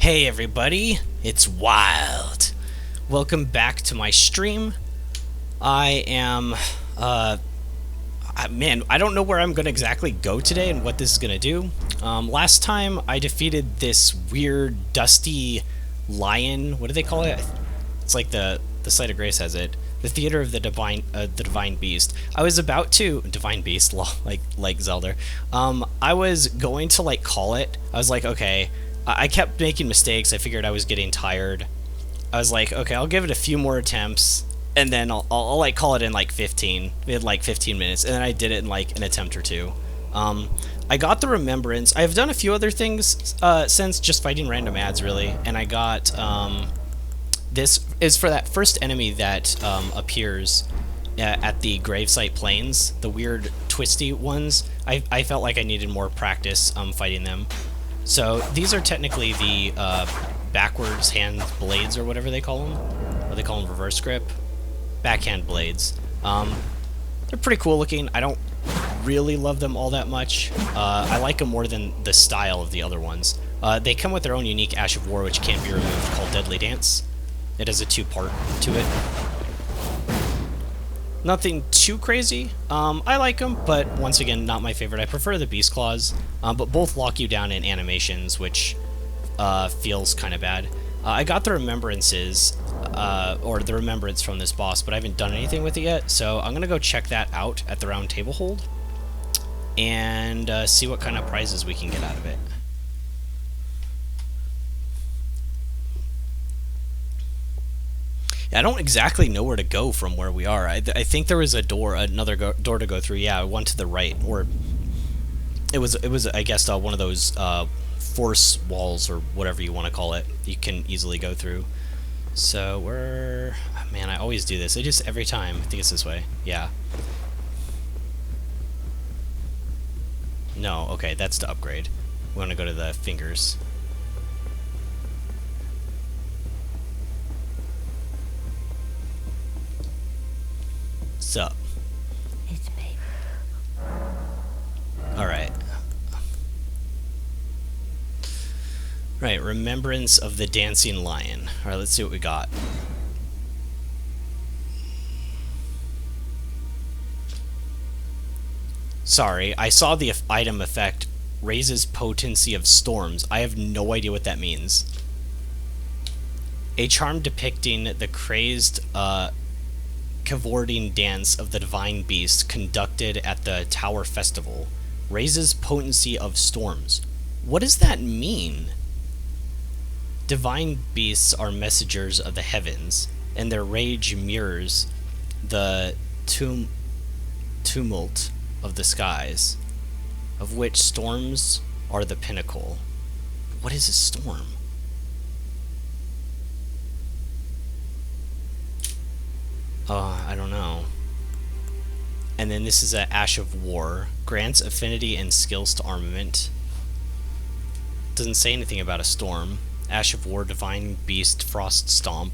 Hey everybody, it's Wild. Welcome back to my stream. I am, man, I don't know where I'm gonna exactly go today and what this is gonna do. Last time I defeated this weird, dusty lion. What do they call it? It's like the Site of Grace has it. The Theater of the Divine Beast. I was about to Divine Beast, like Zelda. I was going to call it. I was like, okay. I kept making mistakes. I figured I was getting tired. I was like, okay, I'll give it a few more attempts, and then I'll call it in 15. We had 15 minutes, and then I did it in an attempt or two. I got the Remembrance. I've done a few other things since, just fighting random ads really, and I got this is for that first enemy that appears at the gravesite plains, the weird twisty ones. I felt like I needed more practice fighting them. So these are technically the backwards hand blades, or whatever they call them. Or they call them reverse grip. Backhand blades. They're pretty cool looking. I don't really love them all that much. I like them more than the style of the other ones. They come with their own unique Ash of War, which can't be removed, called Deadly Dance. It has a two-part to it. Nothing too crazy. I like them, but once again, not my favorite. I prefer the Beast Claws, but both lock you down in animations, which feels kind of bad. I got the Remembrances, or the Remembrance from this boss, but I haven't done anything with it yet, so I'm going to go check that out at the Round Table Hold, and see what kind of prizes we can get out of it. I don't exactly know where to go from where we are. I think there was a door, another door to go through. Yeah, one to the right, or it was I guess one of those force walls or whatever you want to call it. You can easily go through. So we're, man, I always do this. I just every time. I think it's this way. Yeah. No, okay, that's to upgrade. We want to go to the fingers. What's up? It's me. Alright. Right, Remembrance of the Dancing Lion. Alright, let's see what we got. Sorry, I saw the item effect raises potency of storms. I have no idea what that means. A charm depicting the crazed, cavorting dance of the divine beast conducted at the Tower Festival raises potency of storms. What does that mean? Divine beasts are messengers of the heavens, and their rage mirrors the tumult of the skies, of which storms are the pinnacle. What is a storm? I don't know. And then this is a Ash of War. Grants affinity and skills to armament. Doesn't say anything about a storm. Ash of War, Divine Beast, Frost Stomp.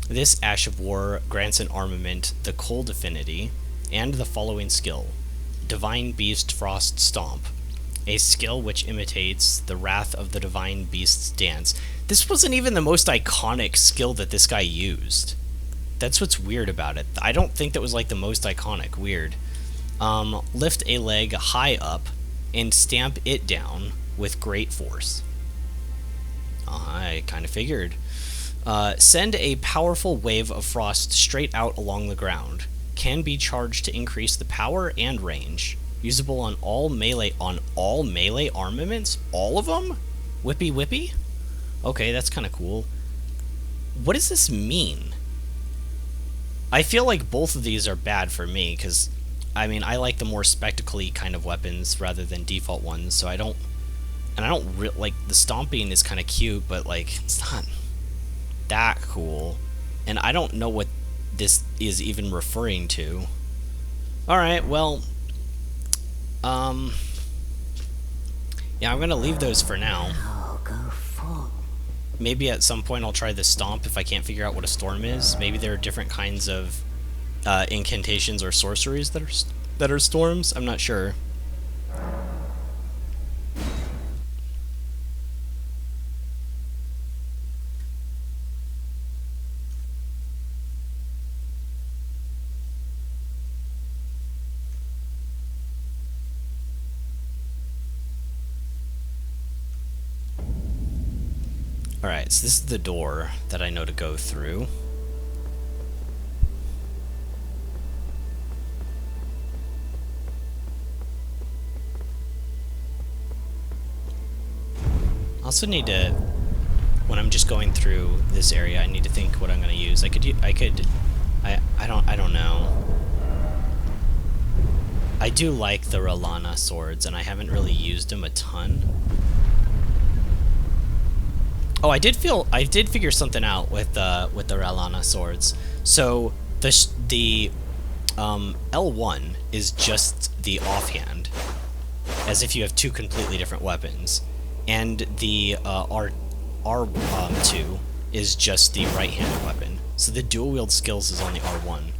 This Ash of War grants an armament, the Cold affinity, and the following skill. Divine Beast, Frost Stomp. A skill which imitates the wrath of the Divine Beast's dance. This wasn't even the most iconic skill that this guy used. That's what's weird about it. I don't think that was the most iconic. Weird. Lift a leg high up and stamp it down with great force. I kind of figured. Send a powerful wave of frost straight out along the ground. Can be charged to increase the power and range. Usable on all melee armaments. All of them? Whippy whippy? Okay, that's kind of cool. What does this mean? I feel like both of these are bad for me, because, I mean, I like the more spectacle-y kind of weapons rather than default ones, so I don't, and I don't the stomping is kind of cute, but, it's not that cool, and I don't know what this is even referring to. Alright, well, yeah, I'm gonna leave those for now. I'll go full. Maybe at some point I'll try the stomp if I can't figure out what a storm is. Maybe there are different kinds of incantations or sorceries that are storms. I'm not sure. Alright, so this is the door that I know to go through. I also need to, when I'm just going through this area, I need to think what I'm going to use. I don't know. I do like the Ralana swords, and I haven't really used them a ton. Oh, I did figure something out with the Ralana swords. So the L1 is just the offhand, as if you have two completely different weapons, and the R2 is just the right-handed weapon. So the dual wield skills is on the R1.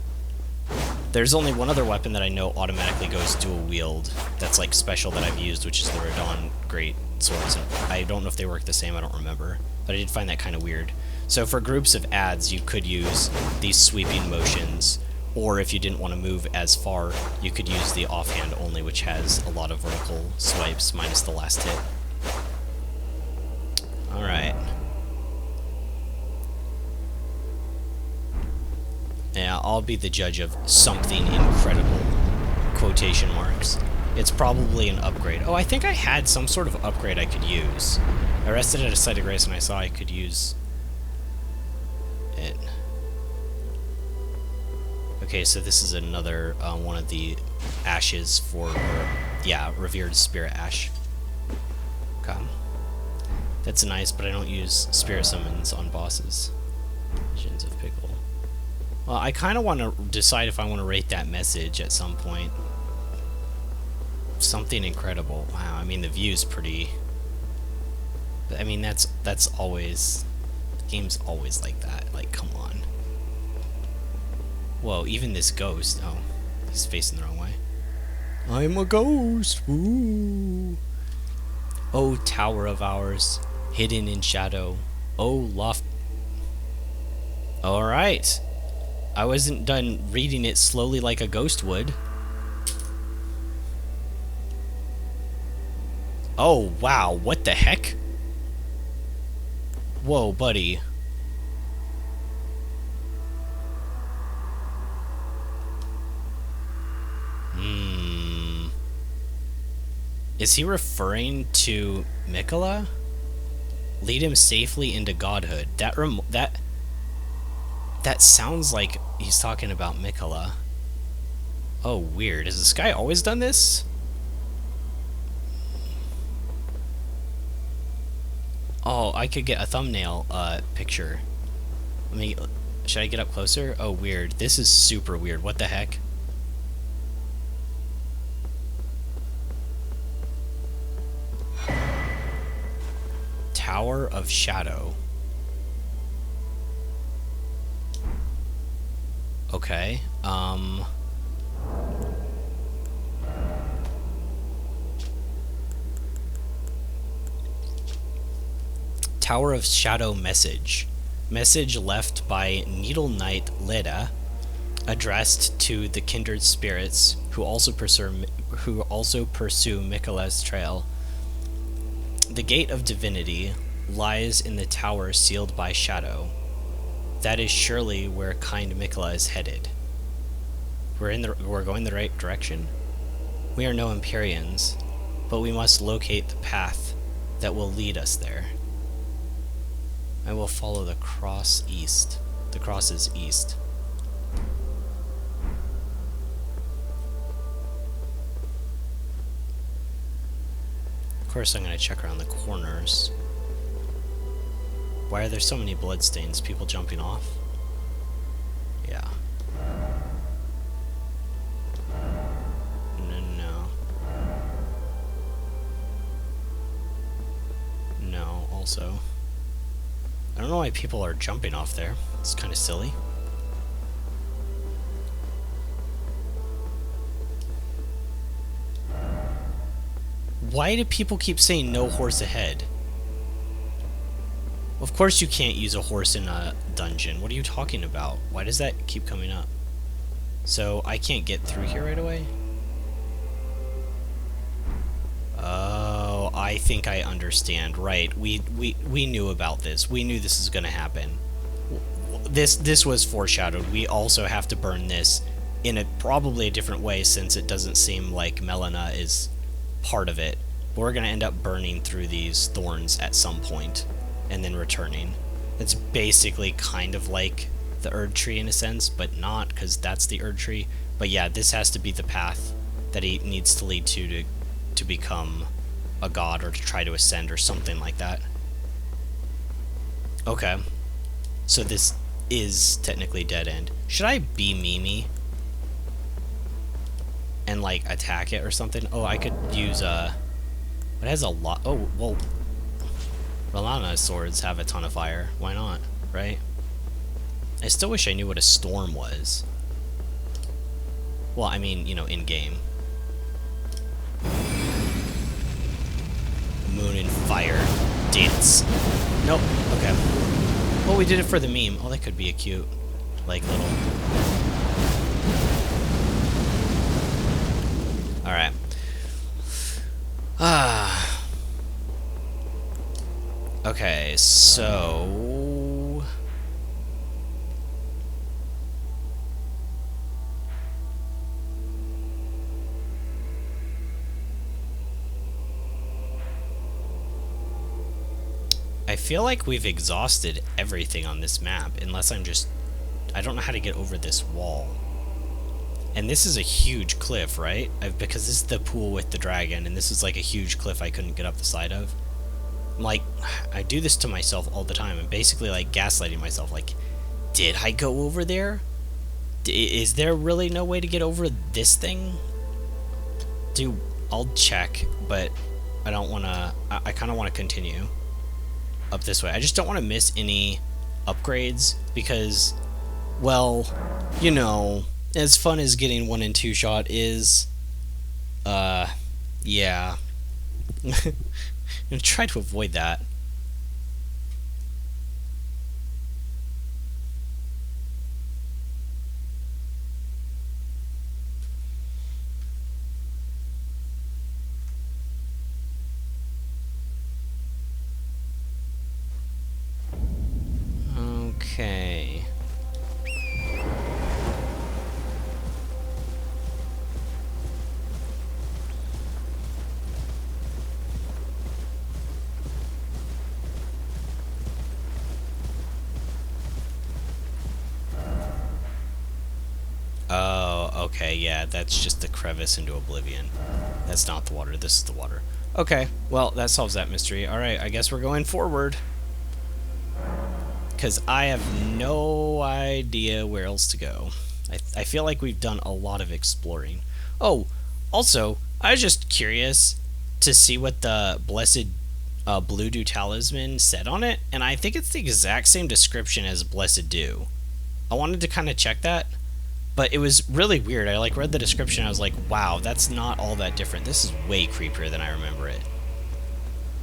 There's only one other weapon that I know automatically goes dual wield that's like special that I've used, which is the Radon Great Swords. I don't know if they work the same, I don't remember, but I did find that kind of weird. So for groups of adds, you could use these sweeping motions, or if you didn't want to move as far, you could use the offhand only, which has a lot of vertical swipes minus the last hit. Alright. Yeah, I'll be the judge of something incredible. Quotation marks. It's probably an upgrade. Oh, I think I had some sort of upgrade I could use. I rested at a site of grace and I saw I could use it. Okay, so this is another one of the ashes for, yeah, revered spirit ash. Okay. That's nice, but I don't use spirit summons on bosses. Visions of Pickle. Well, I kind of want to decide if I want to rate that message at some point. Something incredible. Wow, I mean, the view's pretty... I mean, that's always... The game's always like that. Like, come on. Whoa, even this ghost... Oh, he's facing the wrong way. I'm a ghost! Woo! Oh, tower of ours, hidden in shadow. Oh, loft... Alright. I wasn't done reading it slowly like a ghost would. Oh, wow, what the heck? Whoa, buddy. Is he referring to Mikola? Lead him safely into godhood. That sounds like he's talking about Mikola. Oh, weird. Has this guy always done this? Oh, I could get a thumbnail picture. Should I get up closer? Oh, weird. This is super weird. What the heck? Tower of Shadow. Okay, Tower of Shadow message. Message left by Needle Knight Leda, addressed to the kindred spirits who also pursue Mikola's trail. The gate of divinity lies in the tower sealed by shadow. That is surely where kind Mikola is headed. We're going the right direction. We are no Empyreans, but we must locate the path that will lead us there. I will follow the cross east. The cross is east. Of course, I'm going to check around the corners. Why are there so many bloodstains? People jumping off? Yeah. No. No, also. I don't know why people are jumping off there. It's kind of silly. Why do people keep saying no horse ahead? Of course you can't use a horse in a dungeon. What are you talking about? Why does that keep coming up? So I can't get through here right away? Oh, I think I understand. Right. We knew about this. We knew this is going to happen. This was foreshadowed. We also have to burn this in a probably a different way, since it doesn't seem like Melina is part of it. But we're going to end up burning through these thorns at some point and then returning. It's basically kind of like the Erdtree in a sense, but not, because that's the Erdtree. But yeah, this has to be the path that he needs to lead to become a god, or to try to ascend or something like that. Okay. So this is technically dead end. Should I be Mimi and like attack it or something? Oh, I could use it has a lot. Oh, well, Relana's swords have a ton of fire. Why not, right? I still wish I knew what a storm was. Well, I mean, you know, in game. Moon and fire dance. Nope. Okay. Well, we did it for the meme. Oh, that could be a cute, like, little... Alright. Okay, so... I feel like we've exhausted everything on this map, unless I don't know how to get over this wall. And this is a huge cliff, right? Because this is the pool with the dragon, and this is like a huge cliff I couldn't get up the side of. I'm like, I do this to myself all the time. I'm basically like gaslighting myself, like, did I go over there? Is there really no way to get over this thing? I'll check, but I don't want to, I kind of want to continue up this way. I just don't want to miss any upgrades, because, well, you know, as fun as getting 1 and 2 shot is, yeah. I'm gonna try to avoid that. Okay. Oh, okay, yeah, that's just the crevice into oblivion. That's not the water, this is the water. Okay, well, that solves that mystery. Alright, I guess we're going forward. Because I have no idea where else to go. I feel like we've done a lot of exploring. Oh, also, I was just curious to see what the Blessed Blue Dew Talisman said on it, and I think it's the exact same description as Blessed Dew. I wanted to kind of check that, but it was really weird. I like read the description, I was like, wow, that's not all that different. This is way creepier than I remember it.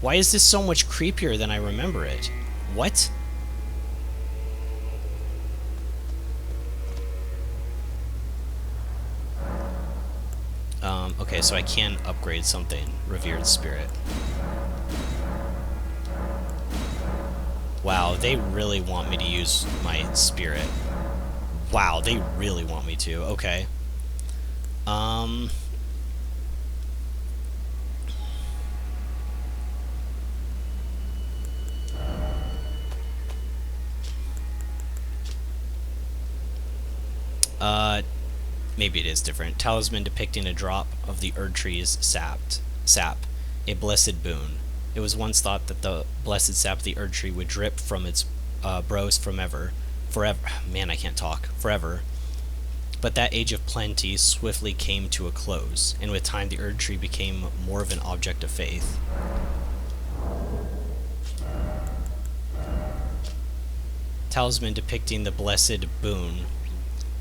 Why is this so much creepier than I remember it? What? Okay, so I can upgrade something. Revered Spirit. Wow, they really want me to use my spirit. Wow, they really want me to. Okay. Maybe it is different. Talisman depicting a drop of the Erdtree's sap, a blessed boon. It was once thought that the blessed sap of the Erdtree would drip from its brows forever. Man, I can't talk. Forever. But that age of plenty swiftly came to a close, and with time the Erdtree became more of an object of faith. Talisman depicting the blessed boon,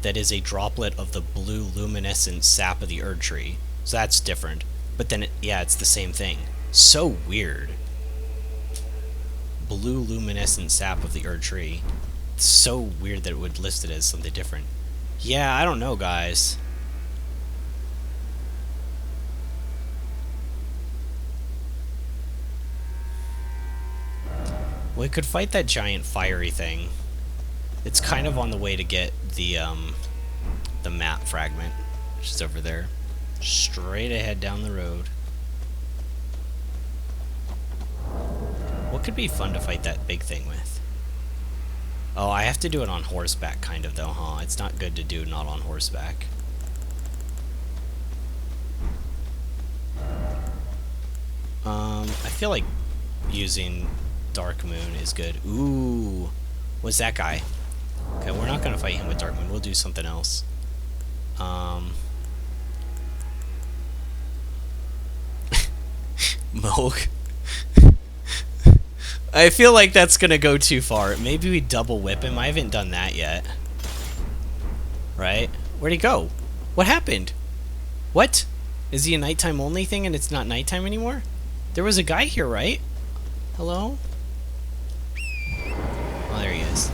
that is a droplet of the blue luminescent sap of the Erdtree. So that's different. But then, yeah, it's the same thing. So weird. Blue luminescent sap of the Erdtree. It's so weird that it would list it as something different. Yeah, I don't know, guys. We could fight that giant fiery thing. It's kind of on the way to get the map fragment, which is over there. Straight ahead down the road. What could be fun to fight that big thing with? Oh, I have to do it on horseback kind of though, huh? It's not good to do not on horseback. I feel like using Dark Moon is good. Ooh, what's that guy? Okay, we're not gonna fight him with Dark Moon. We'll do something else. Moog. I feel like that's gonna go too far. Maybe we double whip him. I haven't done that yet. Right? Where'd he go? What happened? What? Is he a nighttime only thing and it's not nighttime anymore? There was a guy here, right? Hello? Oh, there he is.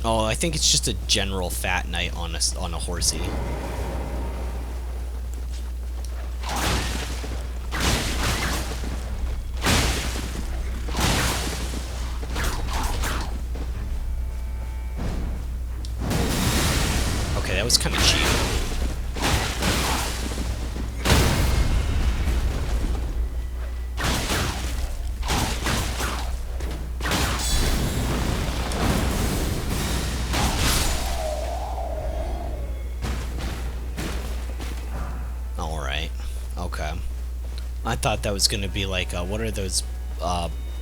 Oh, I think it's just a general fat knight on a horsey. Okay, that was kind of cheap. I thought that was going to be like, what are those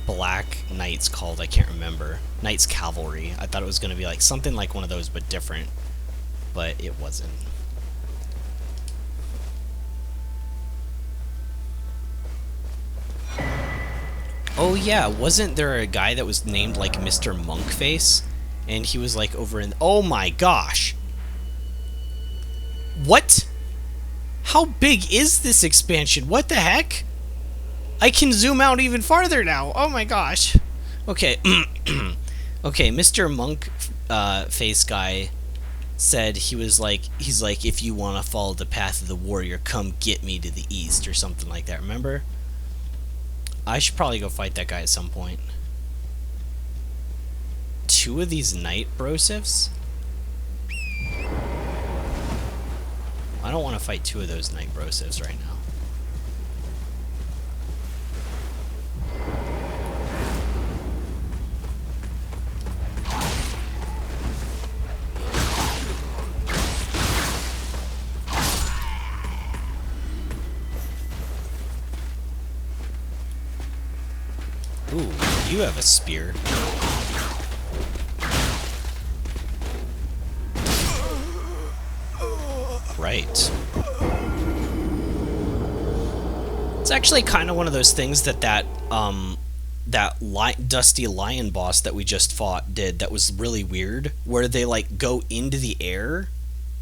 black knights called? I can't remember. Knights Cavalry. I thought it was going to be like something like one of those, but different. But it wasn't. Oh yeah, wasn't there a guy that was named like Mr. Monkface? And he was like over in... Oh my gosh! What? How big is this expansion? What the heck? I can zoom out even farther now. Oh my gosh. Okay. Okay, Mr. Monk face guy said he's like, if you want to follow the path of the warrior, come get me to the east or something like that. Remember? I should probably go fight that guy at some point. 2 of these knight brosifs? I don't want to fight 2 of those knight brosifs right now. Ooh, you have a spear. Right. It's actually kind of one of those things that Dusty Lion boss that we just fought did that was really weird, where they like go into the air,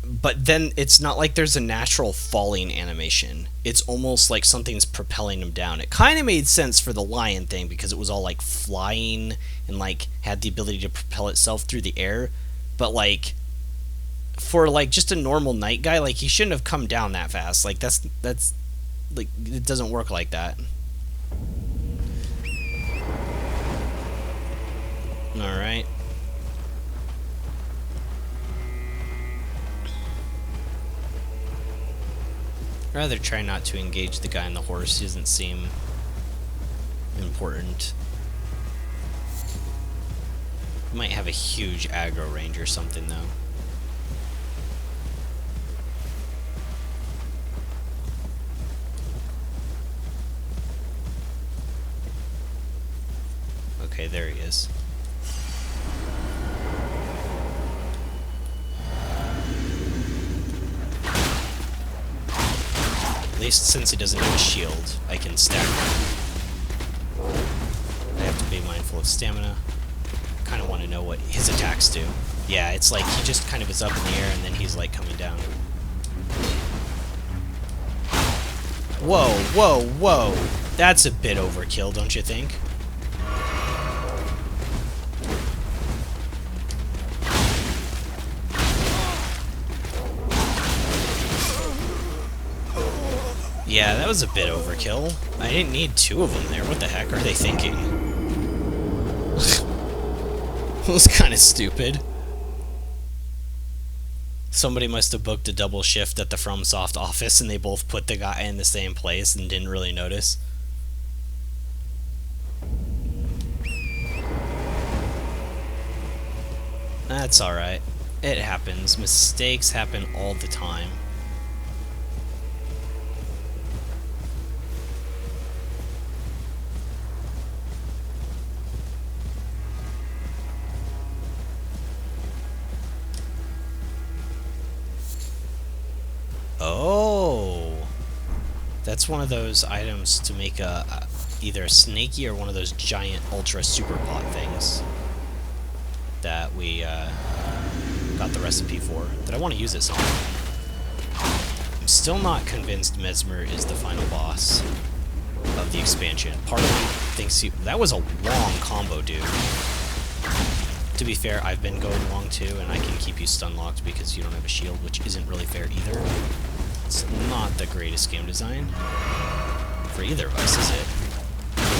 but then it's not like there's a natural falling animation. It's almost like something's propelling them down. It kind of made sense for the lion thing because it was all like flying and like had the ability to propel itself through the air, but like for like just a normal knight guy, like he shouldn't have come down that fast. Like that's like it doesn't work like that. All right. I'd rather try not to engage the guy on the horse. He doesn't seem important. He might have a huge aggro range or something though. Okay, there he is. At least since he doesn't have a shield, I can stack him. I have to be mindful of stamina. Kind of want to know what his attacks do. Yeah, it's like he just kind of is up in the air and then he's like coming down. Whoa, whoa, whoa! That's a bit overkill, don't you think? Yeah, that was a bit overkill. I didn't need 2 of them there. What the heck are they thinking? was kind of stupid. Somebody must have booked a double shift at the FromSoft office and they both put the guy in the same place and didn't really notice. That's alright. It happens. Mistakes happen all the time. Oh! That's one of those items to make either a snaky or one of those giant ultra super pot things that we got the recipe for, that I want to use it somewhere. I'm still not convinced Mesmer is the final boss of the expansion. Part of me thinks that was a long combo, dude. To be fair, I've been going long too, and I can keep you stun locked because you don't have a shield, which isn't really fair either. It's not the greatest game design for either of us, is it?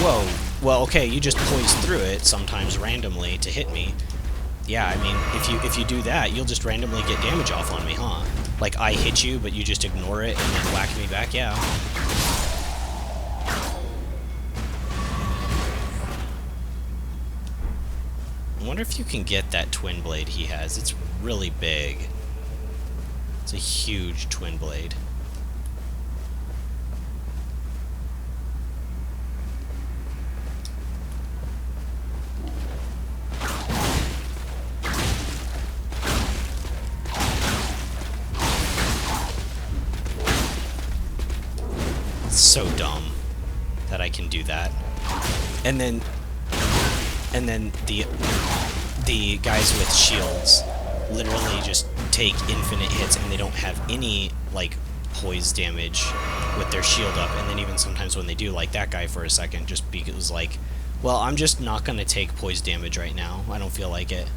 Whoa. Well, okay, you just poise through it sometimes randomly to hit me. Yeah, I mean, if you do that, you'll just randomly get damage off on me, huh? Like, I hit you, but you just ignore it and then whack me back? Yeah. I wonder if you can get that twin blade he has. It's really big. It's a huge twin blade. It's so dumb that I can do that. And then the guys with shields literally just take infinite hits and they don't have any like poise damage with their shield up, and then even sometimes when they do, like that guy for a second, just because like, well, I'm just not gonna take poise damage right now, I don't feel like it.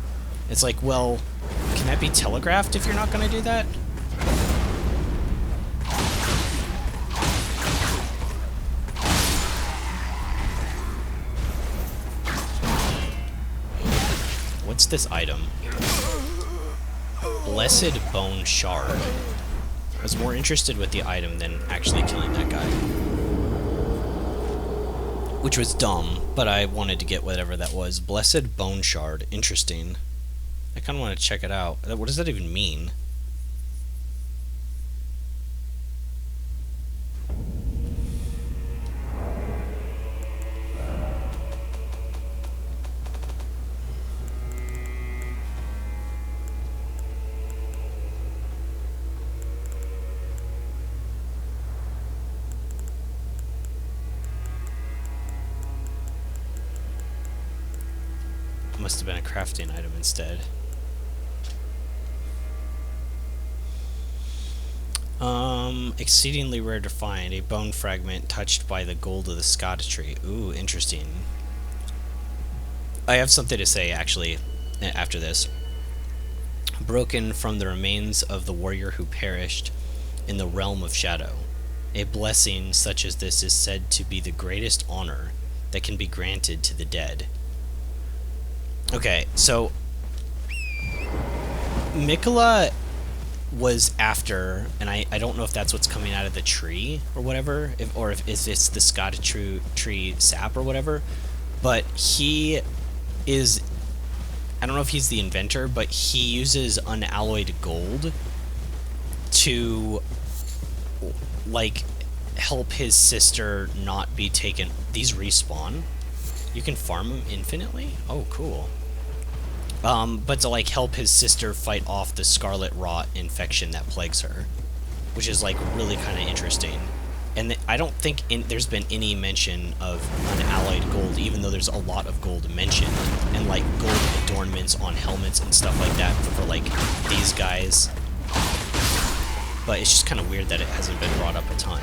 It's like, well, can that be telegraphed if you're not gonna do that? What's this item? Blessed Bone Shard. I was more interested with the item than actually killing that guy. Which was dumb, but I wanted to get whatever that was. Blessed Bone Shard. Interesting. I kind of want to check it out. What does that even mean? Must have been a crafting item instead. Exceedingly rare to find. A bone fragment touched by the gold of the Erdtree. Ooh, interesting. I have something to say, actually, after this. Broken from the remains of the warrior who perished in the realm of shadow. A blessing such as this is said to be the greatest honor that can be granted to the dead. Okay, so Mikola was after, and I don't know if that's what's coming out of the tree or whatever, if it's the Erdtree sap or whatever, but he is, I don't know if he's the inventor, but he uses unalloyed gold to, like, help his sister not be taken. These respawn. You can farm them infinitely? Oh, cool. But to, like, help his sister fight off the scarlet rot infection that plagues her, which is, like, really kind of interesting. And I don't think there's been any mention of unalloyed gold, even though there's a lot of gold mentioned, and, like, gold adornments on helmets and stuff like that for like, these guys. But it's just kind of weird that it hasn't been brought up a ton.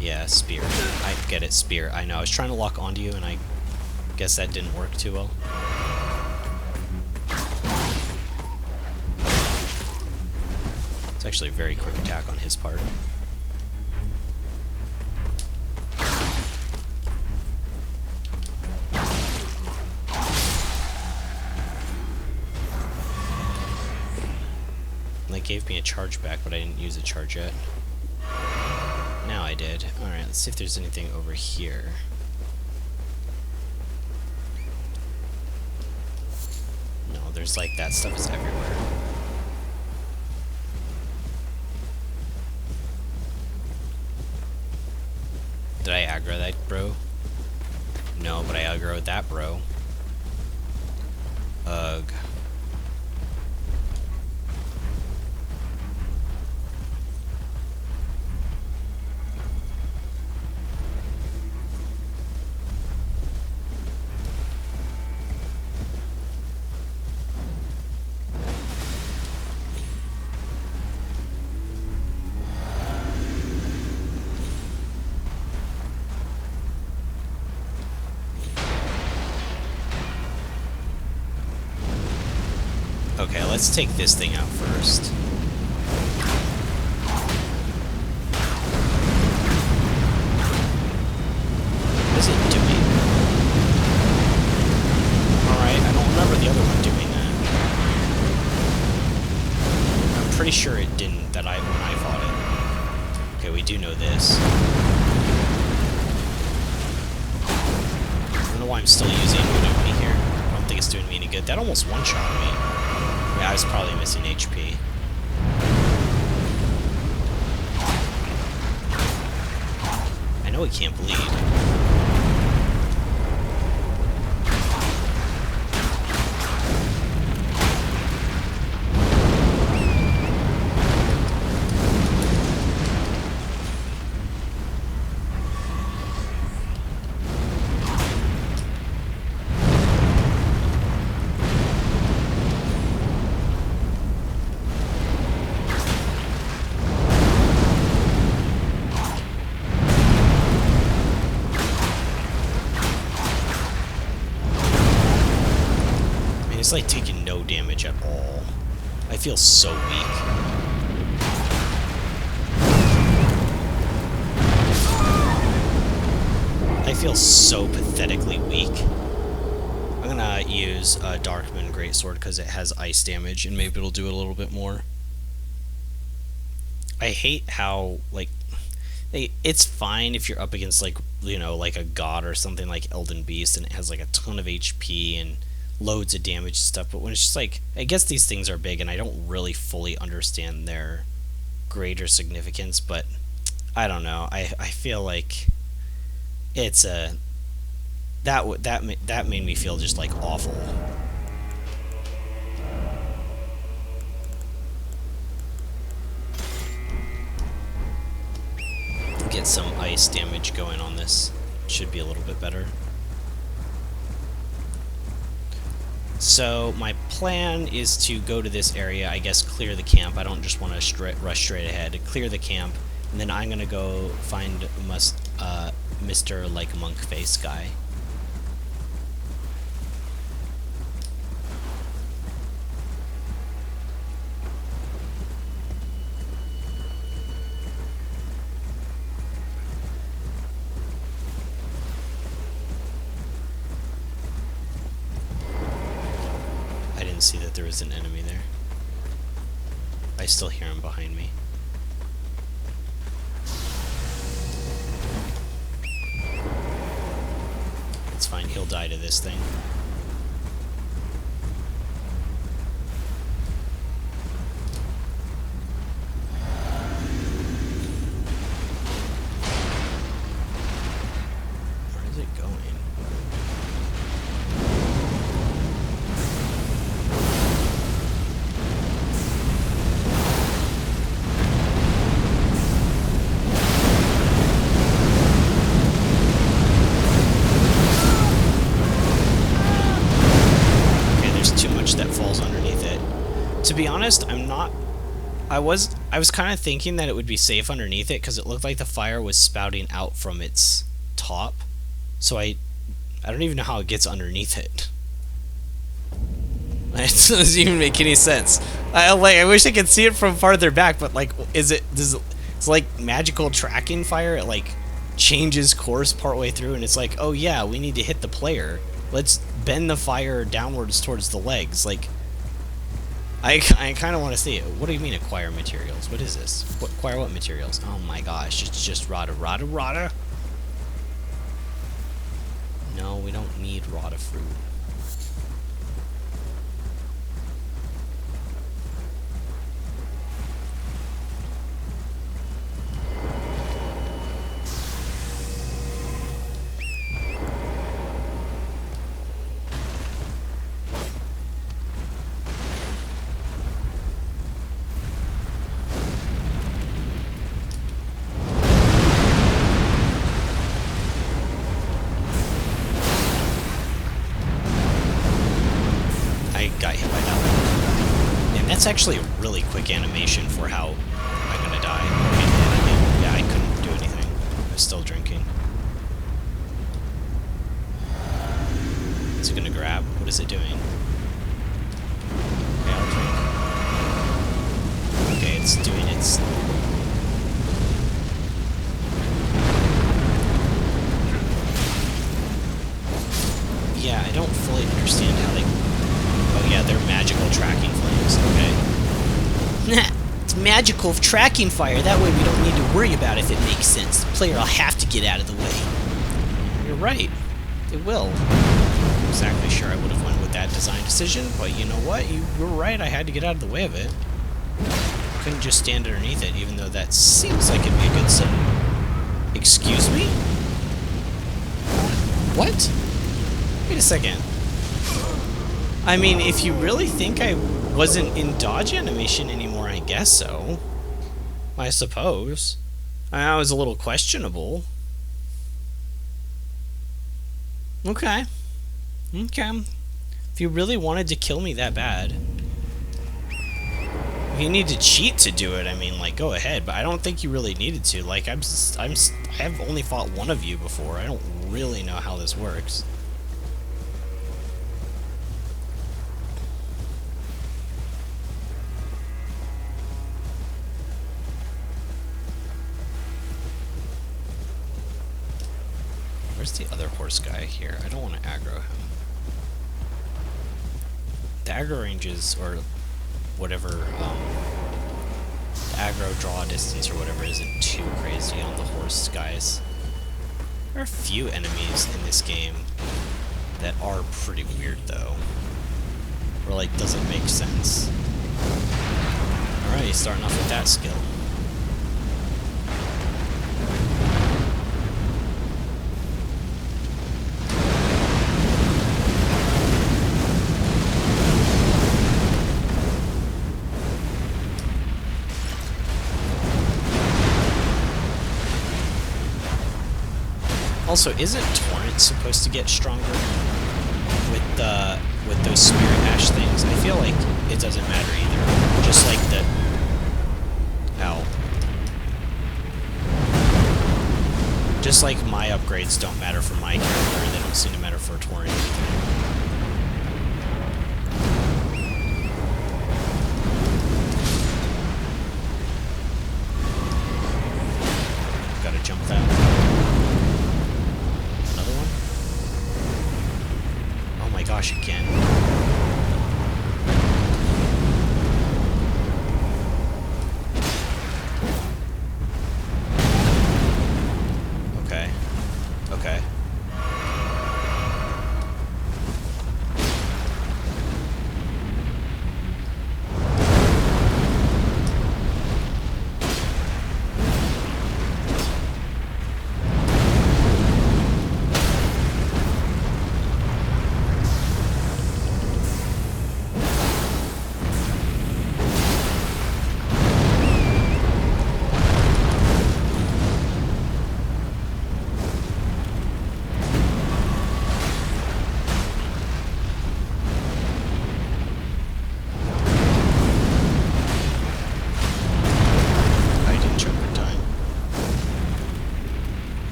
Yeah, spear. I get it, spear. I know. I was trying to lock onto you, and I guess that didn't work too well. It's actually a very quick attack on his part. gave me a charge back, but I didn't use a charge yet. Now I did. Alright, let's see if there's anything over here. No, there's like that stuff is everywhere. Did I aggro that, bro? No, but I aggroed that, bro. Ugh. Okay, let's take this thing out first. What is it doing? Alright, I don't remember the other one doing that. I'm pretty sure it didn't when I fought it. Okay, we do know this. I don't know why I'm still using Unumi here. I don't think it's doing me any good. That almost one-shot me. Yeah, I was probably missing HP. I know he can't bleed. It's like taking no damage at all. I feel so weak. I feel so pathetically weak. I'm gonna use a Darkman Greatsword because it has ice damage and maybe it'll do a little bit more. I hate how, like, it's fine if you're up against, like, you know, like a god or something like Elden Beast and it has like a ton of HP and loads of damage and stuff, but when it's just like, I guess these things are big and I don't really fully understand their greater significance, but I don't know. I feel like it's that made me feel just like awful. Get some ice damage going on this. Should be a little bit better. So my plan is to go to this area, I guess clear the camp. I don't just want to rush straight ahead. Clear the camp, and then I'm going to go find Mr. like monk face guy. See that there is an enemy there. I still hear him behind me. It's fine, he'll die to this thing. Where is it going? To be honest, I was kind of thinking that it would be safe underneath it because it looked like the fire was spouting out from its top. So I don't even know how it gets underneath it. It doesn't even make any sense. I wish I could see it from farther back, but like, it's like magical tracking fire. It like changes course partway through, and it's like, oh yeah, we need to hit the player. Let's bend the fire downwards towards the legs. Like, I kind of want to see it. What do you mean acquire materials? What is this? Acquire what materials? Oh my gosh, it's just rada. No, we don't need rada fruit. Got hit by that one. And that's actually a really quick animation for how I'm gonna die. Okay, yeah, I couldn't do anything. I was still drinking. Is it gonna grab? What is it doing? Okay, I'll drink. Okay, it's doing its... Yeah, I don't fully understand how they... Oh yeah, they're magical tracking flames, okay. Nah, it's magical tracking fire, that way we don't need to worry about it if it makes sense. The player will have to get out of the way. You're right, it will. I'm not exactly sure I would have went with that design decision, but you know what, you were right, I had to get out of the way of it. I couldn't just stand underneath it, even though that seems like it'd be a good set. Excuse me? What? Wait a second. I mean, if you really think I wasn't in dodge animation anymore, I guess so. I suppose. I was a little questionable. Okay. Okay. If you really wanted to kill me that bad. If you need to cheat to do it, I mean, like, go ahead. But I don't think you really needed to. Like, I've only fought one of you before. I don't really know how this works. Where's the other horse guy here? I don't want to aggro him. The aggro ranges, or whatever, the aggro draw distance or whatever isn't too crazy on the horse guys. There are a few enemies in this game that are pretty weird though. Or like, doesn't make sense. Alright, starting off with that skill. Also, isn't Torrent supposed to get stronger with those spirit ash things? I feel like it doesn't matter either. Just like the... Ow. Just like my upgrades don't matter for my character, they don't seem to matter for Torrent either. Gotta jump that. Gosh, again. Okay. Okay.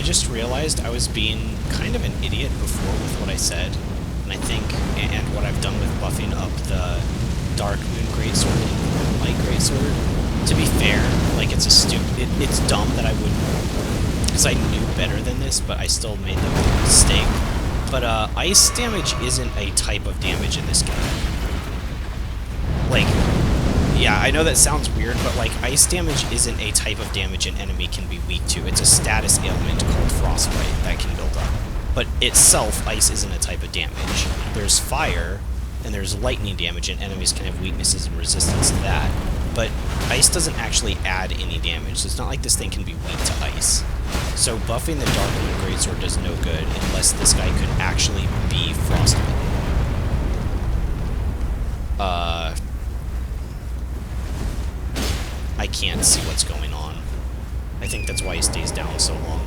just realized I was being kind of an idiot before with what I said, and I think, and what I've done with buffing up the Dark Moon Greatsword and Light Greatsword. To be fair, like, it's dumb that I would, because I knew better than this, but I still made the mistake. But ice damage isn't a type of damage in this game. Like, yeah, I know that sounds weird, but like, ice damage isn't a type of damage an enemy can be weak to. It's a status ailment called frostbite that can build up. But itself, ice isn't a type of damage. There's fire, and there's lightning damage, and enemies can have weaknesses and resistance to that. But ice doesn't actually add any damage, so it's not like this thing can be weak to ice. So buffing the Dark Moon Greatsword does no good unless this guy could actually be frostbitten. I can't see what's going on. I think that's why he stays down so long.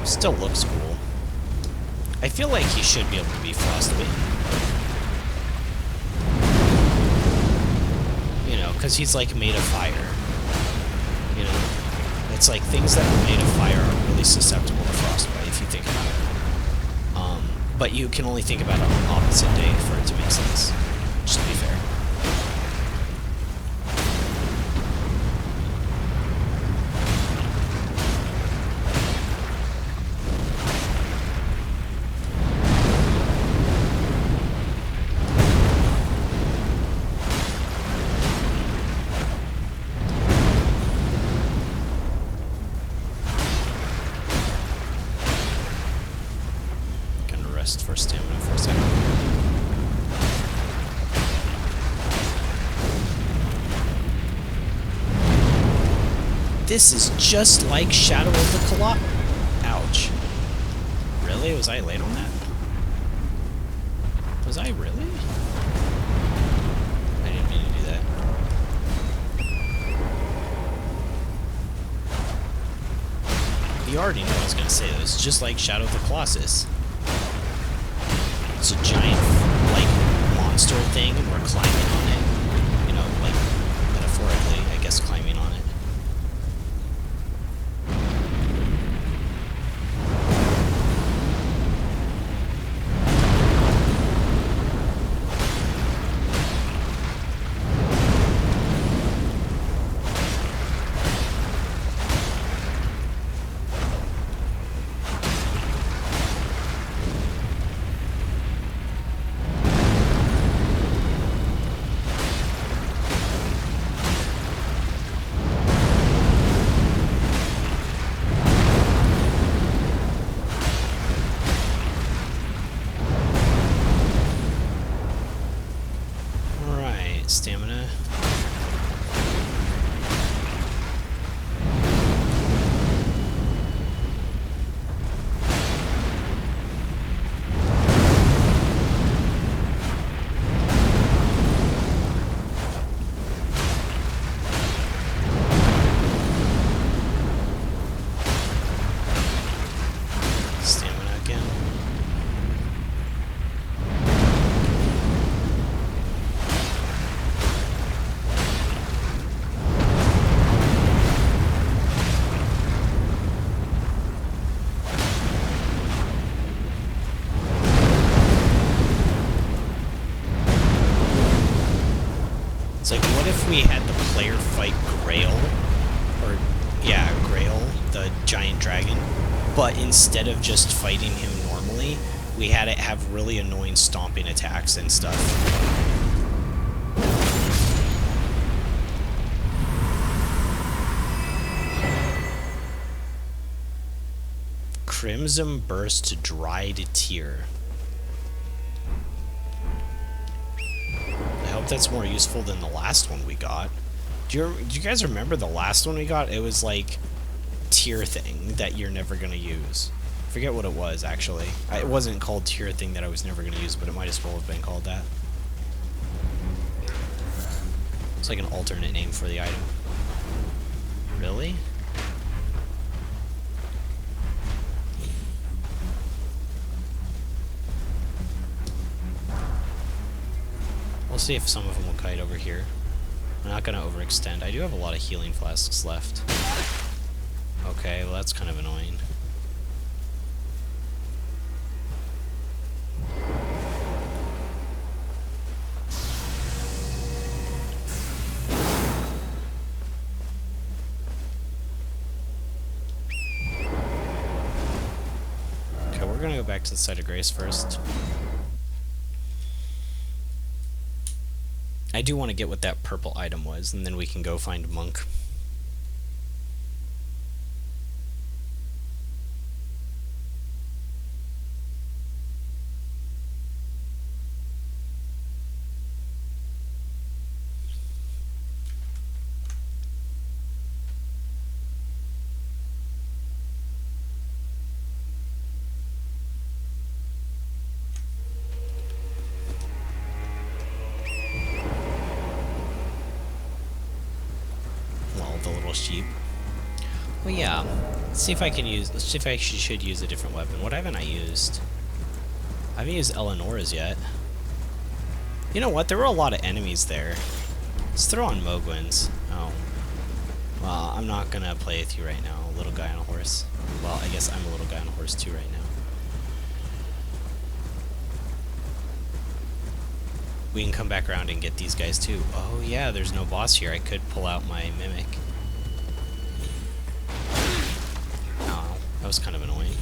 Still looks cool. I feel like he should be able to be frostbitten. You know, because he's like made of fire. You know? It's like things that are made of fire are really susceptible to frostbite if you think about it. But you can only think about it on the opposite day for it to make sense. Just to be fair. For stamina for a second. This is just like Shadow of the Colossus. Ouch. Really? Was I late on that? Was I really? I didn't mean to do that. You already know I was going to say this. Just like Shadow of the Colossus. It's a giant, like, monster thing, and we're climbing on it. You know, like, metaphorically, I guess, climbing on it. Stamina. Stamina again. It's like, what if we had the player fight Grail? Or, yeah, Grail, the giant dragon. But instead of just fighting him normally, we had it have really annoying stomping attacks and stuff. Crimson Burst Dried Tear. I hope that's more useful than the last one we got. Do you guys remember the last one we got? It was like tier thing that you're never gonna use. I forget what it was actually. It wasn't called tier thing that I was never gonna use, but it might as well have been called that. It's like an alternate name for the item. Really? We'll see if some of them will kite over here. I'm not going to overextend. I do have a lot of healing flasks left. Okay, well that's kind of annoying. Okay, we're going to go back to the site of grace first. I do want to get what that purple item was, and then we can go find a monk. The little sheep. Well, yeah. Let's see if I can use. Let's see if I should use a different weapon. What haven't I used? I haven't used Eleanor's yet. You know what? There were a lot of enemies there. Let's throw on Mogwin's. Oh. Well, I'm not gonna play with you right now, little guy on a horse. Well, I guess I'm a little guy on a horse too right now. We can come back around and get these guys too. Oh yeah, there's no boss here. I could pull out my mimic. Oh, that was kind of annoying.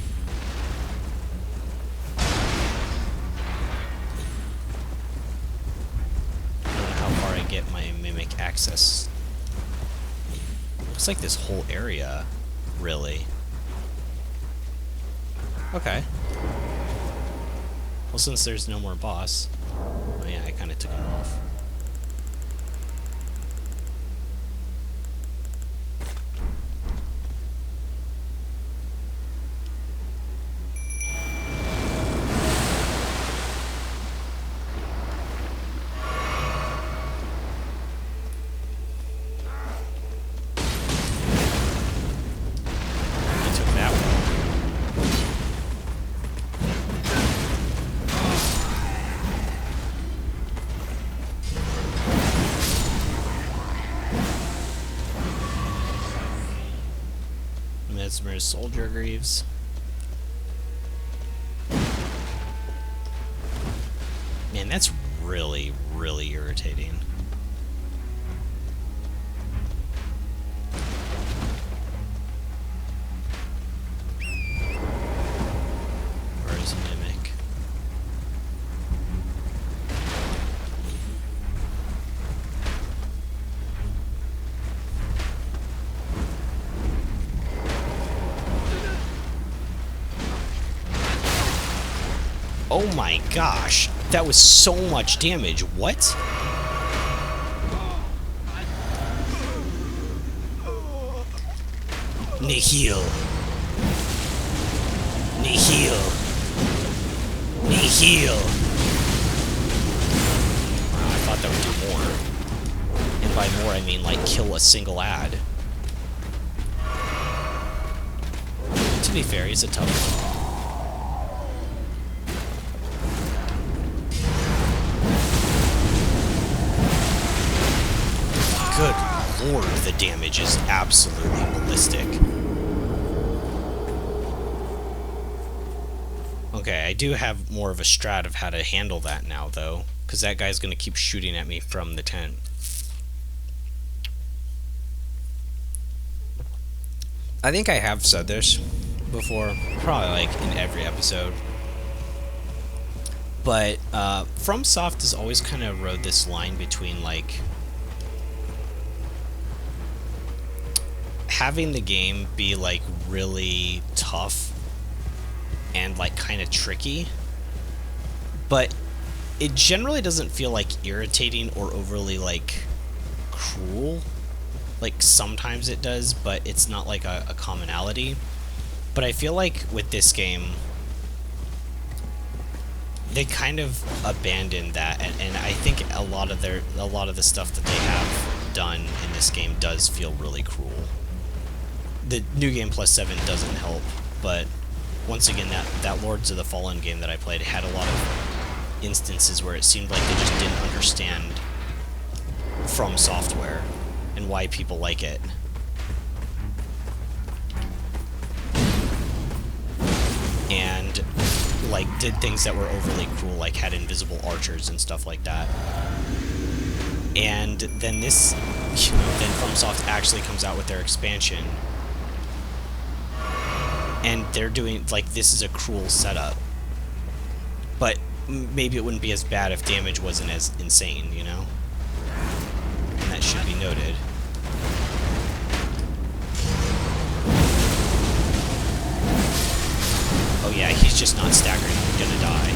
I don't know how far I get my mimic access. Looks like this whole area, really. Okay. Well, since there's no more boss. Oh yeah, I kind of took him off. He took that one. Mesmer's Soldier Greaves. Man, that's really, really irritating. Where's Mimic? Oh my gosh, that was so much damage. What? Nihil. Nihil. Nihil. Wow, I thought that would do more. And by more, I mean like kill a single ad. To be fair, he's a tough one. Good lord, the damage is absolutely ballistic. Okay, I do have more of a strat of how to handle that now, though, because that guy's going to keep shooting at me from the tent. I think I have said this before, probably like in every episode. But FromSoft has always kind of rode this line between like having the game be like really tough and like kind of tricky, but it generally doesn't feel like irritating or overly like cruel. Like sometimes it does, but it's not like a commonality. But I feel like with this game they kind of abandoned that, and I think a lot of the stuff that they have done in this game does feel really cruel. The new game plus 7 doesn't help, but once again, that Lords of the Fallen game that I played had a lot of instances where it seemed like they just didn't understand From Software and why people like it. And like did things that were overly cruel, like had invisible archers and stuff like that. And then this, then FromSoft actually comes out with their expansion, and they're doing like, this is a cruel setup, but maybe it wouldn't be as bad if damage wasn't as insane, you know? And that should be noted. Oh yeah, he's just not staggering. He's gonna die.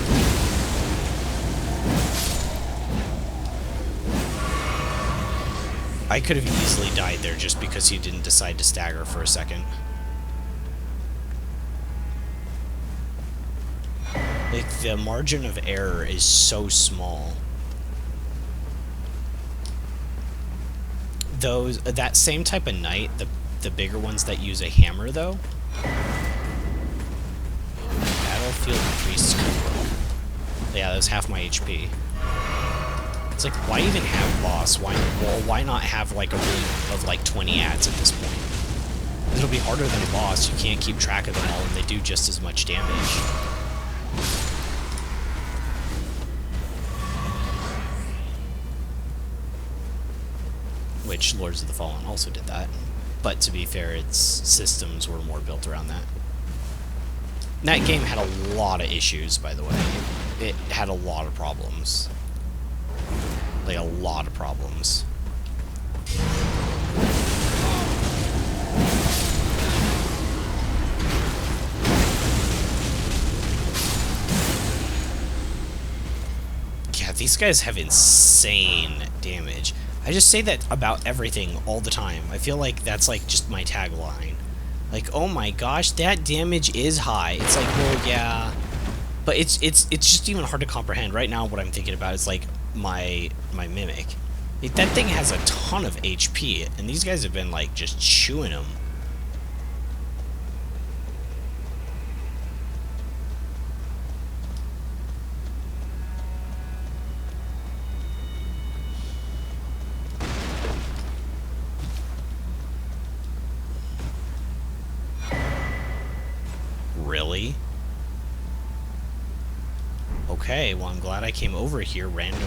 I could have easily died there just because he didn't decide to stagger for a second. Like, the margin of error is so small. Those, that same type of knight, the bigger ones that use a hammer though, Battlefield Priest's Cookbook. Yeah, that was half my HP. It's like, why even have boss? Why not have like a room of like 20 ads at this point? It'll be harder than a boss. You can't keep track of them all, and they do just as much damage. Which Lords of the Fallen also did that. But to be fair, its systems were more built around that. And that game had a lot of issues, by the way. It had a lot of problems. Like, a lot of problems. Yeah, these guys have insane damage. I just say that about everything all the time. I feel like that's like just my tagline. Like, oh my gosh, that damage is high. It's like, well, yeah, but it's just even hard to comprehend. Right now, what I'm thinking about is like my Mimic. Like, that thing has a ton of HP, and these guys have been like just chewing them. Really? Okay, well, I'm glad I came over here randomly.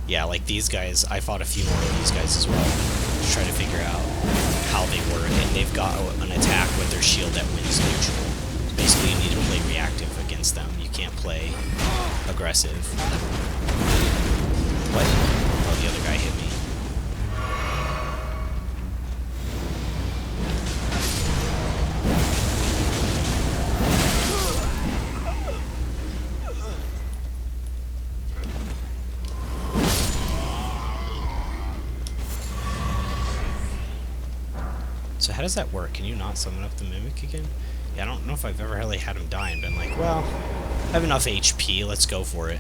Yeah, like these guys, I fought a few more of these guys as well, to try to figure out how they work, and they've got an attack with their shield that wins neutral. So basically, you need to play reactive against them. You can't play aggressive. What? Oh, the other guy hit me. So how does that work? Can you not summon up the Mimic again? Yeah, I don't know if I've ever really had him die and been like, well, I have enough HP, let's go for it.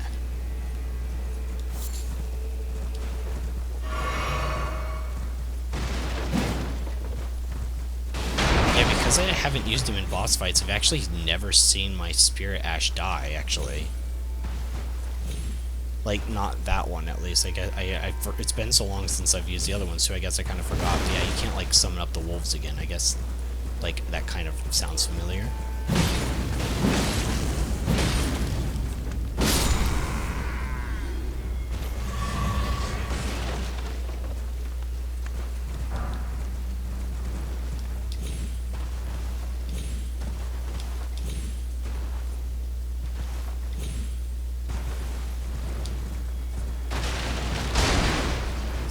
Yeah, because I haven't used him in boss fights, I've actually never seen my Spirit Ash die, actually. Like, not that one, at least. Like, it's been so long since I've used the other ones, so I guess I kind of forgot. But yeah, you can't, like, summon up the wolves again. I guess, like, that kind of sounds familiar.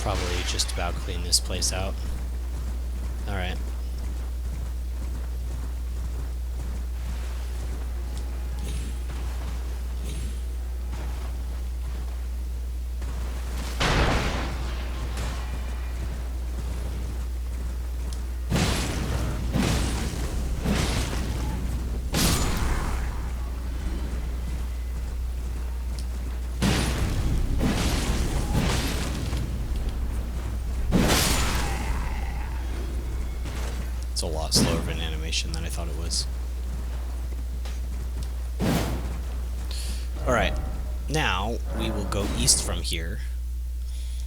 Probably just about clean this place out. Alright. It's a lot slower of an animation than I thought it was. Alright, now we will go east from here.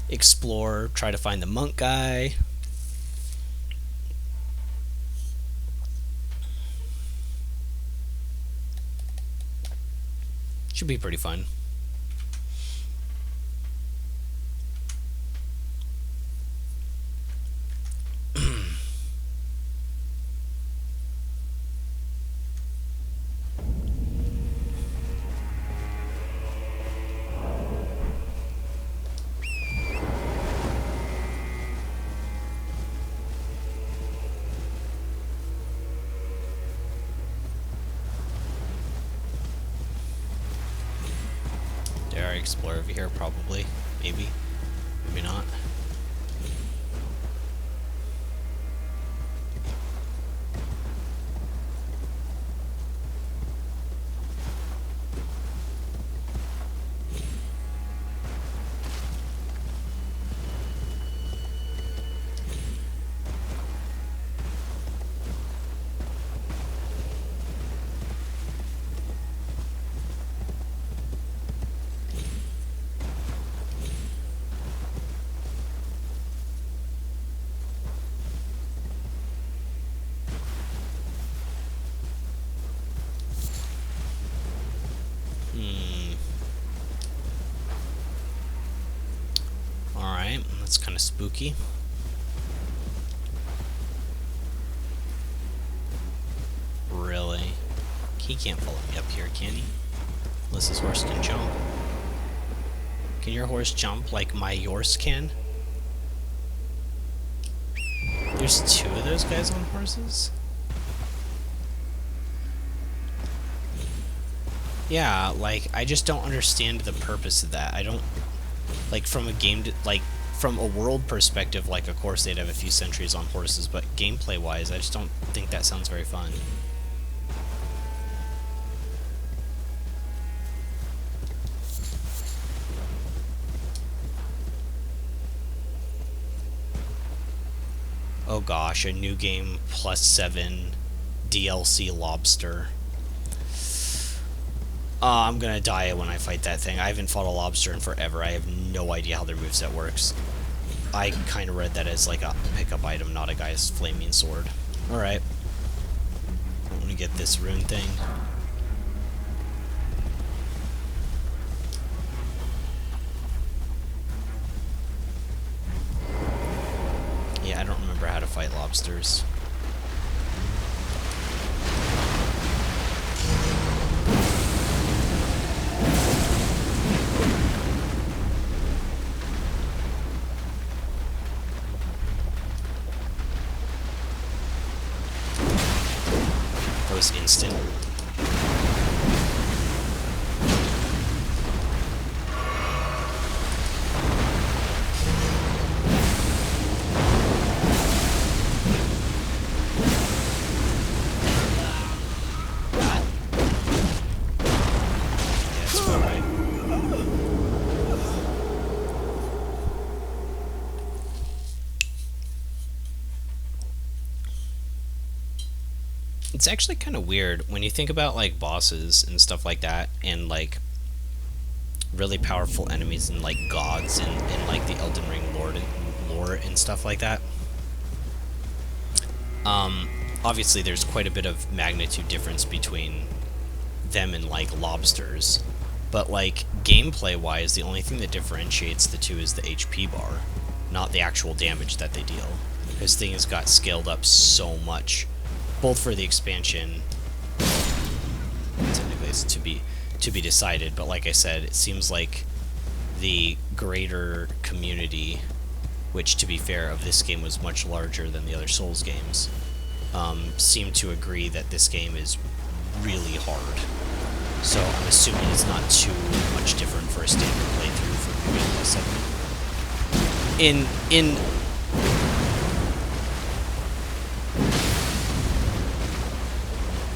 Explore, try to find the monk guy. Should be pretty fun. Dare I explore over here? Probably. Maybe. Maybe not. Alright, that's kind of spooky. Really? He can't follow me up here, can he? Unless his horse can jump. Can your horse jump like my yours can? There's two of those guys on horses? Yeah, like, I just don't understand the purpose of that. I don't... Like, from a game... like, from a world perspective, like, of course they'd have a few sentries on horses, but gameplay-wise, I just don't think that sounds very fun. Oh gosh, a new game +7 DLC lobster. I'm gonna die when I fight that thing. I haven't fought a lobster in forever. I have no idea how their moveset works. I kind of read that as like a pickup item, not a guy's flaming sword. Alright. I'm gonna get this rune thing. Yeah, I don't remember how to fight lobsters. That was instant. Yeah, it's alright. It's actually kind of weird when you think about like bosses and stuff like that, and like really powerful enemies and like gods and like the Elden Ring lore and stuff like that. Obviously there's quite a bit of magnitude difference between them and like lobsters, but like gameplay wise, the only thing that differentiates the two is the HP bar, not the actual damage that they deal. This thing has got scaled up so much, both for the expansion. Technically it's to be decided, but like I said, it seems like the greater community, which to be fair of this game was much larger than the other Souls games, seem to agree that this game is really hard. So I'm assuming it's not too much different for a standard playthrough for NG+7.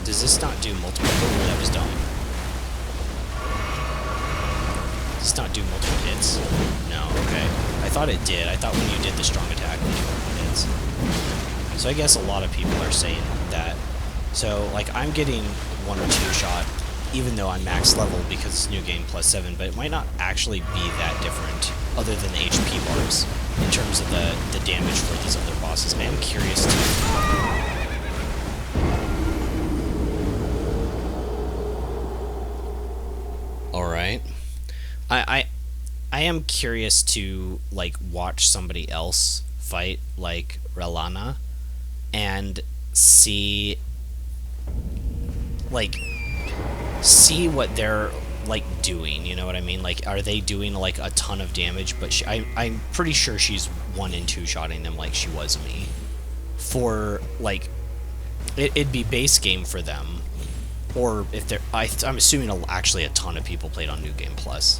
Does this not do multiple? Oh, that was dumb. Does this not do multiple hits? No, okay. I thought it did. I thought when you did the strong attack, it would do multiple hits. So I guess a lot of people are saying that. So, like, I'm getting 1 or 2 shot, even though I'm max level because it's New Game Plus 7, but it might not actually be that different, other than the HP bars, in terms of the damage for these other bosses. I am curious too. Alright. I am curious to, like, watch somebody else fight, like, Relana, and see, like, see what they're, like, doing, you know what I mean? Like, are they doing, like, a ton of damage? But I'm pretty sure she's 1 and 2 shotting them like she was me. For, like, it'd be base game for them. Or if they're, I'm assuming actually a ton of people played on New Game Plus,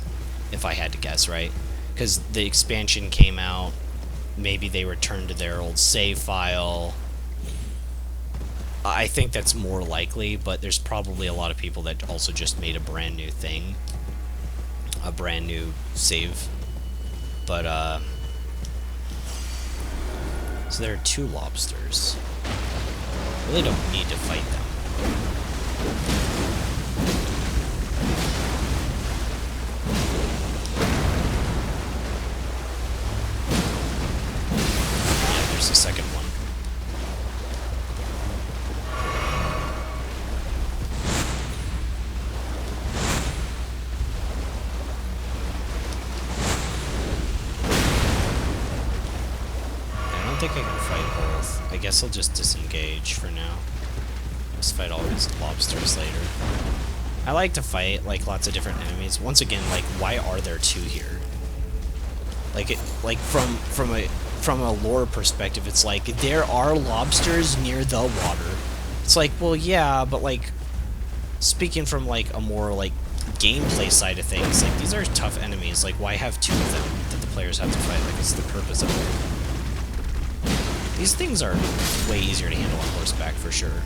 if I had to guess, right? Because the expansion came out, maybe they returned to their old save file. I think that's more likely, but there's probably a lot of people that also just made a brand new thing, a brand new save. But so there are 2 lobsters. Really don't need to fight them. Yeah, there's the second one. I don't think I can fight both. I guess I'll just disengage for now. Just fight all these lobsters later. I like to fight, like, lots of different enemies. Once again, like, why are there 2 here? Like, from a lore perspective, it's like, there are lobsters near the water. It's like, well, yeah, but, like, speaking from, like, a more, like, gameplay side of things, like, these are tough enemies. Like, why have 2 of them that the players have to fight? Like, what's the purpose of it? These things are way easier to handle on horseback, for sure.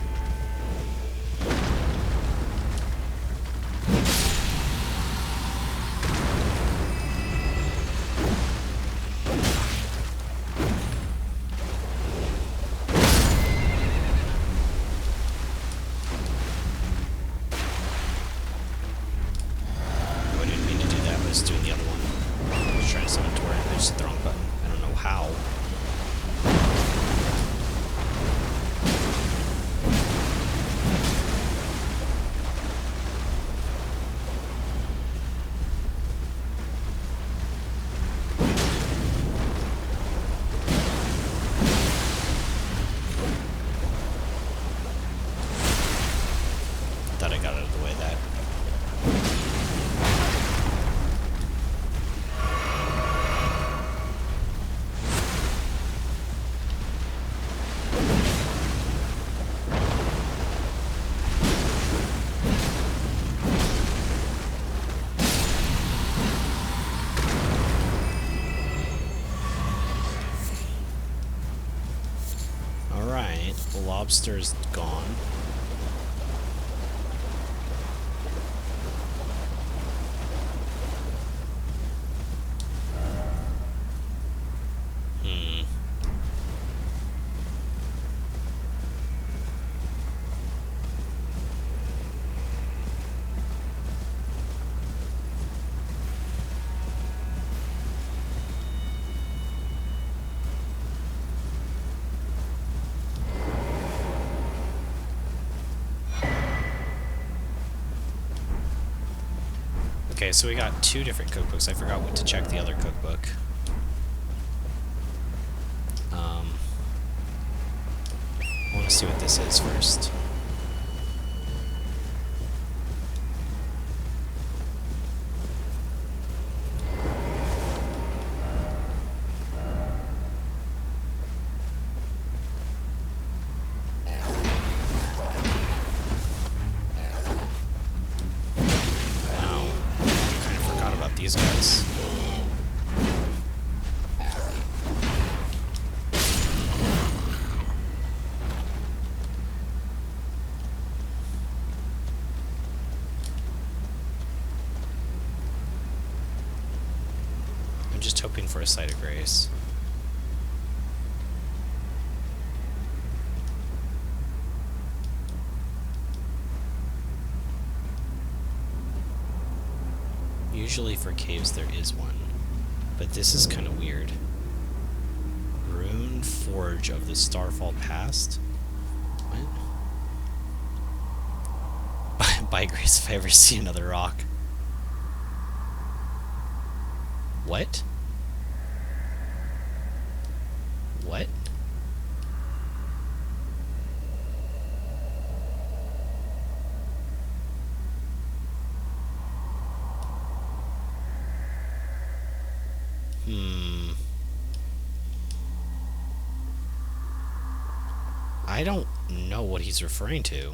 Thought I got out of the way of that. Alright, the lobster's gone. Okay, so we got 2 different cookbooks. I forgot what to check the other cookbook. I want to see what this is first. These guys. I'm just hoping for a sight of grace. Usually for caves there is one. But this is kind of weird. Rune Forge of the Starfall Past? What? By grace if I ever see another rock. What? What? I don't know what he's referring to.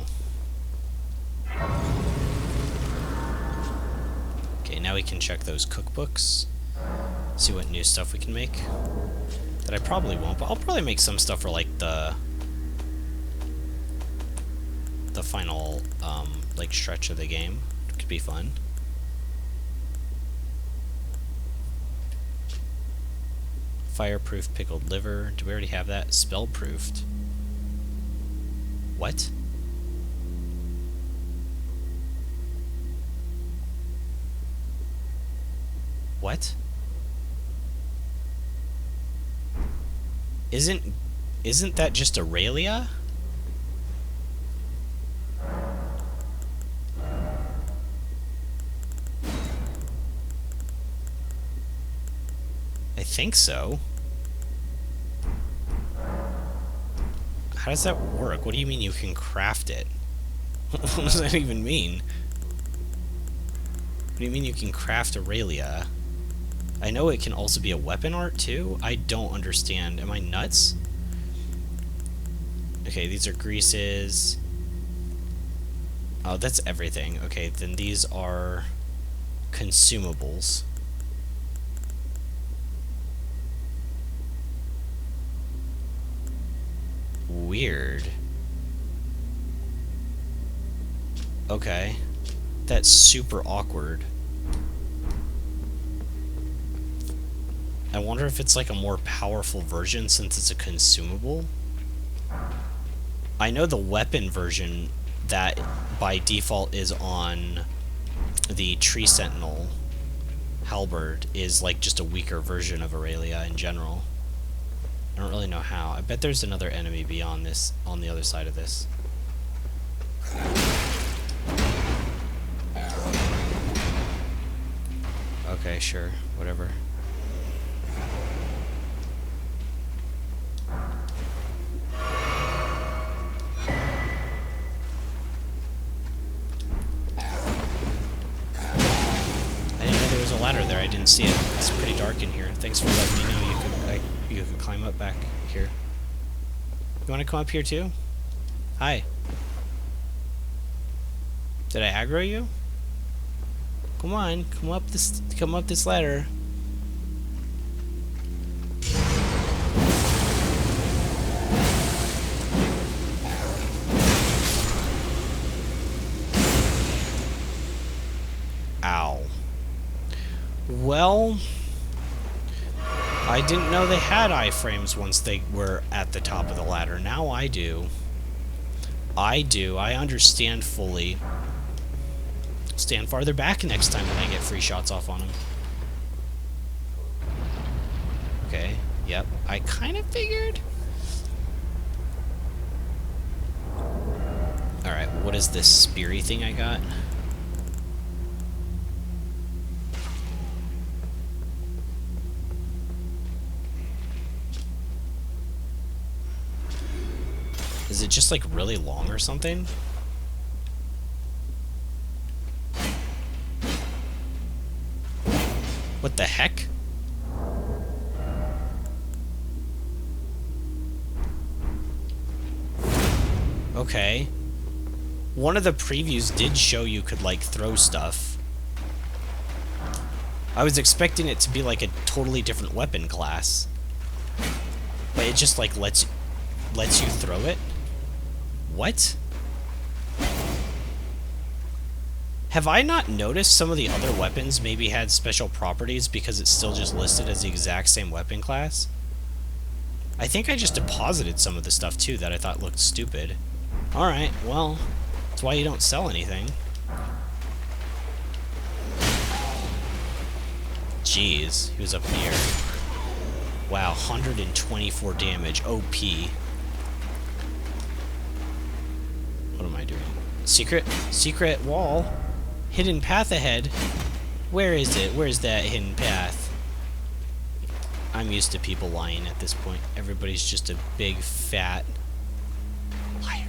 Okay, now we can check those cookbooks. See what new stuff we can make. That I probably won't, but I'll probably make some stuff for like the final like stretch of the game. It could be fun. Fireproof pickled liver. Do we already have that? Spell-proofed. What? What? Isn't that just Aurelia? I think so. How does that work? What do you mean you can craft it? What does that even mean? What do you mean you can craft Aurelia? I know it can also be a weapon art too. I don't understand. Am I nuts? Okay, these are greases. Oh, that's everything. Okay, then these are consumables. Weird. Okay. That's super awkward. I wonder if it's like a more powerful version since it's a consumable. I know the weapon version that by default is on the Tree Sentinel halberd is like just a weaker version of Aurelia in general. I don't really know how. I bet there's another enemy beyond this on the other side of this. Okay, sure. Whatever. Ladder there. I didn't see it. It's pretty dark in here. Thanks for letting me know you could climb up back here. You want to come up here too? Hi. Did I aggro you? Come on, come up this ladder. Ow. Well, I didn't know they had iframes once they were at the top of the ladder. Now I do. I understand fully. Stand farther back next time when I get free shots off on them. Okay, yep. I kind of figured. Alright, what is this speary thing I got? Is it just like really long or something? What the heck? Okay. One of the previews did show you could like throw stuff. I was expecting it to be like a totally different weapon class. But it just like lets you throw it? What? Have I not noticed some of the other weapons maybe had special properties because it's still just listed as the exact same weapon class? I think I just deposited some of the stuff too that I thought looked stupid. Alright, well, that's why you don't sell anything. Jeez, he was up in the air. Wow, 124 damage. OP. What am I doing? Secret wall. Hidden path ahead. Where is it? Where's that hidden path? I'm used to people lying at this point. Everybody's just a big fat liar.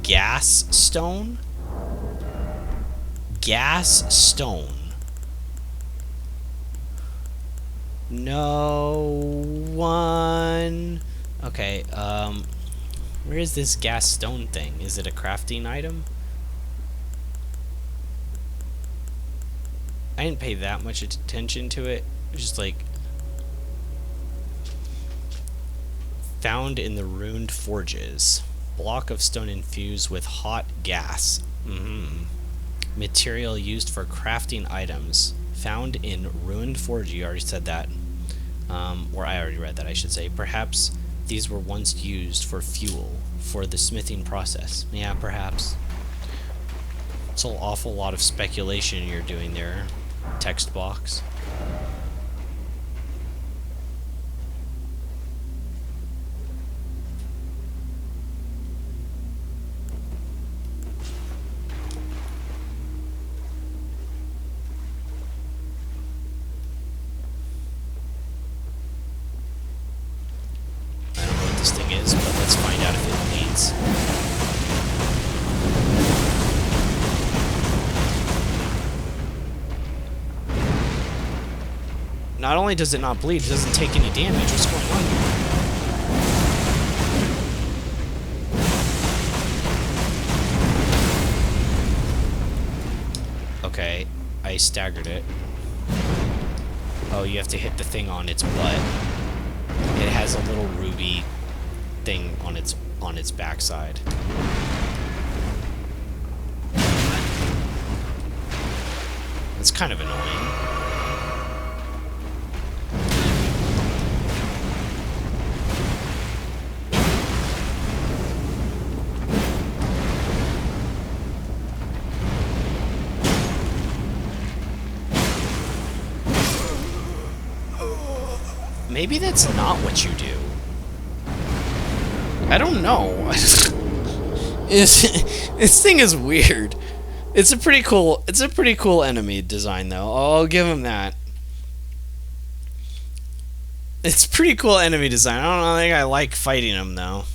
Gas stone? Gas stone. No one. Okay, where is this gas stone thing? Is it a crafting item? I didn't pay that much attention to it. It was just like found in the ruined forges. Block of stone infused with hot gas. Material used for crafting items. Found in ruined forge. You already said that. Or I already read that, I should say. Perhaps these were once used for fuel for the smithing process. Yeah, perhaps. It's an awful lot of speculation you're doing there, text box. I don't know what this thing is, but let's find out if it bleeds. Not only does it not bleed, it doesn't take any damage. What's going on here? Okay, I staggered it. Oh, you have to hit the thing on its butt. It has a little ruby thing on its backside. It's kind of annoying. Maybe that's not what you do. I don't know. This thing is weird. It's a pretty cool enemy design though. I'll give him that. It's pretty cool enemy design. I think I like fighting him though.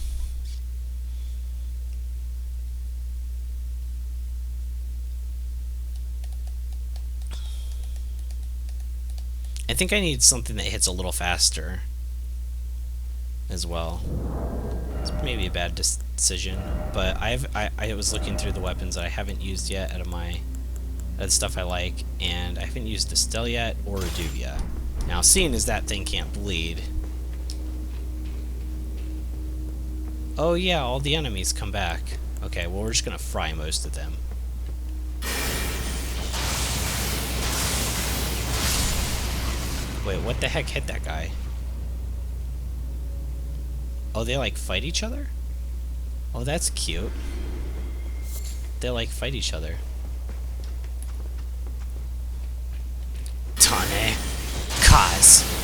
I think I need something that hits a little faster as well. It's maybe a bad decision, but I was looking through the weapons that I haven't used yet out of the stuff I like, and I haven't used Distill yet or Reduve yet. Now, seeing as that thing can't bleed. Oh yeah, all the enemies come back. Okay, well we're just gonna fry most of them. Wait, what the heck hit that guy? Oh, they like fight each other? Oh, that's cute. They like fight each other. Tane. Kaz.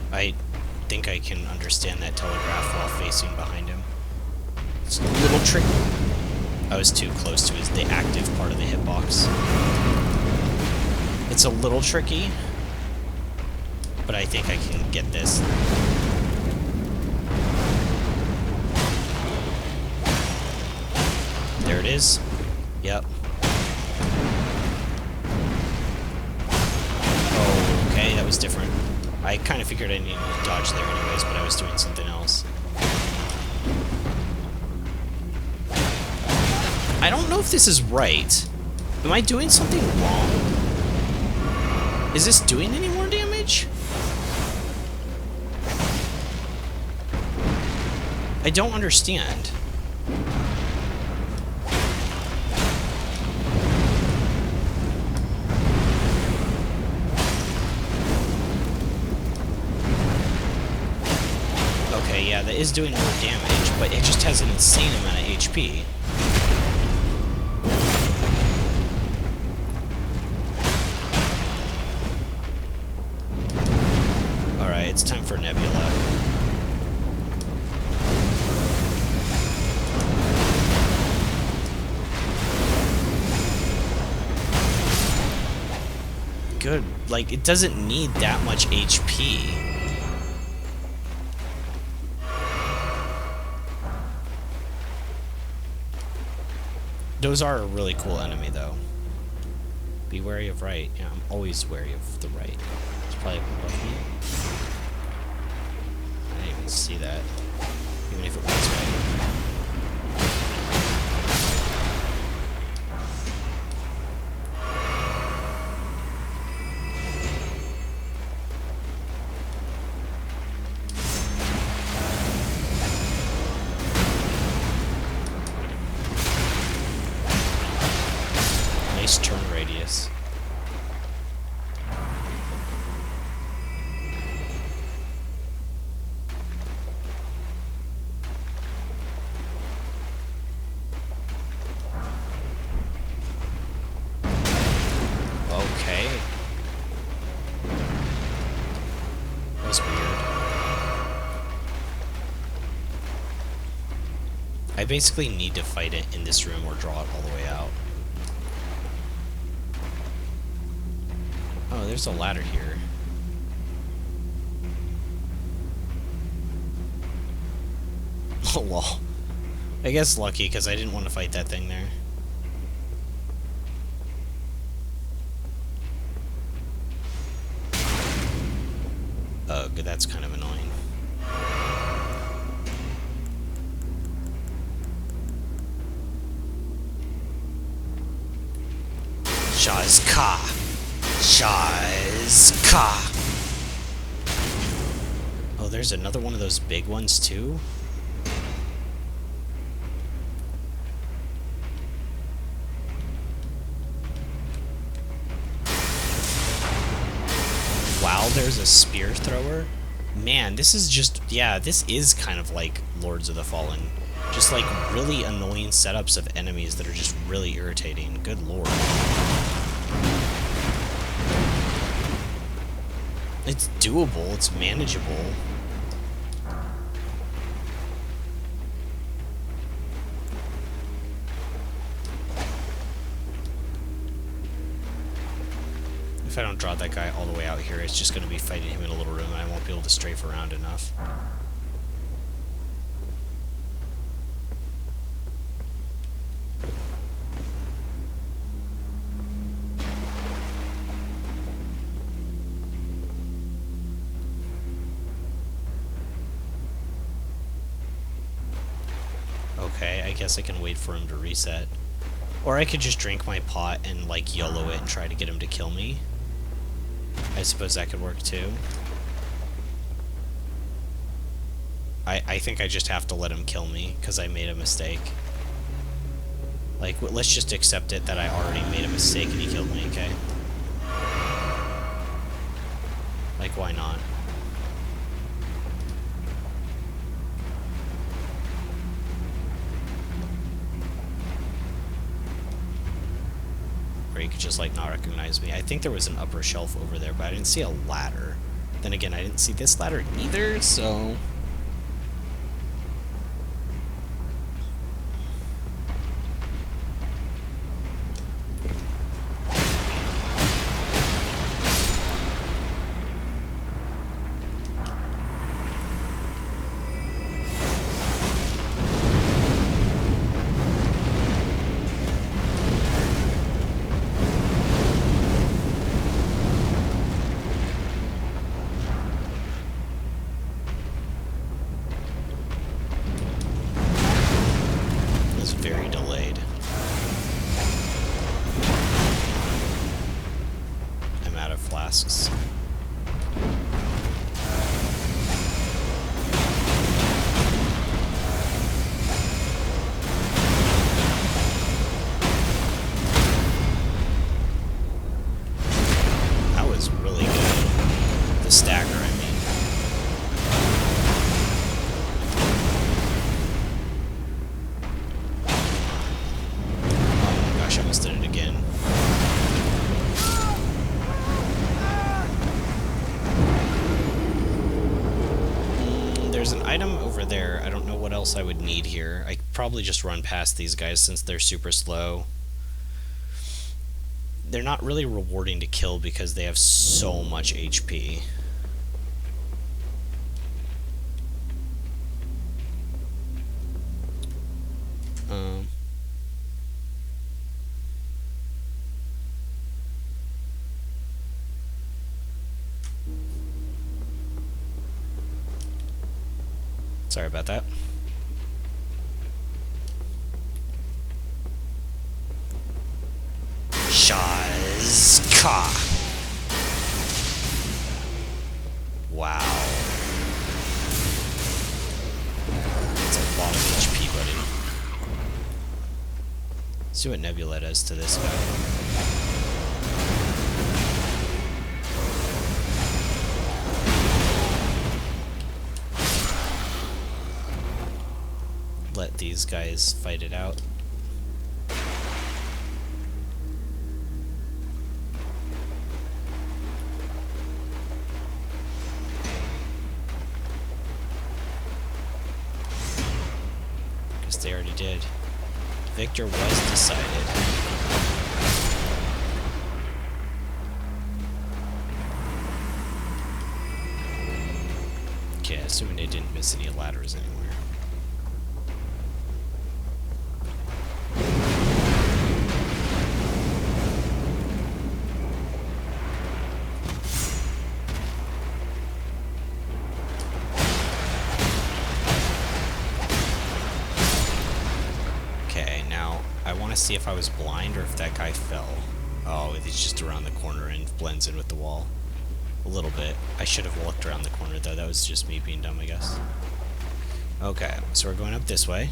I think I can understand that telegraph while facing behind him. It's a little tricky. I was too close to the active part of the hitbox. It's a little tricky, but I think I can get this. There it is. Yep. Oh, okay, that was different. I kind of figured I needed to dodge there anyways, but I was doing something else. I don't know if this is right. Am I doing something wrong? Is this doing any more damage? I don't understand. Okay, yeah, that is doing more damage, but it just has an insane amount of HP. Alright, it's time for Nebula. Good. Like, it doesn't need that much HP. Those are a really cool enemy, though. Be wary of right. Yeah, I'm always wary of the right. It's probably above me. I didn't even see that. Even if it was right. Nice turn radius. Okay. That was weird. I basically need to fight it in this room or draw it all the way out. Oh, there's a ladder here. Oh, well. I guess lucky, because I didn't want to fight that thing there. Ugh, that's kind of annoying. Shazka! Shazka! Oh, there's another one of those big ones, too? Wow, there's a spear thrower? Man, this is just... Yeah, this is kind of like Lords of the Fallen. Just like really annoying setups of enemies that are just really irritating. Good lord. It's doable, it's manageable. If I don't draw that guy all the way out here, it's just going to be fighting him in a little room and I won't be able to strafe around enough. Okay, I guess I can wait for him to reset. Or I could just drink my pot and, like, YOLO it and try to get him to kill me. I suppose that could work, too. I think I just have to let him kill me, because I made a mistake. Like, let's just accept it that I already made a mistake and he killed me, okay? Like, why not? Or he could just, like, not recognize me. I think there was an upper shelf over there, but I didn't see a ladder. Then again, I didn't see this ladder either, so... flasks. That was really good. The stagger, I mean. Oh my gosh, I almost did it again. There's an item over there. I don't know what else I would need here. I could probably just run past these guys since they're super slow. They're not really rewarding to kill because they have so much HP. Sorry about that. Shazka! Wow. That's a lot of HP, buddy. Let's see what Nebula does to this guy. Let these guys fight it out. Guess they already did. Victor was decided. Okay, assuming they didn't miss any ladders anywhere. See if I was blind or if that guy fell. Oh, he's just around the corner and blends in with the wall. A little bit. I should have looked around the corner though. That was just me being dumb, I guess. Okay, so we're going up this way.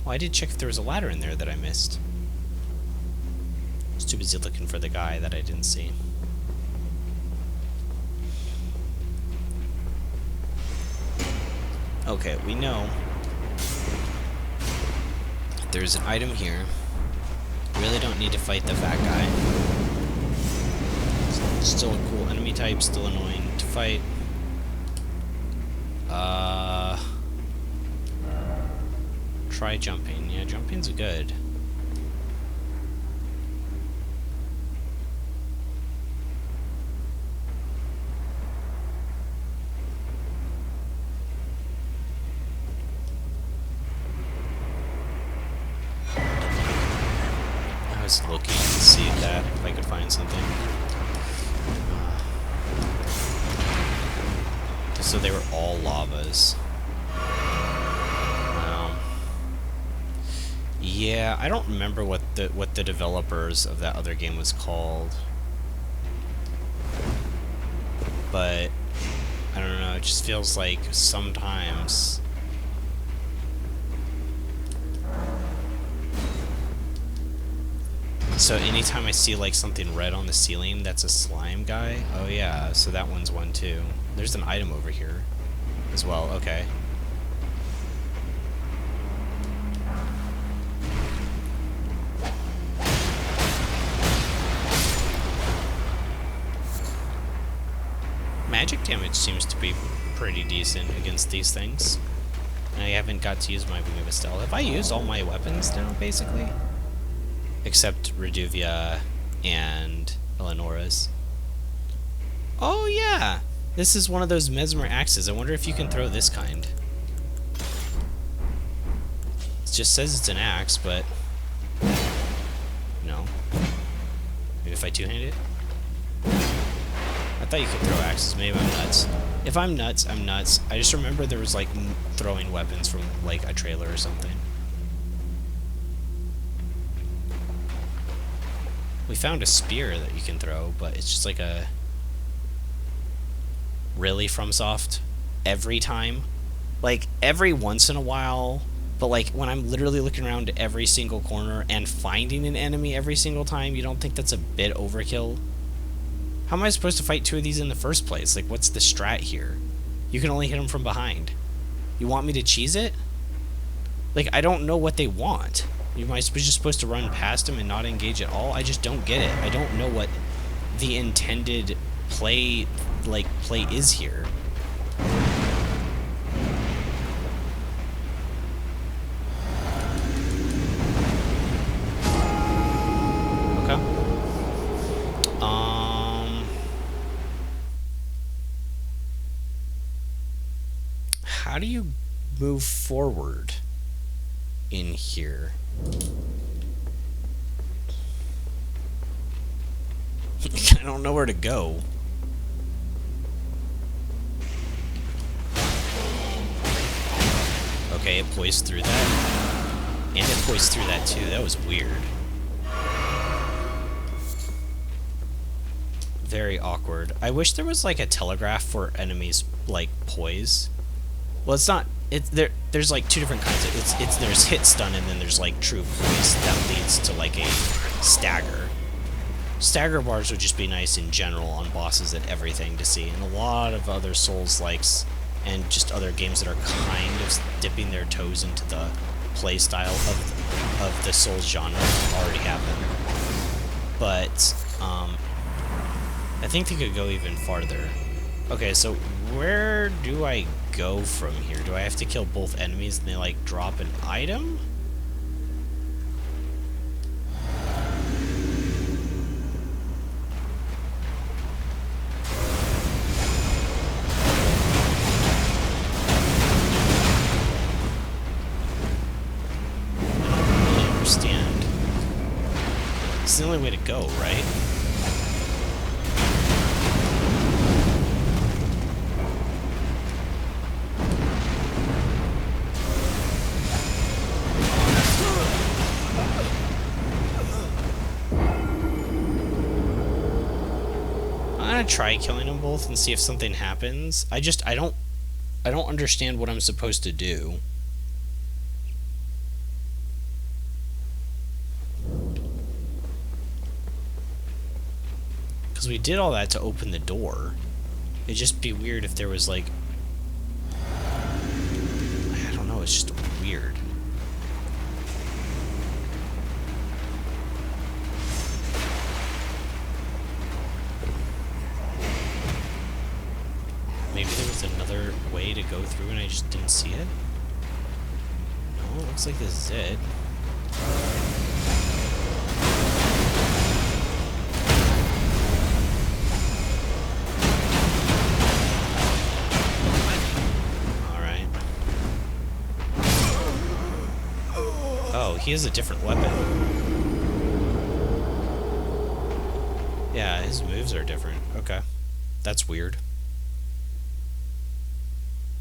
Well, I did check if there was a ladder in there that I missed. I was too busy looking for the guy that I didn't see. Okay, we know there's an item here. Really don't need to fight the fat guy. Still a cool enemy type, still annoying to fight. Try jumping. Yeah, jumping's good. Looking to see that if I could find something. So they were all lavas. Yeah, I don't remember what the developers of that other game was called, but I don't know. It just feels like sometimes. So anytime I see like something red on the ceiling, that's a slime guy. Oh yeah, so that one's one too. There's an item over here as well. Okay. Magic damage seems to be pretty decent against these things. And I haven't got to use my Boom of Estelle. Have I used all my weapons now, basically? Except Reduvia and Eleonora's. Oh yeah! This is one of those Mesmer axes. I wonder if you can throw this kind. It just says it's an axe, but... no. Maybe if I two-hand it? I thought you could throw axes. Maybe I'm nuts. If I'm nuts, I'm nuts. I just remember there was like throwing weapons from like a trailer or something. We found a spear that you can throw, but it's just like a Really, FromSoft? Every time? Like, every once in a while, but like when I'm literally looking around every single corner and finding an enemy every single time, you don't think that's a bit overkill? How am I supposed to fight two of these in the first place? Like, what's the strat here? You can only hit them from behind. You want me to cheese it? Like, I don't know what they want. Am I just supposed to run past them and not engage at all? I just don't get it. I don't know what the intended play is here. Okay. How do you move forward in here? I don't know where to go. Okay, it poised through that. And it poised through that too. That was weird. Very awkward. I wish there was like a telegraph for enemies like poise. Well, it's not. There's like two different kinds of. There's hit stun and then there's like true poise that leads to like a stagger. Stagger bars would just be nice in general on bosses and everything to see, and a lot of other Souls-likes and just other games that are kind of dipping their toes into the play style of the Souls genre already have them. But I think they could go even farther. Okay, so where do I go from here? Do I have to kill both enemies and they like drop an item? It's the only way to go, right? I'm gonna try killing them both and see if something happens. I don't understand what I'm supposed to do. Because we did all that to open the door. It'd just be weird if there was like... I don't know, it's just weird. Maybe there was another way to go through and I just didn't see it? No, it looks like this is it. He has a different weapon. Yeah, his moves are different. Okay. That's weird.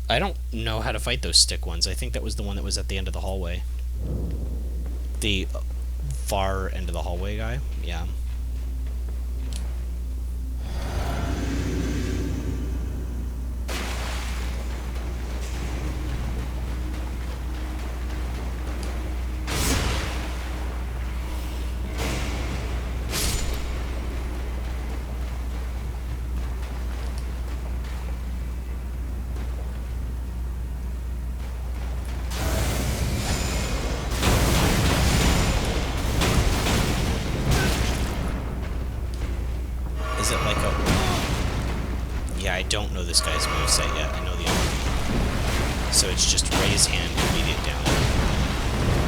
I don't know how to fight those stick ones. I think that was the one that was at the end of the hallway. The far end of the hallway guy? Yeah. Is it like a... Yeah, I don't know this guy's moveset yet. I know the other one. So it's just raise hand, immediate down.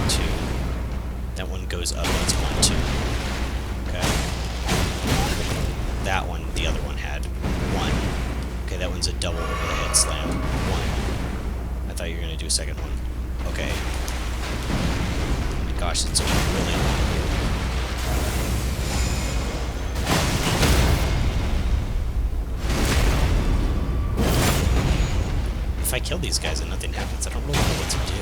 2. That one goes up, that's 1, 2. Okay. That one, the other one had 1. Okay, that one's a double over the head slam. 1. I thought you were going to do a second one. Okay. Oh my gosh, it's really long. If I kill these guys and nothing happens, I don't really know what to do.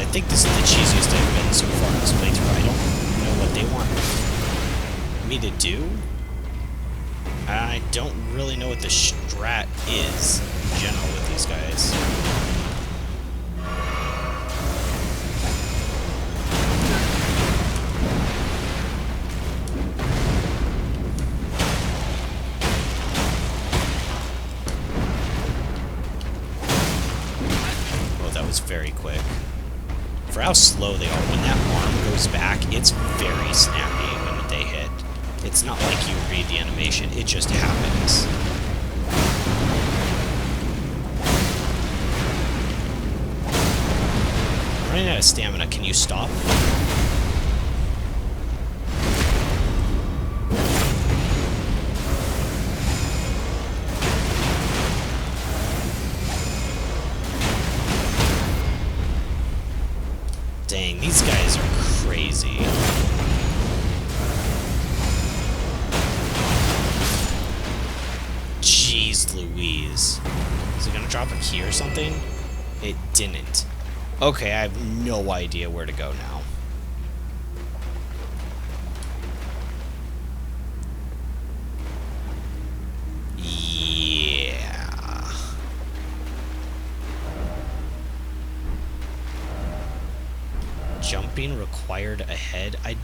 think this is the cheesiest I've been so far in this playthrough. I don't know what they want me to do. I don't really know what the strat is in general with these guys. Oh, that was very quick. For how slow they are, when that arm goes back, it's very snappy when they hit. It's not like you read the animation, it just happens. I'm running out of stamina, can you stop? Dang, these guys are crazy. Jeez Louise. Is it gonna drop a key or something? It didn't. Okay, I have no idea where to go now. Yeah. Jumping required ahead. I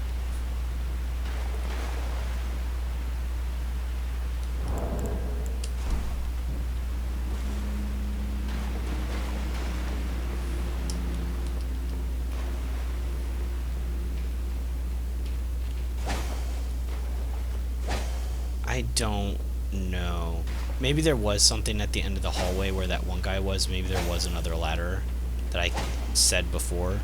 don't know. Maybe there was something at the end of the hallway where that one guy was. Maybe there was another ladder that I said before.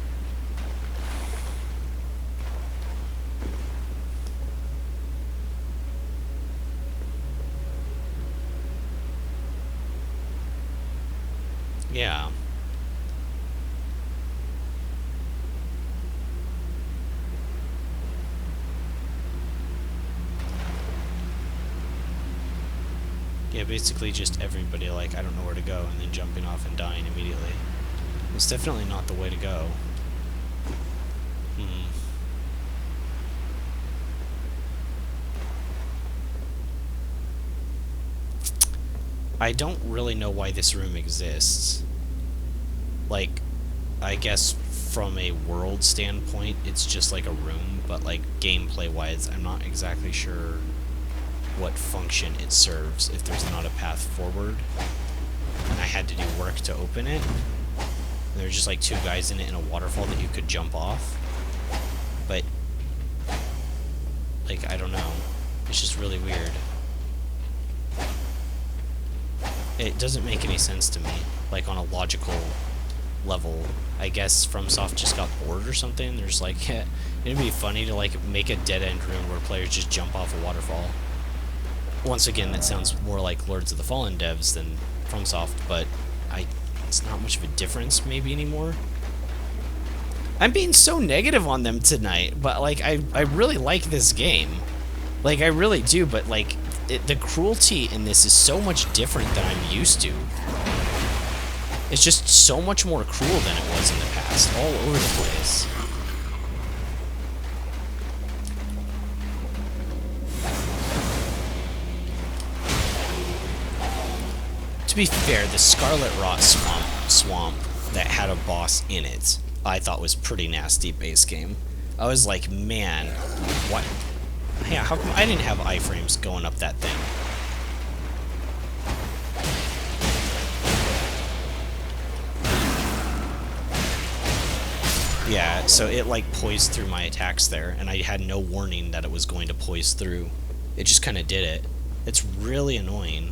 Yeah. Yeah, basically just everybody, like, I don't know where to go, and then jumping off and dying immediately. It's definitely not the way to go. I don't really know why this room exists. Like, I guess from a world standpoint, it's just like a room, but like gameplay-wise, I'm not exactly sure what function it serves if there's not a path forward. And I had to do work to open it. And there's just like two guys in it in a waterfall that you could jump off. But, like, I don't know. It's just really weird. It doesn't make any sense to me, like on a logical level. I guess FromSoft just got bored or something. There's like, yeah, it'd be funny to like make a dead-end room where players just jump off a waterfall. Once again, that sounds more like Lords of the Fallen devs than FromSoft, but it's not much of a difference maybe anymore. I'm being so negative on them tonight, but like I really like this game. Like I really do, but like the cruelty in this is so much different than I'm used to. It's just so much more cruel than it was in the past, all over the place. To be fair, the Scarlet Rot swamp that had a boss in it, I thought was pretty nasty base game. I was like, man, what? Yeah, how come I didn't have iframes going up that thing? Yeah, so it like poised through my attacks there, and I had no warning that it was going to poise through. It just kind of did it. It's really annoying.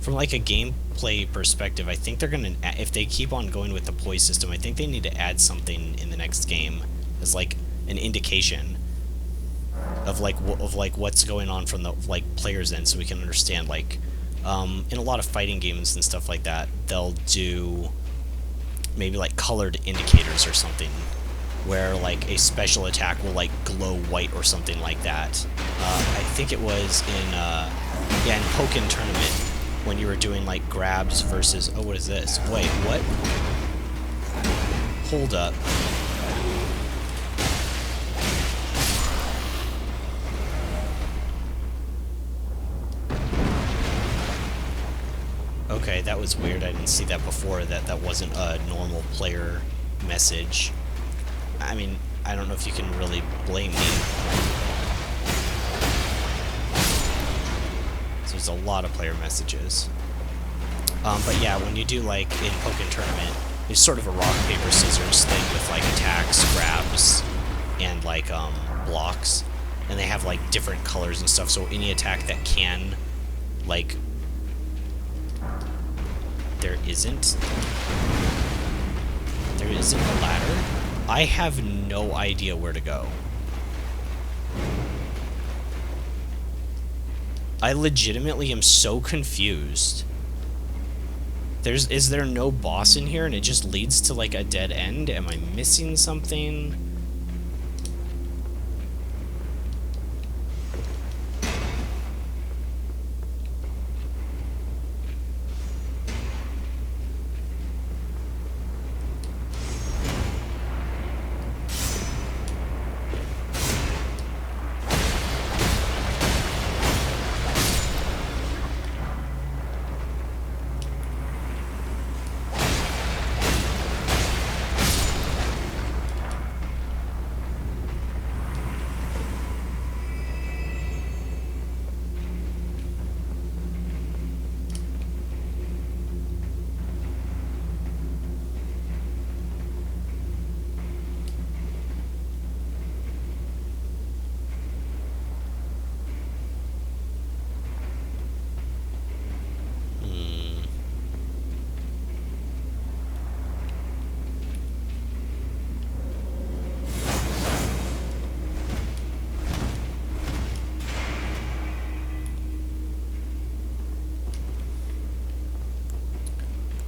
From like a gameplay perspective, I think they're gonna, if they keep on going with the poise system, I think they need to add something in the next game as like an indication of like what's going on from the like players' end, so we can understand. Like in a lot of fighting games and stuff like that, they'll do maybe like colored indicators or something, where like a special attack will like glow white or something like that. I think it was in in Pokken Tournament when you were doing like grabs versus, oh, what is this? Wait, what? Hold up. Okay, that was weird. I didn't see that before. That wasn't a normal player message. I mean, I don't know if you can really blame me. So there's a lot of player messages. But yeah, when you do, like, in Pokken Tournament, it's sort of a rock, paper, scissors thing with, like, attacks, grabs, and, like, blocks. And they have, like, different colors and stuff, so any attack that can, like... There isn't a ladder? I have no idea where to go. I legitimately am so confused. Is there no boss in here and it just leads to like a dead end? Am I missing something?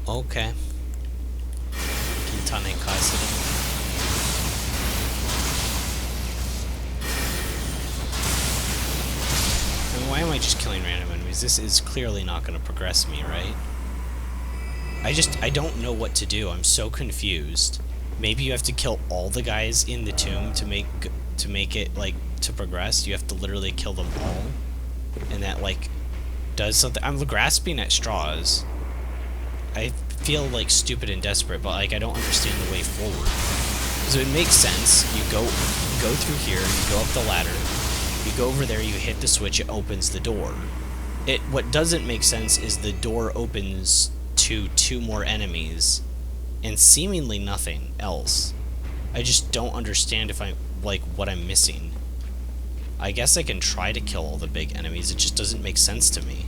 Okay. Kintane Kaiseren. I mean, why am I just killing random enemies? This is clearly not going to progress me, right? I don't know what to do. I'm so confused. Maybe you have to kill all the guys in the tomb to make it, like, to progress. You have to literally kill them all. And that, like, does something. I'm grasping at straws. I feel like stupid and desperate, but like I don't understand the way forward. So it makes sense. You go through here, you go up the ladder, you go over there, you hit the switch, it opens the door. What doesn't make sense is the door opens to 2 more enemies and seemingly nothing else. I just don't understand if what I'm missing. I guess I can try to kill all the big enemies, it just doesn't make sense to me.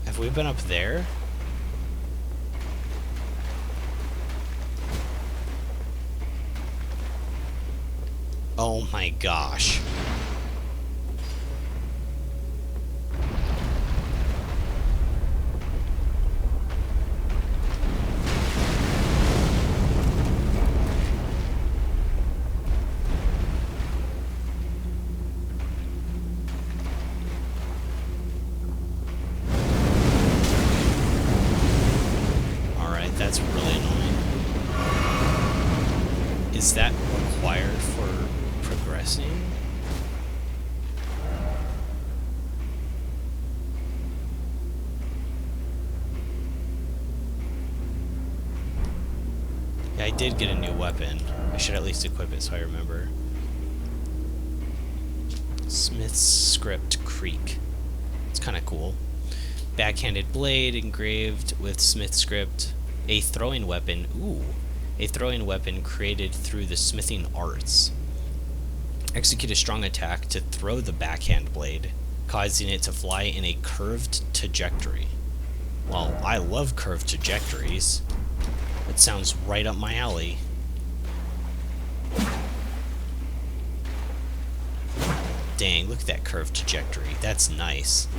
Have we been up there? Oh my gosh. That's really annoying. Is that required for progressing? Yeah, I did get a new weapon. I should at least equip it so I remember. Smith's Script Creek. It's kind of cool. Backhanded blade engraved with Smith script. A throwing weapon. Ooh. A throwing weapon created through the smithing arts. Execute a strong attack to throw the backhand blade, causing it to fly in a curved trajectory. Well, I love curved trajectories. That sounds right up my alley. Dang, look at that curved trajectory. That's nice.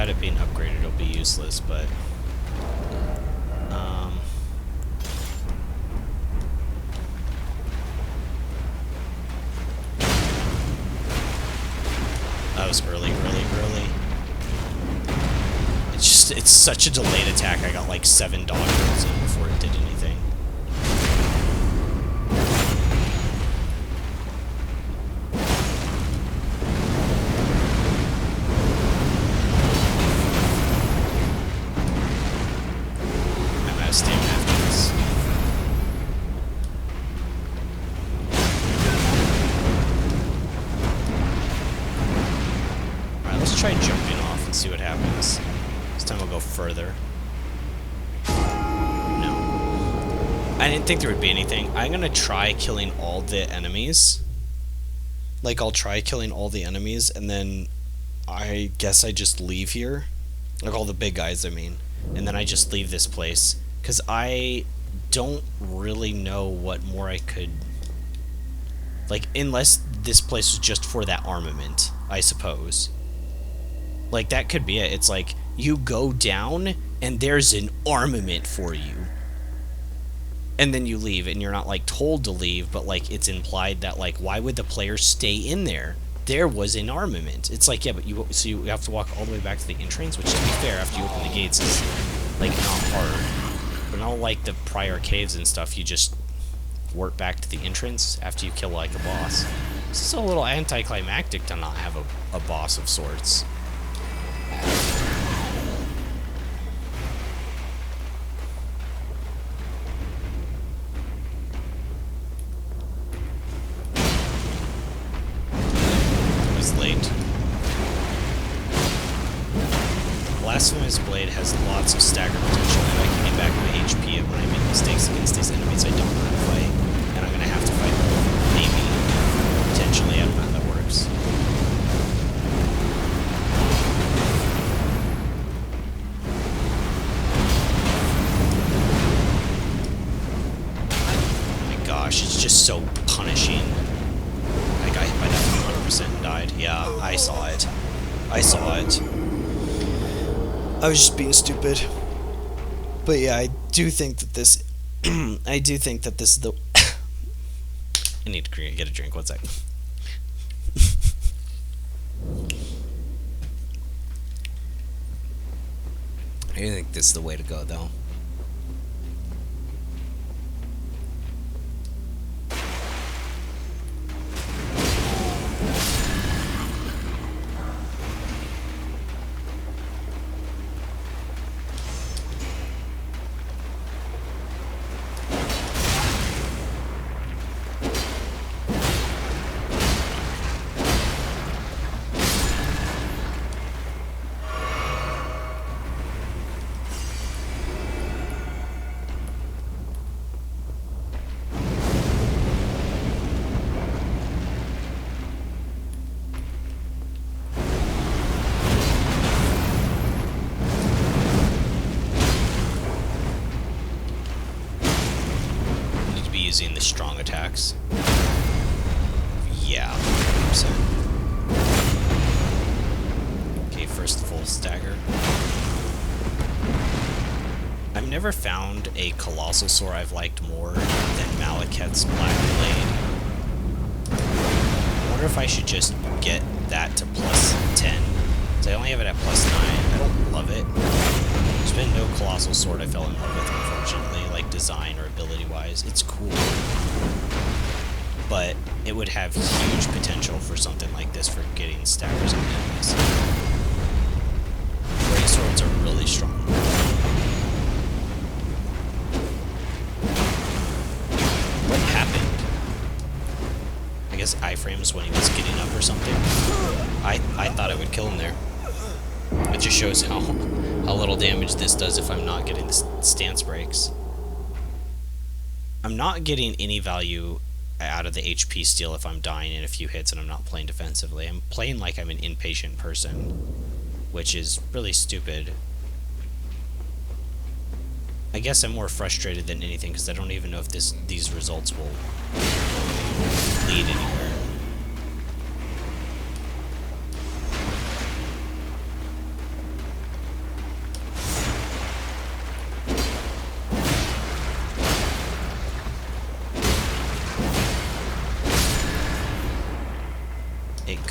without it being upgraded, it'll be useless, but... That was early. It's such a delayed attack. I got like 7 dog rolls in before it did anything. I'm out of stamina after this. Alright, let's try jumping off and see what happens. This time we'll go further. No. I didn't think there would be anything. I'm gonna try killing all the enemies. Like, I'll try killing all the enemies, and then I guess I just leave here. Like, all the big guys, I mean. And then I just leave this place. Because I don't really know what more I could... Like, unless this place was just for that armament, I suppose. Like, that could be it. It's like, you go down, and there's an armament for you. And then you leave, and you're not, like, told to leave, but, like, it's implied that, like, why would the player stay in there? There was an armament. It's like, yeah, but you have to walk all the way back to the entrance, which, to be fair, after you open the gates, is, like, not hard. But not like the prior caves and stuff, you just warp back to the entrance after you kill, like, a boss. This is a little anticlimactic to not have a boss of sorts. Late. Blasphemous Blade has lots of stagger potential, and I can get back my HP when I make mistakes against these enemies I don't know how to fight, and I'm gonna have to fight them. Maybe. Potentially, I don't know how that works. Oh my gosh, it's just so punishing. I got hit by that 100% and died. Yeah, I saw it. I saw it. I was just being stupid. But yeah, I do think that this... I do think that this is the... I need to get a drink. One sec. I think this is the way to go, though. Using the strong attacks. Yeah, 100%. Okay, first full stagger. I've never found a colossal sword I've liked more than Malekith's Black Blade. I wonder if I should just get that to plus 10. Because I only have it at plus 9. I don't love it. There's been no colossal sword I fell in love with, unfortunately, like design or ability-wise. It's cool. But it would have huge potential for something like this for getting staggers on enemies. Great swords are really strong. What happened? I guess iframes when he was getting up or something. I thought I would kill him there. It just shows how little damage this does if I'm not getting the stance breaks. I'm not getting any value out of the HP steal if I'm dying in a few hits and I'm not playing defensively. I'm playing like I'm an impatient person, which is really stupid. I guess I'm more frustrated than anything because I don't even know if these results will lead anywhere.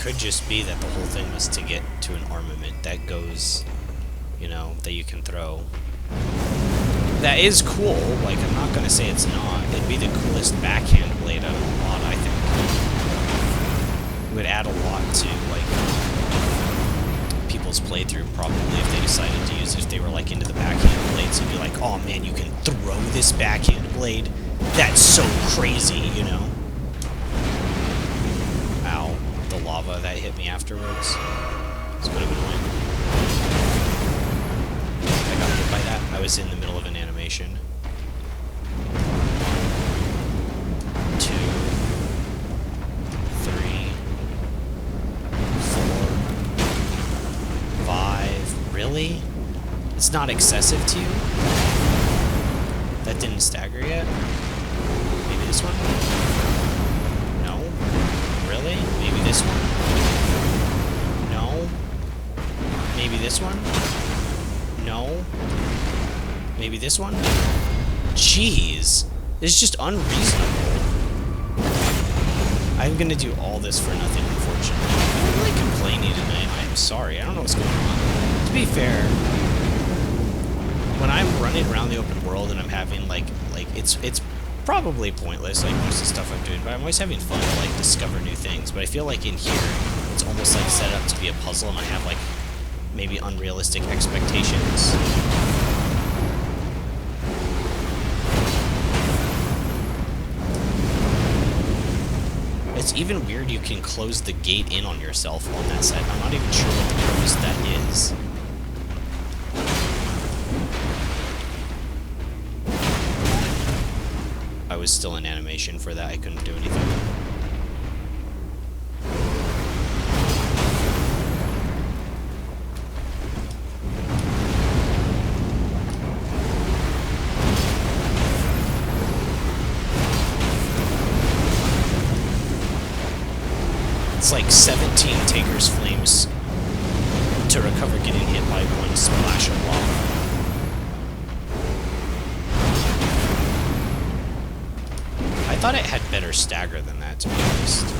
could just be that the whole thing was to get to an armament that goes, you know, that you can throw. That is cool, like, I'm not gonna say it's not. It'd be the coolest backhand blade out of the lot, I think. It would add a lot to, like, people's playthrough, probably, if they decided to use it, if they were, like, into the backhand blades. It'd be like, oh man, you can throw this backhand blade? That's so crazy, you know? Ow. The lava that hit me afterwards. It's kind of annoying. I got hit by that. I was in the middle of an animation. 2, 3, 4, 5. Really? It's not excessive to you? That didn't stagger yet? Maybe this one? No? Really? Maybe this one? No? Maybe this one? No? Maybe this one? Jeez. This is just unreasonable. I'm gonna do all this for nothing, unfortunately. I'm really complaining tonight. I'm sorry. I don't know what's going on. To be fair, when I'm running around the open world and I'm having, like it's probably pointless, like most of the stuff I'm doing, but I'm always having fun to, like, discover new things. But I feel like in here, it's almost, like, set up to be a puzzle, and I have, like, maybe unrealistic expectations. It's even weird you can close the gate in on yourself on that side. I'm not even sure what the purpose of that is. I was still in animation for that. I couldn't do anything. It's like 17 Taker's Flames to recover getting hit by one splash of lava. I thought it had better stagger than that, to be honest.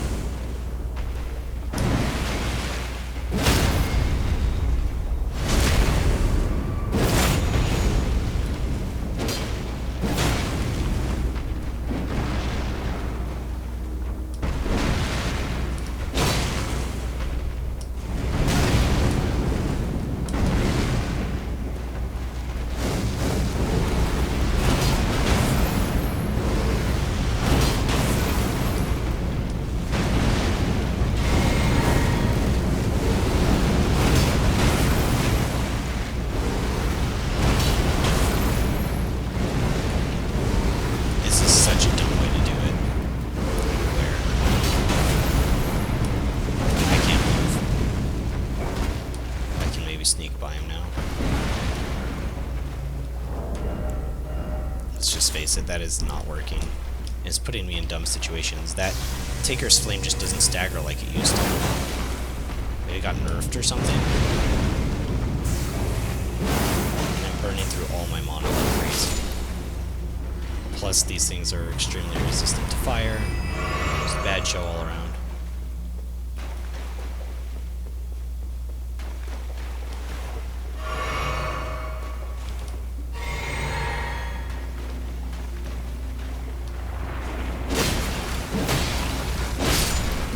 Sneak by him now. Let's just face it, that is not working. It's putting me in dumb situations. That Taker's Flame just doesn't stagger like it used to. Maybe it got nerfed or something. And I'm burning through all my mana like crazy. Plus, these things are extremely resistant to fire. It's a bad show all around.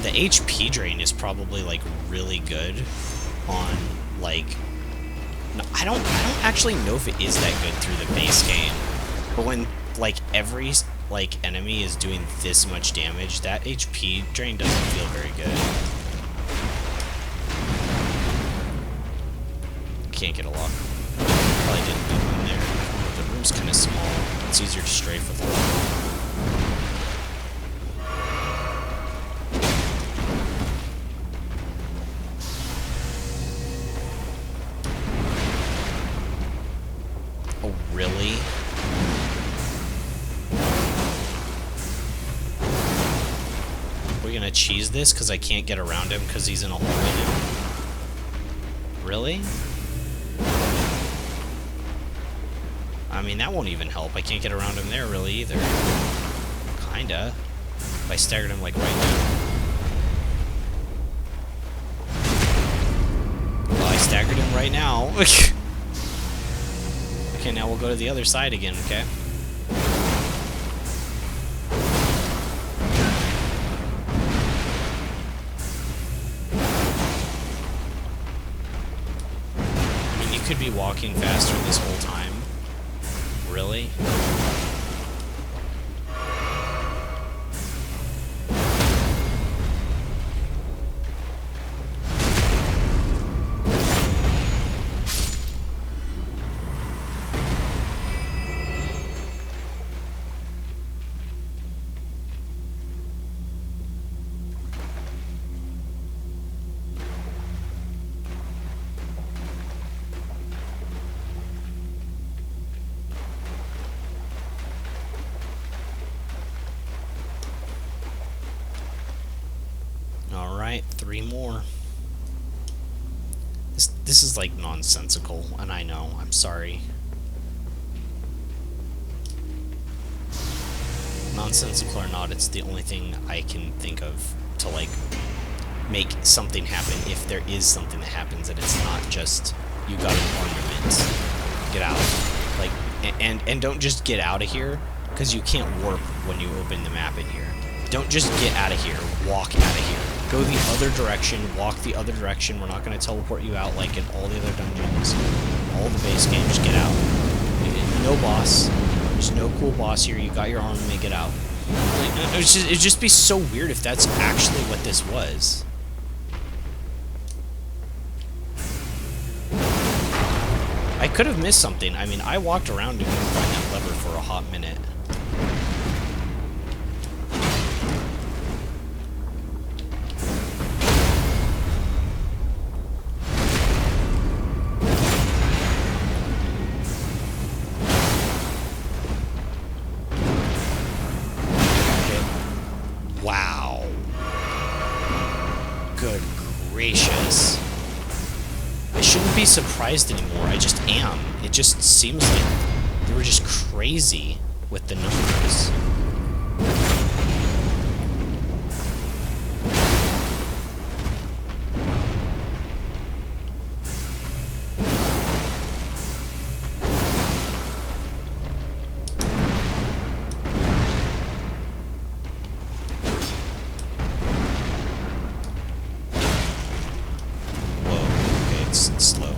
The HP drain is probably, like, really good on, like... No, I don't actually know if it is that good through the base game. But when, like, every, like, enemy is doing this much damage, that HP drain doesn't feel very good. Can't get a lock. Probably didn't do one there. The room's kind of small. It's easier to strafe with one. Really? We're gonna cheese this because I can't get around him because he's in a hole in him. Really? I mean, that won't even help. I can't get around him there really either. Kinda. If I staggered him like right now. staggered him right now. Okay, now we'll go to the other side again, okay? I mean, you could be walking faster this whole time. Really? Alright, 3 more. This is like nonsensical, and I know, I'm sorry. Nonsensical or not, it's the only thing I can think of to like make something happen if there is something that happens and it's not just you got an ornament. Get out. Like, and don't just get out of here, because you can't warp when you open the map in here. Don't just get out of here, walk out of here. Go the other direction, walk the other direction. We're not going to teleport you out like in all the other dungeons. All the base game, just get out. No boss. There's no cool boss here. You got your armament, get out. It'd just be so weird if that's actually what this was. I could have missed something. I mean, I walked around and couldn't find that lever for a hot minute. Wow. Good gracious. I shouldn't be surprised anymore. I just am. It just seems like they were just crazy with the numbers. Slow.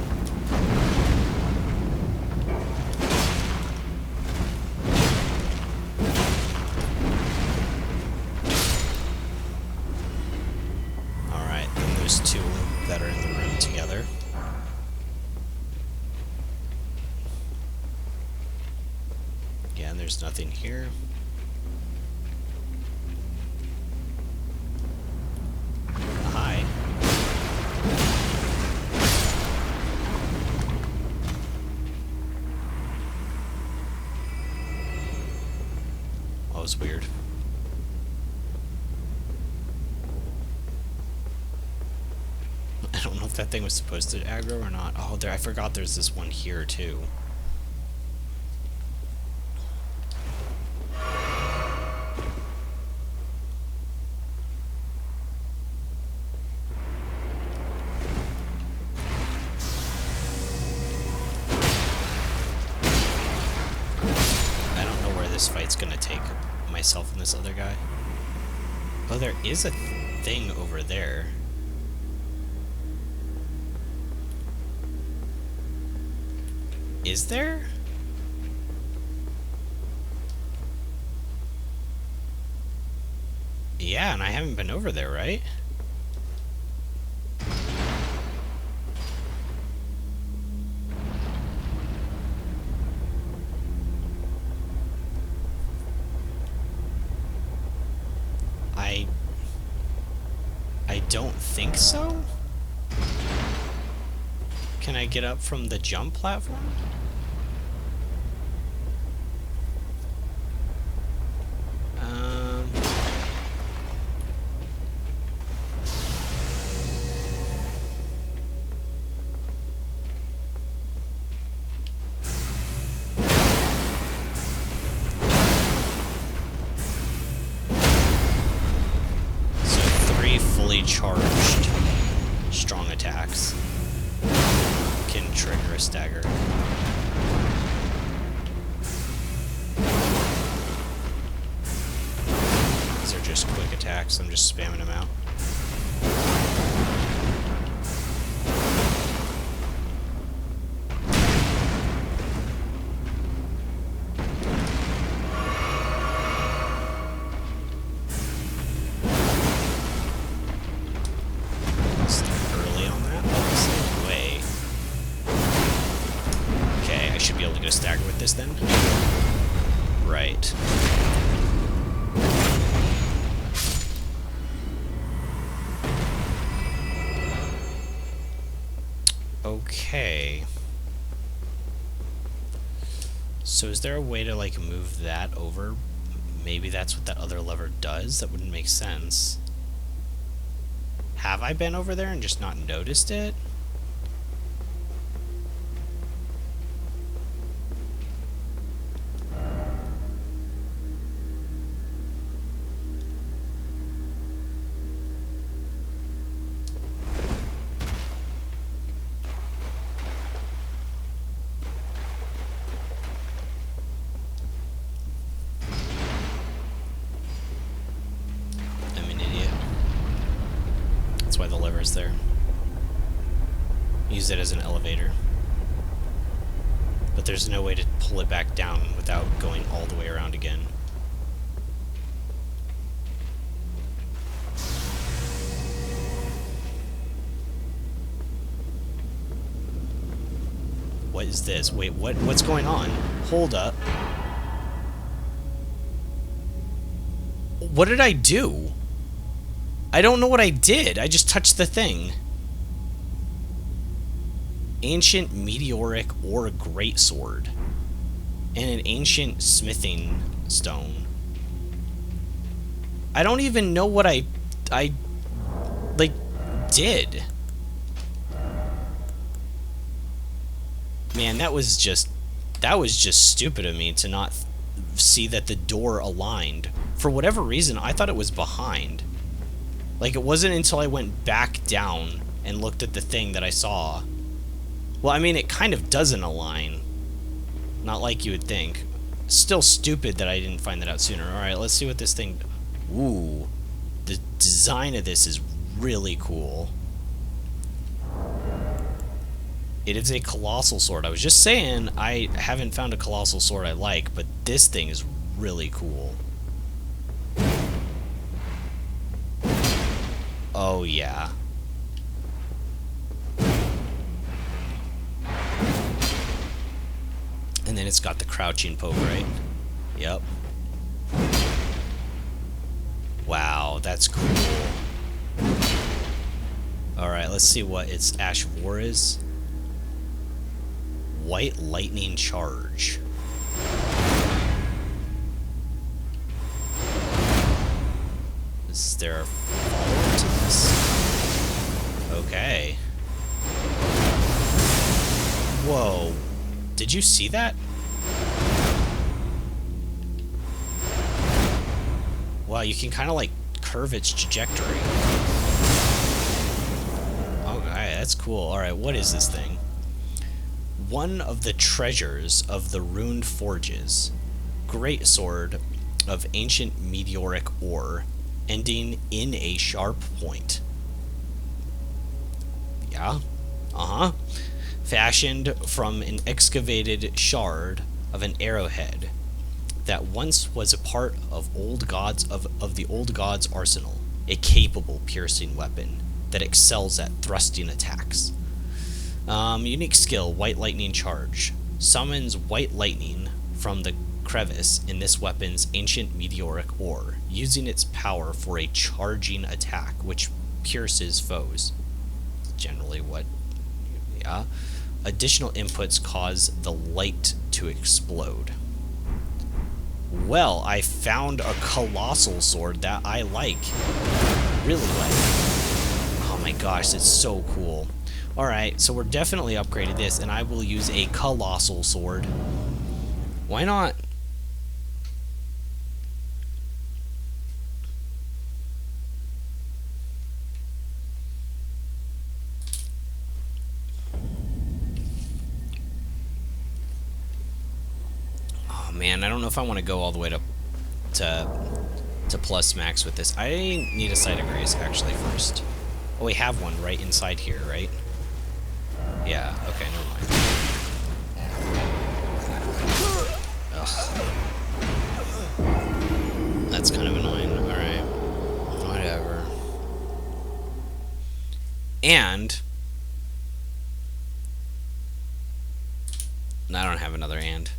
Alright, then there's 2 that are in the room together. Yeah, and there's nothing here. Hi. That was weird. I don't know if that thing was supposed to aggro or not. Oh, there, I forgot there's this one here too. I don't know where this fight's gonna take myself and this other guy. Oh, there is a thing over there. Is there? Yeah, and I haven't been over there, right? I don't think so. Can I get up from the jump platform? So 3 fully charged strong attacks. just quick attacks. I'm just spamming them out. Early on that. Oh, no way. Okay, I should be able to get a stagger with this then. Right. Okay. So is there a way to, like, move that over? Maybe that's what that other lever does? That wouldn't make sense. Have I been over there and just not noticed it? That's why the lever is there. Use it as an elevator. But there's no way to pull it back down without going all the way around again. What is this? Wait, what's going on? Hold up. What did I do? I don't know what I did. I just touched the thing. Ancient meteoric ore greatsword. And an ancient smithing stone. I don't even know what I like did. Man, that was just stupid of me to not see that the door aligned. For whatever reason, I thought it was behind. Like, it wasn't until I went back down and looked at the thing that I saw. Well, I mean, it kind of doesn't align. Not like you would think. Still stupid that I didn't find that out sooner. Alright, let's see what this thing... Ooh. The design of this is really cool. It is a colossal sword. I was just saying I haven't found a colossal sword I like, but this thing is really cool. Oh, yeah. And then it's got the crouching poke, right? Yep. Wow, that's cool. Alright, let's see what its Ash of War is. White Lightning Charge. Is there a follow-up to this? Okay. Whoa. Did you see that? Wow, you can kind of like curve its trajectory. Okay, that's cool. Alright, what is this thing? One of the treasures of the Runed Forges. Great sword of ancient meteoric ore, ending in a sharp point. Yeah? Uh-huh. Fashioned from an excavated shard of an arrowhead that once was a part of the old god's arsenal, a capable piercing weapon that excels at thrusting attacks. Unique skill, White Lightning Charge. Summons white lightning from the crevice in this weapon's ancient meteoric ore, using its power for a charging attack, which pierces foes. Generally what... yeah. Additional inputs cause the light to explode. Well, I found a colossal sword that I like. Really like. Oh my gosh, it's so cool. Alright, so we're definitely upgraded this, and I will use a colossal sword. Why not? Oh man, I don't know if I want to go all the way to to plus max with this. I need a Site of Grace actually first. Oh, we have one right inside here, right? Yeah, okay, never mind. Ugh. That's kind of annoying. Alright. Whatever. And I don't have another and.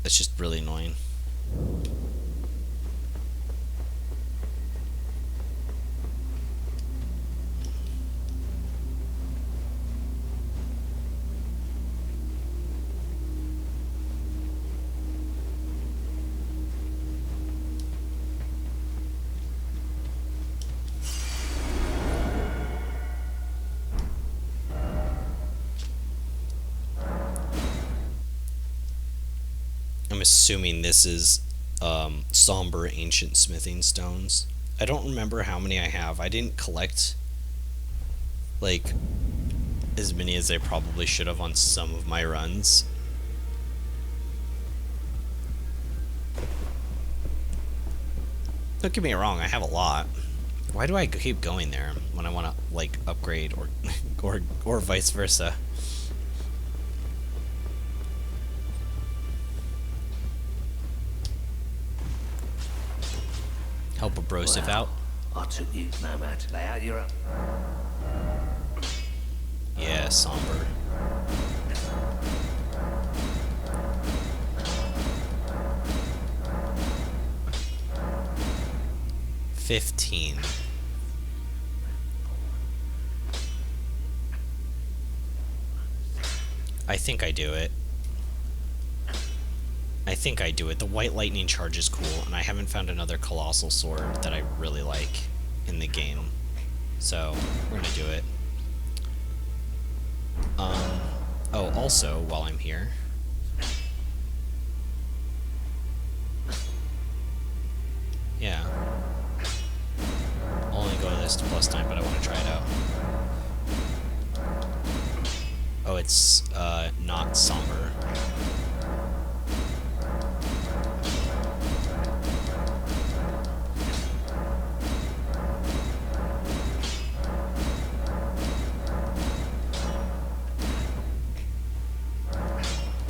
That's just really annoying. I'm assuming this is somber ancient smithing stones. I don't remember how many I have. I didn't collect like as many as I probably should have on some of my runs. Don't get me wrong, I have a lot. Why do I keep going there when I want to like upgrade or vice versa? Help a brosif out. I took you no matter how you're up. Yeah, somber. $15. I think I do it. I think I do it. The white lightning charge is cool, and I haven't found another colossal sword that I really like in the game. So, we're gonna do it. Oh, also, while I'm here... Yeah. I'll only go to this to plus time, but I want to try it out. Oh, it's, not somber.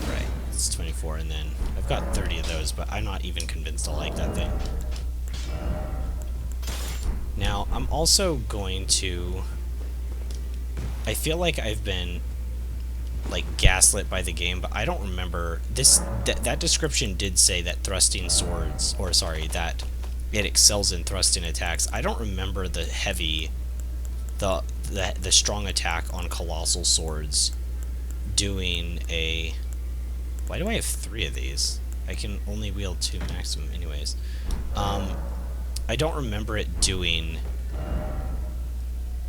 Right, it's 24, and then I've got 30 of those, but I'm not even convinced I like that thing. Now, I'm also going to... I feel like I've been, like, gaslit by the game, but I don't remember... That description did say that thrusting swords... Or, sorry, that it excels in thrusting attacks. I don't remember the heavy... The strong attack on colossal swords doing a... Why do I have 3 of these? I can only wield 2 maximum anyways. I don't remember it doing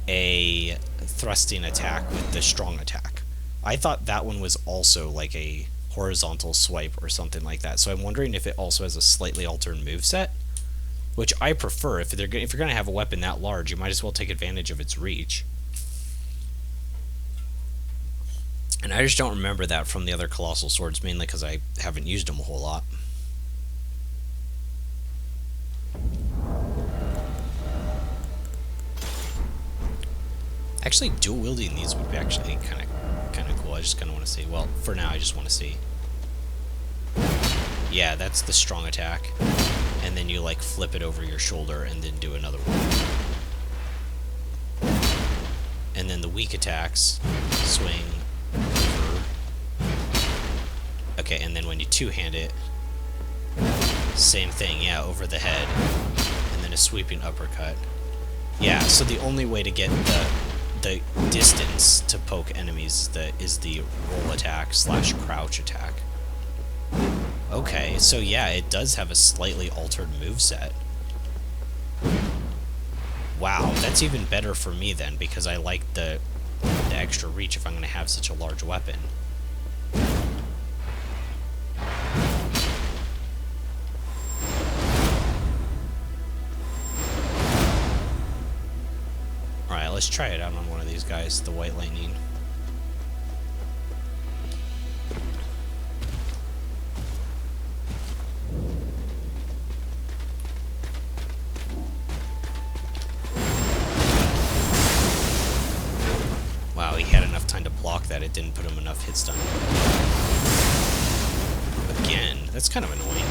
a thrusting attack with the strong attack. I thought that one was also like a horizontal swipe or something like that. So I'm wondering if it also has a slightly altered moveset, which I prefer. If you're going to have a weapon that large, you might as well take advantage of its reach. And I just don't remember that from the other colossal swords, mainly because I haven't used them a whole lot. Actually, dual wielding these would be actually kind of cool. I just kind of want to see. Well, for now, I just want to see. Yeah, that's the strong attack, and then you like flip it over your shoulder and then do another one. And then the weak attacks swing over. Okay, and then when you two-hand it, same thing. Yeah, over the head, and then a sweeping uppercut. Yeah, so the only way to get the distance to poke enemies is the roll attack / crouch attack. Okay, so yeah, it does have a slightly altered moveset. Wow, that's even better for me then, because I like the extra reach if I'm going to have such a large weapon. Alright, let's try it out on one of these guys, the White Lightning. that it didn't put him enough hit stun. Again, that's kind of annoying.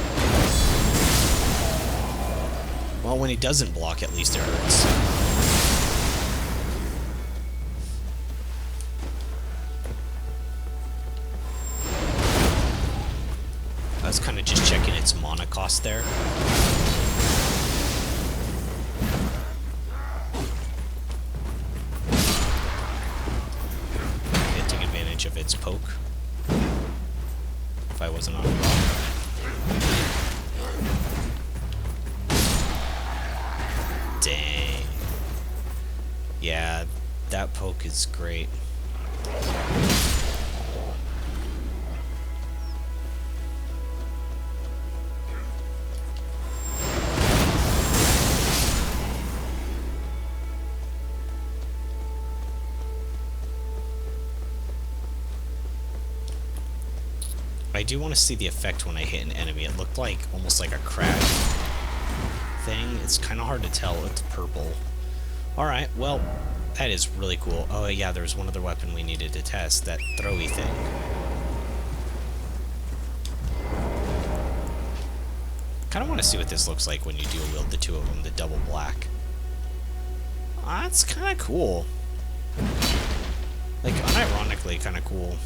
Well, when he doesn't block, at least it hurts. I was kind of just checking its mana cost there. Okay, take advantage of its poke. If I wasn't on a rock. Dang. Yeah, that poke is great. I do want to see the effect when I hit an enemy. It looked like almost like a crack thing. It's kind of hard to tell. It's purple. Alright, well, that is really cool. Oh yeah, there's one other weapon we needed to test. That throwy thing. Kind of want to see what this looks like when you dual wield the two of them, the double black. That's kind of cool. Like, unironically kind of cool.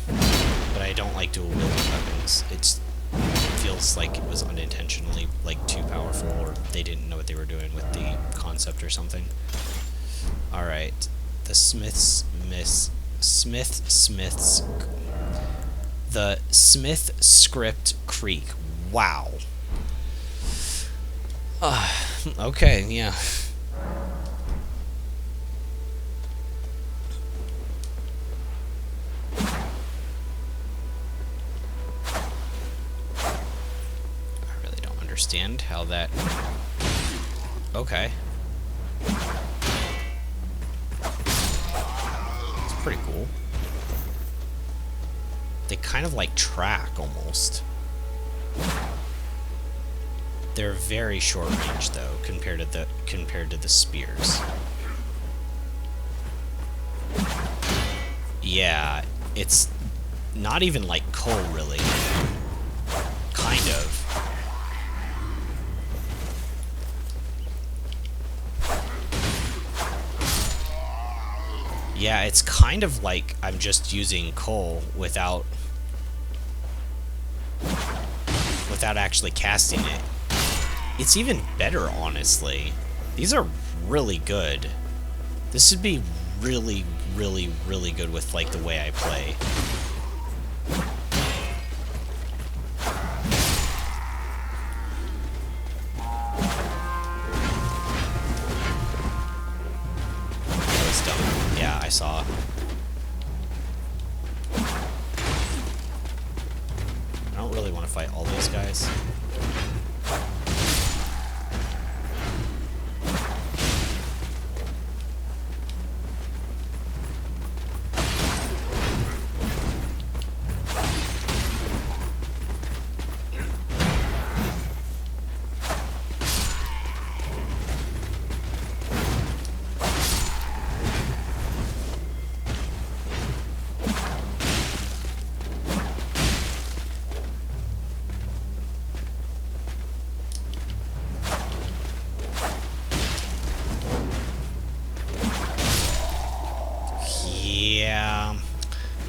But I don't like dual wielding weapons. It feels like it was unintentionally, like, too powerful, or they didn't know what they were doing with the concept or something. Alright. The the Smith Script Creek. Wow. Okay, yeah. Understand how that... Okay. It's pretty cool. They kind of like track almost. They're very short range though compared to the spears. Yeah, it's not even like Cole really. Kind of. Yeah, it's kind of like I'm just using coal without actually casting it. It's even better, honestly. These are really good. This would be really, really, really good with, like, the way I play. I saw. I don't really want to fight all these guys.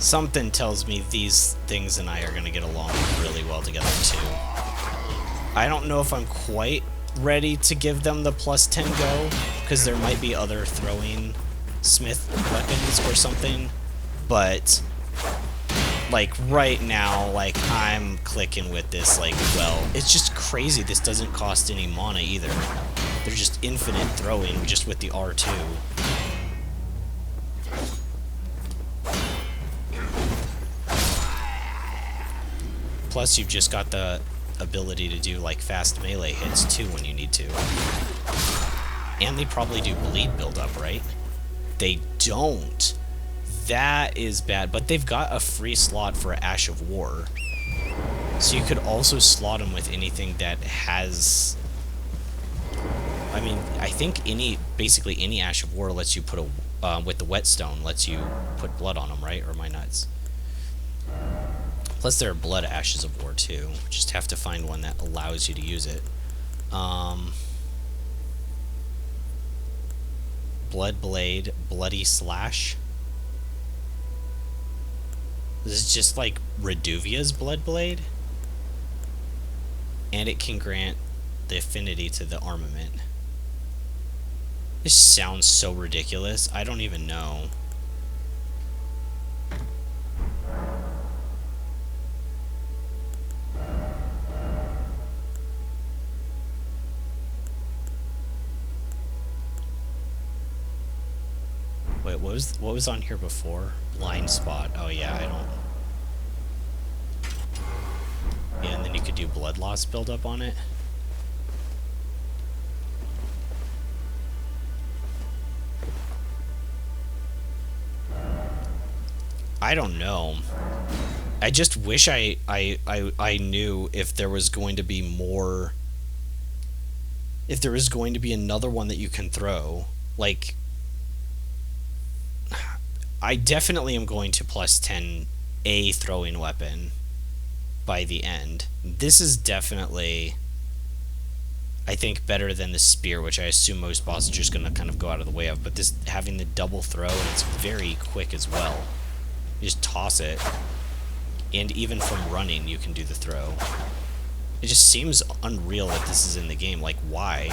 Something tells me these things and I are going to get along really well together, too. I don't know if I'm quite ready to give them the plus 10 go, because there might be other throwing smith weapons or something, but, like, right now, like, I'm clicking with this, like, well, it's just crazy this doesn't cost any mana either. They're just infinite throwing just with the R2. Plus, you've just got the ability to do, like, fast melee hits, too, when you need to. And they probably do bleed build-up, right? They don't. That is bad. But they've got a free slot for Ash of War. So you could also slot them with anything that has... I mean, I think basically any Ash of War lets you put a... with the whetstone, lets you put blood on them, right? Or am I nuts? Plus there are blood ashes of war too. Just have to find one that allows you to use it. Blood blade, bloody slash. This is just like Reduvia's blood blade. And it can grant the affinity to the armament. This sounds so ridiculous. I don't even know. Wait, what was on here before? Blind spot. Oh yeah, I don't. Yeah, and then you could do blood loss buildup on it. I don't know. I just wish I knew if there was going to be more. If there was going to be another one that you can throw. Like, I definitely am going to plus 10 a throwing weapon by the end. This is definitely, I think, better than the spear, which I assume most bosses are just going to kind of go out of the way of. But this, having the double throw, and it's very quick as well. You just toss it. And even from running, you can do the throw. It just seems unreal that this is in the game. Like, why?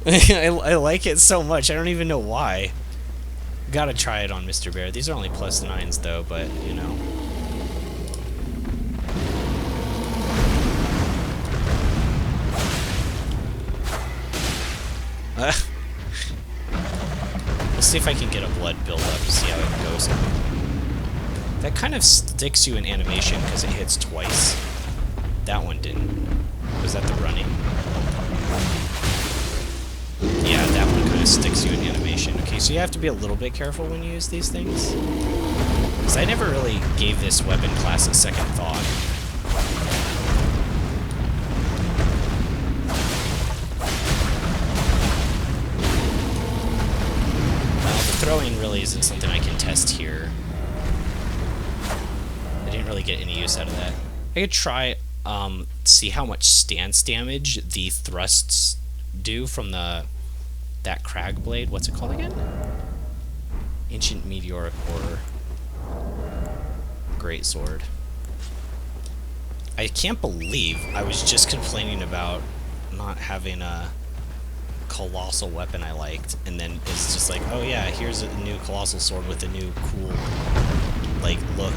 I like it so much. I don't even know why. Gotta try it on Mr. Bear. These are only plus 9s, though, but, you know. Let's see if I can get a blood build up, see how it goes. That kind of sticks you in animation because it hits twice. That one didn't. Was that the running? Yeah, that one kind of sticks you in animation. Okay, so you have to be a little bit careful when you use these things. Because I never really gave this weapon class a second thought. Throwing really isn't something I can test here. I didn't really get any use out of that. I could try, see how much stance damage the thrusts do from that crag blade. What's it called again? Ancient Meteoric Order. Greatsword. I can't believe I was just complaining about not having a colossal weapon I liked, and then it's just like, oh yeah, here's a new colossal sword with a new cool, like, look,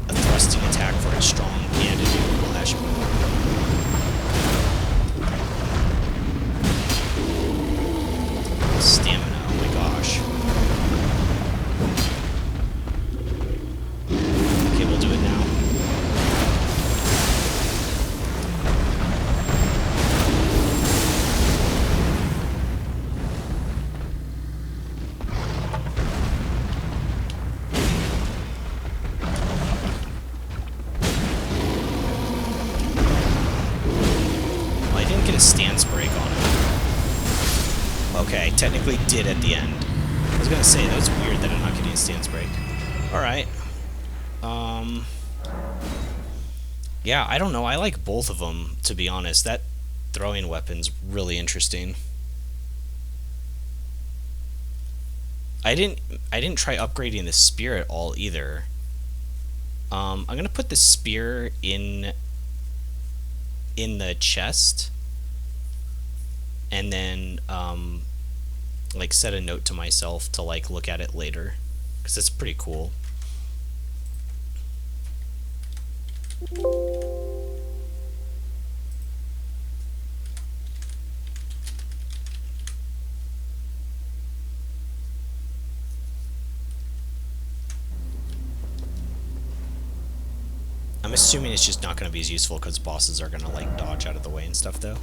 a thrusting attack for its strong and a new flash. Stamina, oh my gosh. Okay, we'll do it now. Stance break on it. Okay, technically did at the end. I was gonna say, that's weird that I'm not getting a stance break. Alright. Yeah, I don't know. I like both of them, to be honest. That throwing weapon's really interesting. I didn't try upgrading the spear at all either. I'm gonna put the spear in the chest. And then, like, set a note to myself to, like, look at it later. Because it's pretty cool. I'm assuming it's just not going to be as useful because bosses are going to, like, dodge out of the way and stuff, though.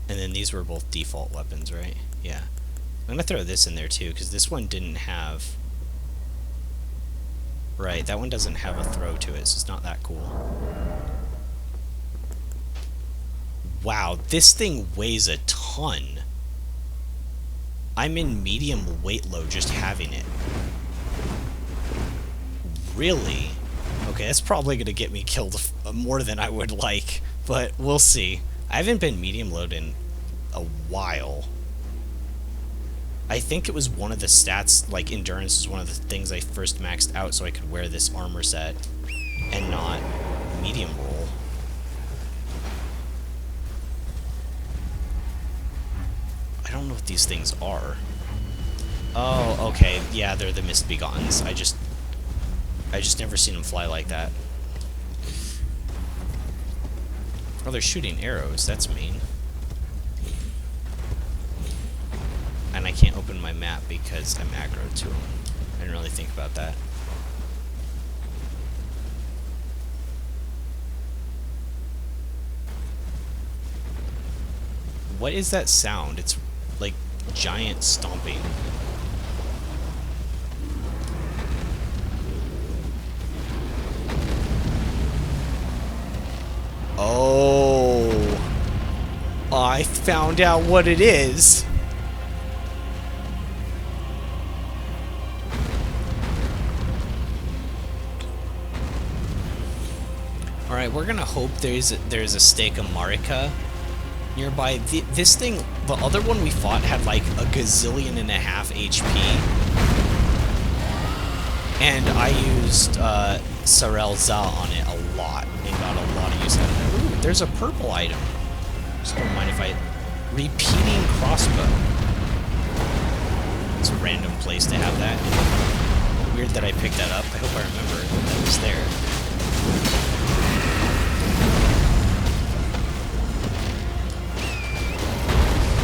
And then these were both default weapons, right? Yeah. I'm gonna throw this in there too, because this one didn't have... Right, that one doesn't have a throw to it, so it's not that cool. Wow, this thing weighs a ton. I'm in medium weight load just having it. Really? Okay, that's probably going to get me killed more than I would like, but we'll see. I haven't been medium load in a while. I think it was one of the stats, like endurance was one of the things I first maxed out so I could wear this armor set and not medium roll. I don't know what these things are. Oh, okay. Yeah, they're the Mist Begottens. I just never seen them fly like that. Oh, they're shooting arrows. That's mean. And I can't open my map because I'm aggro to them. I didn't really think about that. What is that sound? It's like giant stomping. Oh, I found out what it is. All right, we're gonna hope there's a stake of Marika nearby. This thing, the other one we fought had like a gazillion and a half HP, and I used Sarel Za on it a lot and got a lot of use out of it. Ooh, there's a purple item. Just don't mind if I... Repeating crossbow. It's a random place to have that. Weird that I picked that up. I hope I remember that it was there.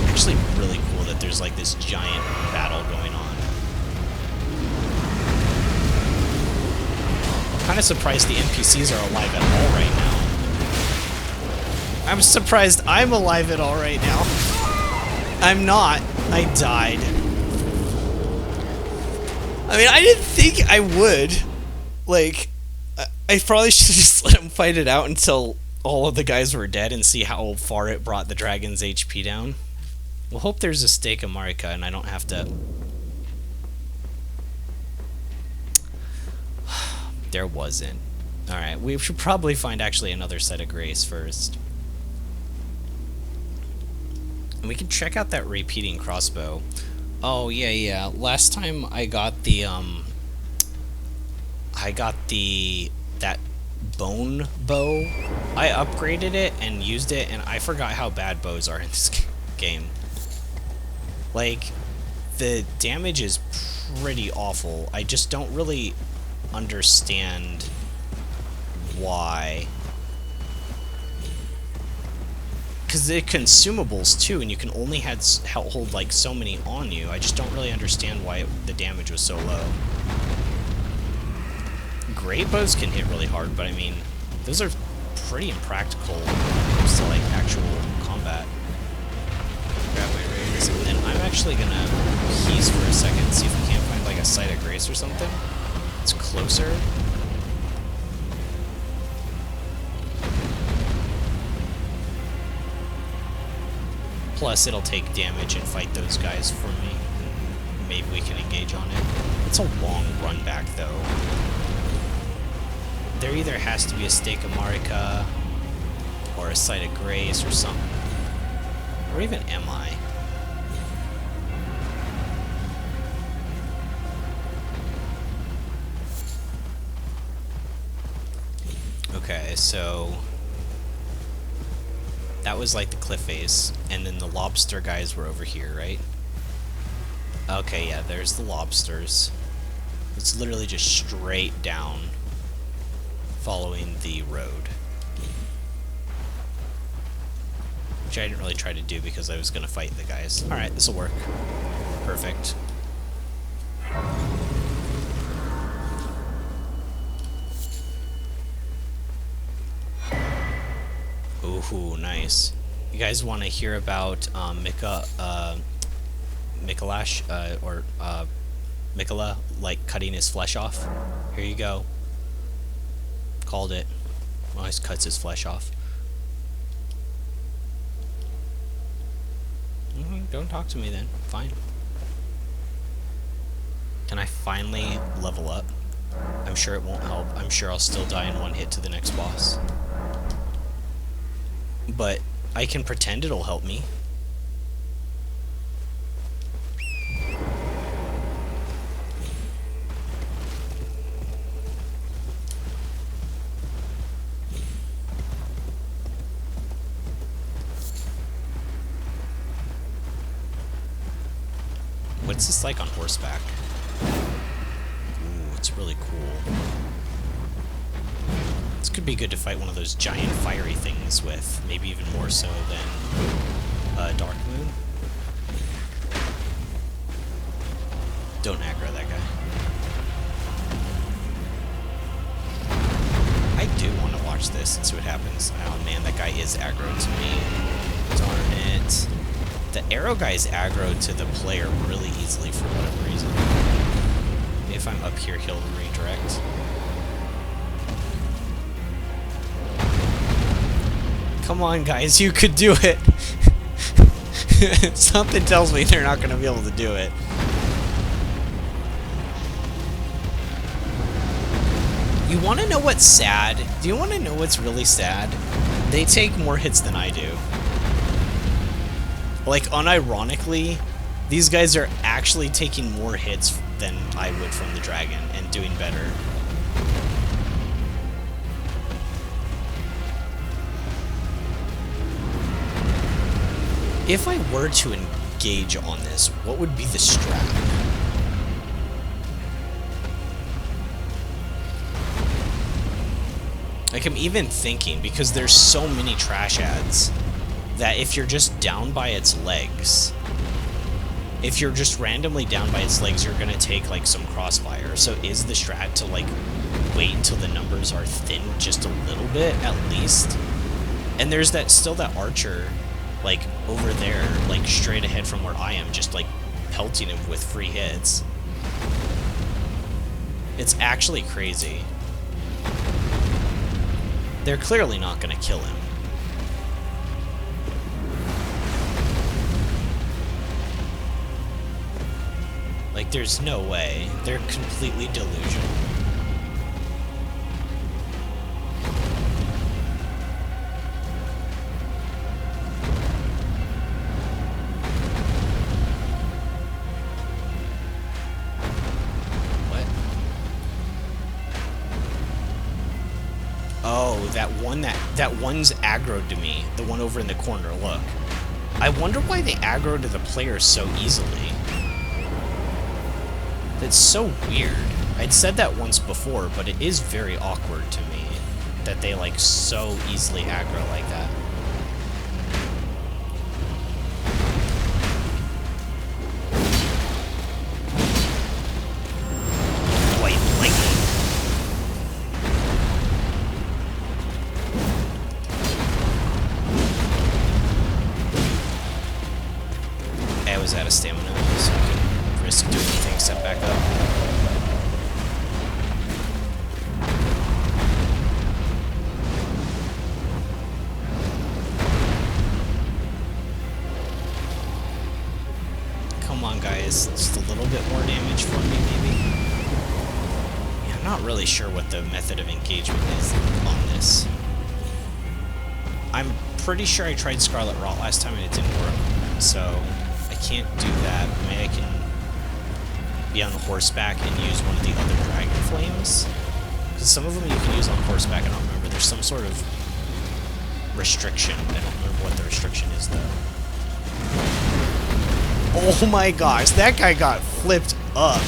Actually really cool that there's like this giant battle going on. I'm kind of surprised the NPCs are alive at all right now. I'm surprised I'm alive at all right now. I'm not. I died. I mean, I didn't think I would. Like, I probably should just let him fight it out until all of the guys were dead and see how far it brought the dragon's HP down. We'll hope there's a stake of Marika and I don't have to... There wasn't. Alright, we should probably find actually another set of grace first. And we can check out that repeating crossbow. Oh, yeah. Last time I got the, that bone bow. I upgraded it and used it, and I forgot how bad bows are in this game. Like, the damage is pretty awful. I just don't really understand why. Because they're consumables too, and you can only hold like so many on you. I just don't really understand why the damage was so low. Great bows can hit really hard, but I mean, those are pretty impractical to like actual combat. Grab my rays, and then I'm actually gonna keys for a second, see if we can't find like a site of grace or something. It's closer. Plus, it'll take damage and fight those guys for me. Maybe we can engage on it. It's a long run back, though. There either has to be a stake of Marika, or a site of grace, or something. Or even am I? Okay, so... that was like the cliff face, and then the lobster guys were over here, right? Okay, yeah, there's the lobsters. It's literally just straight down, following the road. Which I didn't really try to do because I was going to fight the guys. Alright, this'll work. Perfect. Ooh, nice. You guys want to hear about Mikola, like, cutting his flesh off? Here you go. Called it. Always cuts his flesh off. don't talk to me then. Fine. Can I finally level up? I'm sure it won't help. I'm sure I'll still die in one hit to the next boss. But I can pretend it'll help me. What's this like on horseback? Ooh, it's really cool. This could be good to fight one of those giant fiery things with, maybe even more so than Dark Moon. Don't aggro that guy. I do want to watch this and see what happens. Oh man, that guy is aggro to me. Darn it. The arrow guy's aggro to the player really easily for whatever reason. If I'm up here, he'll redirect. Come on, guys, you could do it. Something tells me they're not going to be able to do it. You want to know what's sad? Do you want to know what's really sad? They take more hits than I do. Like, unironically, these guys are actually taking more hits than I would from the dragon and doing better. If I were to engage on this, what would be the strat? Like, I'm even thinking, because there's so many trash ads, that if you're just down by its legs, if you're just randomly down by its legs, you're gonna take, like, some crossfire. So is the strat to, like, wait until the numbers are thin just a little bit, at least? And there's still that archer, like, over there, like, straight ahead from where I am, just, like, pelting him with free hits. It's actually crazy. They're clearly not gonna kill him. Like, there's no way. They're completely delusional. What? Oh, that one's aggroed to me. The one over in the corner, look. I wonder why they aggro to the player so easily. That's so weird. I'd said that once before, but it is very awkward to me that they, like, so easily aggro like that. White lightning. I was out of stamina, so I couldn't risk doing anything except back up. Come on, guys. Just a little bit more damage for me, maybe? Yeah, I'm not really sure what the method of engagement is on this. I'm pretty sure I tried Scarlet Rot last time and it didn't work, so I can't do that. Maybe I can be on horseback and use one of the other dragon flames. Because some of them you can use on horseback, I don't remember. There's some sort of restriction. I don't remember what the restriction is, though. Oh my gosh, that guy got flipped up.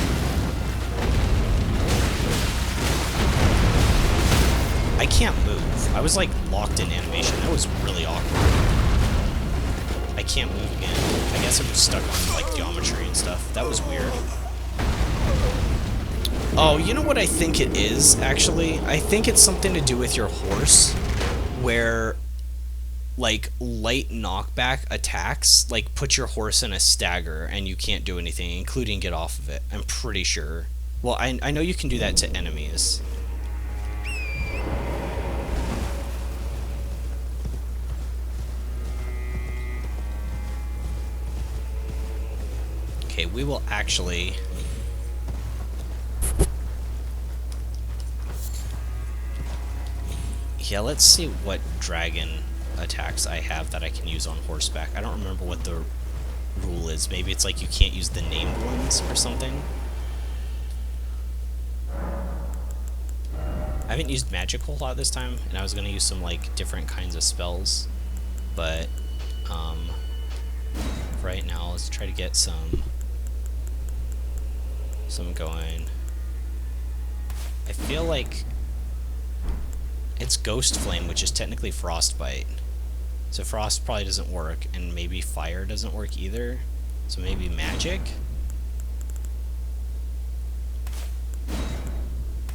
I can't move. I was, like, locked in animation. That was really awkward. I can't move again. I guess I'm just stuck on, like, geometry and stuff. That was weird. Oh, you know what I think it is, actually? I think it's something to do with your horse, where, like, light knockback attacks, like, put your horse in a stagger, and you can't do anything, including get off of it. I'm pretty sure. Well, I know you can do that to enemies. Okay, we will actually... Yeah, let's see what dragon attacks I have that I can use on horseback. I don't remember what the rule is. Maybe it's like you can't use the named ones or something. I haven't used magic a whole lot this time, and I was going to use some like different kinds of spells, but right now let's try to get some going. I feel like it's Ghost Flame, which is technically Frostbite. So Frost probably doesn't work, and maybe Fire doesn't work either. So maybe Magic?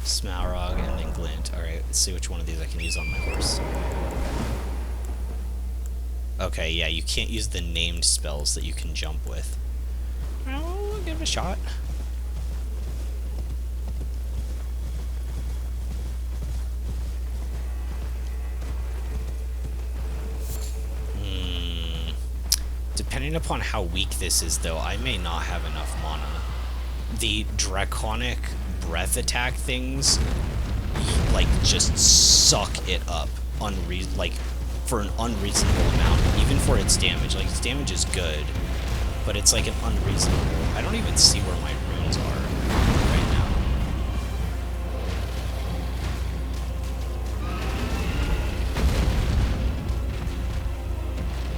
Smalrog, and then Glint. Alright, let's see which one of these I can use on my horse. Okay, yeah, you can't use the named spells that you can jump with. Well, we'll give it a shot. Depending upon how weak this is, though, I may not have enough mana. The Draconic Breath attack things, like, just suck it up for an unreasonable amount, even for its damage. Like, its damage is good, but it's like an unreasonable... I don't even see where my runes are right now.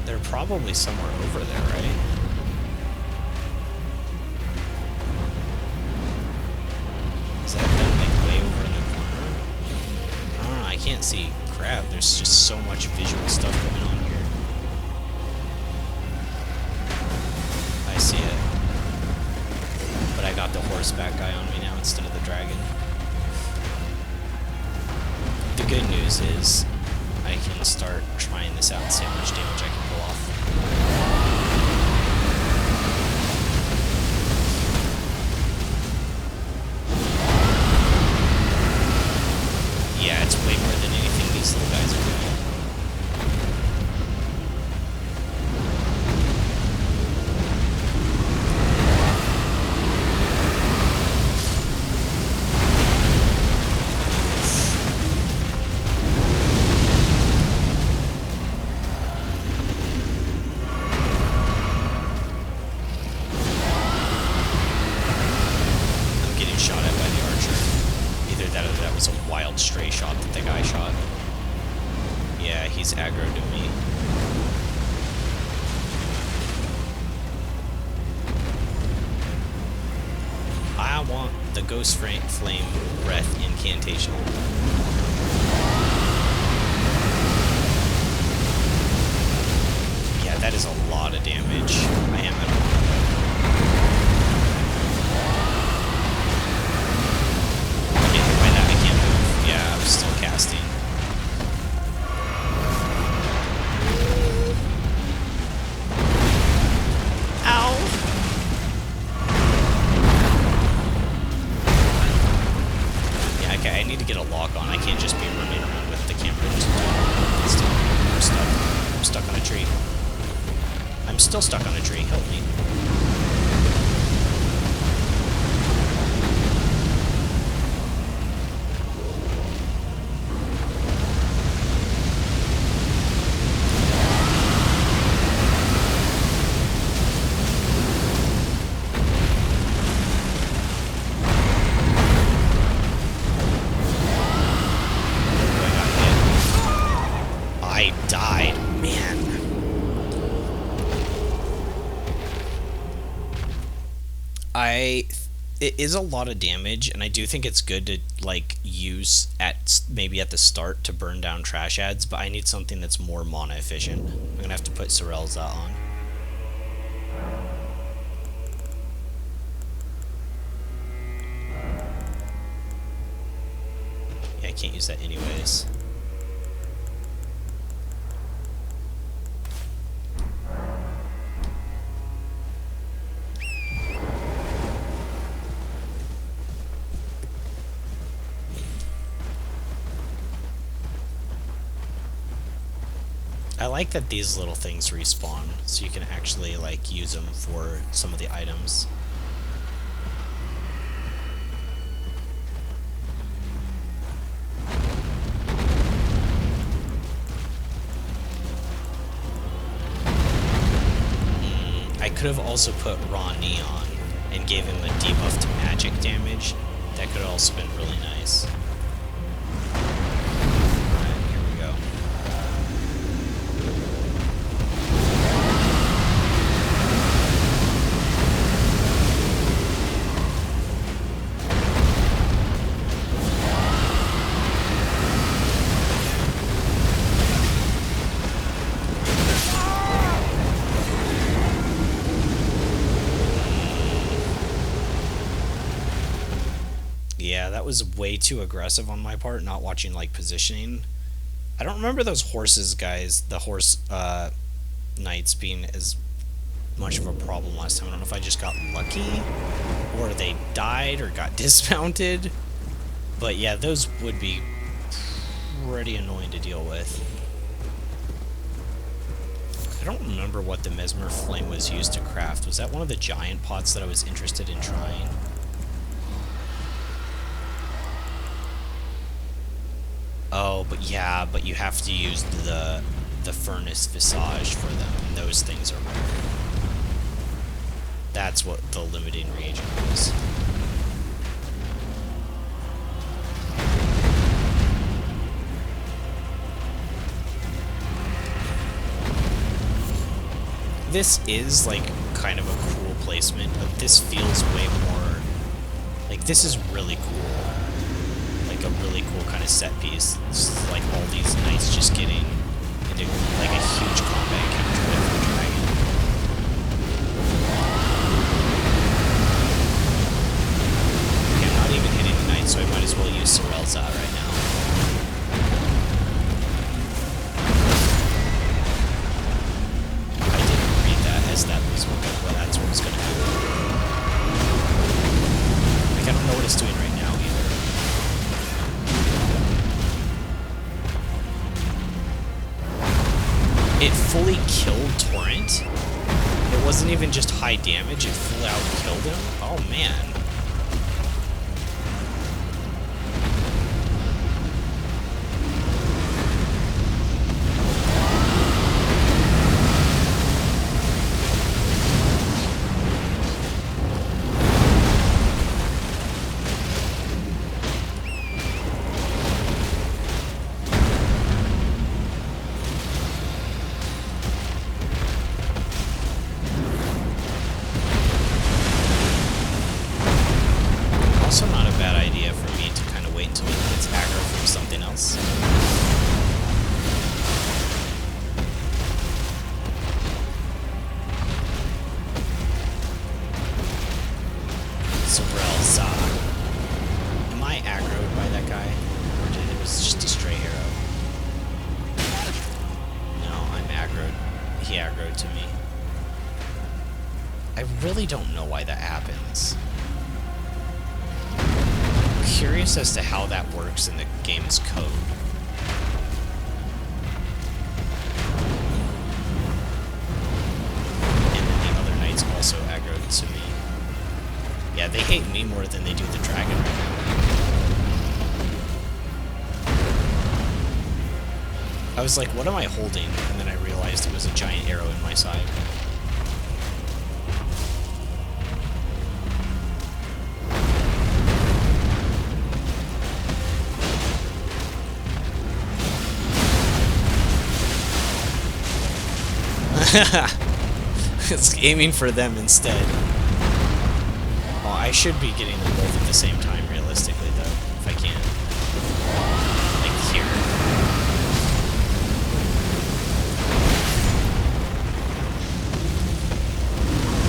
They're probably somewhere over there, right? Is that them, like, way over in the corner? I don't know, I can't see crap. There's just so much visual stuff going on here. I see it. But I got the horseback guy on me now instead of the dragon. The good news is I can start trying this out and see how much damage I can pull off. Yeah, it's way more than anything these little guys are doing. Stray shot that the guy shot. Yeah, he's aggroed to me. I want the Ghost Flame Breath incantation. Yeah, that is a lot of damage. I am at a yeah, I'm still casting. Ow! Yeah, okay, I need to get a lock on. I can't just be running around with the camera. I'm stuck. I'm stuck on a tree. I'm still stuck on a tree. Help me. Died. Man. It is a lot of damage, and I do think it's good to, like, use maybe at the start to burn down trash ads, but I need something that's more mana efficient. I'm gonna have to put Sorrel's on. Yeah, I can't use that anyways. I like that these little things respawn, so you can actually, like, use them for some of the items. could have also put Raw Neon and gave him a debuff to magic damage. That could have also been really nice. Alright, here we go. Yeah, that was way too aggressive on my part, not watching, like, positioning. I don't remember those horses, guys, the horse, knights being as much of a problem last time. I don't know if I just got lucky, or they died, or got dismounted. But yeah, those would be pretty annoying to deal with. I don't remember what the Mesmer Flame was used to craft. Was that one of the giant pots that I was interested in trying? Oh, but yeah, but you have to use the Furnace Visage for them, and those things are rare. That's what the limiting reagent was. This is, like, kind of a cool placement, but this feels way more... Like, this is really cool. Like, a really cool kind of set piece. It's like all these knights just getting into, like, a huge combat encounter with the dragon. Okay, I'm not even hitting the knights, so I might as well use Sorelza right now. That was what that's what was going to happen. Like, I don't know what it's doing right now either. It fully killed Torrent. It wasn't even just high damage, it full out killed him. Oh man. Also not a bad idea for me to kind of wait until it gets aggro from something else. Sorelza. Am I aggroed by that guy? Or did it was just a stray arrow? No, I'm aggroed. He aggroed to me. I really don't know why that happens. Curious as to how that works in the game's code. And then the other knights also aggroed to me. Yeah, they hate me more than they do the dragon right now. I was like, what am I holding? And then I realized it was a giant arrow in my side. It's aiming for them instead. Oh, I should be getting them both at the same time, realistically, though, if I can. Like here.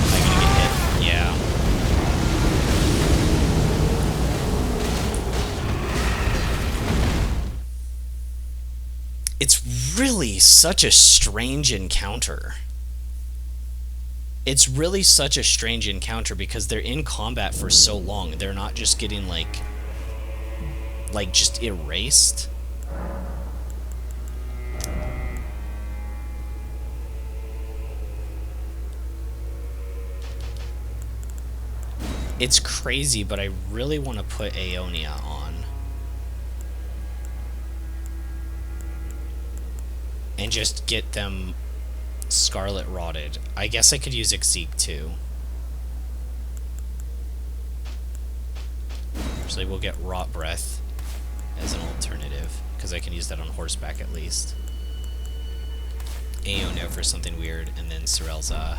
Am I gonna get hit? Yeah. It's really such a strange encounter. It's really such a strange encounter because they're in combat for so long. They're not just getting, like just erased. It's crazy, but I really want to put Aeonia on. And just get them Scarlet Rotted. I guess I could use Exeek too. Actually, we'll get Rot Breath as an alternative, because I can use that on horseback at least. Aeono for something weird, and then Sorelza.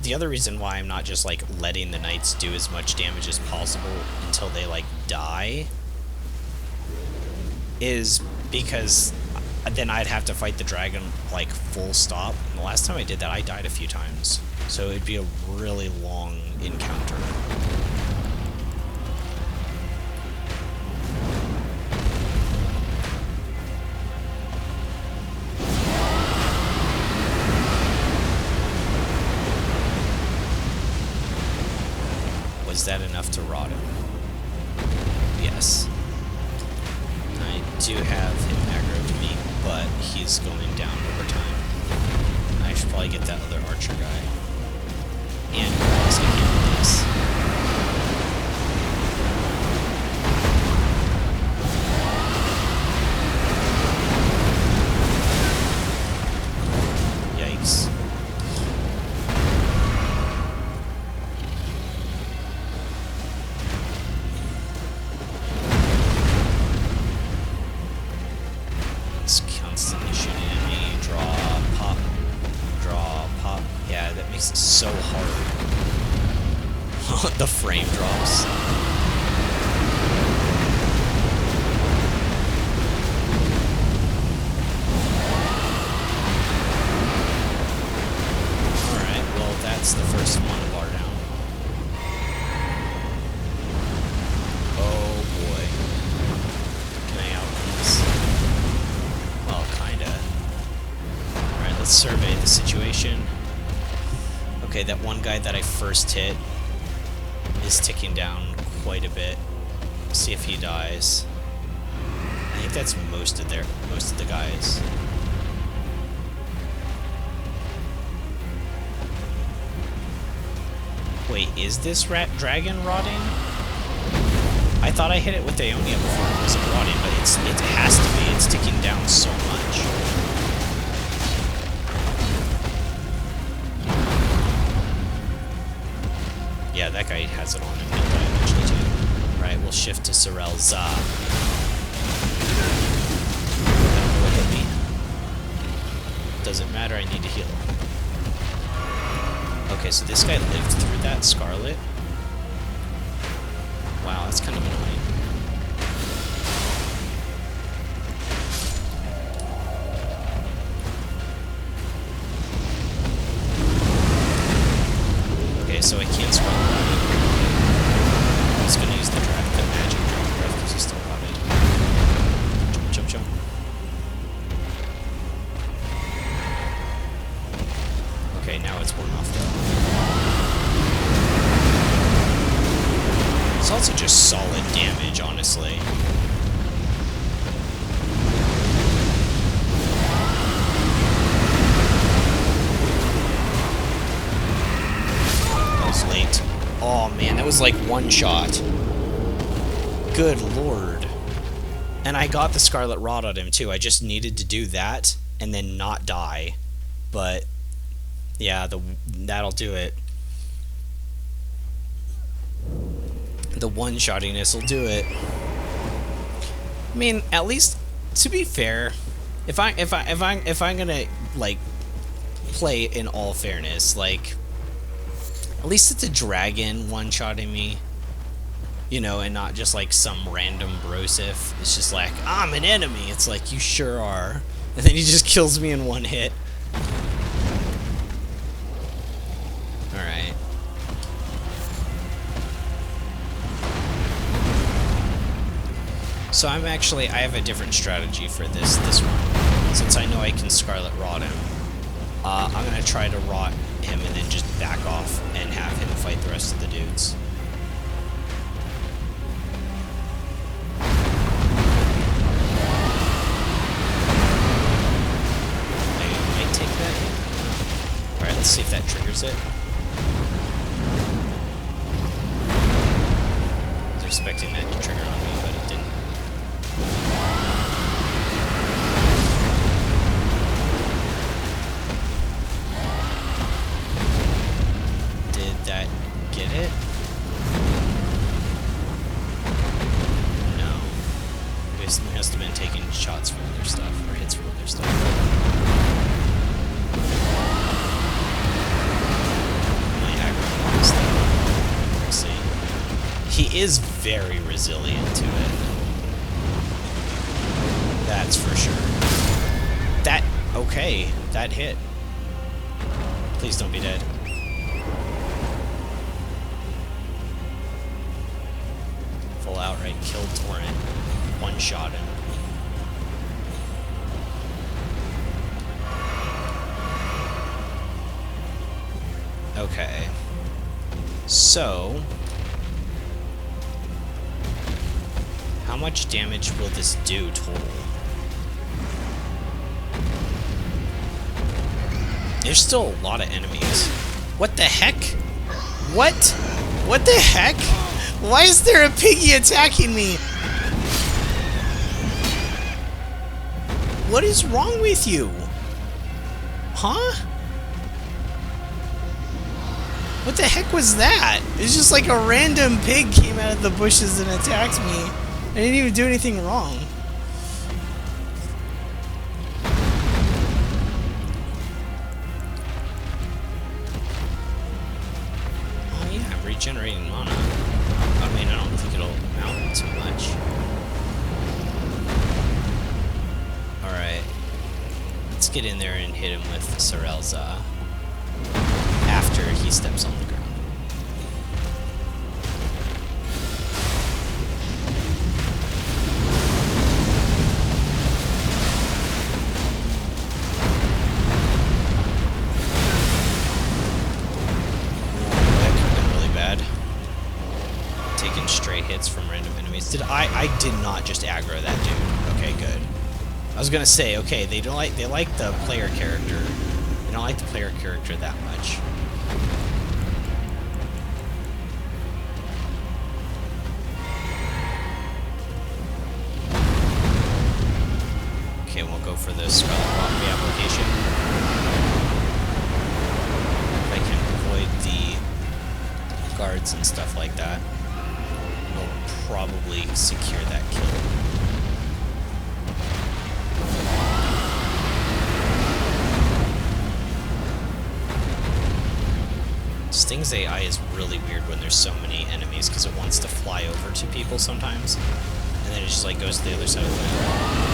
The other reason why I'm not just like letting the knights do as much damage as possible until they like die is because then I'd have to fight the dragon like full stop. And the last time I did that, I died a few times, so it'd be a really long encounter. Was that enough to rot him? Yes. I do have him aggro to me, but he's going down over time. I should probably get that other archer guy. And who else can handle this? Yikes. Constantly shooting at me. Draw, pop. Draw, pop. Yeah, that makes it so hard. The frame drops. Alright, well, that's the first one bar down. Oh boy. Can I outrun this? Well, kinda. Alright, let's survey the situation. Okay, that one guy that I first hit is ticking down quite a bit. See if he dies. I think that's most of the guys. Wait, is this dragon rotting? I thought I hit it with Aeonia before it wasn't rotting, but it has to be. It's ticking down so much. Yeah, that guy has it on him. He'll die eventually too. Right, we'll shift to Sorelza. Look at me. Doesn't matter, I need to heal. Okay, so this guy lived through that Scarlet. Wow, that's kind of annoying. Okay, so I can't Scarlet Rotted. I'm just gonna use the magic dragon breath because he's still rotted. Jump, jump, jump. Okay, now it's worn off though. It's also just solid damage, honestly. That was late. Oh man, that was like one shot. Good lord. And I got the Scarlet Rot on him too. I just needed to do that and then not die. But yeah, that'll do it. The one-shottiness will do it. I mean, at least to be fair, if I'm gonna like play in all fairness, like at least it's a dragon one-shotting me, you know, and not just like some random brosif. It's just like, I'm an enemy. It's like, you sure are, and then he just kills me in one hit. All right. So I have a different strategy for this one. Since I know I can Scarlet Rot him, I'm gonna try to rot him and then just back off and have him fight the rest of the dudes. I might take that see if that triggers it. I was expecting that to trigger on me, but it didn't. Did that get it? No. It must have been taking shots from other stuff, or hits from other stuff. He is very resilient to it. That's for sure. That, okay, that hit. Please don't be dead. Full outright kill Torrent. One shot him. Okay. So, how much damage will this do total? There's still a lot of enemies. What the heck? What? What the heck? Why is there a piggy attacking me? What is wrong with you? Huh? What the heck was that? It's just like a random pig came out of the bushes and attacked me. I didn't even do anything wrong. Oh yeah, I'm regenerating mana. I mean, I don't think it'll amount to much. Alright. Let's get in there and hit him with Sorelza after he steps on the ground. Stray hits from random enemies. I did not just aggro that dude. Okay, good. I was gonna say, okay, they like the player character. They don't like the player character that much. Okay, we'll go for the Scarlet Rot reapplication. If I can avoid the guards and stuff like that, probably secure that kill. Sting's AI is really weird when there's so many enemies because it wants to fly over to people sometimes, and then it just like goes to the other side of the map.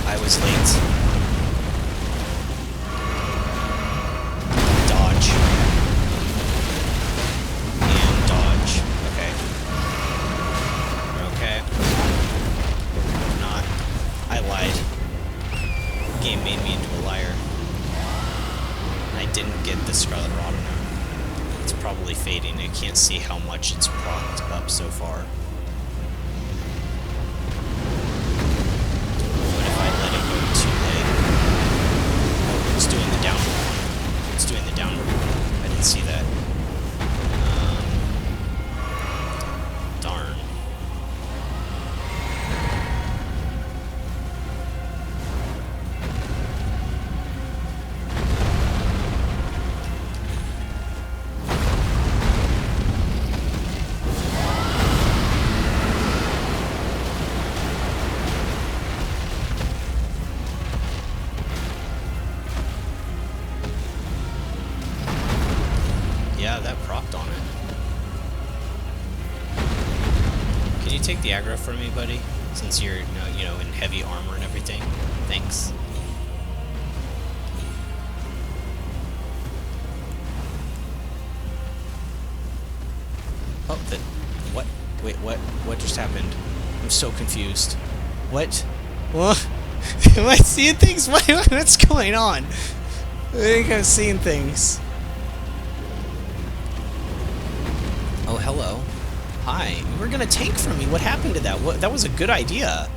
I was late. Dodge. And dodge. Okay. We're okay. Not. I lied. The game made me into a liar. I didn't get the Scarlet Rot on her. It's probably fading. I can't see how much it's propped up so far. See that. Darn. Yeah, that procced on it. Can you take the aggro from me, buddy? Since you're, you know, in heavy armor and everything. Thanks. Oh, what? Wait, what? What just happened? I'm so confused. What? What? Am I seeing things? What's going on? I think I'm seeing things. Oh, hello. Hi. You were gonna tank for me. What happened to that? That was a good idea.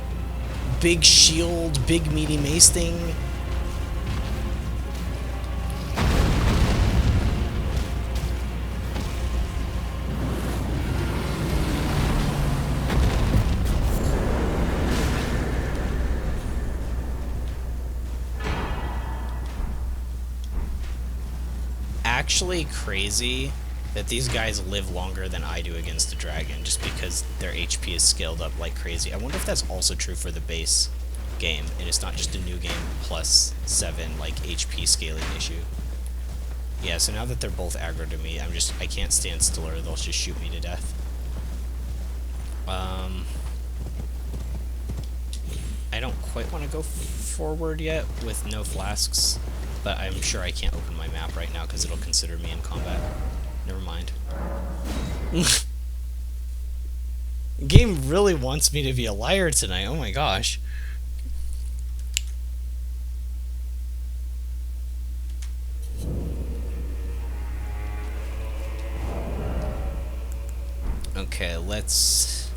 Big shield, big meaty mace thing. Actually crazy that these guys live longer than I do against the dragon just because their HP is scaled up like crazy. I wonder if that's also true for the base game and it's not just a new game plus 7 like HP scaling issue. Yeah, so now that they're both aggro to me, I can't stand still or they'll just shoot me to death. I don't quite want to go forward yet with no flasks, but I'm sure I can't open my map right now because it'll consider me in combat. Never mind. Game really wants me to be a liar tonight. Oh my gosh. Okay, let's...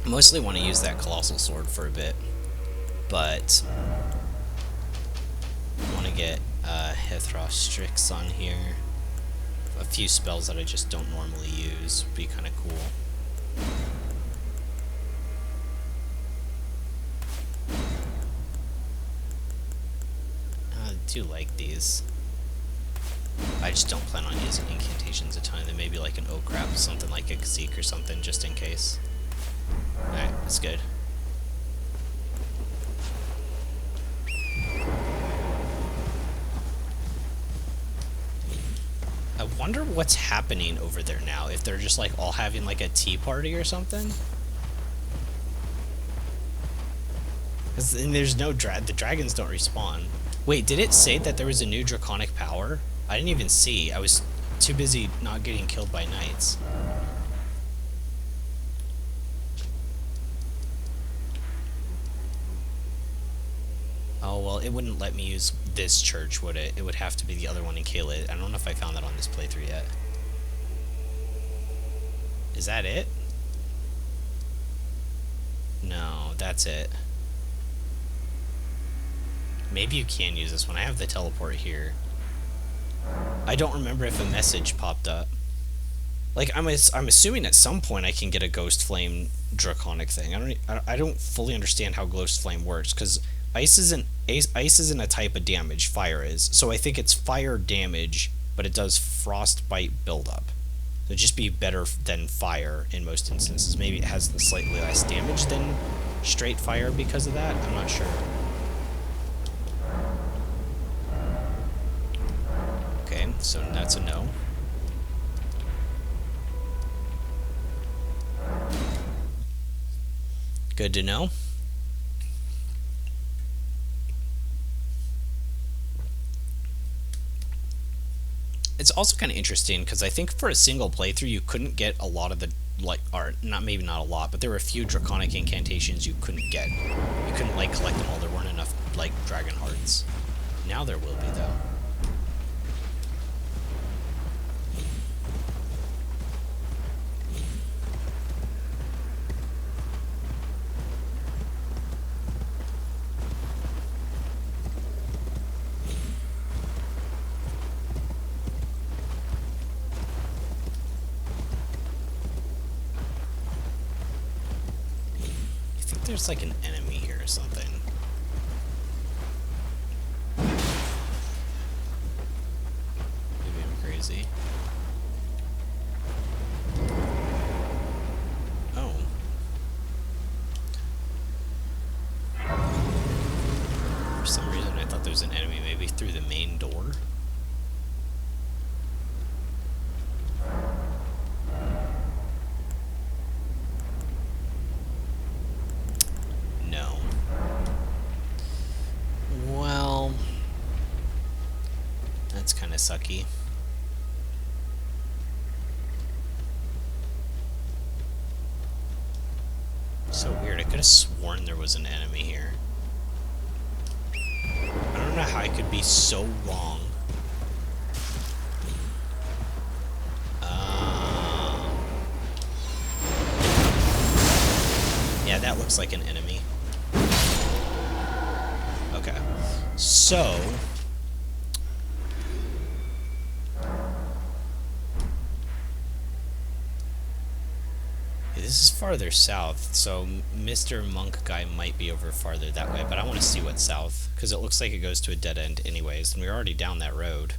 I mostly want to use that Colossal Sword for a bit, but I want to get Hethra Strix on here. A few spells that I just don't normally use would be kind of cool. I do like these. I just don't plan on using incantations a ton. Then maybe like an Oak Wrap, something like a Kazik or something, just in case. Alright, that's good. I wonder what's happening over there now, if they're just like all having like a tea party or something. And there's no the dragons don't respawn. Wait, did it say that there was a new draconic power? I didn't even see. I was too busy not getting killed by knights. Oh, well, it wouldn't let me use this church, would it? It would have to be the other one in Caelid. I don't know if I found that on this playthrough yet. Is that it? No, that's it. Maybe you can use this one. I have the teleport here. I don't remember if a message popped up. Like, I'm assuming at some point I can get a Ghost Flame Draconic thing. I don't fully understand how Ghost Flame works, because ice isn't a type of damage, fire is. So I think it's fire damage, but it does frostbite buildup. So it'd just be better than fire in most instances. Maybe it has slightly less damage than straight fire because of that. I'm not sure. Okay, so that's a no. Good to know. It's also kind of interesting because I think for a single playthrough you couldn't get a lot of the, like, or maybe not a lot, but there were a few draconic incantations you couldn't get. You couldn't like collect them all. There weren't enough like dragon hearts. Now there will be though. There's like an enemy here or something. Maybe I'm crazy. Oh. For some reason I thought there was an enemy maybe through the main door. Sucky. So weird. I could have sworn there was an enemy here. I don't know how I could be so wrong. looks like an enemy. Okay. So... this is farther south, so Mr. Monk guy might be over farther that way, but I want to see what's south, because it looks like it goes to a dead end anyways, and we're already down that road.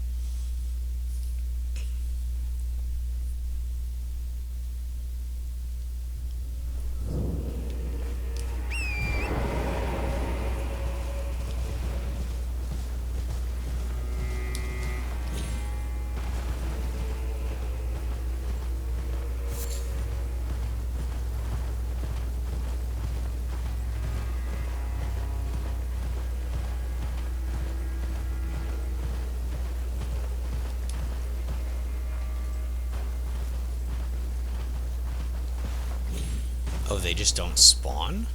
Oh, they just don't spawn?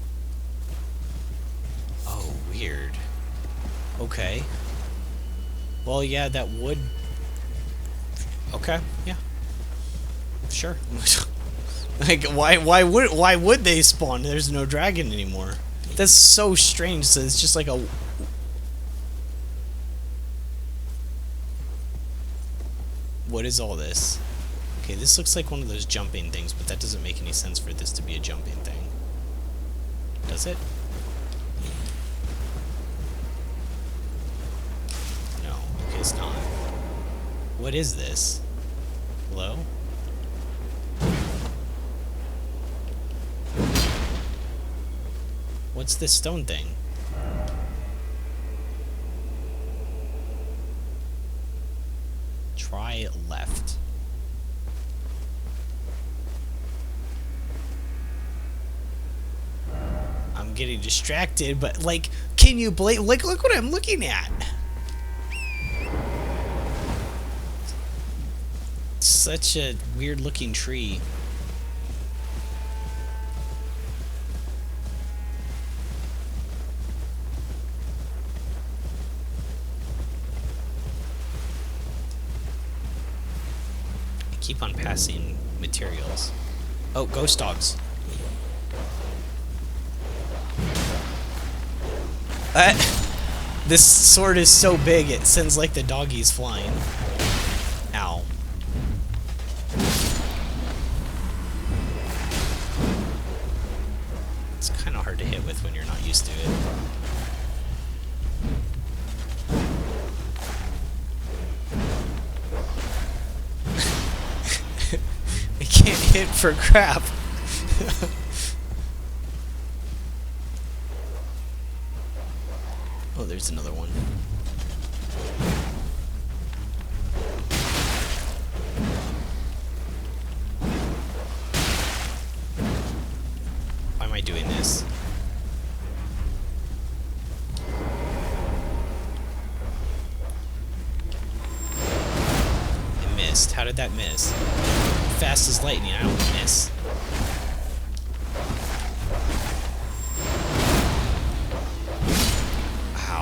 Oh, weird. Okay. Well, yeah, that would... okay, yeah. Sure. Like, why would they spawn? There's no dragon anymore. That's so strange. So it's just like a... what is all this? Okay, this looks like one of those jumping things, but that doesn't make any sense for this to be a jumping thing. Does it? No. Okay, it's not. What is this? Hello? What's this stone thing? Try left. I'm getting distracted, but like, can you like, look what I'm looking at. Such a weird looking tree. I keep on passing materials. Oh, ghost dogs. This sword is so big it sends like the doggies flying. Ow. It's kind of hard to hit with when you're not used to it. I can't hit for crap. Oh, there's another one. Why am I doing this? I missed. How did that miss? Fast as lightning, I don't miss.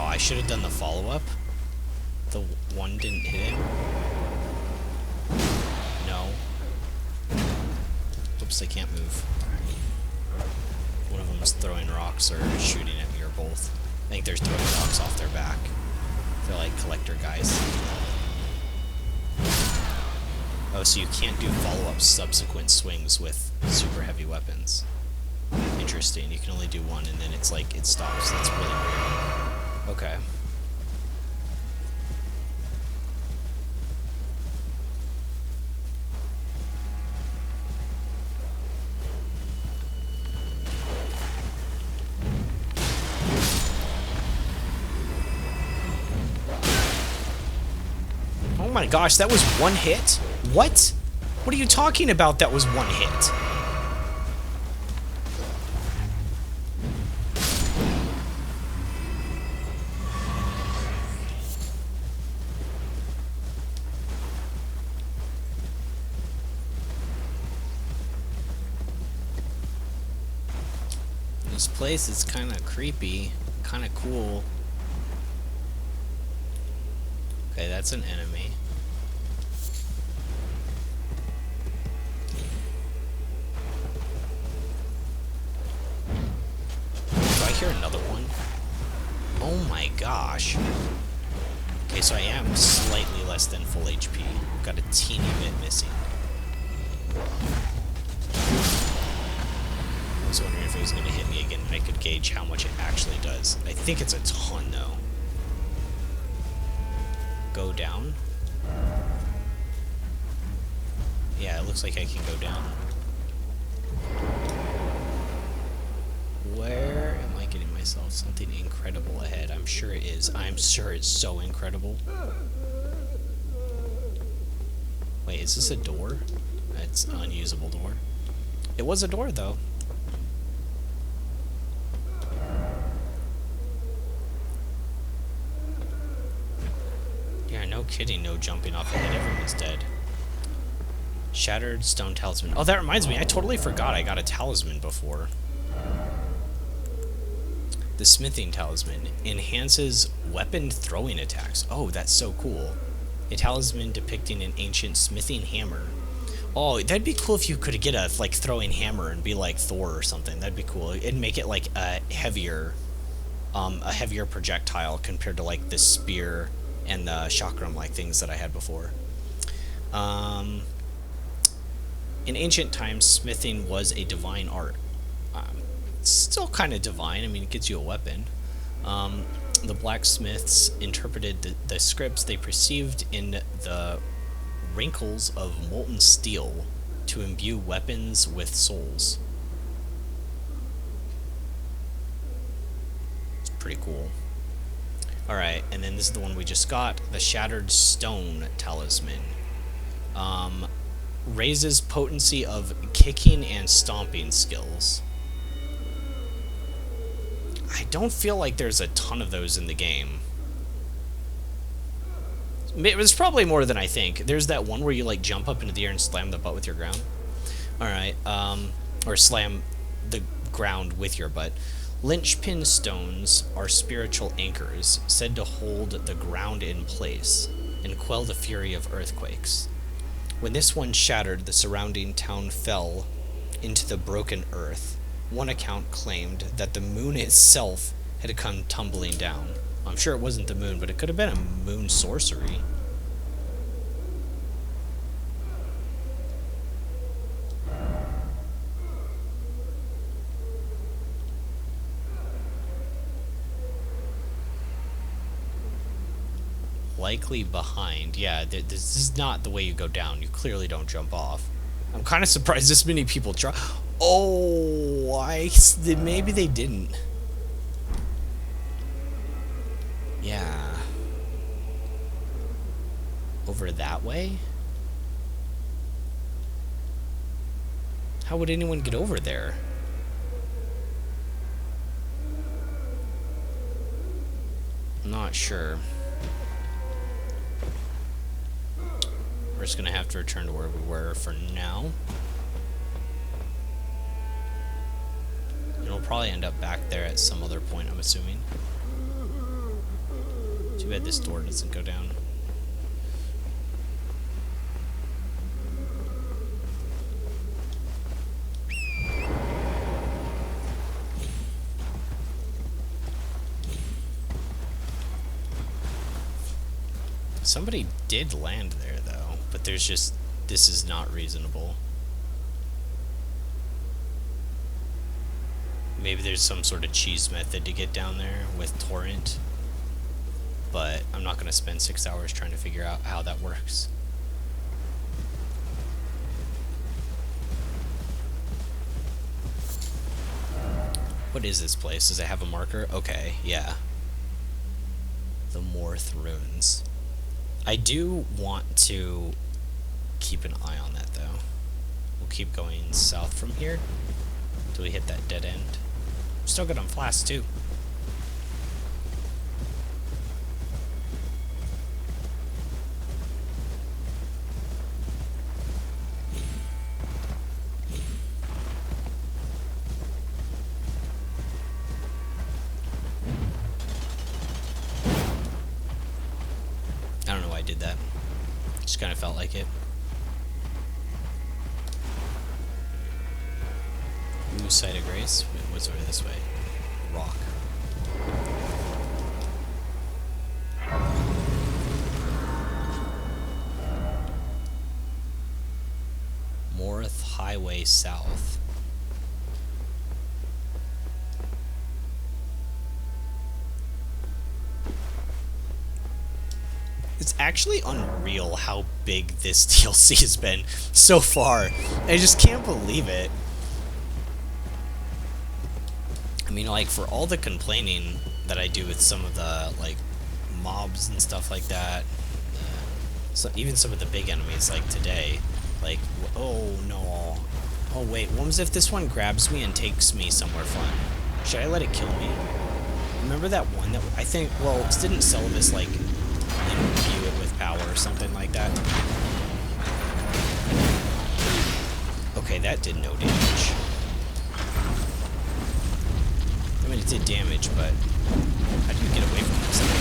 I should have done the follow-up. The one didn't hit him. No. Oops, I can't move. One of them was throwing rocks or shooting at me, or both. I think they're throwing rocks off their back. They're like collector guys. Oh, so you can't do follow-up subsequent swings with super heavy weapons. Interesting. You can only do one and then it's like, it stops. That's really weird. Okay. Oh my gosh, that was one hit? What? What are you talking about that was one hit? This place is kind of creepy, kind of cool. Okay, that's an enemy. hear another one? Oh my gosh. Okay, so I am slightly less than full HP. Got a teeny bit missing. I was wondering if it was going to hit me again and I could gauge how much it actually does. I think it's a ton, though. Go down. Yeah, it looks like I can go down. Where am I getting myself? Something incredible ahead. I'm sure it is. I'm sure it's so incredible. Wait, is this a door? It's an unusable door. It was a door, though. Yeah, no kidding, no jumping off ahead. Everyone's dead. Shattered stone talisman. Oh, that reminds me. I totally forgot I got a talisman before. The smithing talisman enhances weapon throwing attacks. Oh, that's so cool. A talisman depicting an ancient smithing hammer. Oh, that'd be cool if you could get a like throwing hammer and be like Thor or something. That'd be cool. It'd make it like a heavier projectile compared to like the spear and the chakram like things that I had before. In ancient times, smithing was a divine art. It's still kind of divine. I mean, it gives you a weapon. The blacksmiths interpreted the scripts they perceived in the wrinkles of molten steel to imbue weapons with souls. It's pretty cool. Alright, and then this is the one we just got, the Shattered Stone Talisman. Raises potency of kicking and stomping skills. I don't feel like there's a ton of those in the game. It was probably more than I think. There's that one where you like jump up into the air and slam the butt with your ground. Alright, or slam the ground with your butt. Linchpin stones are spiritual anchors, said to hold the ground in place and quell the fury of earthquakes. When this one shattered, the surrounding town fell into the broken earth. One account claimed that the moon itself had come tumbling down. I'm sure it wasn't the moon, but it could have been a moon sorcery. Likely behind. Yeah, this is not the way you go down. You clearly don't jump off. I'm kind of surprised this many people try. Oh, maybe they didn't. Yeah. Over that way? How would anyone get over there? Not sure. We're just gonna have to return to where we were for now. And we'll probably end up back there at some other point, I'm assuming. Too bad this door doesn't go down. Somebody did land there, though, but there's just... this is not reasonable. Maybe there's some sort of cheese method to get down there with torrent, but I'm not going to spend 6 hours trying to figure out how that works. What is this place? Does it have a marker? Okay, yeah. The Morth Ruins. I do want to keep an eye on that, though. We'll keep going south from here until we hit that dead end. I'm still good on flasks, too. I don't know why I did that. Just kind of felt like it. Ooh, Site of Grace. What's over this way? Rock. face south. It's actually unreal how big this DLC has been so far. I just can't believe it. I mean, like, for all the complaining that I do with some of the, like, mobs and stuff like that, so even some of the big enemies, like today, like, oh no, oh wait, what was if this one grabs me and takes me somewhere fun? Should I let it kill me? Remember that one that, I think, well, didn't Celivis, like, imbue it with power or something like that? Okay, that did no damage. I mean, it did damage, but how do you get away from this thing?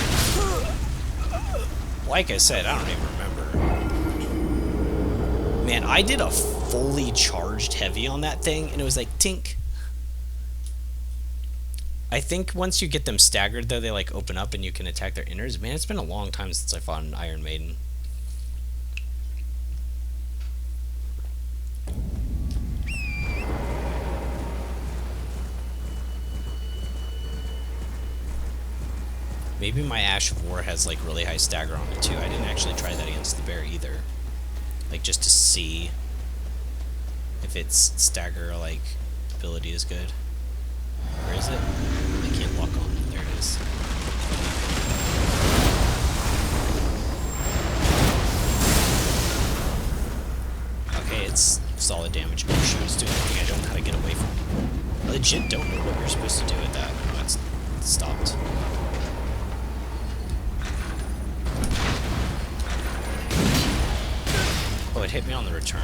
Like I said, I don't even remember. Man, I did a fully charged heavy on that thing, and it was like, tink. I think once you get them staggered, though, they, like, open up and you can attack their innards. Man, it's been a long time since I fought an Iron Maiden. Maybe my Ash of War has, like, really high stagger on it, too. I didn't actually try that against the bear, either. Like, just to see if its stagger, like, ability is good. Where is it? I can't walk on it. There it is. Okay, it's solid damage. Oh shoot, it's doing anything I don't know how to get away from. I legit don't know what you're supposed to do with that. Oh, it's stopped. Oh, it hit me on the return.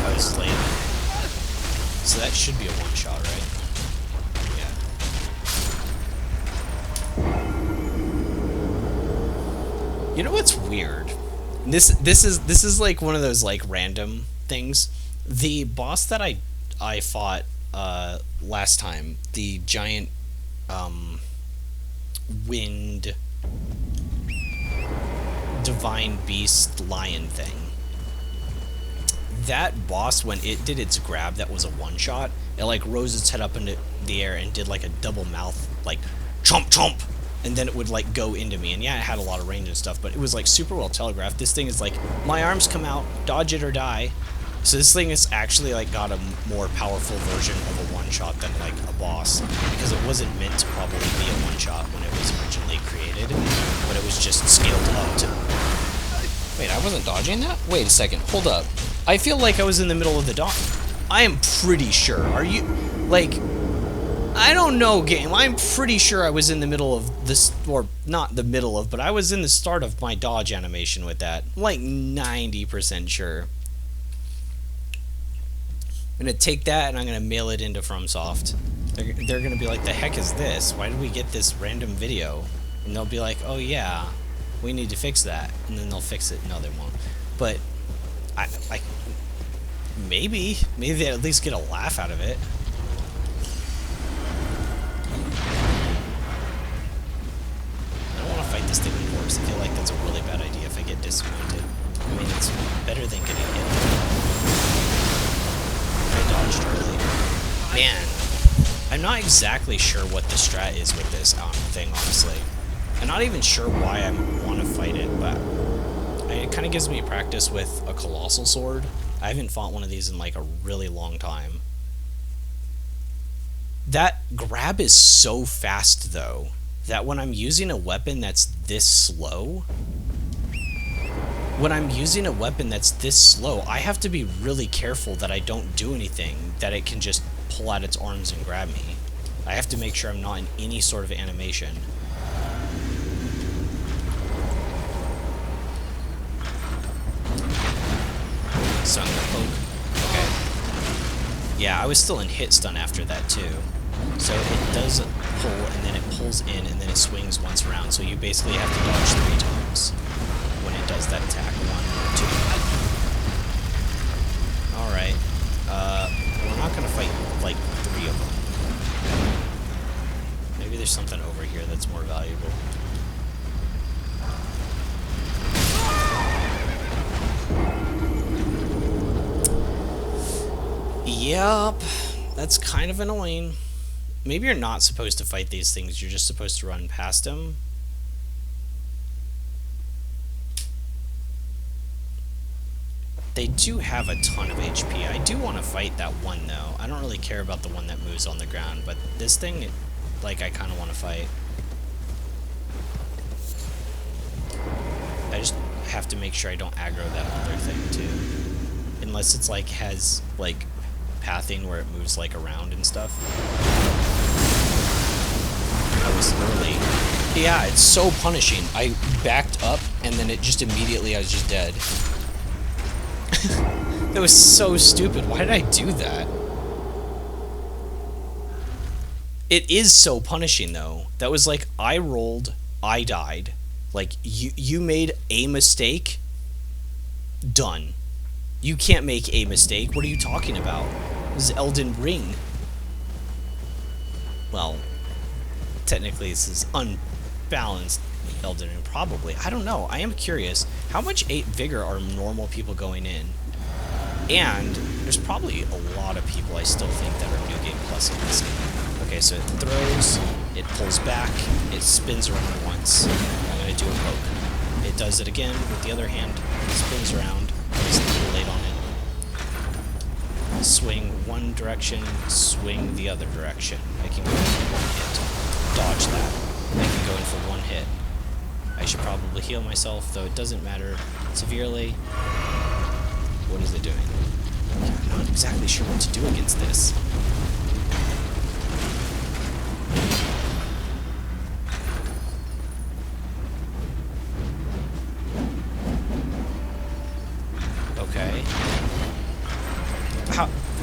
I was late. So that should be a one-shot, right? Yeah. You know what's weird? This is like one of those, like, random things. The boss that I fought last time, the giant wind divine beast lion thing. That boss, when it did its grab, that was a one shot. It, like, rose its head up into the air and did, like, a double mouth, like, chomp chomp, and then it would, like, go into me. And yeah, it had a lot of range and stuff, but it was, like, super well telegraphed. This thing is like, my arms come out, dodge it or die. So this thing has actually, like, got a more powerful version of a one-shot than, like, a boss, because it wasn't meant to probably be a one-shot when it was originally created, but it was just scaled up to... Wait, I wasn't dodging that? Wait a second, hold up. I feel like I was in the middle of the dodge. I am pretty sure. Are you... Like... I don't know, game. I'm pretty sure I was in the middle of this... Or, not the middle of, but I was in the start of my dodge animation with that. Like, 90% sure. I'm gonna take that and I'm gonna mail it into FromSoft. They're gonna be like, the heck is this? Why did we get this random video? And they'll be like, oh yeah, we need to fix that. And then they'll fix it. No, they won't. But, I maybe they at least get a laugh out of it. I don't want to fight this thing with corpse. I feel like that's a really bad idea if I get disappointed. I mean, it's better than getting hit. I dodged early. Man, I'm not exactly sure what the strat is with this thing, honestly. I'm not even sure why I want to fight it, but it kind of gives me practice with a colossal sword. I haven't fought one of these in, like, a really long time. That grab is so fast, though, that when I'm using a weapon that's this slow... When I'm using a weapon that's this slow, I have to be really careful that I don't do anything, that it can just pull out its arms and grab me. I have to make sure I'm not in any sort of animation. Stun the poke. Okay. Yeah, I was still in hit stun after that too. So it does pull, and then it pulls in, and then it swings once around. So you basically have to dodge 3 times when it does that attack. 1, 2. Alright. We're not not gonna fight like 3 of them. Maybe there's something over here that's more valuable. Yup, that's kind of annoying. Maybe you're not supposed to fight these things, you're just supposed to run past them. They do have a ton of HP. I do want to fight that one, though. I don't really care about the one that moves on the ground, but this thing, like, I kind of want to fight. I just have to make sure I don't aggro that other thing, too. Unless it's, like, has, like, pathing where it moves, like, around and stuff. I was early. Yeah, it's so punishing. I backed up, and then it just immediately, I was just dead. That was so stupid. Why did I do that? It is so punishing, though. That was like, I rolled, I died. Like, you made a mistake, done. You can't make a mistake. What are you talking about? This is Elden Ring. Well, technically this is unbalanced Elden Ring, probably. I don't know. I am curious. How much 8 vigor are normal people going in? And there's probably a lot of people I still think that are New Game Plus in this game. Okay, so it throws, it pulls back, it spins around once. I'm going to do a poke. It does it again with the other hand, spins around, just late on it. Swing one direction, swing the other direction. I can go in for one hit. Dodge that. I can go in for one hit. I should probably heal myself, though it doesn't matter severely. What is it doing? I'm not exactly sure what to do against this. Okay.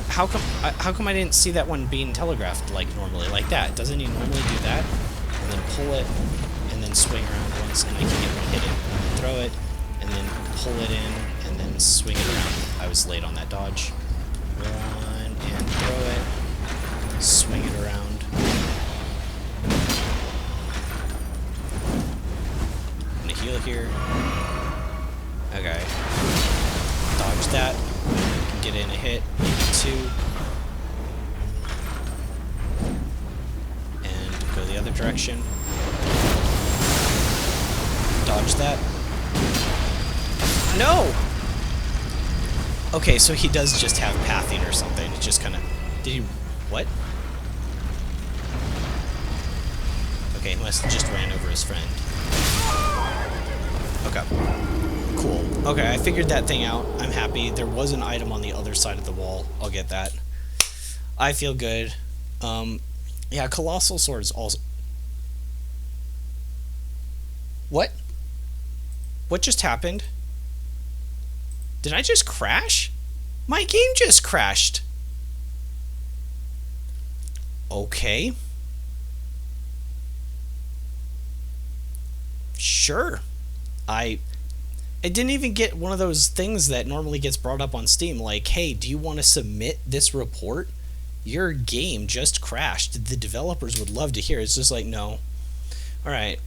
How come I didn't see that one being telegraphed like normally, like that? Doesn't he normally do that? And then pull it, and then swing around once, and I can get one hit it, throw it, and then pull it in, and then swing it around. I was late on that dodge. One, and throw it, swing it around. I'm gonna heal here. Okay. Dodge that. Get in a hit. 2. And go the other direction. Dodge that. No! Okay, so he does just have pathing or something. It just kind of... Did he... What? Okay, he must have just ran over his friend. Okay. Cool. Okay, I figured that thing out. I'm happy. There was an item on the other side of the wall. I'll get that. I feel good. Yeah, Colossal Swords also... What? What just happened? Did I just crash? My game just crashed. Okay. Sure. It didn't even get one of those things that normally gets brought up on Steam, like, hey, do you want to submit this report? Your game just crashed. The developers would love to hear. It's just like, no. Alright.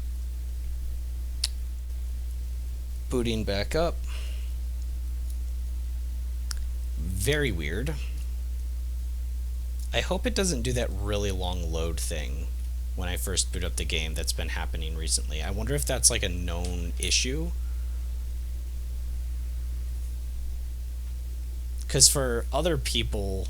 Booting back up. Very weird. I hope it doesn't do that really long load thing when I first boot up the game that's been happening recently. I wonder if that's like a known issue. Because for other people,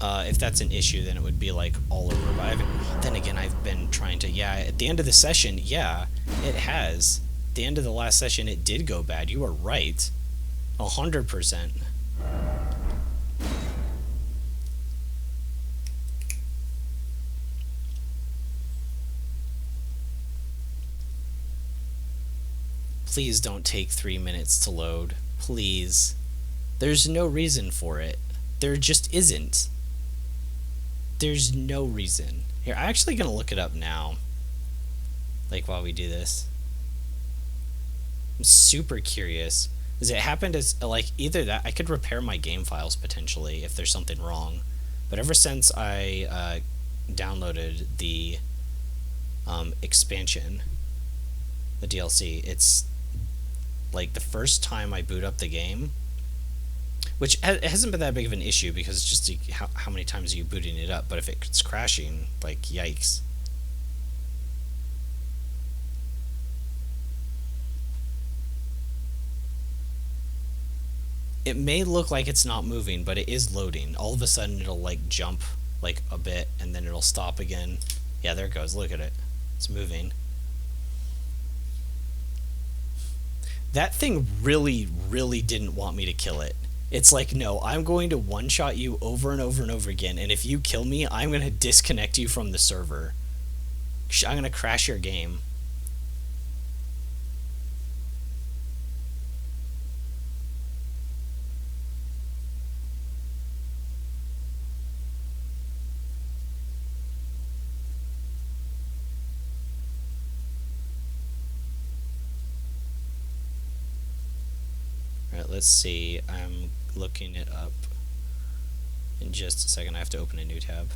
if that's an issue, then it would be like all over. But then again, I've been trying to, yeah, at the end of the session, yeah, it has. At the end of the last session, it did go bad. You are right. 100%. Please don't take 3 minutes to load. Please. There's no reason for it. There just isn't. There's no reason. Here, I'm actually going to look it up now. Like, while we do this. I'm super curious. Is it happened as like either that I could repair my game files potentially if there's something wrong, but ever since I downloaded the expansion, the DLC, it's like the first time I boot up the game, which it hasn't been that big of an issue because it's just like, how many times are you booting it up? But if it's crashing, like yikes. It may look like it's not moving, but it is loading. All of a sudden, it'll like jump like a bit, and then it'll stop again. Yeah, there it goes. Look at it. It's moving. That thing really, really didn't want me to kill it. It's like, no, I'm going to one-shot you over and over and over again, and if you kill me, I'm going to disconnect you from the server. I'm going to crash your game. Alright, let's see. I'm looking it up. In just a second, I have to open a new tab.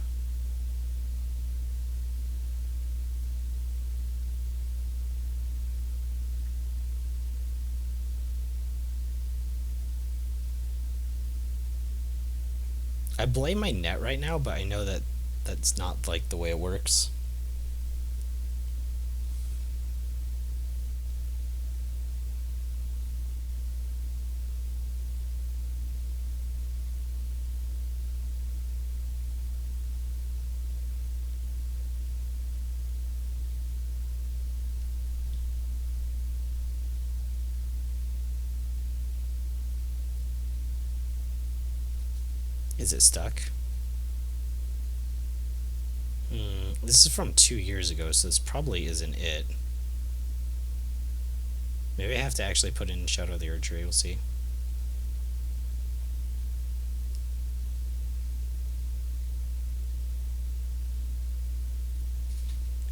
I blame my net right now, but I know that that's not like the way it works. Is it stuck? This is from 2 years ago, so this probably isn't it. Maybe I have to actually put in Shadow of the Erdtree, we'll see.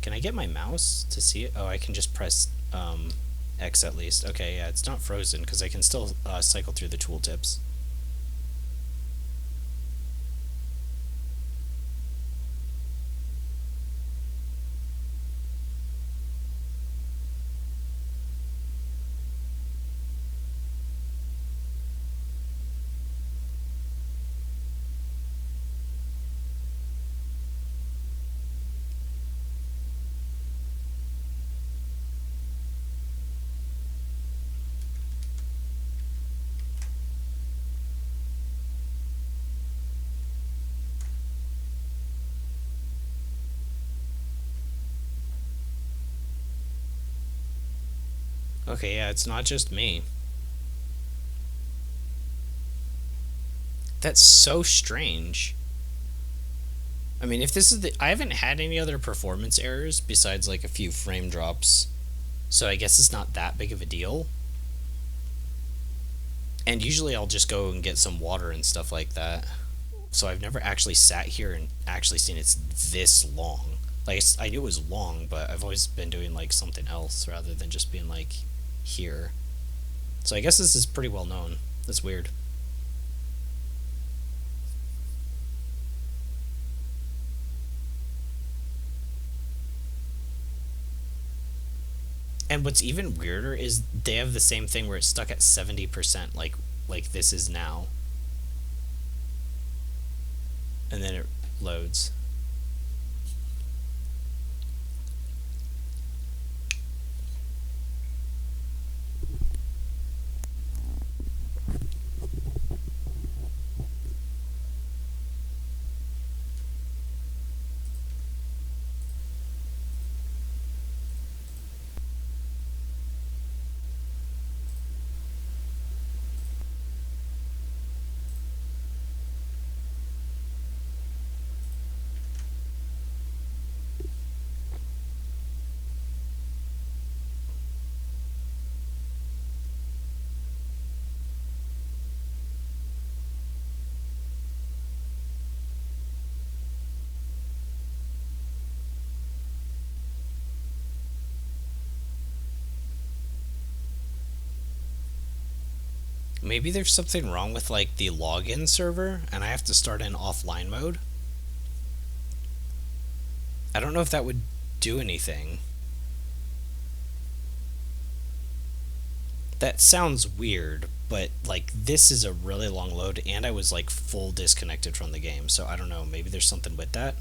Can I get my mouse to see it? Oh, I can just press X at least. Okay, yeah, it's not frozen because I can still cycle through the tooltips. Okay, yeah, it's not just me. That's so strange. I mean, if this is the... I haven't had any other performance errors besides like a few frame drops, so I guess it's not that big of a deal. And usually I'll just go and get some water and stuff like that. So I've never actually sat here and actually seen it's this long. Like, I knew it was long, but I've always been doing like something else rather than just being like here. So I guess this is pretty well known. That's weird. And what's even weirder is they have the same thing where it's stuck at 70%, like this is now. And then it loads. Maybe there's something wrong with like the login server and I have to start in offline mode. I don't know if that would do anything. That sounds weird, but like this is a really long load and I was like full disconnected from the game, so I don't know, maybe there's something with that.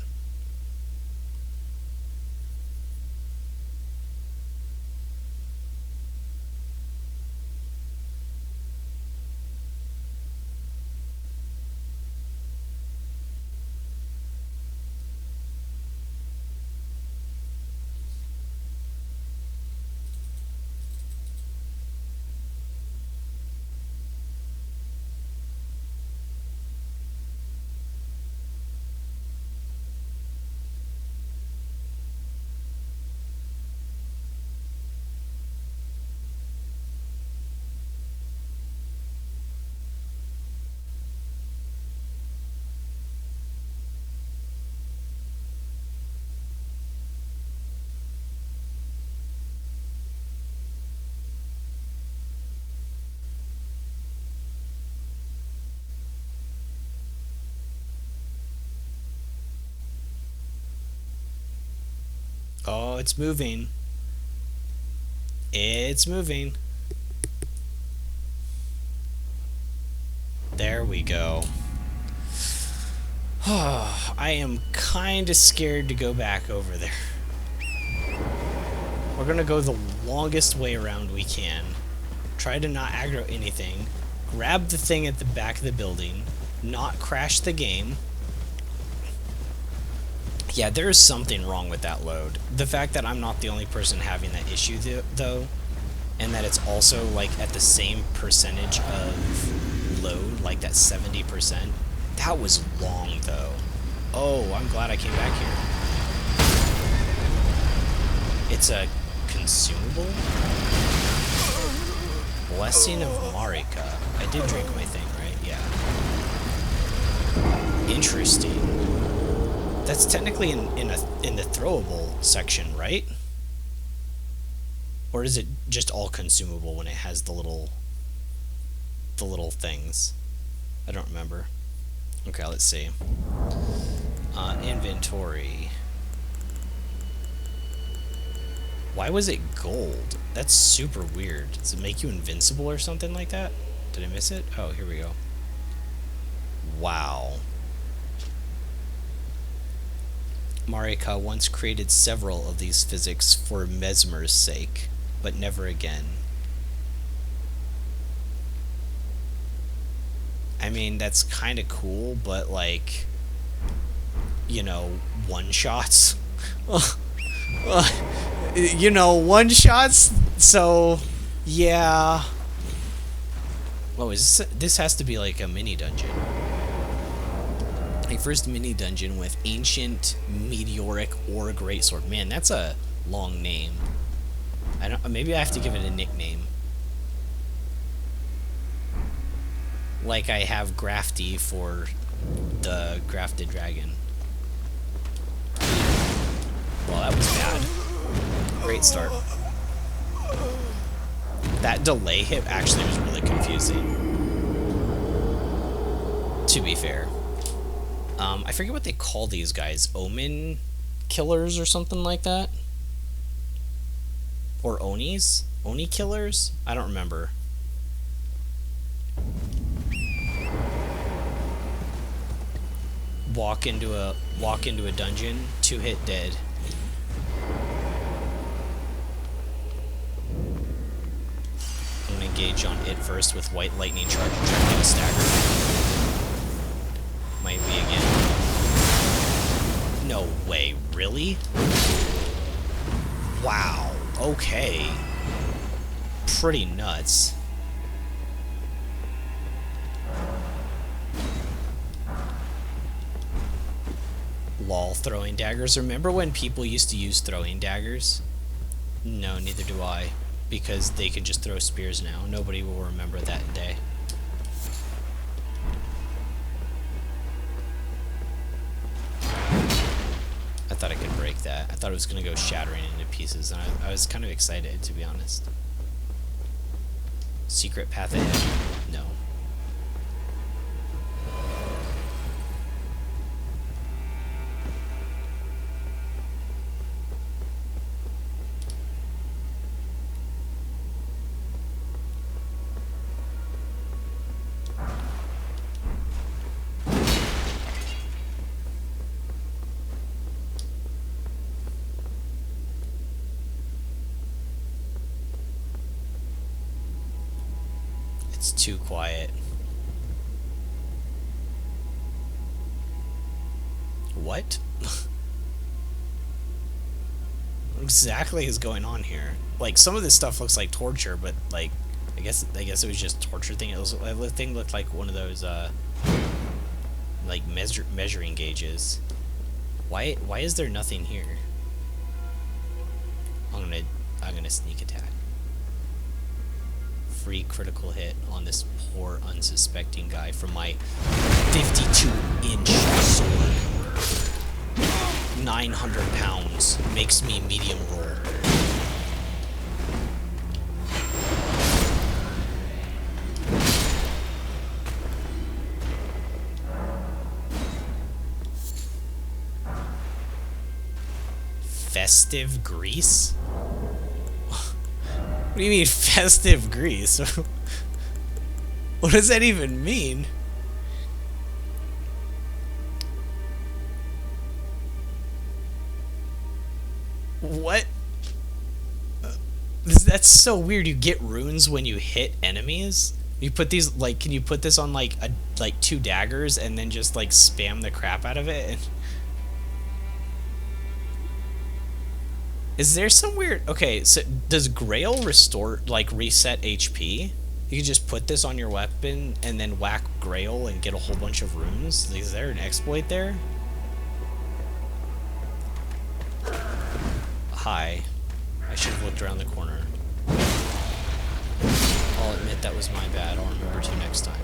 Oh, it's moving. It's moving. There we go. I am kind of scared to go back over there. We're gonna go the longest way around we can. Try to not aggro anything. Grab the thing at the back of the building. Not crash the game. Yeah, there is something wrong with that load. The fact that I'm not the only person having that issue, though, and that it's also, like, at the same percentage of load, like that 70%, that was long, though. Oh, I'm glad I came back here. It's a consumable? Blessing of Marika. I did drink my thing, right? Yeah. Interesting. That's technically in the throwable section, right? Or is it just all consumable when it has the little things? I don't remember. Okay, let's see. Inventory. Why was it gold? That's super weird. Does it make you invincible or something like that? Did I miss it? Oh, here we go. Wow. Marika once created several of these physics for Mesmer's sake, but never again. I mean, that's kind of cool, but like, you know, one-shots. You know, one-shots, so, yeah. Oh, this has to be like a mini dungeon. My first mini dungeon with Ancient Meteoric Ore Greatsword. Man, that's a long name. Maybe I have to give it a nickname. Like I have Grafty for the Grafted Dragon. Well, that was bad. Great start. That delay hit actually was really confusing. To be fair. I forget what they call these guys. Omen killers or something like that? Or Onis? Oni killers? I don't remember. Walk into a dungeon, 2-hit dead. I'm gonna engage on it first with White Lightning Charge and try to get a stagger. Might be again. No way, really? Wow, okay. Pretty nuts. Lol, throwing daggers. Remember when people used to use throwing daggers? No, neither do I. Because they can just throw spears now. Nobody will remember that day. I thought I could break that. I thought it was going to go shattering into pieces, and I was kind of excited, to be honest. Secret path ahead. No. It's too quiet. What? What exactly is going on here? Like, some of this stuff looks like torture, but like, I guess it was just torture thing. The thing looked like one of those like measuring gauges. Why is there nothing here? I'm gonna sneak attack. Free critical hit on this poor unsuspecting guy from my 52-inch sword. 900 pounds makes me medium roll. Festive grease? What do you mean festive grease? What does that even mean? What? That's so weird. You get runes when you hit enemies? You put these, like, can you put this on like two daggers and then just like spam the crap out of it? Is there some weird... Okay, so does Grail restore, like, reset HP? You can just put this on your weapon and then whack Grail and get a whole bunch of runes? Is there an exploit there? Hi. I should have looked around the corner. I'll admit that was my bad. I'll remember to next time.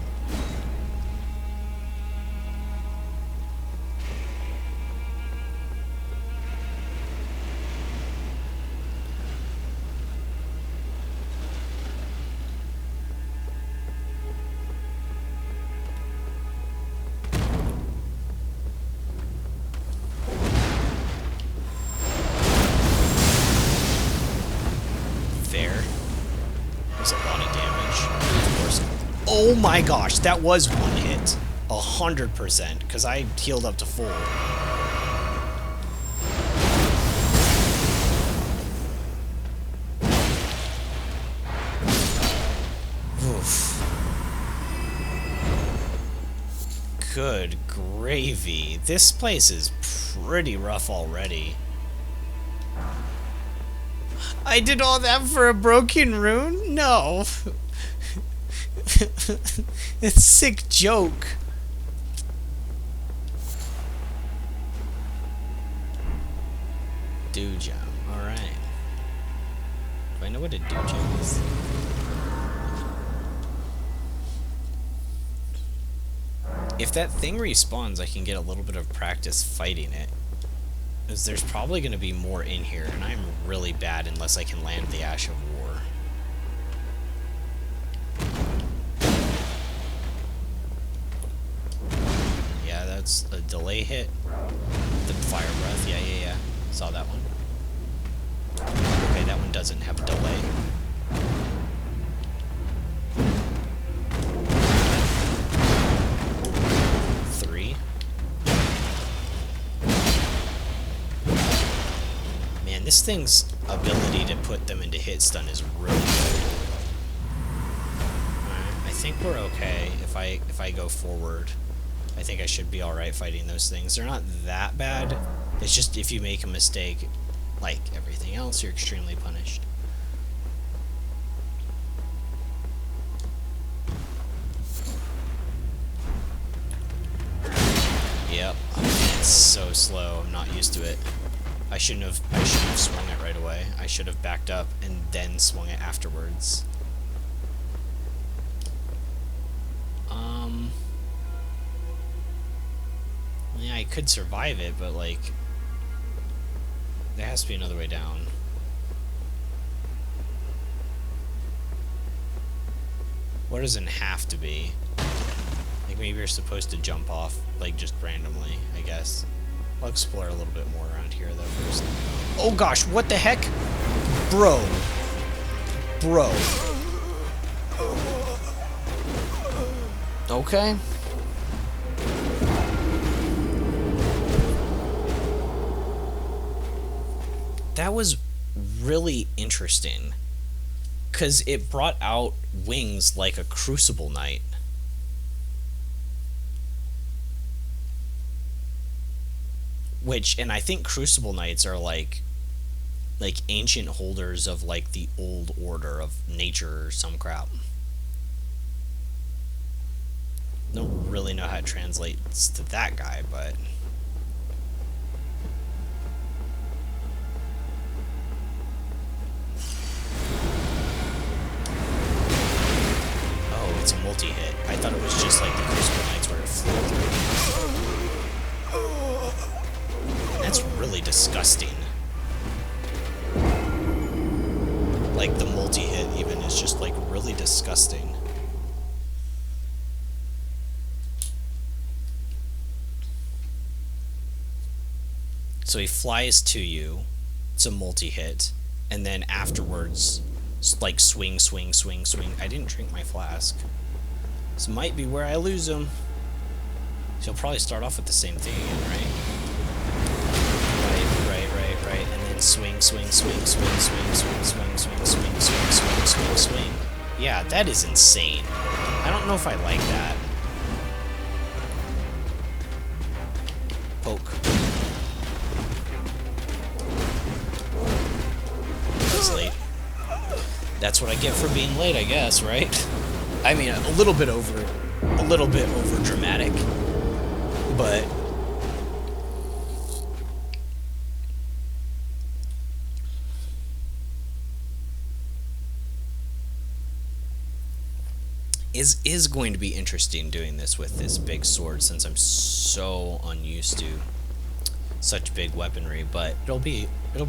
Oh my gosh, that was one hit. 100%, because I healed up to full. Oof. Good gravy. This place is pretty rough already. I did all that for a broken rune? No. It's a sick joke. Dojo. Alright. Do I know what a dojo is? If that thing respawns, I can get a little bit of practice fighting it. Because there's probably going to be more in here, and I'm really bad unless I can land the Ash of War. That's a delay hit. The fire breath, yeah. Saw that one. Okay, that one doesn't have a delay. Three. Man, this thing's ability to put them into hit stun is really good. I think we're okay if I go forward. I think I should be alright fighting those things. They're not that bad. It's just if you make a mistake, like everything else, you're extremely punished. Yep. It's so slow. I'm not used to it. I shouldn't have swung it right away. I should have backed up and then swung it afterwards. Yeah, I could survive it, but like there has to be another way down. What doesn't have to be? Like maybe you're supposed to jump off, like just randomly, I guess. I'll explore a little bit more around here though first. Oh gosh, what the heck? Bro. Bro. Okay. That was really interesting. Because it brought out wings like a Crucible Knight. Which, and I think Crucible Knights are like ancient holders of like the old order of nature or some crap. Don't really know how it translates to that guy, but oh, it's a multi-hit. I thought it was just like the Crucible Knights where it flew through. That's really disgusting. Like the multi-hit even is just like really disgusting. So he flies to you, it's a multi-hit, and then afterwards, like swing, swing, swing, swing. I didn't drink my flask. This might be where I lose him. So he'll probably start off with the same thing again, right? Right, and then swing, swing, swing, swing, swing, swing, swing, swing, swing, swing, swing, swing, swing. Yeah, that is insane. I don't know if I like that. Poke. Late. That's what I get for being late, I guess, right? I mean, a little bit over dramatic, but is going to be interesting doing this with this big sword since I'm so unused to such big weaponry, but it'll be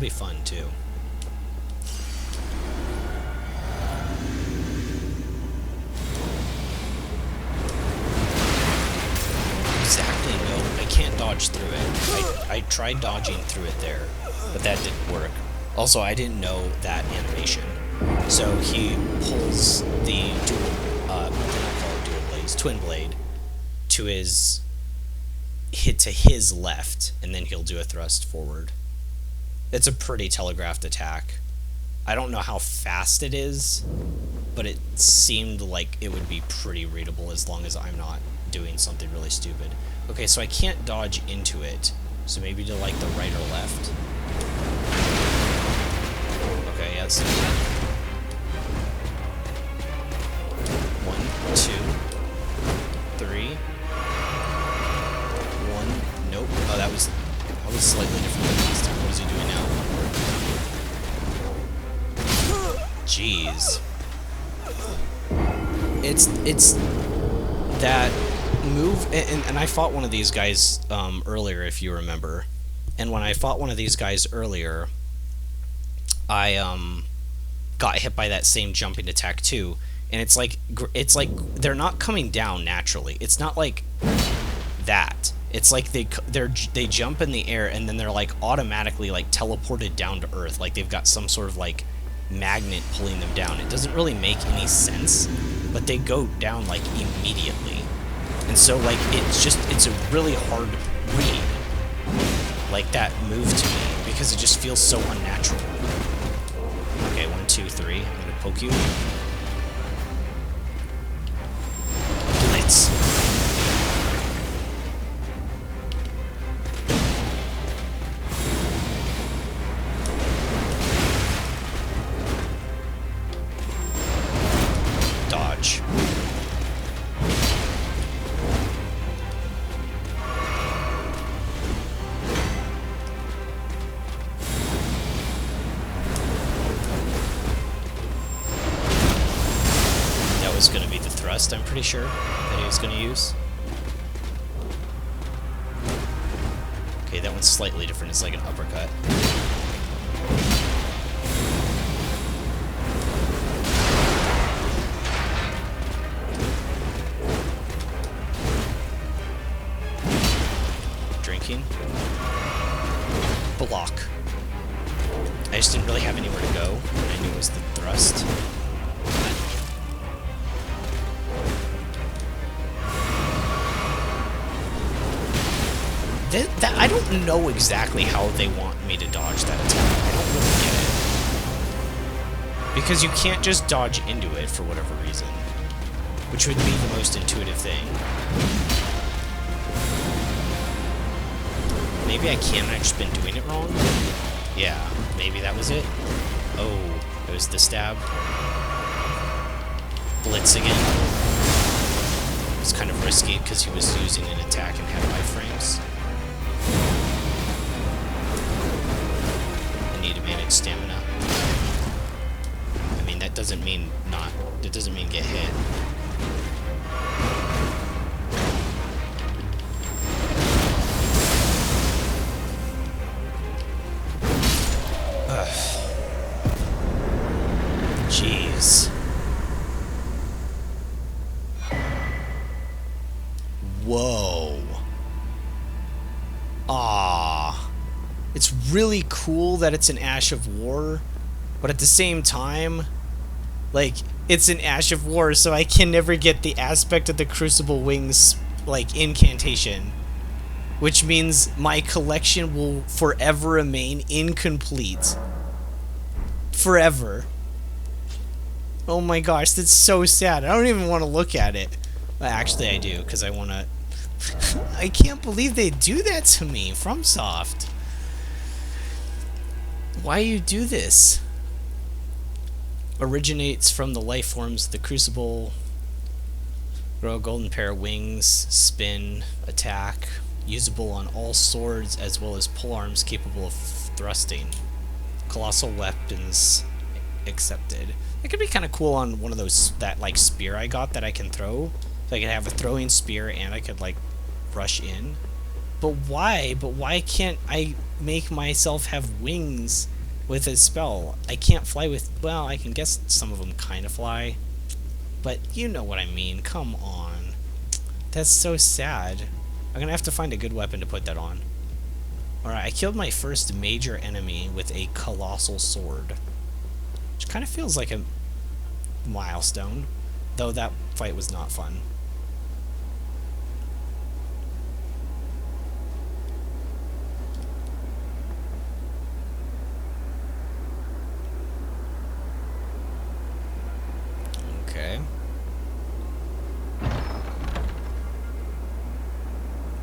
fun too. Exactly, no, I can't dodge through it. I tried dodging through it there, but that didn't work. Also, I didn't know that animation. So he pulls the twin blade to his left, and then he'll do a thrust forward. It's a pretty telegraphed attack. I don't know how fast it is, but it seemed like it would be pretty readable as long as I'm not doing something really stupid. Okay, so I can't dodge into it, so maybe to like the right or left. Okay, yes. 1, 2, 3. 1. Nope. Oh, that was slightly different than last time. What is he doing now? Jeez. It's that move, and I fought one of these guys earlier, if you remember. And when I fought one of these guys earlier, I got hit by that same jumping attack too. And it's like they're not coming down naturally. It's not like that. It's like they jump in the air and then they're like automatically like teleported down to earth. Like they've got some sort of like magnet pulling them down. It doesn't really make any sense, but they go down like immediately. And so like it's a really hard read, like that move to me, because it just feels so unnatural. Okay, 1, 2, 3. I'm gonna poke you. Blitz. Dodge. That was going to be the thrust, I'm pretty sure, that he was going to use. Okay, that one's slightly different. It's like an uppercut. blocking. Block. I just didn't really have anywhere to go. I knew it was the thrust. I don't know exactly how they want me to dodge that attack. I don't really get it. Because you can't just dodge into it for whatever reason. Which would be the most intuitive thing. Maybe I can't, I've just been doing it wrong? Yeah, maybe that was it. Oh, it was the stab. Blitz again. It was kind of risky because he was using an attack and had iframes. I need to manage stamina. I mean, that doesn't mean it doesn't mean get hit. Jeez. Whoa. Ah. It's really cool that it's an Ash of War, but at the same time, like, it's an Ash of War, so I can never get the aspect of the Crucible Wings, like, incantation. Which means my collection will forever remain incomplete. Forever. Oh my gosh, that's so sad. I don't even want to look at it. Well, actually, I do, because I want to... I can't believe they do that to me, FromSoft. Why you do this? Originates from the life forms of the Crucible. Grow a golden pair of wings. Spin. Attack. Usable on all swords as well as polearms capable of thrusting. Colossal weapons accepted. It could be kind of cool on one of those, that like spear I got that I can throw. So I could have a throwing spear and I could like rush in. But why? But why can't I make myself have wings with a spell? I can't fly with, well, I can guess some of them kind of fly. But you know what I mean. Come on. That's so sad. I'm gonna have to find a good weapon to put that on. Alright, I killed my first major enemy with a colossal sword. Which kind of feels like a milestone. Though that fight was not fun. Okay.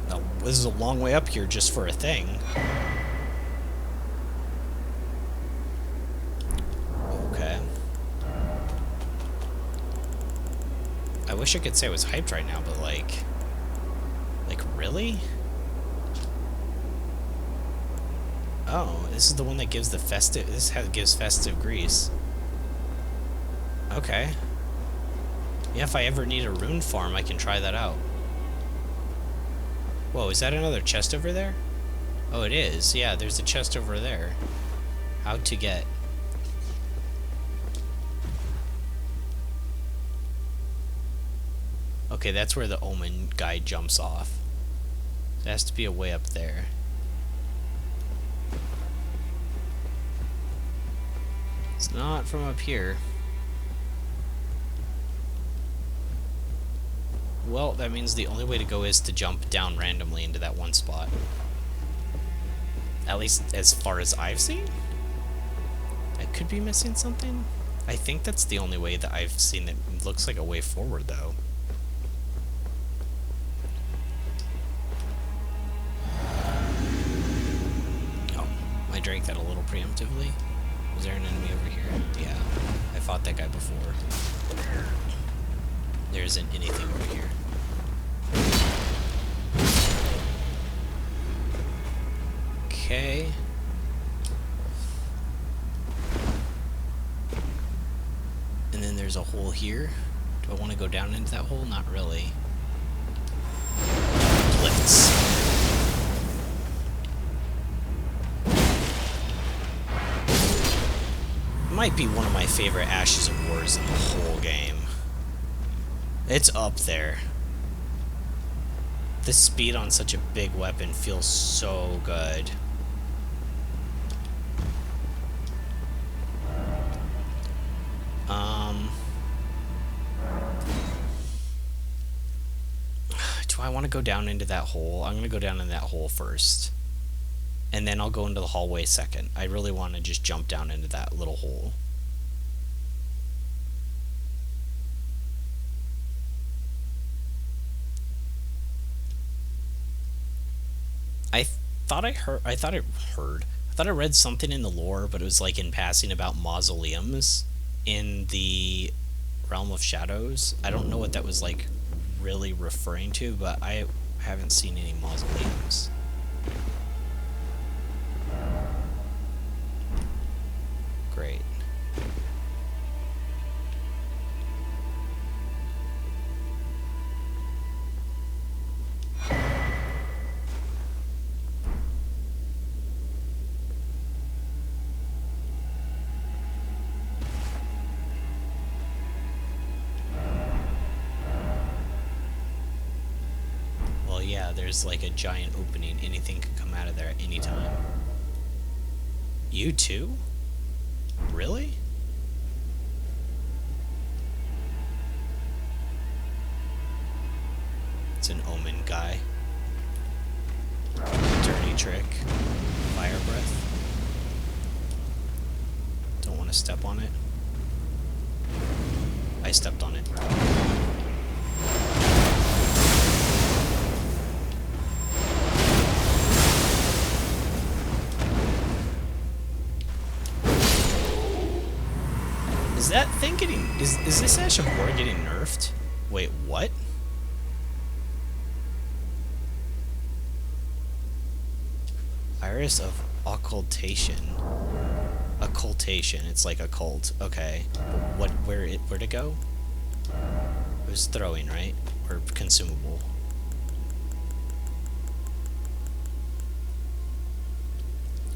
Now, this is a long way up here just for a thing. Okay. I wish I could say I was hyped right now, but like really? Oh, this is the one that gives the festive. This gives festive grease. Okay. Yeah, if I ever need a rune farm, I can try that out. Whoa, is that another chest over there? Oh, it is. Yeah, there's a chest over there. How to get? Okay, that's where the Omen guy jumps off. There has to be a way up there. It's not from up here. Well, that means the only way to go is to jump down randomly into that one spot. At least as far as I've seen. I could be missing something. I think that's the only way that I've seen that looks like a way forward, though. Oh, I drank that a little preemptively. Was there an enemy over here? Yeah, I fought that guy before. There isn't anything over here. Okay. And then there's a hole here. Do I want to go down into that hole? Not really. Blitz. Might be one of my favorite Ashes of Wars in the whole game. It's up there. The speed on such a big weapon feels so good. Do I want to go down into that hole? I'm gonna go down in that hole first. And then I'll go into the hallway second. I really want to just jump down into that little hole. I thought I read something in the lore, but it was like in passing about mausoleums in the Realm of Shadows. I don't know what that was like really referring to, but I haven't seen any mausoleums. Great. Well, yeah, there's like a giant opening. Anything could come out of there at any time. You too? Really? It's an omen guy. Dirty trick. Fire breath. Don't want to step on it. I stepped on it. Is that thing getting... Is this Ash of War getting nerfed? Wait, what? Iris of Occultation. Occultation. It's like a cult. Okay. Where'd it go? It was throwing, right? Or consumable.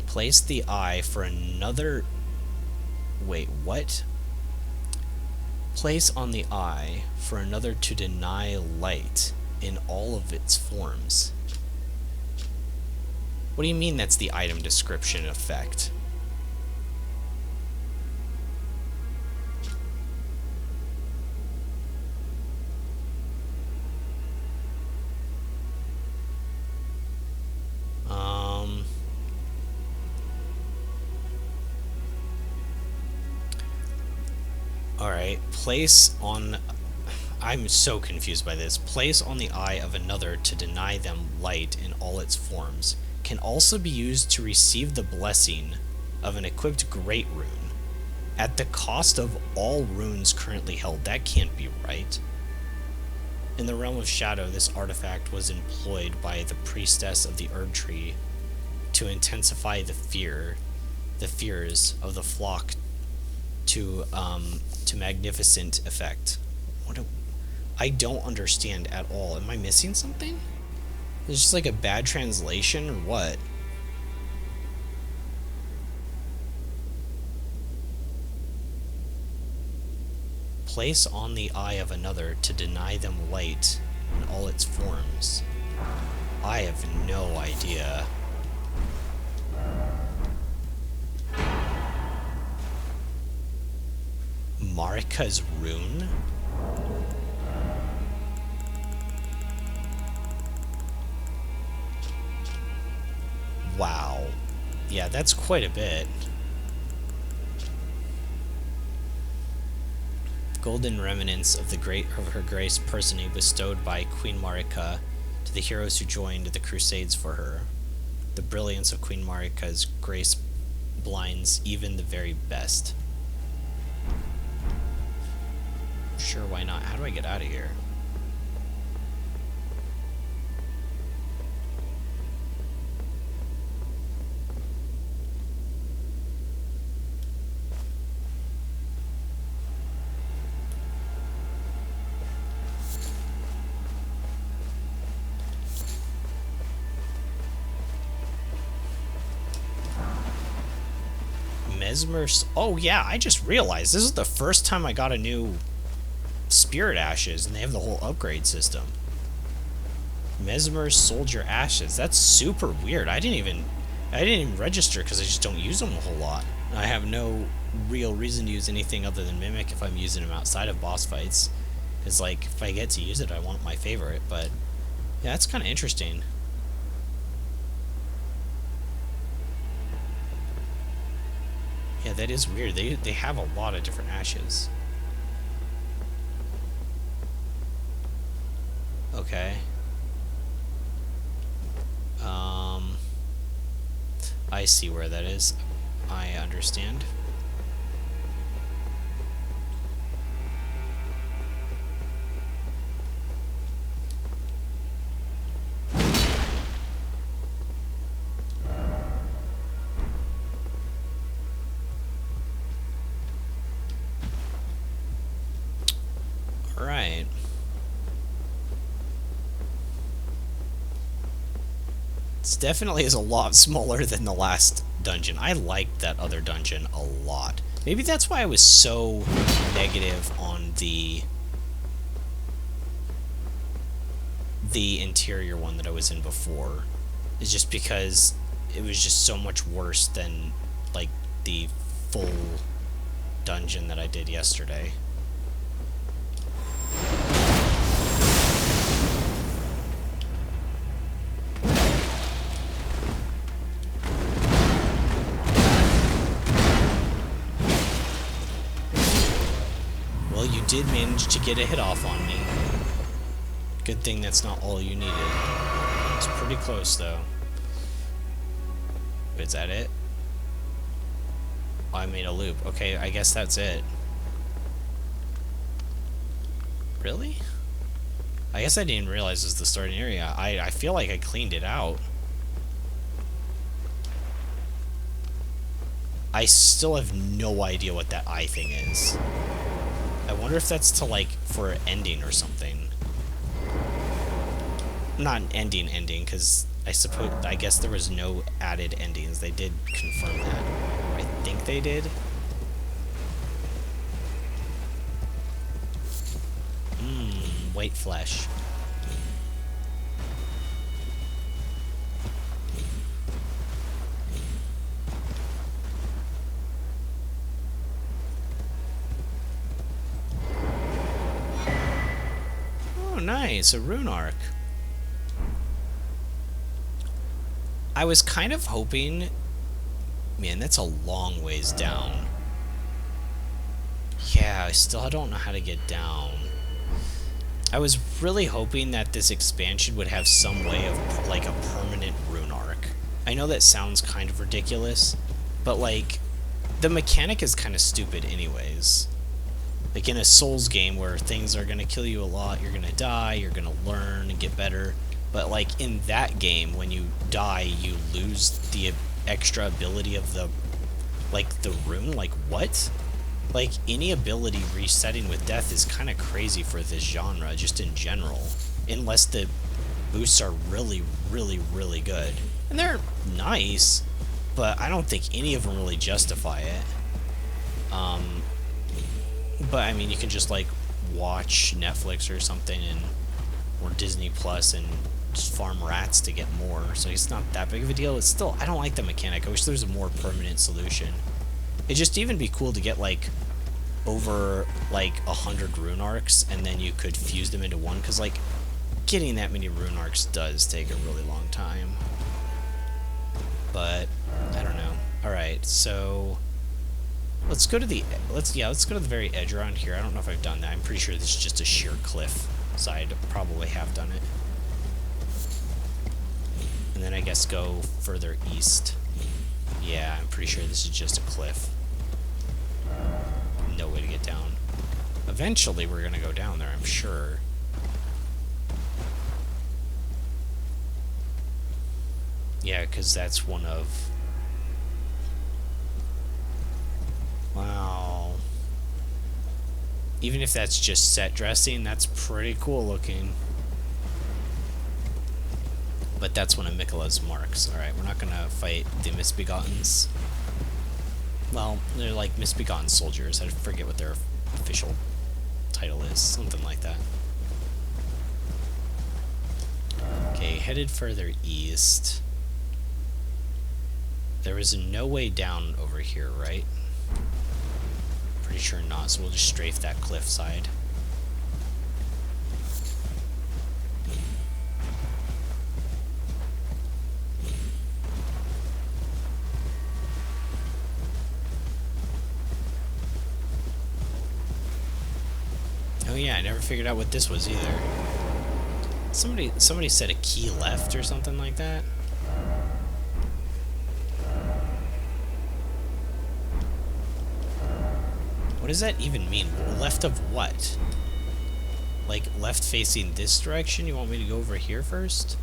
Place the eye for another... Wait, what? Place on the eye for another to deny light in all of its forms. What do you mean that's the item description effect? Alright, place on... I'm so confused by this. Place on the eye of another to deny them light in all its forms can also be used to receive the blessing of an equipped great rune at the cost of all runes currently held. That can't be right. In the Realm of Shadow, this artifact was employed by the priestess of the Erdtree to intensify the fears of the flock to magnificent effect. I don't understand at all. Am I missing something? Is just like a bad translation or what? Place on the eye of another to deny them light in all its forms. I have no idea. Marika's rune? Wow. Yeah, that's quite a bit. Golden remnants of her grace personally bestowed by Queen Marika to the heroes who joined the crusades for her. The brilliance of Queen Marika's grace blinds even the very best. Sure, why not? How do I get out of here? Oh yeah, I just realized this is the first time I got a new Spirit Ashes and they have the whole upgrade system. Mesmer Soldier Ashes. That's super weird. I didn't even register because I just don't use them a whole lot. I have no real reason to use anything other than Mimic if I'm using them outside of boss fights. Because, like, if I get to use it, I want my favorite. But, yeah, that's kind of interesting. Yeah, that is weird. They have a lot of different ashes. Okay. I see where that is. I understand. Alright. This definitely is a lot smaller than the last dungeon. I liked that other dungeon a lot. Maybe that's why I was so negative on the interior one that I was in before. It's just because it was just so much worse than, like, the full dungeon that I did yesterday. Well, you did manage to get a hit off on me. Good thing that's not all you needed. It's pretty close, though. Is that it? Oh, I made a loop. Okay, I guess that's it. Really? I guess I didn't realize this was the starting area. I feel like I cleaned it out. I still have no idea what that eye thing is. I wonder if that's to, like, for an ending or something. Not an ending, because I guess there was no added endings. They did confirm that. I think they did. White flesh. Oh, nice, a rune arc. I was kind of hoping... Man, that's a long ways down. Yeah, I don't know how to get down. I was really hoping that this expansion would have some way of, like, a permanent rune arc. I know that sounds kind of ridiculous, but, like, the mechanic is kind of stupid anyways. Like, in a Souls game where things are going to kill you a lot, you're going to die, you're going to learn and get better. But, like, in that game, when you die, you lose the extra ability of the rune. Like, what? Like, any ability resetting with death is kind of crazy for this genre, just in general. Unless the boosts are really, really, really good. And they're nice, but I don't think any of them really justify it. But, I mean, you can just, like, watch Netflix or something, or Disney Plus, and just farm rats to get more, so it's not that big of a deal. It's still, I don't like the mechanic. I wish there was a more permanent solution. It'd just even be cool to get, like, over, like, 100 rune arcs, and then you could fuse them into one, because, like, getting that many rune arcs does take a really long time. But, I don't know. Alright, so... Let's go to the very edge around here. I don't know if I've done that. I'm pretty sure this is just a sheer cliff, so I probably have done it. And then I guess go further east. Yeah, I'm pretty sure this is just a cliff. No way to get down. Eventually we're gonna go down there, I'm sure. Yeah, because that's one of... Wow. Even if that's just set dressing, that's pretty cool looking. But that's one of Miquella's marks. Alright, we're not gonna fight the Misbegottens. Well, they're like Misbegotten soldiers. I forget what their official title is. Something like that. Okay, headed further east. There is no way down over here, right? Pretty sure not, so we'll just strafe that cliffside. Oh yeah, I never figured out what this was either. Somebody said a key left or something like that. What does that even mean? Left of what? Like, left facing this direction? You want me to go over here first?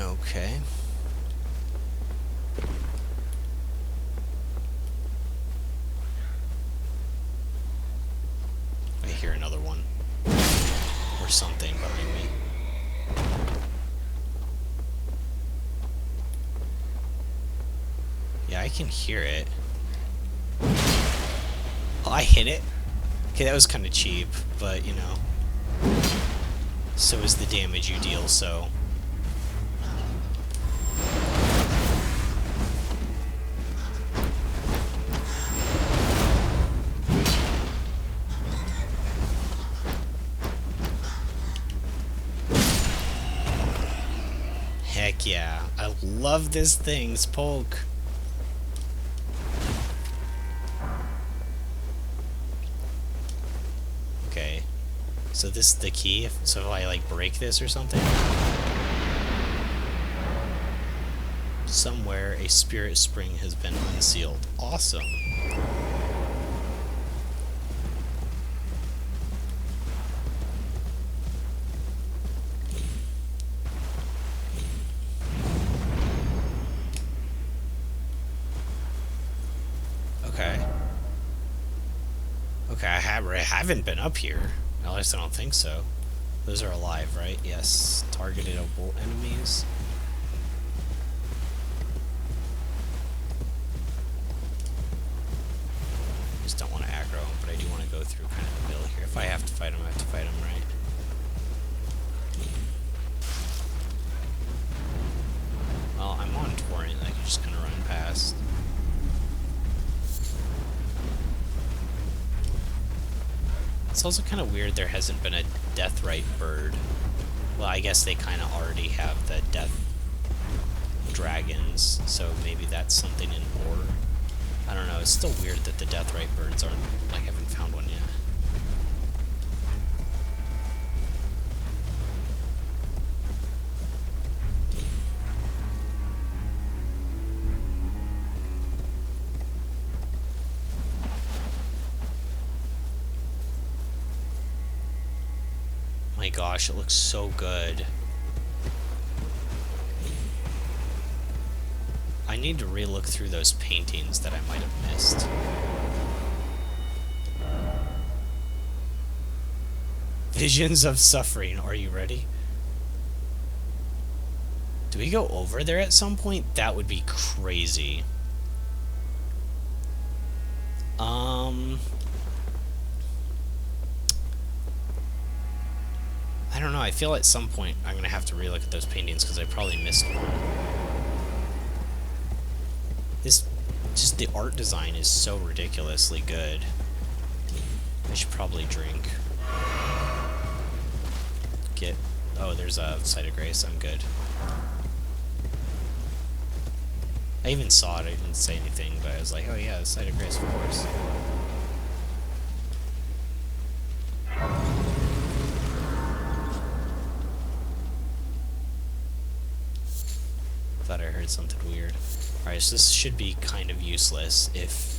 Okay. I hear another one. Or something behind me. Yeah, I can hear it. Oh, I hit it? Okay, that was kind of cheap, but, you know. So is the damage you deal, so... Heck yeah. I love this thing's poke. Okay. So this is the key? So if I, like, break this or something? Somewhere a spirit spring has been unsealed. Awesome. Okay. Okay, I haven't been up here. At least I don't think so. Those are alive, right? Yes. Targetable enemies. Just don't want to aggro them, but I do want to go through kind of the middle here. If I have to fight them, I have to fight them, right? Well, I'm on torrent. I can just kind of run past. It's also kind of weird there hasn't been a Deathrite bird. Well, I guess they kind of already have the Death Dragons, so maybe that's something in Ore. I don't know, it's still weird that the Deathrite birds aren't... I haven't found one yet. My gosh, it looks so good. I need to re-look through those paintings that I might have missed. Visions of Suffering, are you ready? Do we go over there at some point? That would be crazy. I don't know, I feel at some point I'm gonna have to re-look at those paintings because I probably missed one. Just the art design is so ridiculously good. I should probably drink. Oh, there's a Site of Grace, I'm good. I even saw it, I didn't say anything, but I was like, oh yeah, the Site of Grace, of course. Thought I heard something weird. Alright, so this should be kind of useless if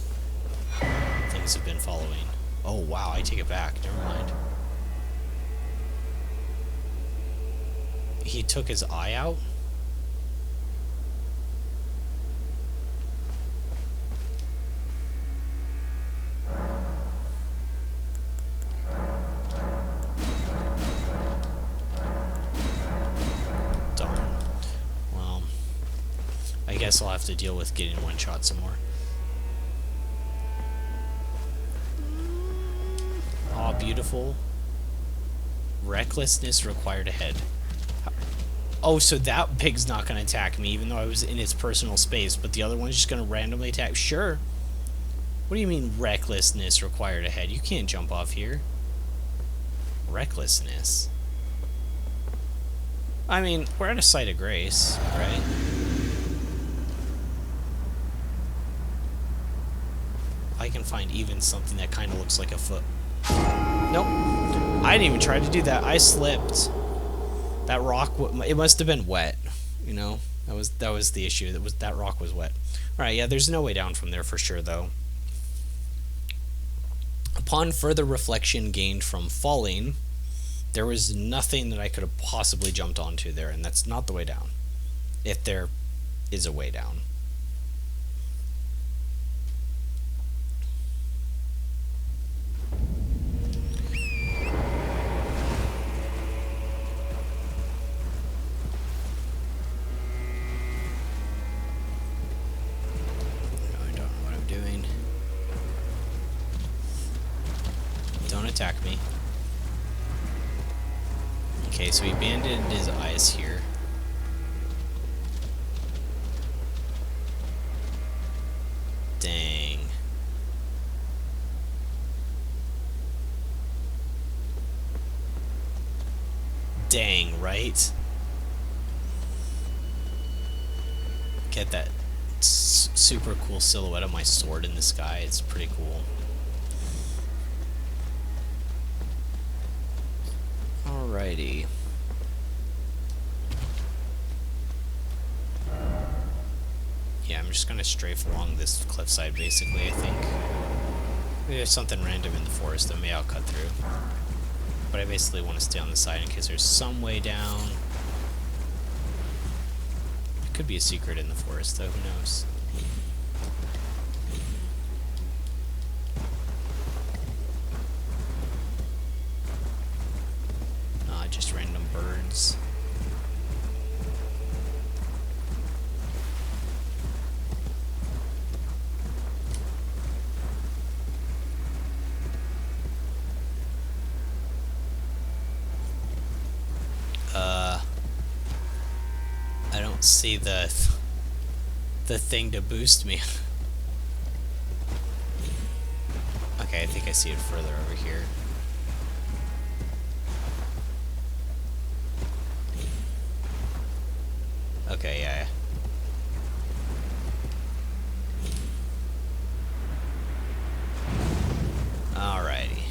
things have been following. Oh wow, I take it back, never mind. He took his eye out? guess I'll have to deal with getting one shot some more. Aw, beautiful. Recklessness required ahead. Oh, so that pig's not going to attack me, even though I was in its personal space, but the other one's just going to randomly attack? Sure. What do you mean, recklessness required ahead? You can't jump off here. Recklessness. I mean, we're at a site of grace, right? I can find even something that kind of looks like a foot. Nope. I didn't even try to do that. I slipped. That rock, it must have been wet, you know? That was the issue. That rock was wet. Alright, yeah, there's no way down from there for sure, though. Upon further reflection gained from falling, there was nothing that I could have possibly jumped onto there, and that's not the way down. If there is a way down. Attack me. Okay, so he abandoned his eyes here. Dang. Dang, right? Get that super cool silhouette of my sword in the sky. It's pretty cool. Alrighty. Yeah, I'm just gonna strafe along this cliffside, basically, I think. Maybe there's something random in the forest that maybe I'll cut through. But I basically want to stay on the side in case there's some way down. It could be a secret in the forest, though, who knows? Just random birds. I don't see the thing to boost me. Okay, I think I see it further over here. Okay, yeah. Alrighty.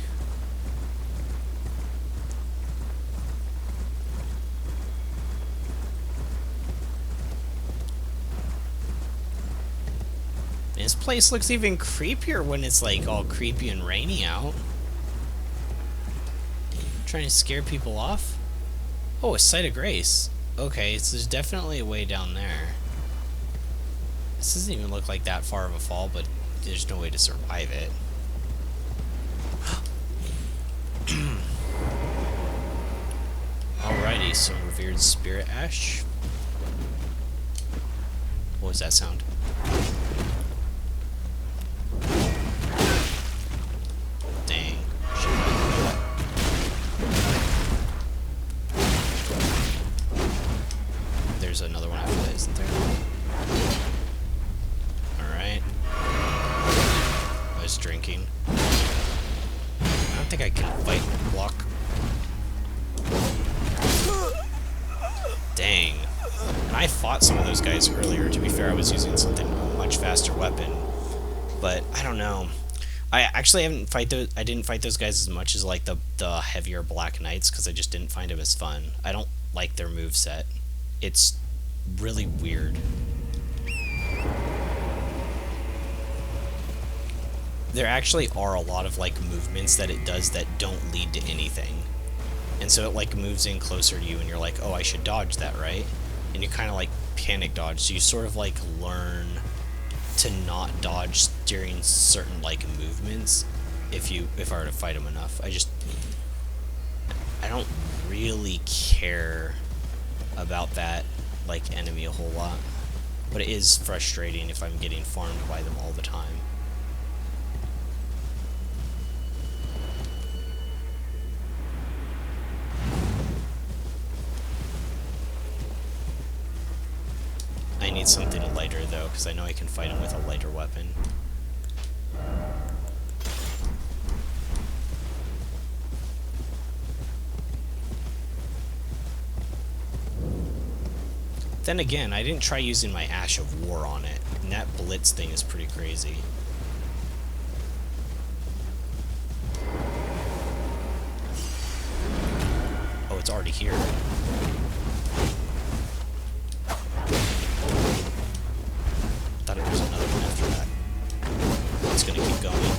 This place looks even creepier when it's like all creepy and rainy out. Trying to scare people off? Oh, a site of grace. Okay, so there's definitely a way down there. This doesn't even look like that far of a fall, but there's no way to survive it. Alrighty, some revered spirit ash. What was that sound? Dang. There's another one after that, isn't there? Alright. I was drinking. I don't think I can fight block. Dang. And I fought some of those guys earlier. To be fair, I was using something much faster weapon. But I don't know. I actually I didn't fight those guys as much as like the heavier Black Knights because I just didn't find them as fun. I don't like their moveset. It's really weird. There actually are a lot of like movements that it does that don't lead to anything. And so it like moves in closer to you and you're like, oh, I should dodge that, right? And you kind of like panic dodge. So you sort of like learn to not dodge during certain like movements if I were to fight them enough. I don't really care about that like enemy a whole lot. But it is frustrating if I'm getting farmed by them all the time. I need something lighter though, because I know I can fight him with a lighter weapon. Then again, I didn't try using my Ash of War on it, and that blitz thing is pretty crazy. Oh, it's already here. Thought there was another one after that. It's gonna keep going.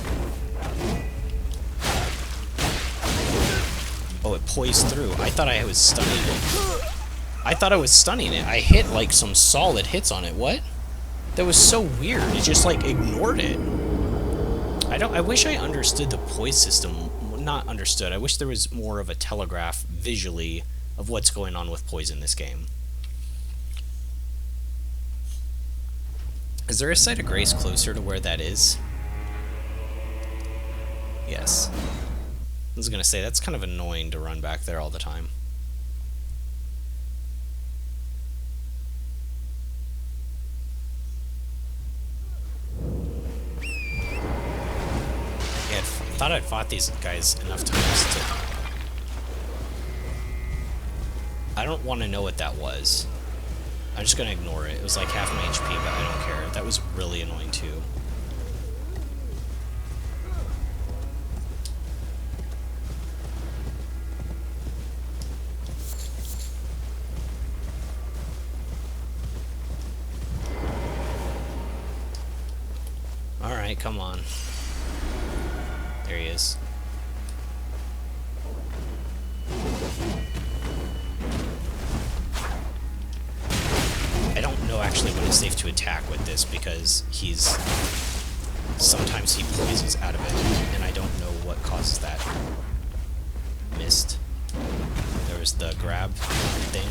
Oh, it poised through. I thought I was stunning it. I thought I was stunning it. I hit like some solid hits on it. What? That was so weird. It just like ignored it. I wish I understood the poise system. Not understood. I wish there was more of a telegraph visually of what's going on with poise in this game. Is there a site of grace closer to where that is? Yes. I was gonna say, that's kind of annoying to run back there all the time. I thought I'd fought these guys enough times to... I don't want to know what that was. I'm just gonna ignore it. It was like half my HP, but I don't care. That was really annoying too. Alright, come on. There he is. I don't know actually when it's safe to attack with this because sometimes he poisons out of it, and I don't know what causes that. Missed. There was the grab thing.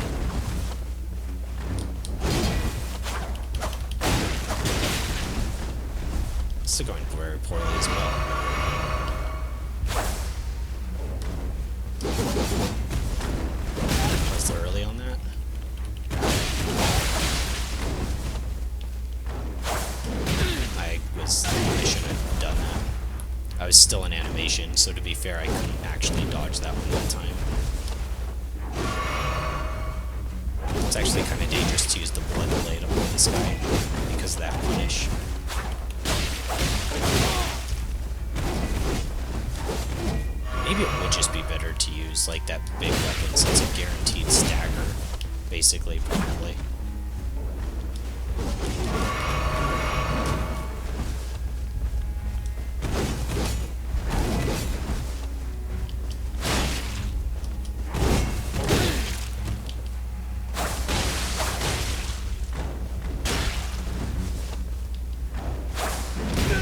This is going very poorly as well. Was there early on that? I shouldn't have done that. I was still in animation, so to be fair, I couldn't actually dodge that one that time. It's actually kind of dangerous to use the blood blade on this guy because of that punish. Maybe it would just be better to use like that big weapon since it's a guaranteed stagger, basically, probably.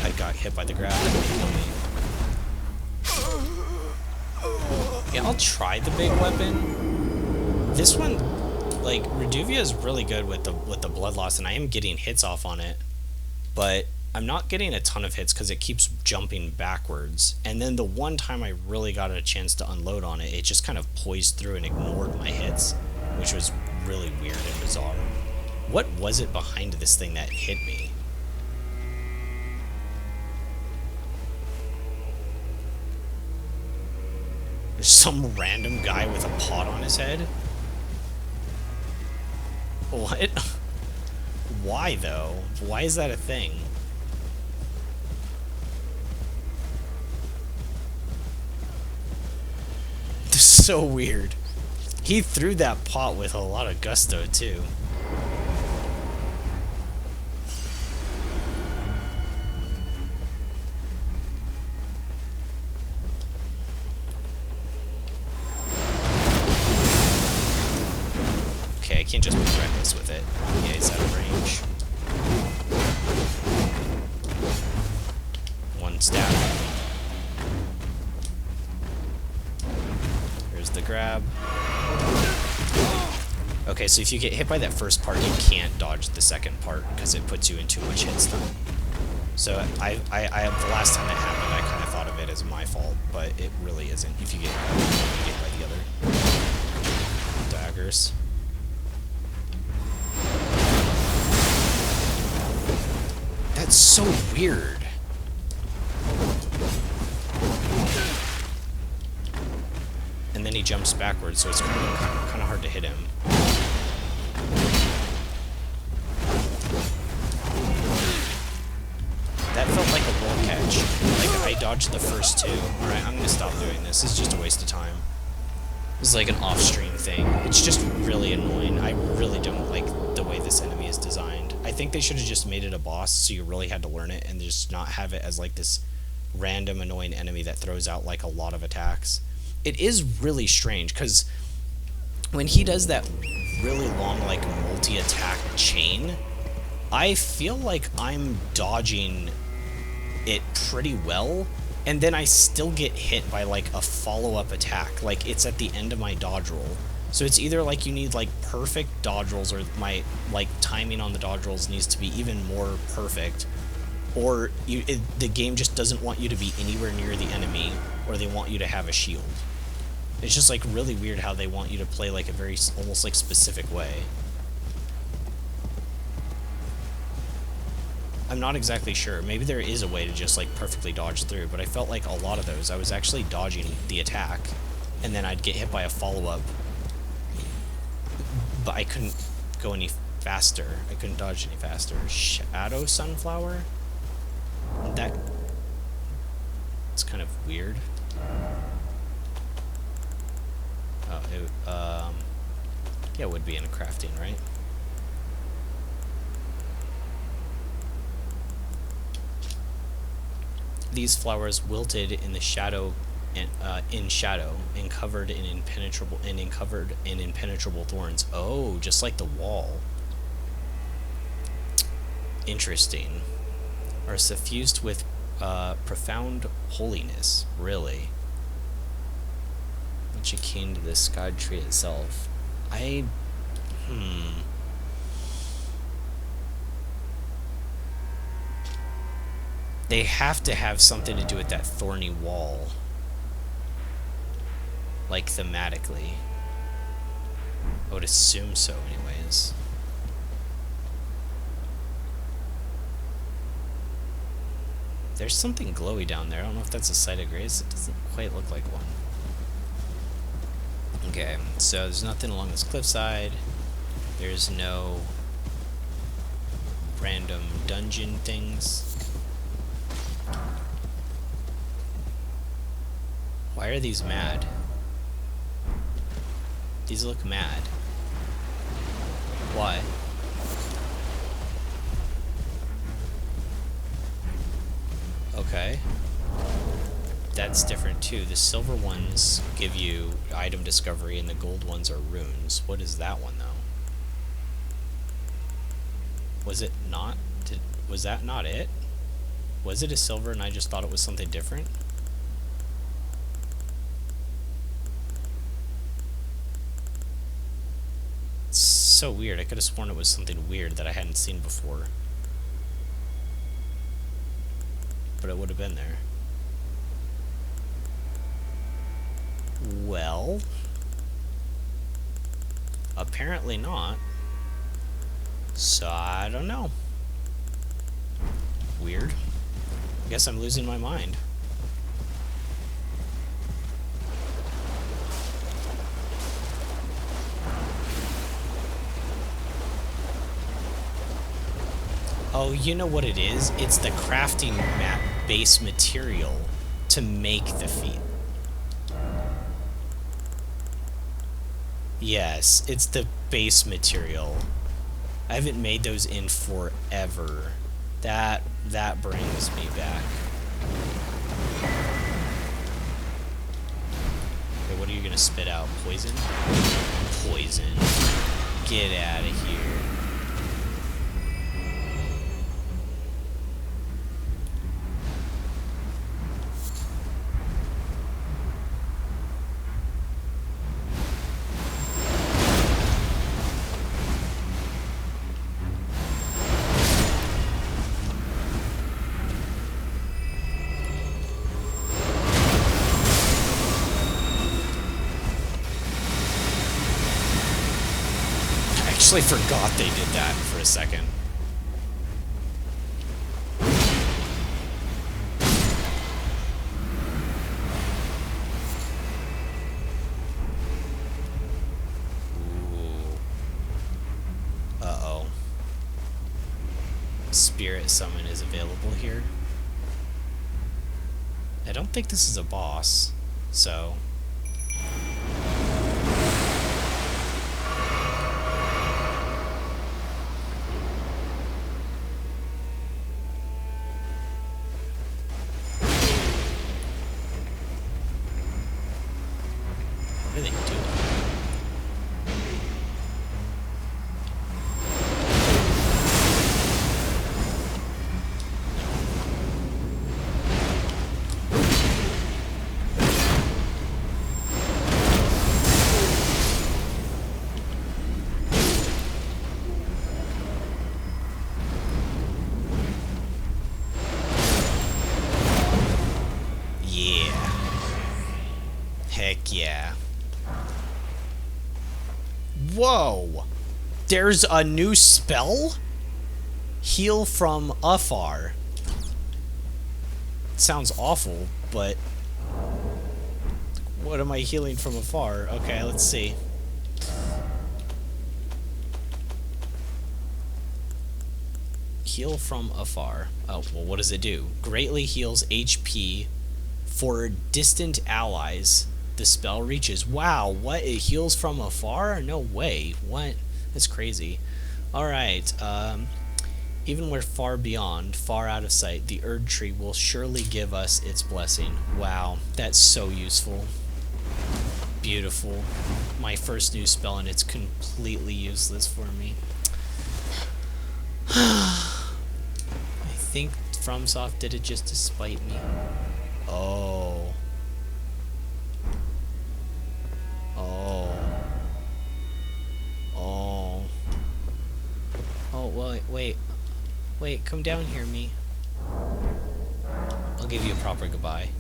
I got hit by the grab. Yeah, I'll try the big weapon. This one, like, Reduvia is really good with the blood loss, and I am getting hits off on it, but I'm not getting a ton of hits because it keeps jumping backwards. And then the one time I really got a chance to unload on it, it just kind of poised through and ignored my hits, which was really weird and bizarre. What was it behind this thing that hit me? There's some random guy with a pot on his head? What? Why, though? Why is that a thing? This is so weird. He threw that pot with a lot of gusto, too. I can't just be reckless with it. Yeah, he's out of range. One stab. Here's the grab. Okay, so if you get hit by that first part, you can't dodge the second part because it puts you in too much hit stun. So the last time that happened, I kind of thought of it as my fault, but it really isn't. If you get hit by the other daggers. That's so weird. And then he jumps backwards, so it's kind of hard to hit him. That felt like a roll catch. Like, I dodged the first two. Alright, I'm gonna stop doing this. This is just a waste of time. This is like an off-stream thing. It's just really annoying. I really don't like the way this enemy is designed. I think they should have just made it a boss so you really had to learn it and just not have it as like this random annoying enemy that throws out like a lot of attacks. It is really strange because when he does that really long like multi-attack chain, I feel like I'm dodging it pretty well, and then I still get hit by like a follow-up attack. Like it's at the end of my dodge roll. So it's either like you need like perfect dodge rolls, or my like timing on the dodge rolls needs to be even more perfect, or the game just doesn't want you to be anywhere near the enemy, or they want you to have a shield. It's just like really weird how they want you to play like a very almost like specific way. I'm not exactly sure. Maybe there is a way to just like perfectly dodge through, but I felt like a lot of those I was actually dodging the attack, and then I'd get hit by a follow-up, but I couldn't go any faster. I couldn't dodge any faster. Shadow Sunflower? That... It's kind of weird. Oh, yeah, it would be in crafting, right? These flowers wilted in the shadow, in shadow, and covered in impenetrable thorns. Oh, just like the wall. Interesting. Are suffused with profound holiness. Really. Much akin to the Skad tree itself. They have to have something to do with that thorny wall. Like, thematically. I would assume so, anyways. There's something glowy down there. I don't know if that's a site of grace. It doesn't quite look like one. Okay, so there's nothing along this cliffside. There's no random dungeon things. Why are these mad? These look mad. Why? Okay. That's different too. The silver ones give you item discovery and the gold ones are runes. What is that one though? Was it not? Was that not it? Was it a silver and I just thought it was something different? It's so weird. I could have sworn it was something weird that I hadn't seen before. But it would have been there. Well, apparently not. So I don't know. Weird. I guess I'm losing my mind. Oh, you know what it is? It's the crafting map base material to make the feat. Yes, it's the base material. I haven't made those in forever. That brings me back. Okay, what are you gonna spit out? Poison? Poison. Get out of here. actually forgot they did that for a second. Ooh. Uh-oh. Spirit summon is available here. I don't think this is a boss, so... What are they doing? Yeah. Heck yeah. Whoa! There's a new spell? Heal from afar. Sounds awful, but... What am I healing from afar? Okay, let's see. Heal from afar. Oh, well, what does it do? Greatly heals HP for distant allies. The spell reaches. Wow, what? It heals from afar? No way. What? That's crazy. Alright, even where far beyond, far out of sight, the Erdtree will surely give us its blessing. Wow, that's so useful. Beautiful. My first new spell and it's completely useless for me. I think FromSoft did it just to spite me. Oh. Oh. Oh. Oh, wait. Wait, come down here, me. I'll give you a proper goodbye.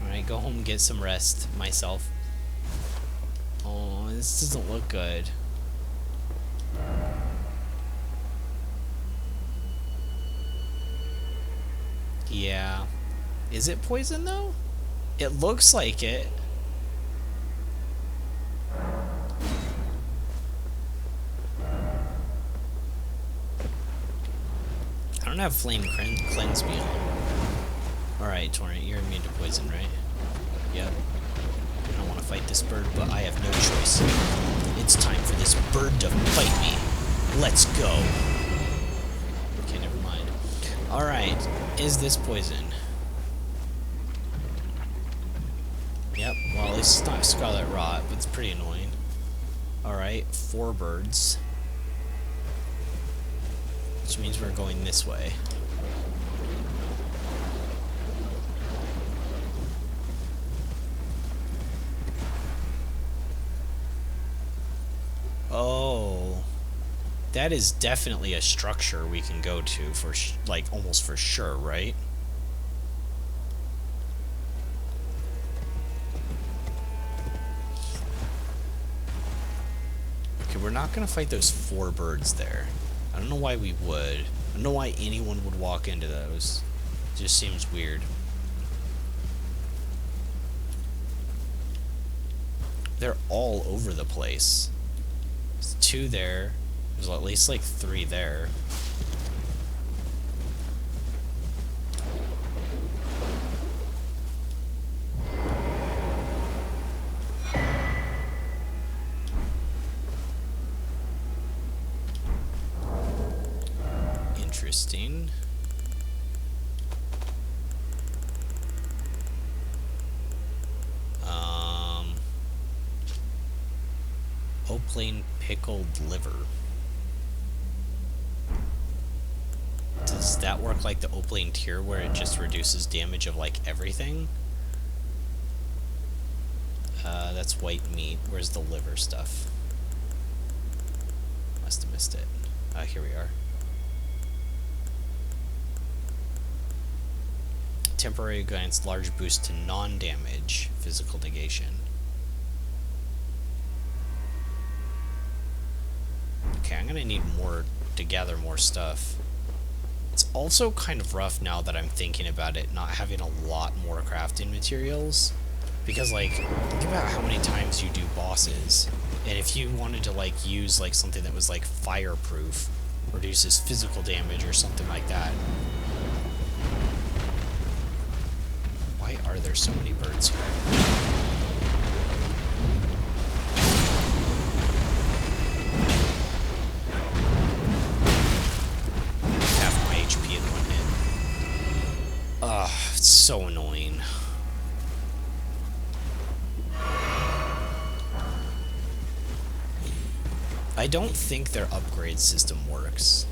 Alright, go home and get some rest, myself. Oh, this doesn't look good. Yeah. Is it poison, though? It looks like it. I don't have flame cleanse me on. Alright, Torrent, you're immune to poison, right? Yep. I don't want to fight this bird, but I have no choice. It's time for this bird to fight me. Let's go. Okay, never mind. Alright, is this poison? Yep, well, at least it's not Scarlet Rot, but it's pretty annoying. Alright, 4 birds. Which means we're going this way. Oh. That is definitely a structure we can go to for, like, almost for sure, right? Okay, we're not gonna fight those 4 birds there. I don't know why we would. I don't know why anyone would walk into those. It just seems weird. They're all over the place. There's 2 there. There's at least like 3 there. Interesting. Oaklane pickled liver. Does that work like the Oaklane tier where it just reduces damage of like everything? That's white meat. Where's the liver stuff? Must have missed it. Here we are. Temporary grants large boost to non-damage physical negation. Okay, I'm gonna need more to gather more stuff. It's also kind of rough now that I'm thinking about it, not having a lot more crafting materials. Because, like, think about how many times you do bosses. And if you wanted to, like, use, like, something that was, like, fireproof, reduces physical damage or something like that. Why are there so many birds here? Half my HP in one hit. Ugh, it's so annoying. I don't think their upgrade system works.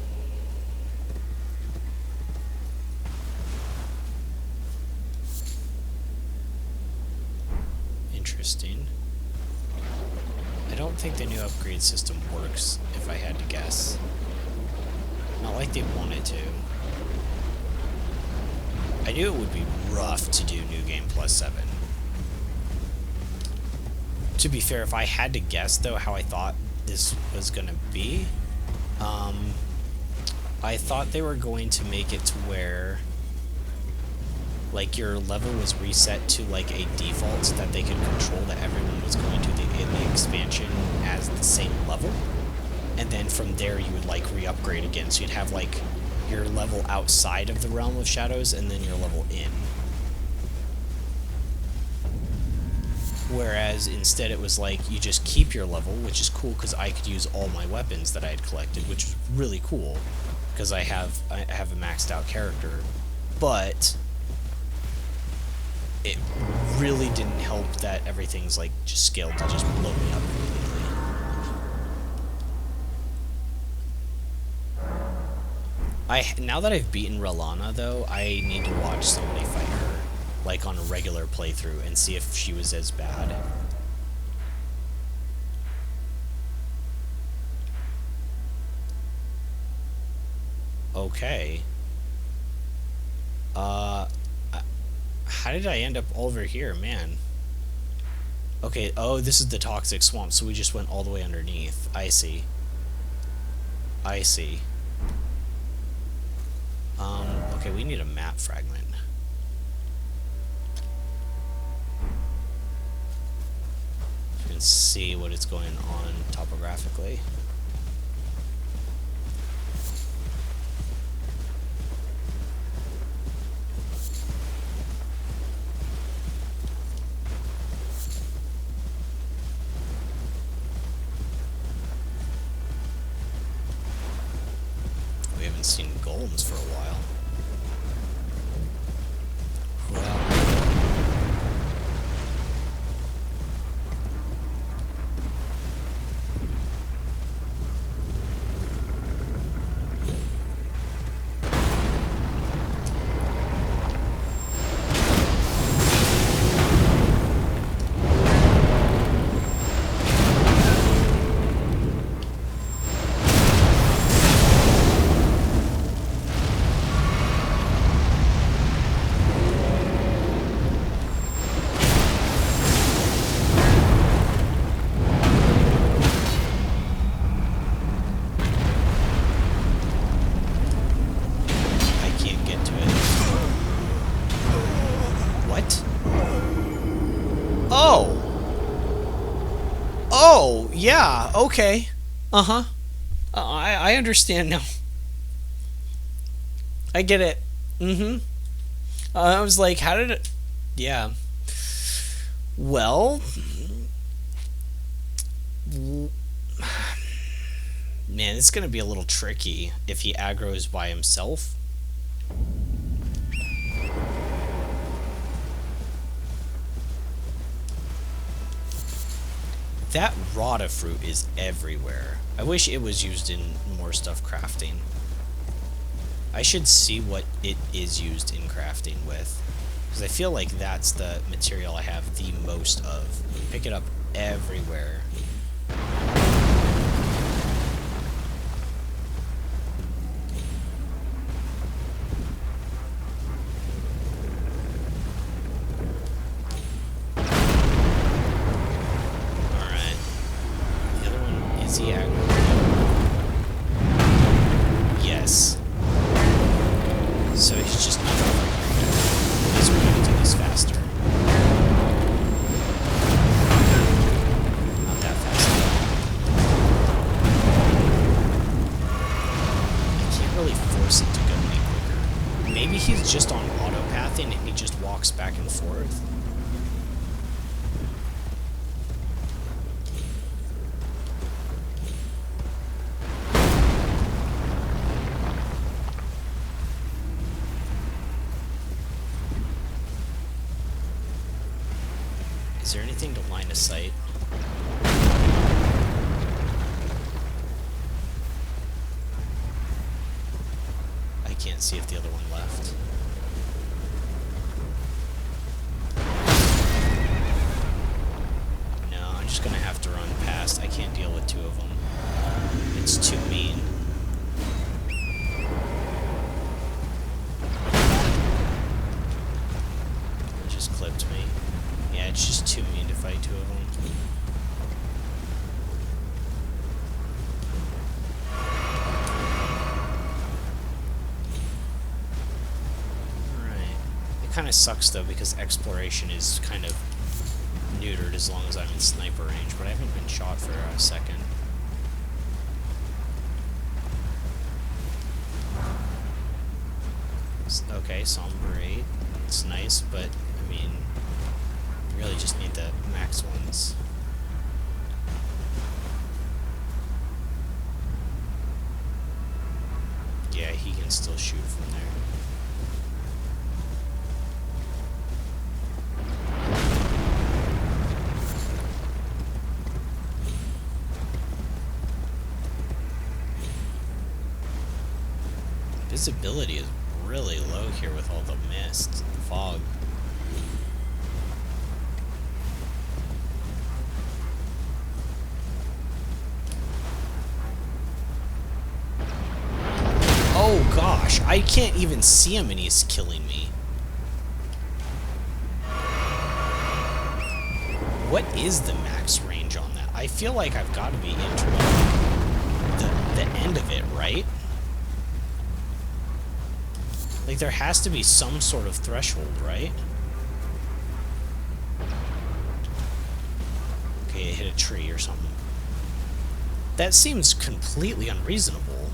Interesting. I don't think the new upgrade system works, if I had to guess. Not like they wanted to. I knew it would be rough to do New Game Plus 7. To be fair, if I had to guess, though, how I thought this was gonna be, I thought they were going to make it to where, like, your level was reset to, like, a default so that they could control that everyone was going to in the expansion as the same level, and then from there you would, like, re-upgrade again, so you'd have, like, your level outside of the realm of shadows and then your level in. Whereas instead it was like you just keep your level, which is cool because I could use all my weapons that I had collected, which was really cool because I have a maxed out character. But it really didn't help that everything's like just scaled to just blow me up completely. Now that I've beaten Relana though, I need to watch somebody fight her, like on a regular playthrough, and see if she was as bad. Okay. How did I end up over here, man? Okay, oh, this is the toxic swamp, so we just went all the way underneath. I see. I see. Okay, we need a map fragment. You can see what is going on topographically. We haven't seen golems for a while. Well, I can't get to it. What? Oh! Oh, yeah, okay. Uh-huh. I understand now. I get it. Mm-hmm. I was like, how did it... Yeah. Well... Man, it's gonna be a little tricky if he aggroes by himself. That Rada fruit is everywhere. I wish it was used in more stuff crafting. I should see what it is used in crafting with, because I feel like that's the material I have the most of. Pick it up everywhere. Alright. The other one, is he aggro? he's just on auto-pathing and he just walks back and forth. Is there anything to line of sight? I can't see if the other one left. No, I'm just gonna have to run past. I can't deal with two of them. It's too mean. It just clipped me. Yeah, it's just too mean to fight two of them. Kind of sucks though because exploration is kind of neutered as long as I'm in sniper range, but I haven't been shot for a second. Okay, Somber 8. It's nice, but I mean, you really just need the max ones. Yeah, he can still shoot from there. Visibility is really low here with all the mist, the fog. Oh gosh, I can't even see him and he's killing me. What is the max range on that? I feel like I've got to be into the end of it, right? Like, there has to be some sort of threshold, right? Okay, it hit a tree or something. That seems completely unreasonable.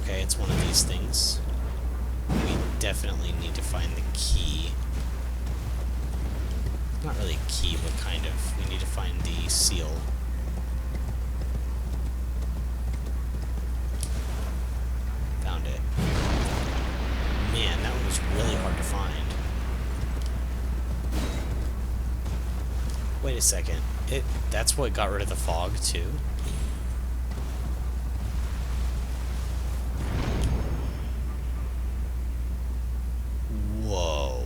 Okay, it's one of these things. We definitely need to find the key. Not really a key, but kind of. We need to find the seal. Found it. Man, that one was really hard to find. Wait a second. That's what got rid of the fog, too? Whoa.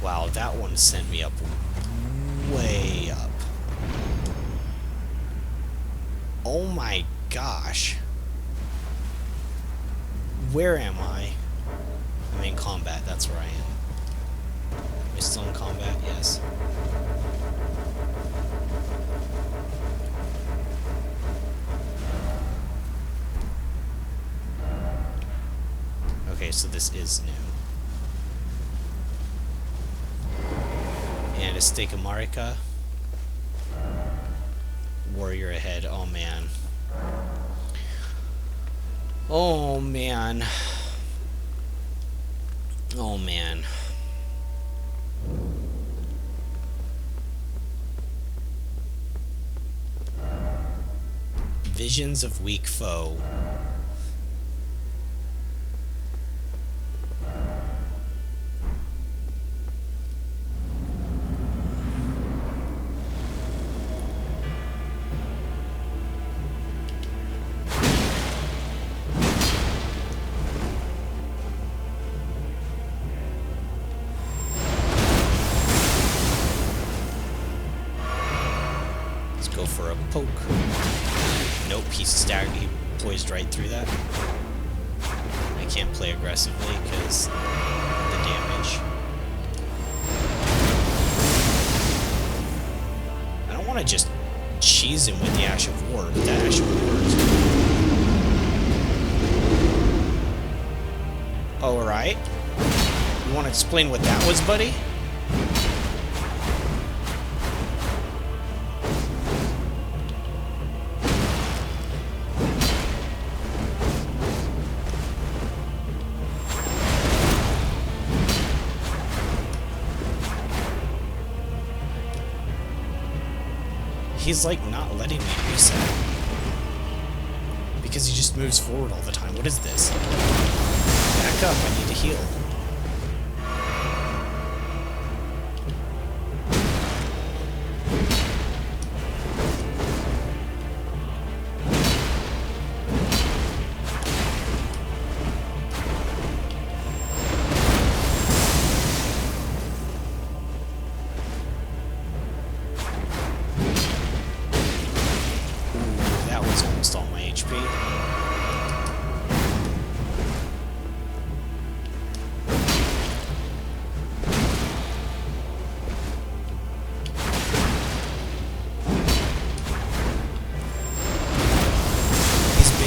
Wow, that one sent me up way up. Oh my gosh. Where am I? I'm in combat, that's where I am. Am I still in combat? Yes. Okay, so this is new. And a stake of Marika. Warrior ahead. Oh man. Oh man. Oh man. Visions of weak foe. Go for a poke. Nope, he staggered. He poised right through that. I can't play aggressively because the damage. I don't want to just cheese him with the Ash of War, but that Ash of War is... Alright. You want to explain what that was, buddy? He's like not letting me reset. Because he just moves forward all the time. What is this? Back up, I need to heal. Ooh, that was almost all my HP.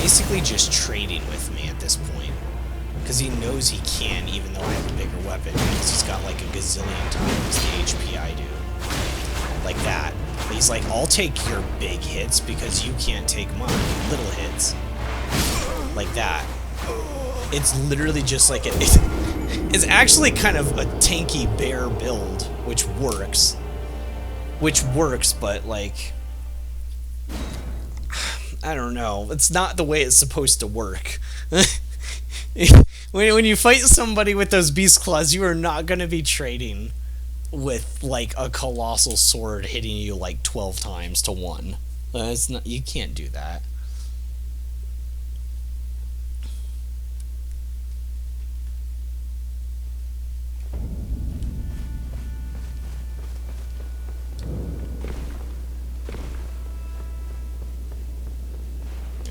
Basically just trading with me at this point. Because he knows he can, even though I have a bigger weapon, because he's got like a gazillion times the HP I do. Like that. He's like, I'll take your big hits because you can't take mine. Little hits. Like that. It's literally just like it's actually kind of a tanky bear build, which works. But like, I don't know. It's not the way it's supposed to work. when you fight somebody with those beast claws, you are not going to be trading with like a colossal sword hitting you like 12 times to 1. It's not, you can't do that.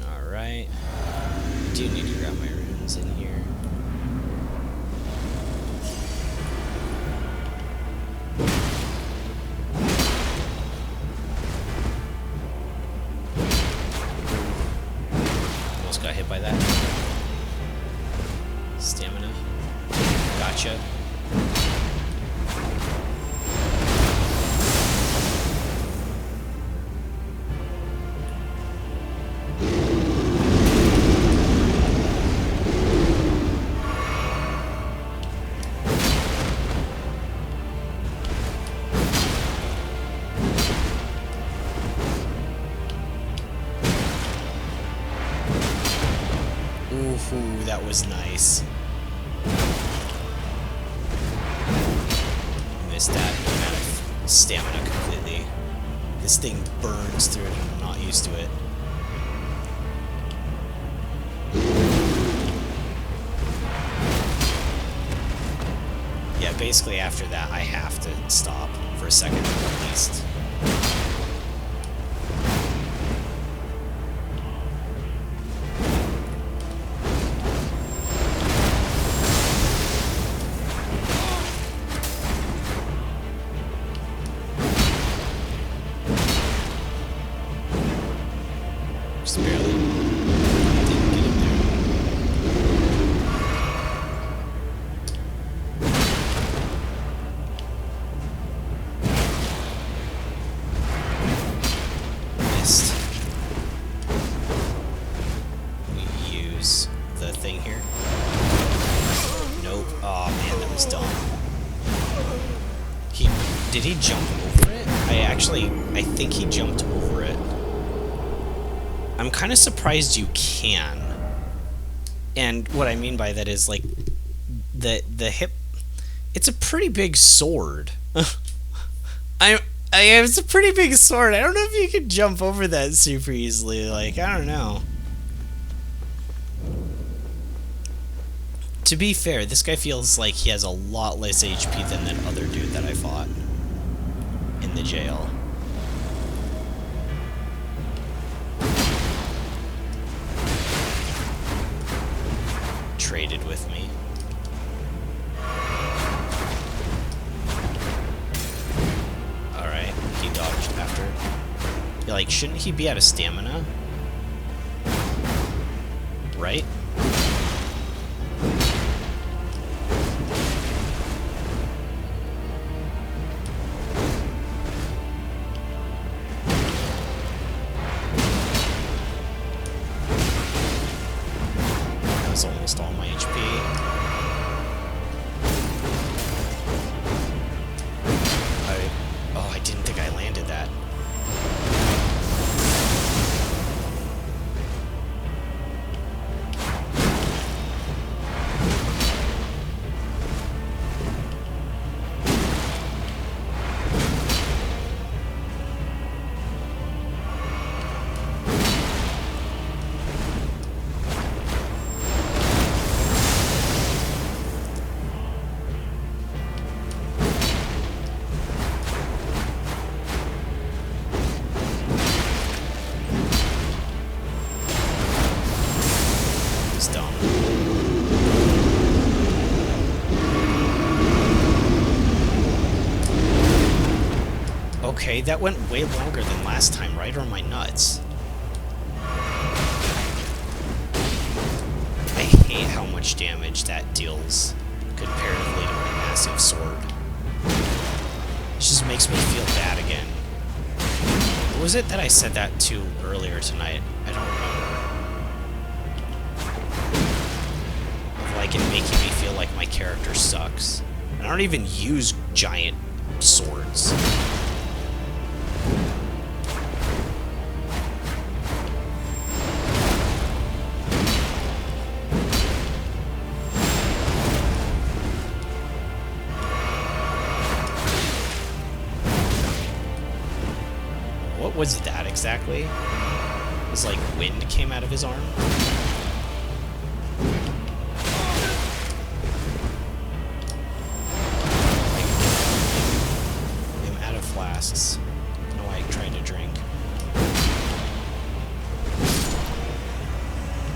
Alright. I do need to grab my runes in here. Almost got hit by that. Stamina. Gotcha. Ooh, that was nice. Missed that amount of stamina completely. This thing burns through it and I'm not used to it. Yeah, basically after that I have to stop for a second at least. Just barely didn't get in there. Missed. We use the thing here. Nope. Oh man, that was dumb. Did he jump over it? I think he jumped over it. I'm kind of surprised you can. And what I mean by that is like the hip. It's a pretty big sword. It's a pretty big sword. I don't know if you could jump over that super easily. Like, I don't know. To be fair, this guy feels like he has a lot less HP than that other dude that I fought in the jail. Traded with me. Alright, he dodged after. You're like, shouldn't he be out of stamina? Right? Almost all my HP. I didn't think I landed that. Okay, that went way longer than last time, right? Or am I nuts? I hate how much damage that deals comparatively to my massive sword. It just makes me feel bad again. What was it that I said that to earlier tonight? I don't remember. Of like it making me feel like my character sucks. And I don't even use giant swords. What was that exactly? It was like wind came out of his arm? I'm out of flasks. I don't know why I'm trying to drink.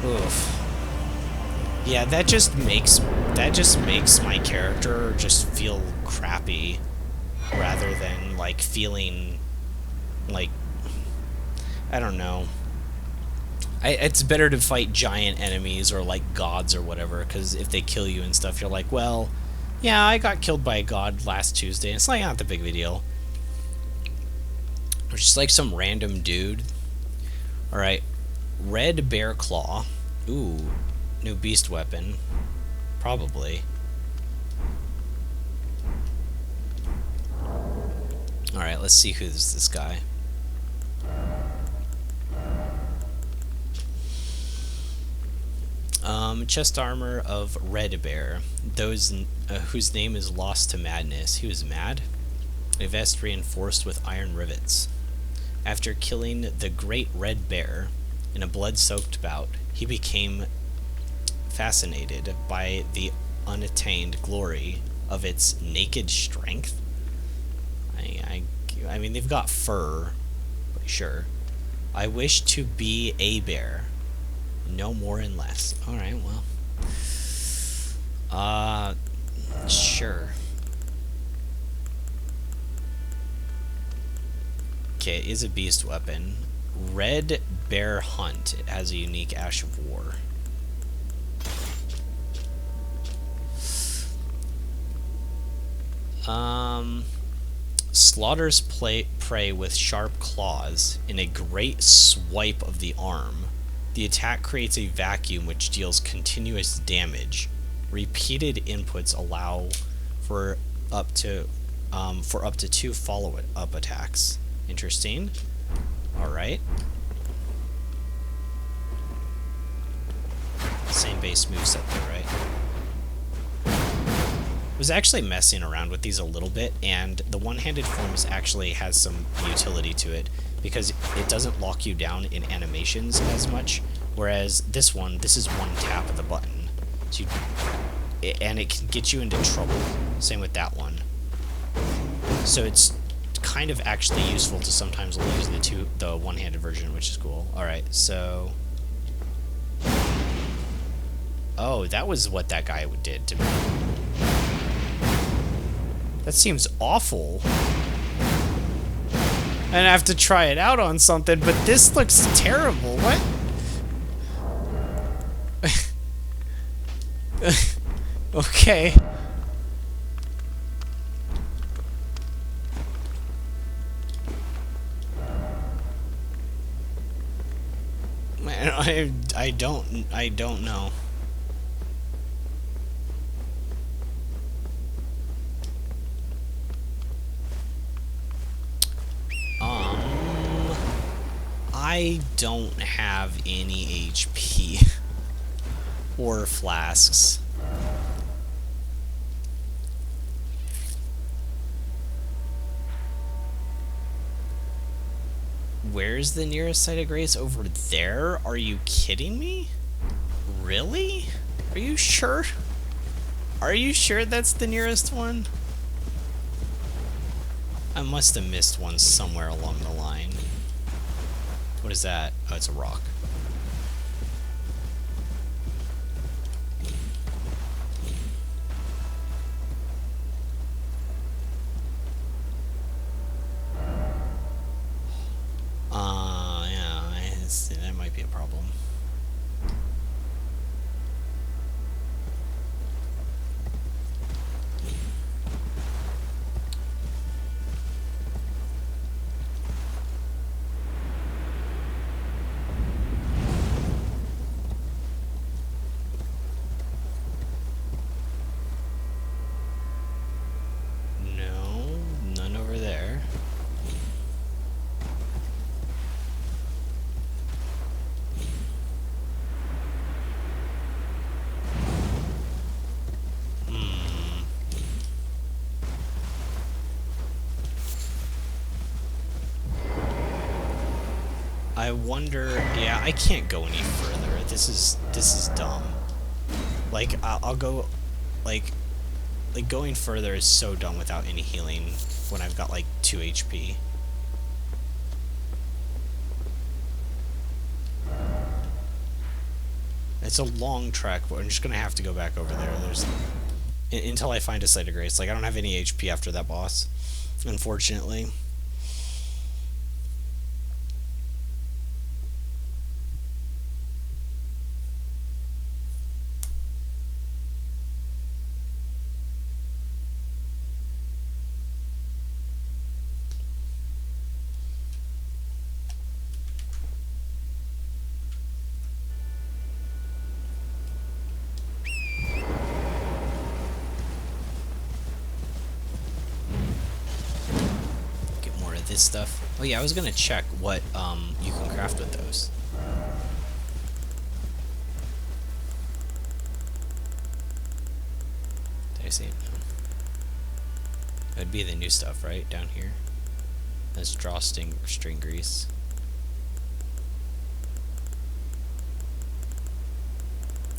Oof. Yeah, that just makes my character just feel crappy rather than like feeling like, I don't know. It's better to fight giant enemies or like gods or whatever, because if they kill you and stuff, you're like, well, yeah, I got killed by a god last Tuesday. And it's like not the big of a deal. It's just like some random dude. All right, red bear claw. Ooh, new beast weapon, probably. All right, let's see who's this guy. Chest armor of Red Bear, those whose name is lost to madness. He was mad. A vest reinforced with iron rivets. After killing the great Red Bear in a blood-soaked bout, he became fascinated by the unattained glory of its naked strength. I mean, they've got fur, but sure. I wish to be a bear. No more and less. Alright, well. Sure. Okay, it is a beast weapon. Red Bear Hunt. It has a unique Ash of War. Slaughters prey with sharp claws in a great swipe of the arm. The attack creates a vacuum which deals continuous damage. Repeated inputs allow for up to 2 follow-up attacks. Interesting. All right. Same base moveset there, right? I was actually messing around with these a little bit, and the one-handed forms actually has some utility to it, because it doesn't lock you down in animations as much, whereas this is one tap of the button. So and it can get you into trouble. Same with that one. So it's kind of actually useful to sometimes use the one-handed version, which is cool. Alright, so... Oh, that was what that guy did to me. That seems awful. And I have to try it out on something, but this looks terrible. What? Okay. Man, I don't know. I don't have any HP or flasks. Where's the nearest site of grace? Over there? Are you kidding me? Really? Are you sure? Are you sure that's the nearest one? I must have missed one somewhere along the line. What is that? Oh, it's a rock. problem. No, none over there. I wonder. Yeah, I can't go any further. This is dumb. Like I'll go, like going further is so dumb without any healing when I've got like 2 HP. It's a long trek, but I'm just gonna have to go back over there. Until I find a site of grace. Like I don't have any HP after that boss, unfortunately. This stuff. Oh yeah, I was gonna check what you can craft with those. Did I see it? No. It would be the new stuff, right? Down here. That's string grease.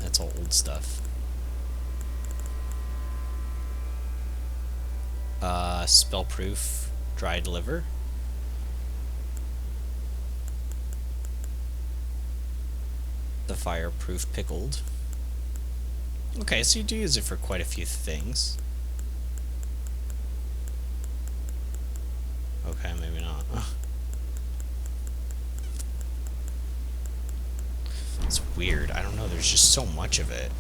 That's all old stuff. Spellproof dried liver. The fireproof pickled. Okay, so you do use it for quite a few things. Okay, maybe not. It's weird. I don't know. There's just so much of it.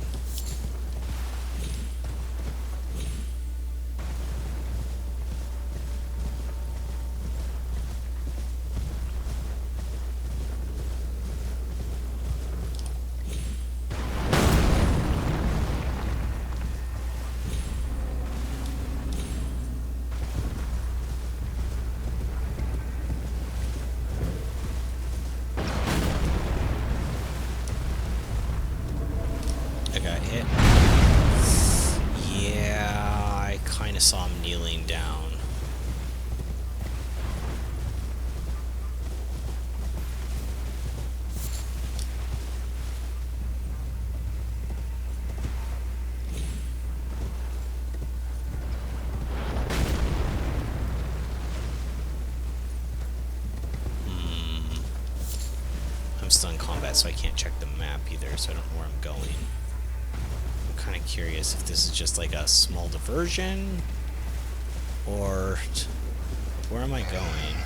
I got hit. Yeah, I kind of saw him kneeling down. I'm still in combat, so I can't check the map either, so I don't know where I'm going. I'm kind of curious if this is just like a small diversion, or where am I going?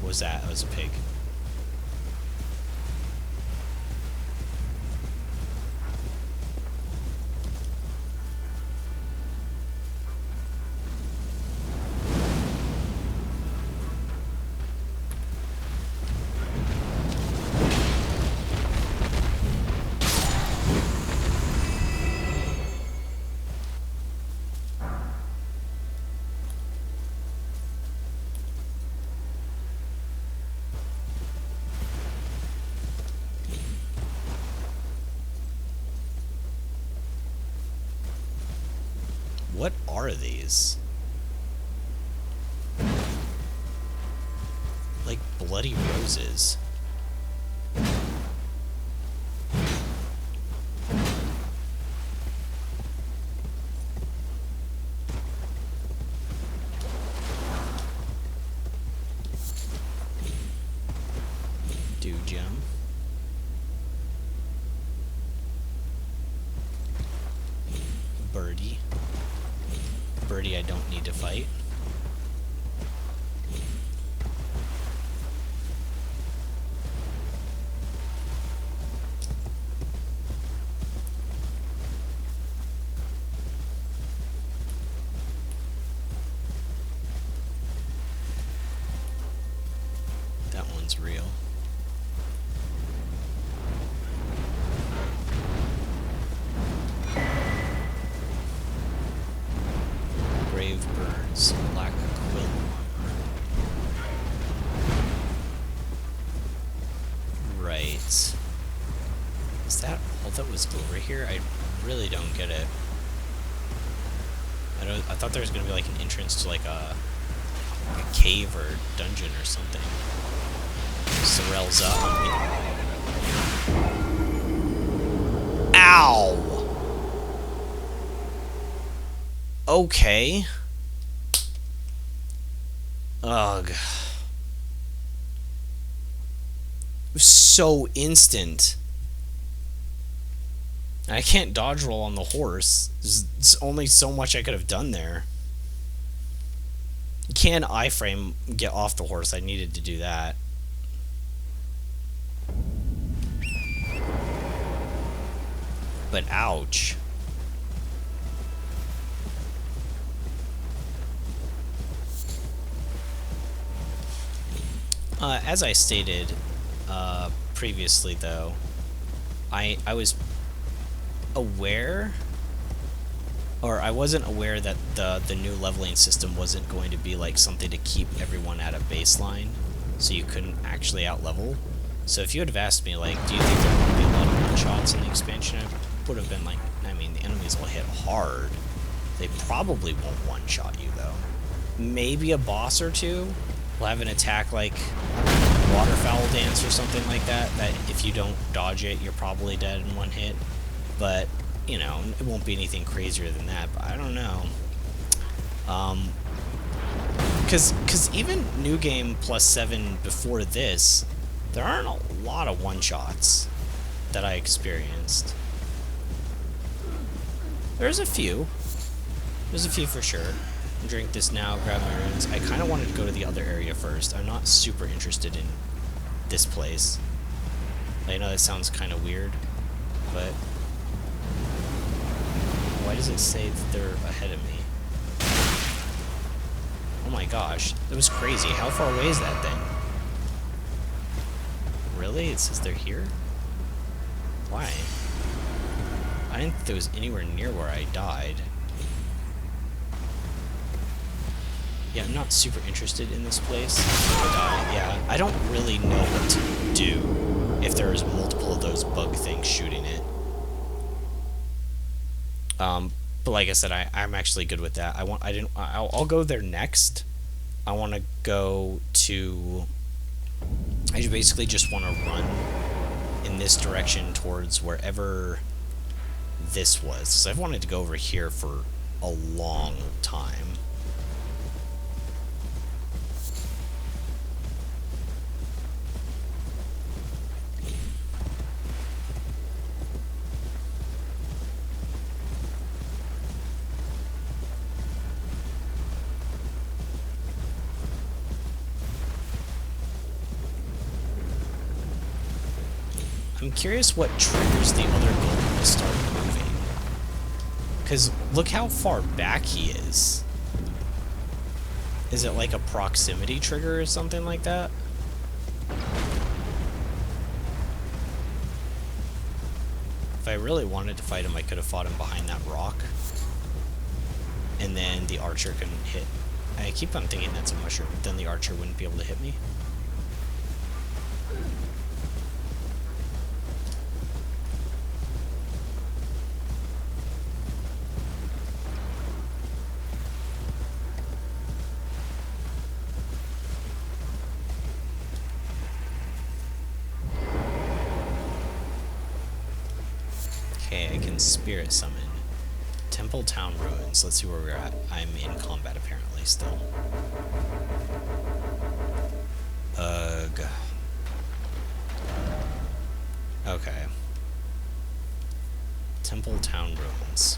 What was that? That was a pig. What are these? Like bloody roses. Dew gem. Birdie. Birdie I don't need to fight. sounds real. Brave birds, black quill armor. Right. Is that all that was over here? I really don't get it. I thought there was gonna be like an entrance to like a cave or dungeon or something. Sorrel's up on me. Ow! Okay. Ugh. It was so instant. I can't dodge roll on the horse. There's only so much I could have done there. Can iframe get off the horse? I needed to do that. But ouch. As I stated previously, though, I was aware, or I wasn't aware that the new leveling system wasn't going to be like something to keep everyone at a baseline, so you couldn't actually out-level. So if you would have asked me, like, do you think there would be a lot of one-shots in the expansion, I would have been like, I mean, the enemies will hit hard. They probably won't one-shot you, though. Maybe a boss or two will have an attack like Waterfowl Dance or something like that, that if you don't dodge it, you're probably dead in one hit. But, you know, it won't be anything crazier than that, but I don't know. Because even New Game +7 before this, there aren't a lot of one-shots that I experienced. There's a few. There's a few for sure. Drink this now, grab my runes. I kind of wanted to go to the other area first. I'm not super interested in this place. I know that sounds kind of weird, but why does it say that they're ahead of me? Oh my gosh, that was crazy. How far away is that thing? Really? It says they're here? Why? I didn't think it was anywhere near where I died. Yeah, I'm not super interested in this place. Yeah, I don't really know what to do if there's multiple of those bug things shooting it. But like I said, I'm actually good with that. I'll go there next. I want to go to... I basically just want to run in this direction towards wherever this was. So I've wanted to go over here for a long time. I'm curious what triggers the other golem to start moving. Because look how far back he is. Is it like a proximity trigger or something like that? If I really wanted to fight him, I could have fought him behind that rock. And then the archer couldn't hit. I keep on thinking that's a mushroom, but then the archer wouldn't be able to hit me. Okay, I can spirit summon. Temple Town Ruins. Let's see where we're at. I'm in combat apparently still. Ugh. Okay. Temple Town Ruins.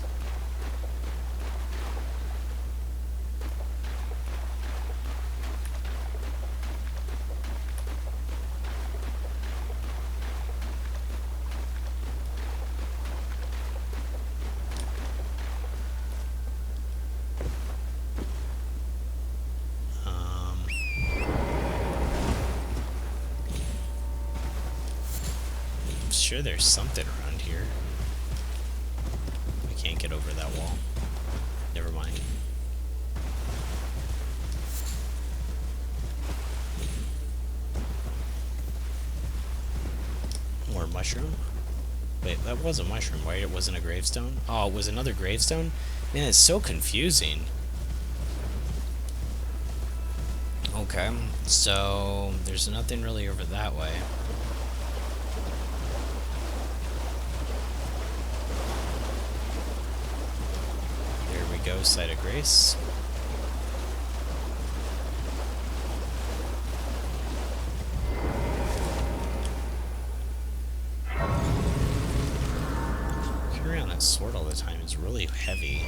sure there's something around here. I can't get over that wall. Never mind. More mushroom? Wait, that was a mushroom, right? It wasn't a gravestone? Oh, it was another gravestone? Man, it's so confusing. Okay, so there's nothing really over that way. There we go, site of grace. Carry on that sword all the time is really heavy.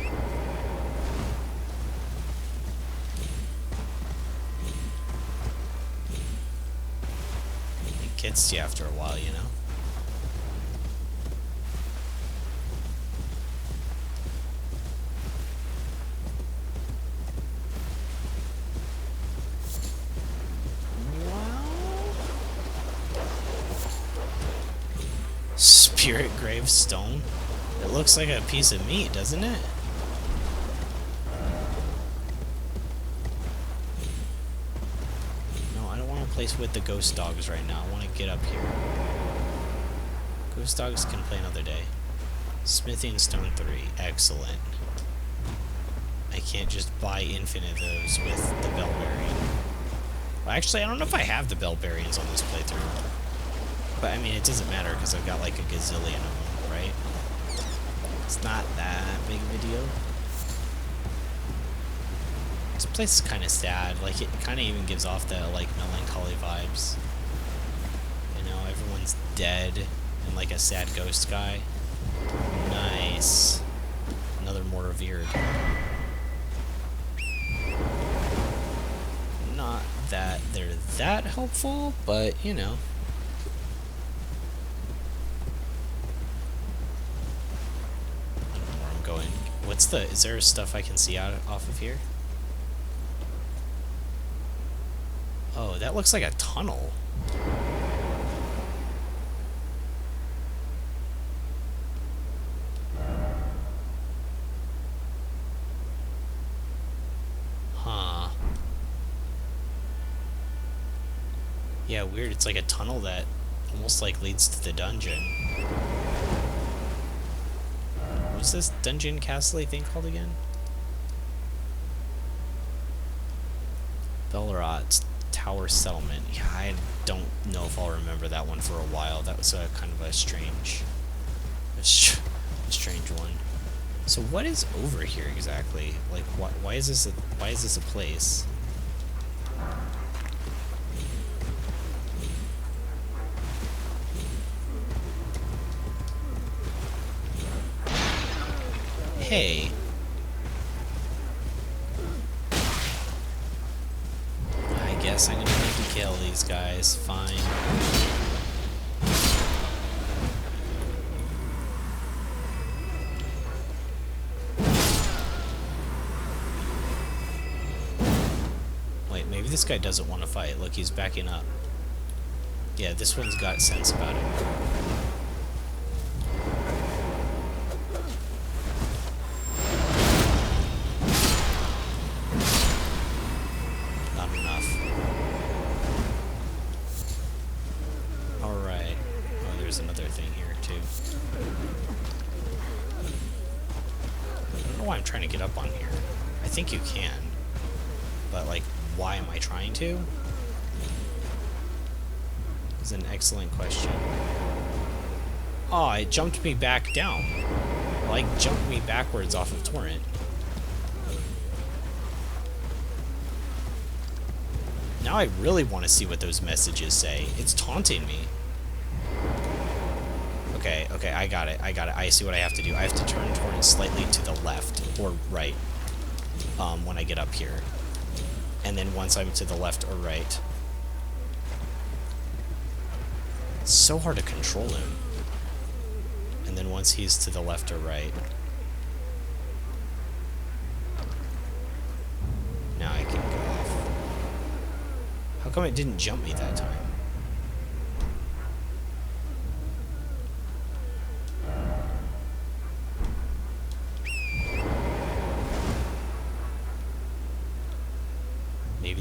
It gets to you after a while, you know? Spirit gravestone? It looks like a piece of meat, doesn't it? No, I don't want to place with the ghost dogs right now. I want to get up here. Ghost dogs can play another day. Smithing stone 3. Excellent. I can't just buy infinite of those with the bell bearing. Well, actually, I don't know if I have the bell bearings on this playthrough. But, I mean, it doesn't matter because I've got like a gazillion of them, right? It's not that big of a deal. This place is kind of sad. Like, it kind of even gives off the, like, melancholy vibes. You know, everyone's dead and, like, a sad ghost guy. Nice. Another more revered. Not that they're that helpful, but, you know. What's the... Is there stuff I can see out off of here? Oh, that looks like a tunnel. Huh. Yeah, weird. It's like a tunnel that almost like leads to the dungeon. What's this dungeon castle thing called again? Belrot's Tower Settlement. Yeah, I don't know if I'll remember that one for a while. That was a kind of a strange one. So what is over here exactly? Like, why is this a place? Hey. I guess I'm gonna need to kill these guys. Fine. Wait, maybe this guy doesn't want to fight. Look, he's backing up. Yeah, this one's got sense about it. Why I'm trying to get up on here. I think you can. But, like, why am I trying to? Is an excellent question. Oh, it jumped me back down. Like, jumped me backwards off of Torrent. Now I really want to see what those messages say. It's taunting me. Okay, I got it. I see what I have to do. I have to turn Torrent slightly to the left, or right, when I get up here. And then once I'm to the left or right... It's so hard to control him. And then once he's to the left or right... Now I can go off. How come it didn't jump me that time?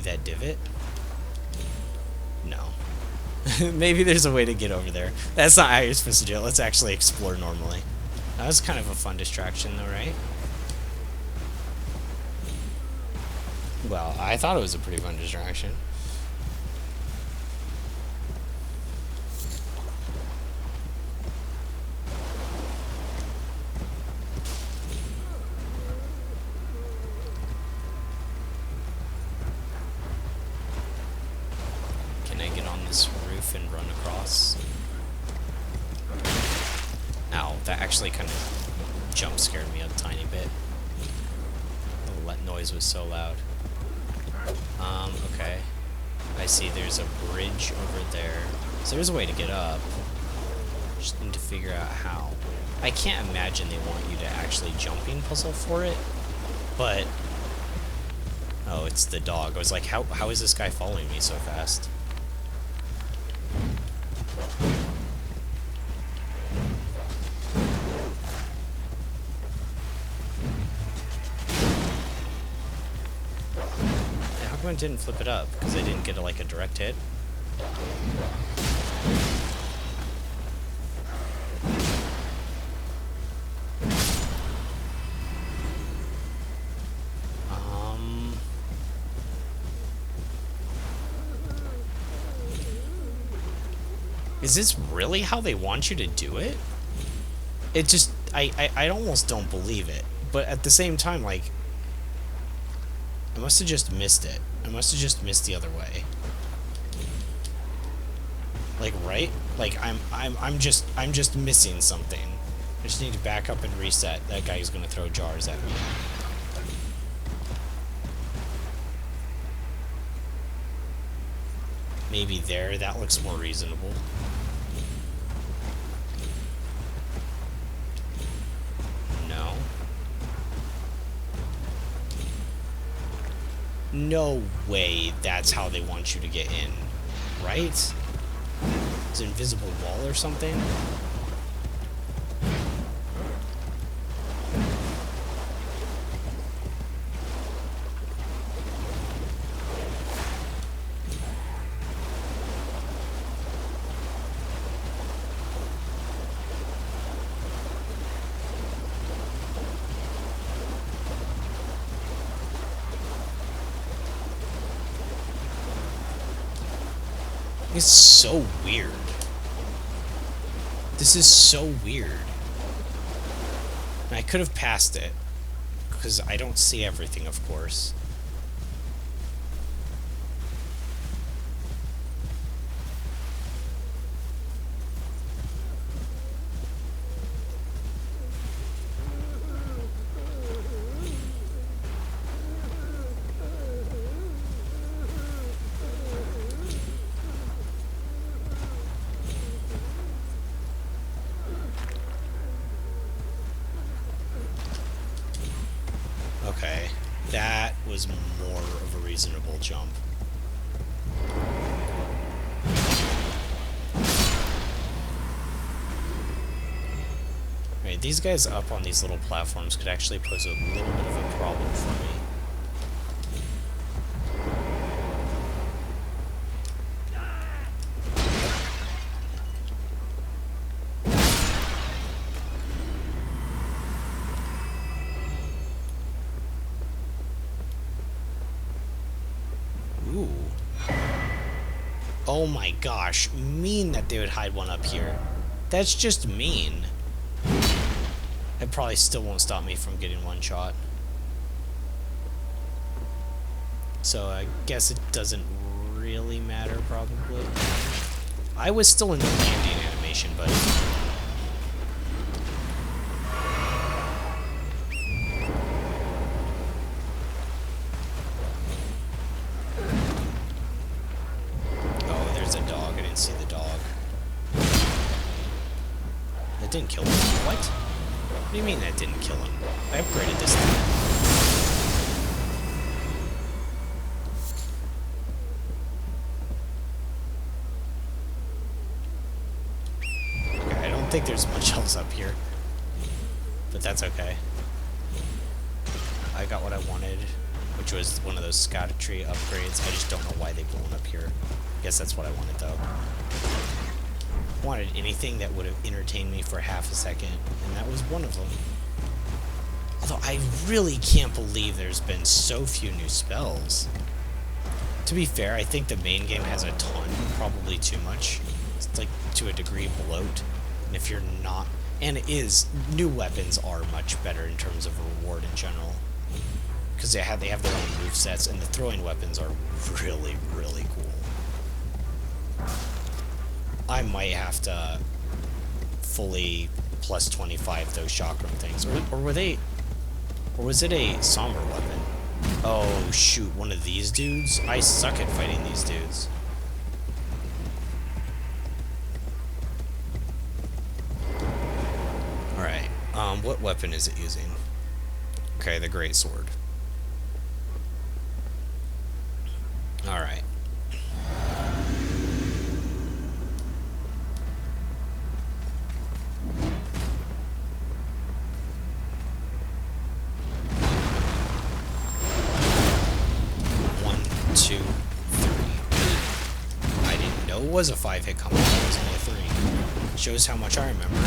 that divot? No. Maybe there's a way to get over there. That's not how you're supposed to do it. Let's actually explore normally. That was kind of a fun distraction though, right? Well, I thought it was a pretty fun distraction. Can I get on this roof and run across? Ow, that actually kind of jump scared me a tiny bit. That noise was so loud. Okay. I see there's a bridge over there. So there's a way to get up. Just need to figure out how. I can't imagine they want you to actually jumping puzzle for it, but... Oh, it's the dog. I was like, how is this guy following me so fast? How come I didn't flip it up? Because I didn't get like a direct hit? Is this really how they want you to do it? It just, I almost don't believe it. But at the same time, like, I must have just missed it. I must have just missed the other way. Like, right? Like, I'm just missing something. I just need to back up and reset. That guy is gonna throw jars at me. Maybe there, that looks more reasonable. No. No way that's how they want you to get in, right? It's an invisible wall or something? It's so weird. This is so weird. And I could have passed it, because I don't see everything, of course. Okay, that was more of a reasonable jump. Right, these guys up on these little platforms could actually pose a little bit of a problem for me. Ooh. Oh my gosh, mean that they would hide one up here. That's just mean. It probably still won't stop me from getting one shot. So I guess it doesn't really matter, probably. I was still in the landing animation, but... Oh, there's a dog. I didn't see the dog. That didn't kill him. What? What do you mean that didn't kill him? I upgraded this thing. Okay, I don't think there's much else up here. But that's okay. I got what I wanted, which was one of those Erdtree upgrades. I just don't know why they blown up here. Guess that's what I wanted though. Wanted anything that would have entertained me for half a second, and that was one of them. Although I really can't believe there's been so few new spells. To be fair, I think the main game has a ton, probably too much. It's like to a degree bloat. And if you're not, and it is, new weapons are much better in terms of reward in general. Because they have their own movesets, and the throwing weapons are really, really cool. I might have to fully plus 25 those chakram things. Or were they... Or was it a somber weapon? Oh, shoot, one of these dudes? I suck at fighting these dudes. Alright, what weapon is it using? Okay, the great sword. Alright. Was a 5-hit combo, it was only a 3. Shows how much I remember.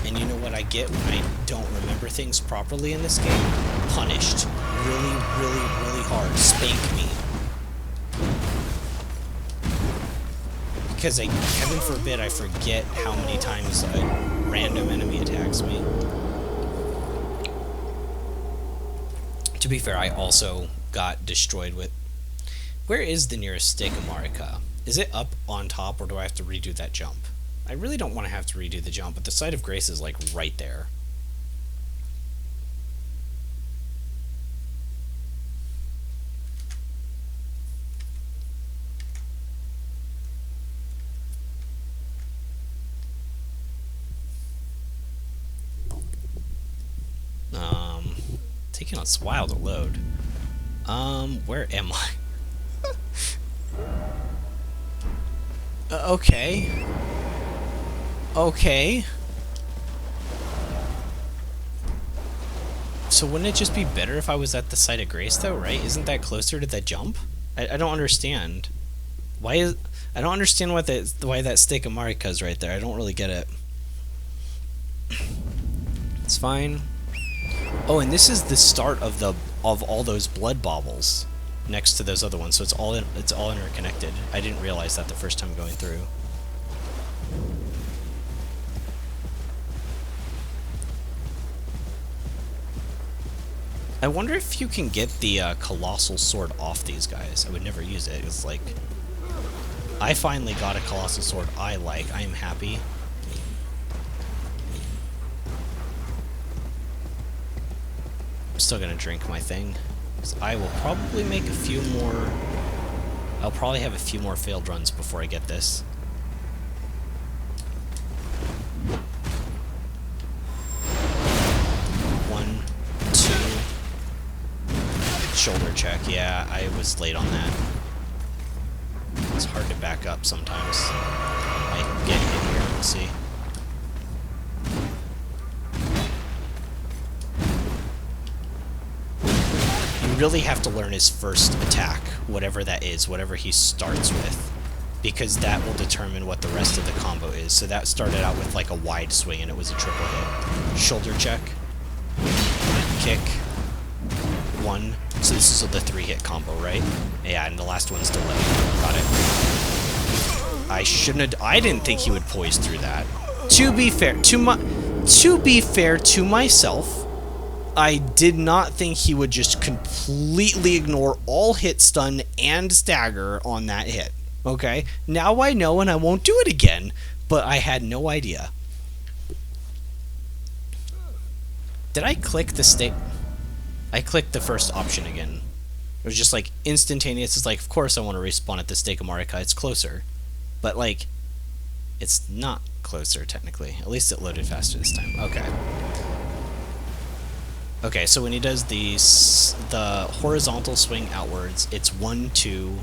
And you know what I get when I don't remember things properly in this game? Punished. Really, really, really hard. Spank me. Because heaven forbid I forget how many times a random enemy attacks me. To be fair, I also got destroyed with... Where is the nearest Stake of Marika? Is it up on top, or do I have to redo that jump? I really don't want to have to redo the jump, but the Site of Grace is, like, right there. Taking a while to load. Where am I? Okay. Okay. So wouldn't it just be better if I was at the Site of Grace, though, right? Isn't that closer to the jump? I don't understand. I don't understand why that Stake of Marika is right there. I don't really get it. It's fine. Oh, and this is the start of all those blood baubles next to those other ones, so it's all interconnected. I didn't realize that the first time going through. I wonder if you can get the colossal sword off these guys. I would never use it. It's like, I finally got a colossal sword I like. I am happy. I'm still gonna drink my thing. I will probably make a few more... I'll probably have a few more failed runs before I get this. One, two... Shoulder check, yeah, I was late on that. It's hard to back up sometimes. I can get in here, we'll see. Really have to learn his first attack, whatever that is, whatever he starts with, because that will determine what the rest of the combo is. So that started out with like a wide swing and it was a triple hit. Shoulder check, kick, one. So this is the 3-hit combo, right? Yeah, and the last one's delay. Got it. I shouldn't have... I didn't think he would poise through that. To be fair to myself, I did not think he would just completely ignore all hit stun and stagger on that hit. Okay? Now I know and I won't do it again, but I had no idea. Did I click the state? I clicked the first option again. It was just like instantaneous. It's like, of course I want to respawn at the Stake of Marika. It's closer. But like, it's not closer technically. At least it loaded faster this time. Okay. Okay, so when he does the horizontal swing outwards, it's 1, 2,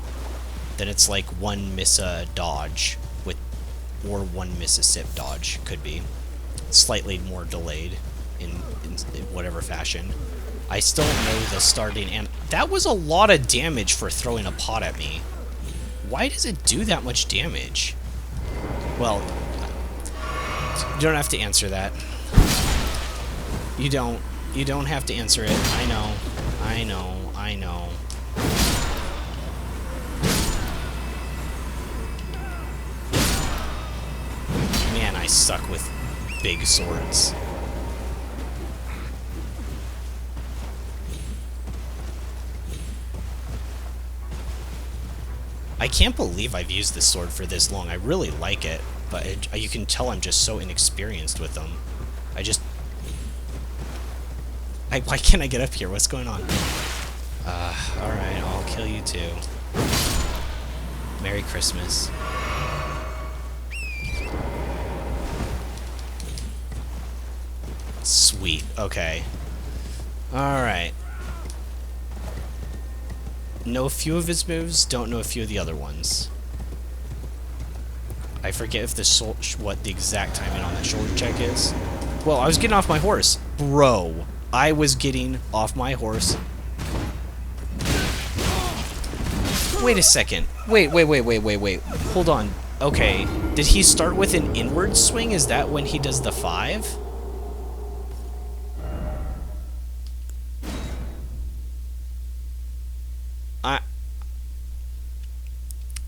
then it's like 1 miss a dodge, or 1 miss a sip dodge, could be. Slightly more delayed in whatever fashion. I still don't know the starting, and that was a lot of damage for throwing a pot at me. Why does it do that much damage? Well, you don't have to answer that. You don't have to answer it. I know. I know. I know. Man, I suck with big swords. I can't believe I've used this sword for this long. I really like it, but you can tell I'm just so inexperienced with them. Why can't I get up here? What's going on? Alright, I'll kill you too. Merry Christmas. Sweet, okay. Alright. Know a few of his moves, don't know a few of the other ones. I forget if what the exact timing on that shoulder check is. Well, I was getting off my horse. Bro, I was getting off my horse. Wait a second. Wait. Hold on. Okay, did he start with an inward swing? Is that when he does the 5?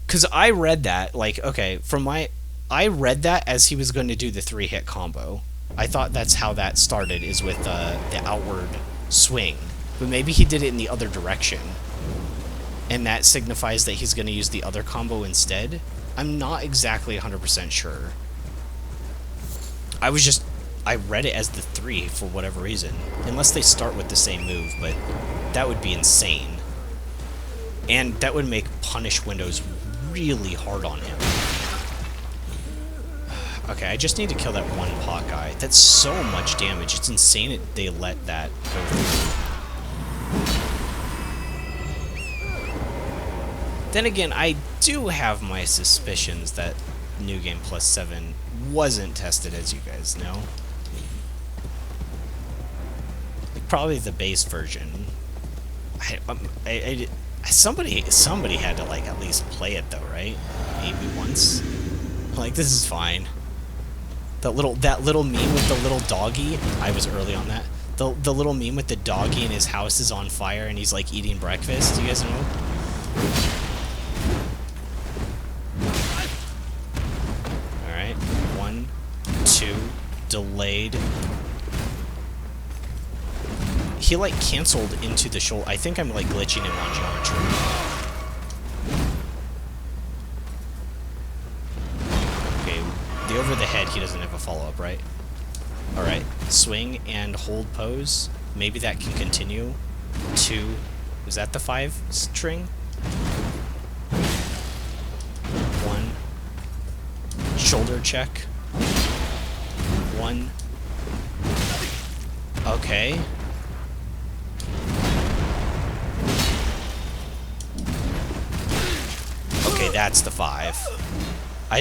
Because I read that, like, okay, I read that as he was going to do the 3-hit combo. I thought that's how that started, is with the outward swing. But maybe he did it in the other direction. And that signifies that he's going to use the other combo instead? I'm not exactly 100% sure. I read it as the 3 for whatever reason. Unless they start with the same move, but that would be insane. And that would make punish windows really hard on him. Okay, I just need to kill that one pot guy. That's so much damage. It's insane they let that go through. Then again, I do have my suspicions that New Game Plus 7 wasn't tested, as you guys know. Like, probably the base version. Somebody had to, like, at least play it though, right? Maybe once. Like, this is fine. That little meme with the little doggy. I was early on that. The little meme with the doggy and his house is on fire and he's like eating breakfast. Do you guys know? All right, 1, 2, delayed. He like canceled into the shoulder. I think I'm like glitching him on geometry. Okay, the over the head, he doesn't have a follow-up, right? Alright, swing and hold pose. Maybe that can continue. 2, is that the 5 string? 1, shoulder check. 1. Okay. Okay, that's the 5. I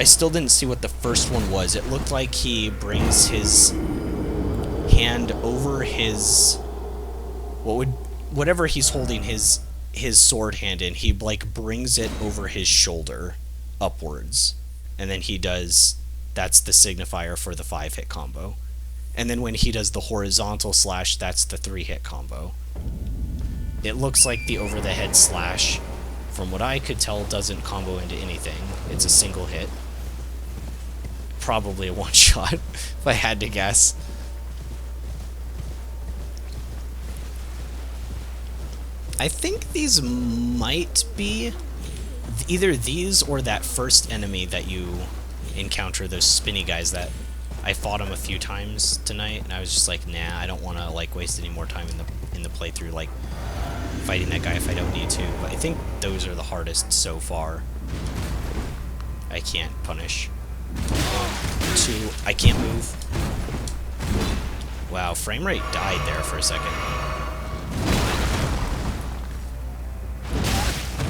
still didn't see what the first one was. It looked like he brings his hand over his whatever he's holding his sword hand in, he like brings it over his shoulder upwards. And then that's the signifier for the 5-hit combo. And then when he does the horizontal slash, that's the 3-hit combo. It looks like the over the head slash, from what I could tell, doesn't combo into anything. It's a single hit. Probably a one-shot, if I had to guess. I think these might be either these or that first enemy that you encounter, those spinny guys that I fought him a few times tonight, and I was just like, nah, I don't want to like waste any more time in the playthrough, like fighting that guy if I don't need to. But I think those are the hardest so far. I can't punish. 2, I can't move. Wow, frame rate died there for a second.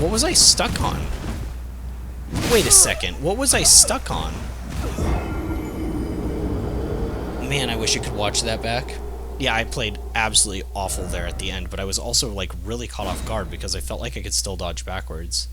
What was I stuck on? Wait a second, what was I stuck on? Man, I wish you could watch that back. Yeah, I played absolutely awful there at the end, but I was also like really caught off guard because I felt like I could still dodge backwards.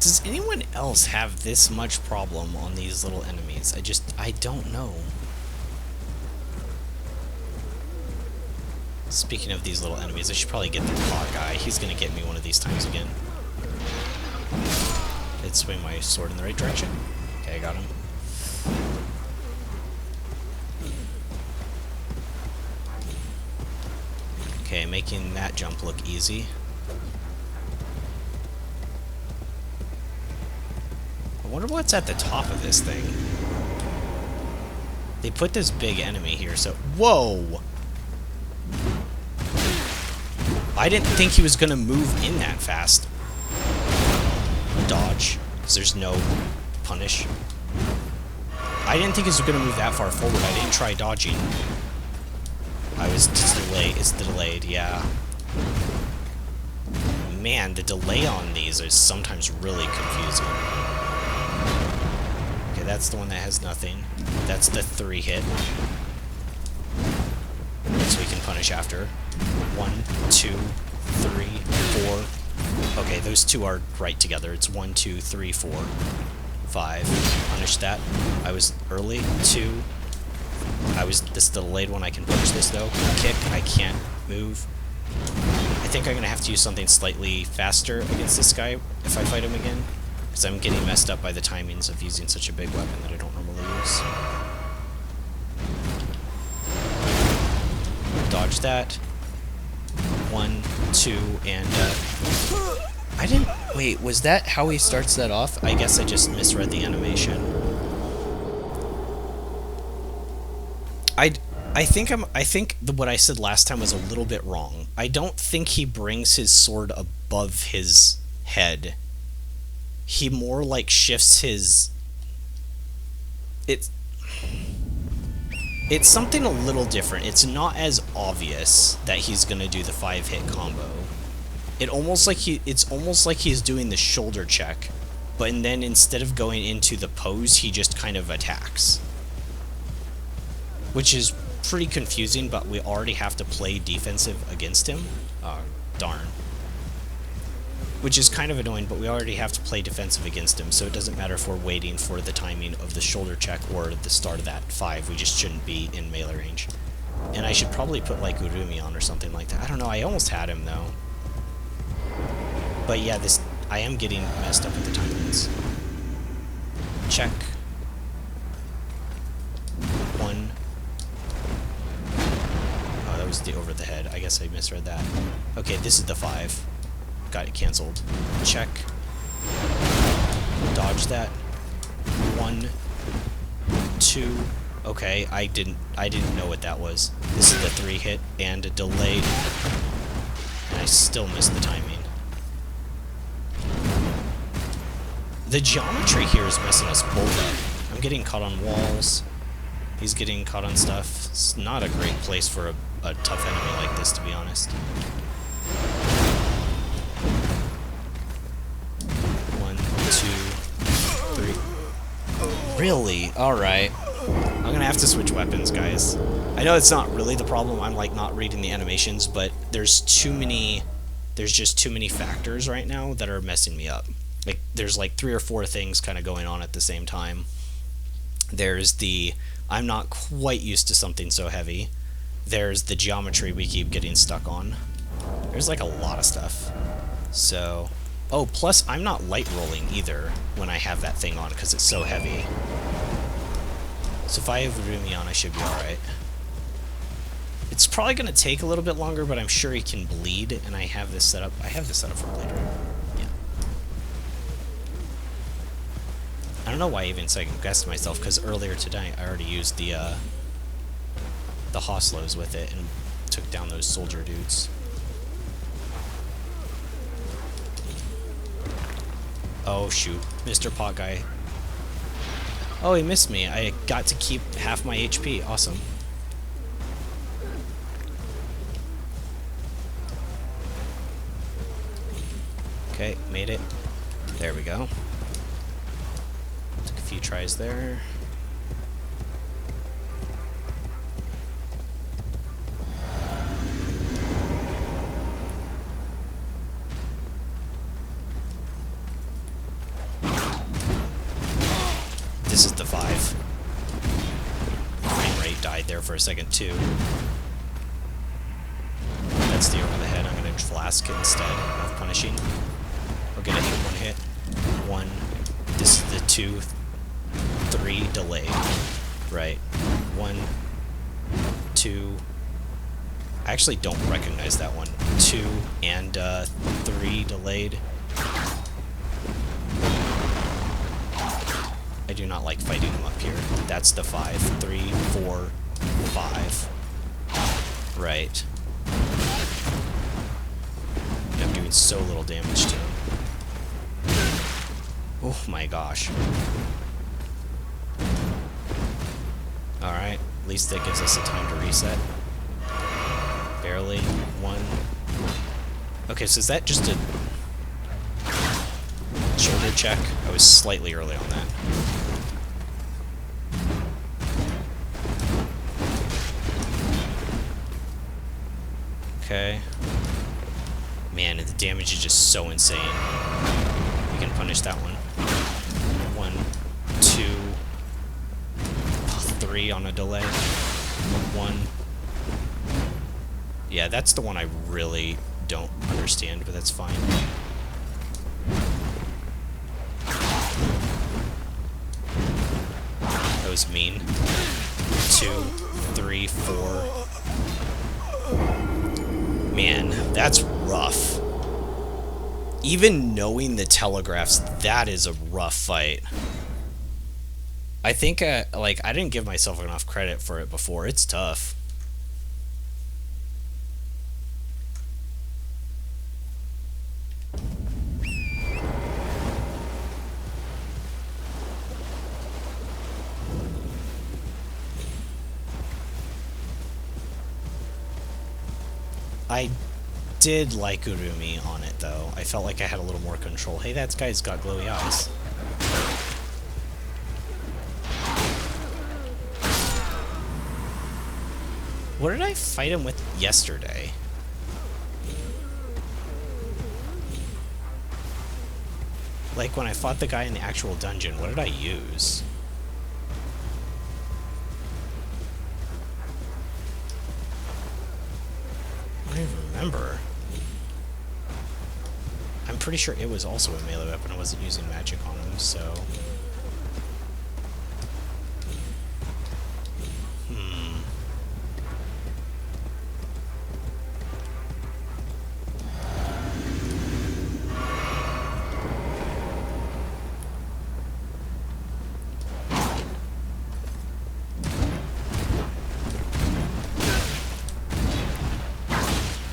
Does anyone else have this much problem on these little enemies? I don't know. Speaking of these little enemies, I should probably get the pot guy. He's gonna get me one of these times again. Did swing my sword in the right direction? Okay, I got him. Okay, making that jump look easy. I wonder what's at the top of this thing. They put this big enemy here, so... Whoa! I didn't think he was gonna move in that fast. Dodge, because there's no punish. I didn't think he was gonna move that far forward. I didn't try dodging. I was just delayed. It's delayed, yeah. Man, the delay on these is sometimes really confusing. Okay, that's the one that has nothing. That's the 3 hit. So we can punish after. 1, 2, 3, 4. Okay, those two are right together. It's 1, 2, 3, 4, 5. Punish that. I was early. 2. This is the delayed one. I can punish this though. Kick. I can't move. I think I'm gonna have to use something slightly faster against this guy if I fight him again, because I'm getting messed up by the timings of using such a big weapon that I don't normally use. Dodge that. 1, 2, and I didn't... Wait, was that how he starts that off? I guess I just misread the animation. I think what I said last time was a little bit wrong. I don't think he brings his sword above his head. He more like shifts his... It's something a little different. It's not as obvious that he's gonna do the 5-hit combo. It's almost like he's doing the shoulder check, but then instead of going into the pose, he just kind of attacks. Which is pretty confusing, but we already have to play defensive against him. Oh, darn. Which is kind of annoying, but we already have to play defensive against him, so it doesn't matter if we're waiting for the timing of the shoulder check or the start of that 5. We just shouldn't be in melee range. And I should probably put, like, Urumi on or something like that. I don't know, I almost had him, though. But yeah, I am getting messed up with the timings. Check. 1. Oh, that was the over the head. I guess I misread that. Okay, this is the 5. Got it canceled. Check. Dodge that. 1, 2. Okay, I didn't know what that was. This is the 3 hit and a delayed. And I still missed the timing. The geometry here is messing us both up. I'm getting caught on walls. He's getting caught on stuff. It's not a great place for a tough enemy like this, to be honest. 1, 2, 3. Really? Alright. I'm gonna have to switch weapons, guys. I know it's not really the problem. I'm like not reading the animations, but there's just too many factors right now that are messing me up. Like, there's like 3 or 4 things kind of going on at the same time. There's the, I'm not quite used to something so heavy. There's the geometry we keep getting stuck on. There's like a lot of stuff. So, oh, plus I'm not light rolling either when I have that thing on because it's so heavy. So if I have Urumi on, I should be alright. It's probably going to take a little bit longer, but I'm sure he can bleed, and I have this set up. I have this set up for bleed, right? Yeah. I don't know why I even second-guessed myself, because earlier today I already used the Hoslos with it and took down those soldier dudes. Oh shoot, Mr. Pot Guy. Oh, he missed me. I got to keep half my HP. Awesome. Okay, made it. There we go. Took a few tries there. This is the 5. Frame rate died there for a second too. That's the over the head. I'm gonna flask instead of punishing. We'll get a hit, 1 hit. 1. This is the 2, 3 delayed. Right. 1, 2. I actually don't recognize that one. 2 and 3 delayed. I do not like fighting them up here. That's the 5. 3, 4, 5. Right. And I'm doing so little damage to him. Oh my gosh. Alright, at least that gives us a time to reset. Barely. 1. Okay, so is that just a shoulder check? I was slightly early on that. Okay. Man, the damage is just so insane. We can punish that one. 1, 2, 3 on a delay. 1. Yeah, that's the one I really don't understand, but that's fine. That was mean. 2, 3, 4. Man, that's rough. Even knowing the telegraphs, that is a rough fight. I think, like, I didn't give myself enough credit for it before. It's tough. I did like Urumi on it, though. I felt like I had a little more control. Hey, that guy's got glowy eyes. What did I fight him with yesterday? Like, when I fought the guy in the actual dungeon, what did I use? I don't even remember. I'm pretty sure it was also a melee weapon. I wasn't using magic on him, so...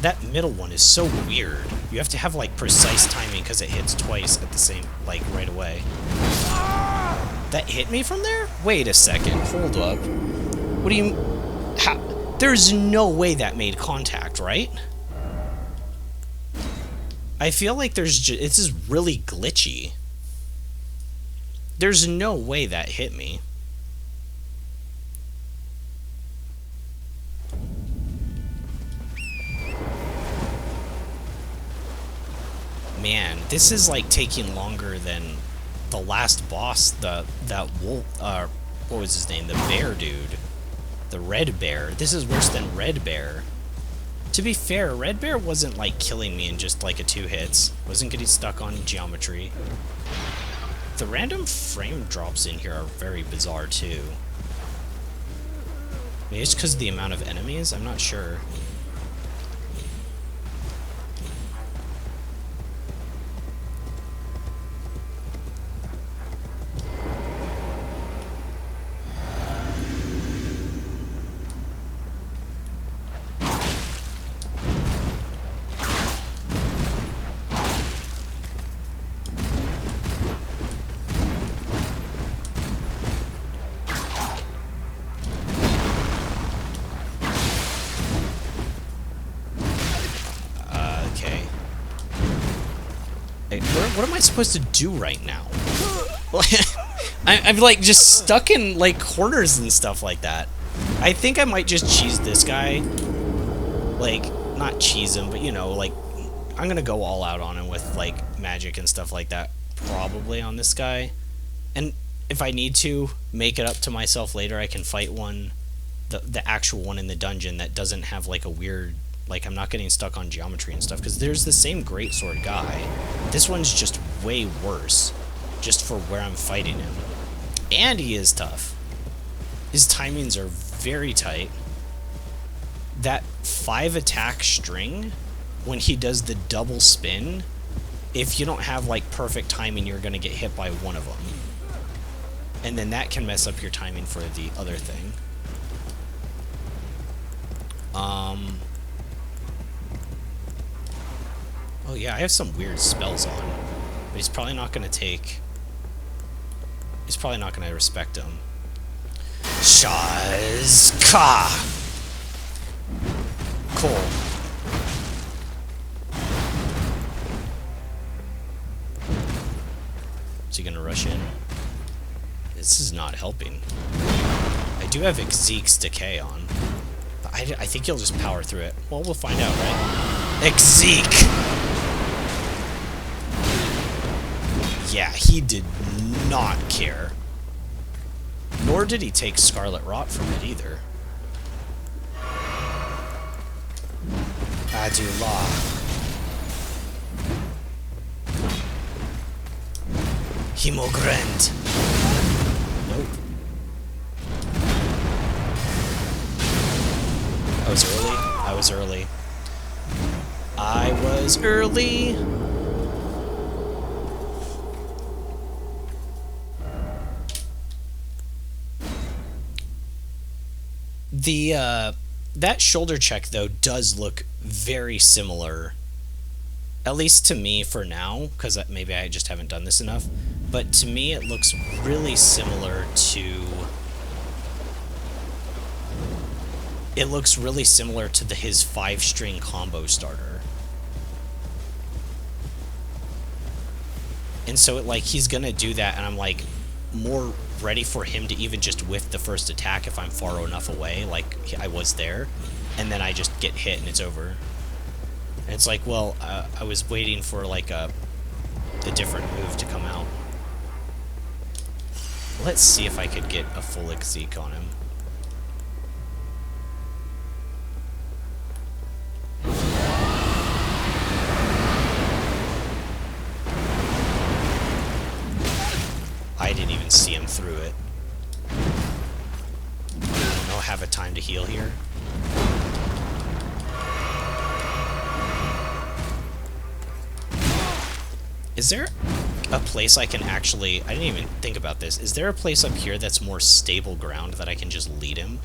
That middle one is so weird. You have to have, like, precise timing because it hits twice at the same, like, right away. That hit me from there? Wait a second. Hold up. What do you... How? There's no way that made contact, right? I feel like this is really glitchy. There's no way that hit me. Man, this is like taking longer than the last boss, that wolf, what was his name? The bear dude. The red bear. This is worse than red bear. To be fair, red bear wasn't like killing me in just like a 2 hits. Wasn't getting stuck on geometry. The random frame drops in here are very bizarre too. Maybe it's because of the amount of enemies? I'm not sure. Okay. Hey, what am I supposed to do right now? I'm like just stuck in like corners and stuff like that. I think I might just cheese this guy. Like, not cheese him, but you know, like, I'm gonna go all out on him with like magic and stuff like that. Probably on this guy. And if I need to make it up to myself later, I can fight one, the actual one in the dungeon that doesn't have like a weird, like I'm not getting stuck on geometry and stuff, because there's the same greatsword guy. This one's just way worse, just for where I'm fighting him. And he is tough. His timings are very tight. That 5 attack string, when he does the double spin, if you don't have like perfect timing, you're gonna get hit by one of them. And then that can mess up your timing for the other thing. Oh yeah, I have some weird spells on. But he's probably not gonna take... He's probably not gonna respect him. Shazka! Cool. Is he gonna rush in? This is not helping. I do have Exeek's Decay on. But I think he'll just power through it. Well, we'll find out, right? Exeek! Yeah, he did not care. Nor did he take Scarlet Rot from it either. Adula. Hemogrand. Nope. I was early. I was early. I was early. That shoulder check though does look very similar, at least to me for now, because maybe I just haven't done this enough, but to me it looks really similar to... It looks really similar to his 5-string combo starter. And so like he's gonna do that, and I'm like more ready for him to even just whiff the first attack if I'm far enough away, like I was there, and then I just get hit and it's over. And it's like, well, I was waiting for like a different move to come out. Let's see if I could get a full Exeek on him. I didn't even see him through it. I don't have a time to heal here. Is there a place I can actually... I didn't even think about this. Is there a place up here that's more stable ground that I can just lead him?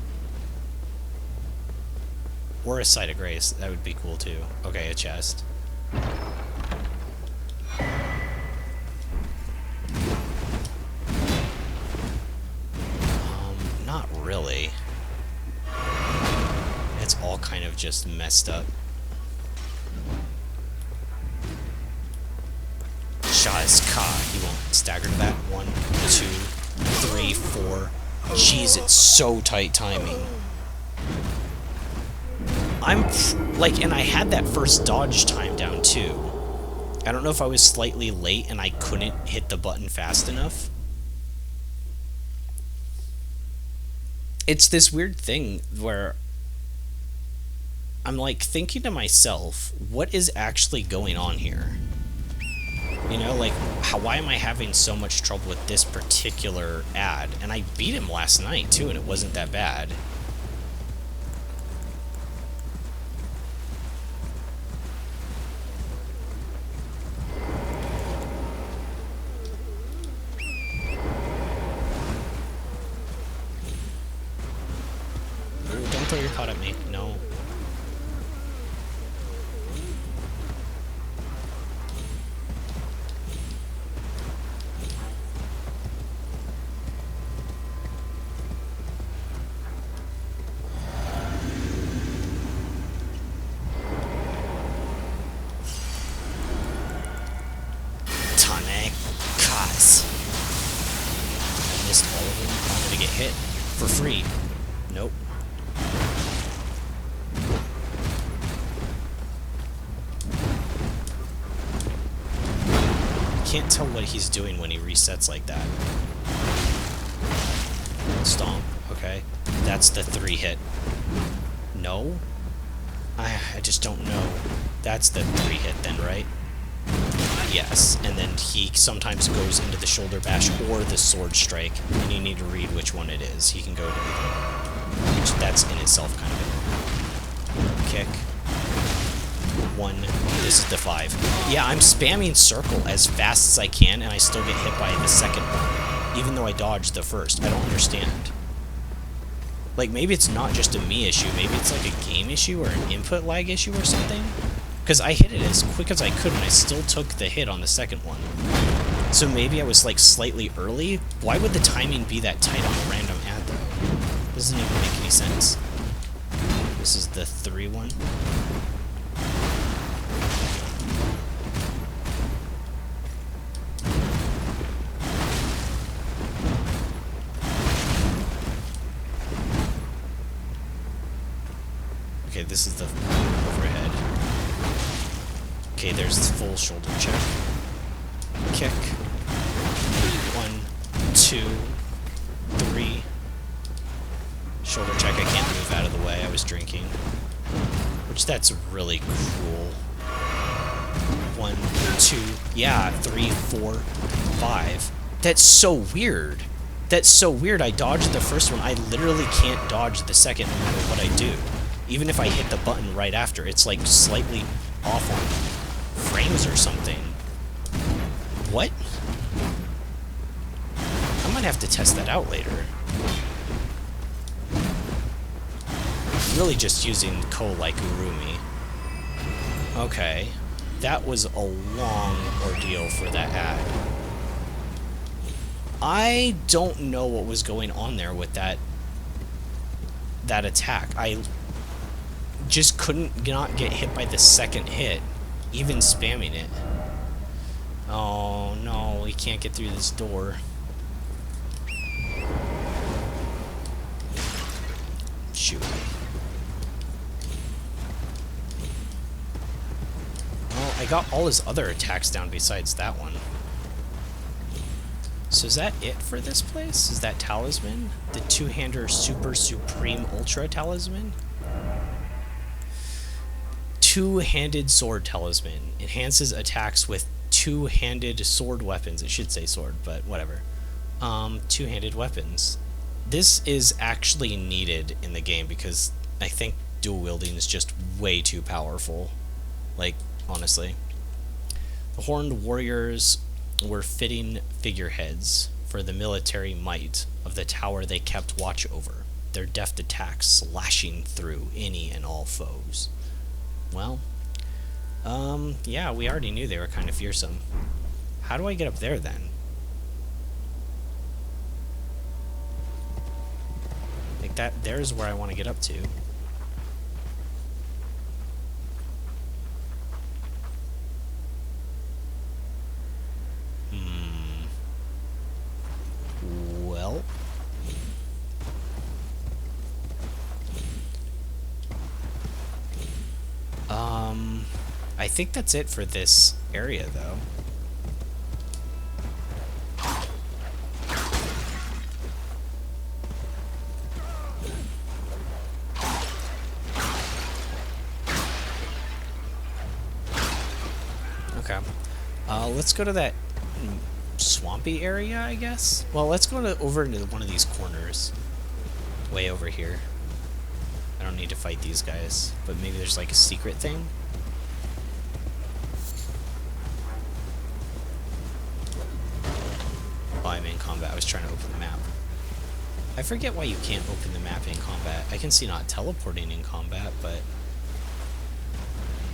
Or a Site of Grace. That would be cool too. Okay, a chest. Not really. It's all kind of just messed up. Shazka. He won't stagger to that. 1, 2, 3, 4. Jeez, it's so tight timing. I'm like, and I had that first dodge time down too. I don't know if I was slightly late and I couldn't hit the button fast enough. It's this weird thing where I'm like thinking to myself, what is actually going on here? You know, like, why am I having so much trouble with this particular ad? And I beat him last night too, and it wasn't that bad. Don't throw your pot at me. No. hit for free. Nope. Can't tell what he's doing when he resets like that. Stomp. Okay. That's the 3 hit. No? I just don't know. That's the 3 hit then, right? Yes. And then he sometimes goes into the shoulder bash or the sword strike, and you need to read which one it is. He can go to either. Which that's in itself kind of a kick. 1. This is the 5. Yeah, I'm spamming circle as fast as I can, and I still get hit by the second one, even though I dodged the first. I don't understand. Like, maybe it's not just a me issue. Maybe it's like a game issue or an input lag issue or something. Because I hit it as quick as I could, and I still took the hit on the second one. So maybe I was, like, slightly early? Why would the timing be that tight on a random ad, though? Doesn't even make any sense. This is the 3 one. Okay, this is the overhead. Okay, there's the full shoulder check. Kick. 1, 2, 3. Shoulder check. I can't move out of the way. I was drinking. Which, that's really cruel. 1, 2. Yeah, 3, 4, 5. That's so weird. That's so weird. I dodged the first one. I literally can't dodge the second no matter what I do. Even if I hit the button right after, it's like slightly off on frames or something. What? I might have to test that out later. Really just using Ko like Urumi. Okay. That was a long ordeal for that ad. I don't know what was going on there with that attack. I just couldn't not get hit by the second hit, even spamming it. Oh no, we can't get through this door. Shoot. Well, I got all his other attacks down besides that one. So is that it for this place? Is that talisman? The two-hander Super Supreme Ultra Talisman? Two-handed sword talisman. Enhances attacks with two-handed sword weapons. It should say sword, but whatever. Two-handed weapons. This is actually needed in the game because I think dual wielding is just way too powerful. Like, honestly. The horned warriors were fitting figureheads for the military might of the tower they kept watch over, their deft attacks slashing through any and all foes. Well, yeah, we already knew they were kind of fearsome. How do I get up there, then? Like, there's where I want to get up to. Well... I think that's it for this area, though. Okay. Let's go to that swampy area, I guess? Well, let's go over into one of these corners. Way over here. I don't need to fight these guys, but maybe there's like a secret thing? Oh, I'm in combat. I was trying to open the map. I forget why you can't open the map in combat. I can see not teleporting in combat, but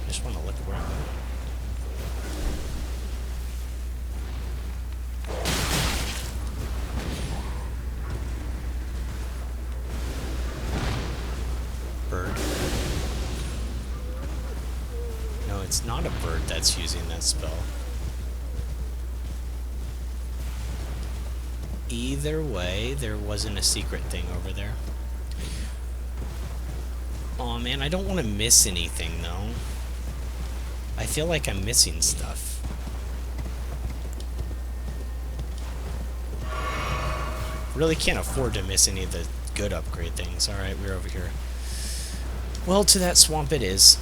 I just want to look around. Bird. No, it's not a bird that's using that spell. Either way, there wasn't a secret thing over there. Aw, man, I don't want to miss anything, though. I feel like I'm missing stuff. Really can't afford to miss any of the good upgrade things. Alright, we're over here. Well, to that swamp it is.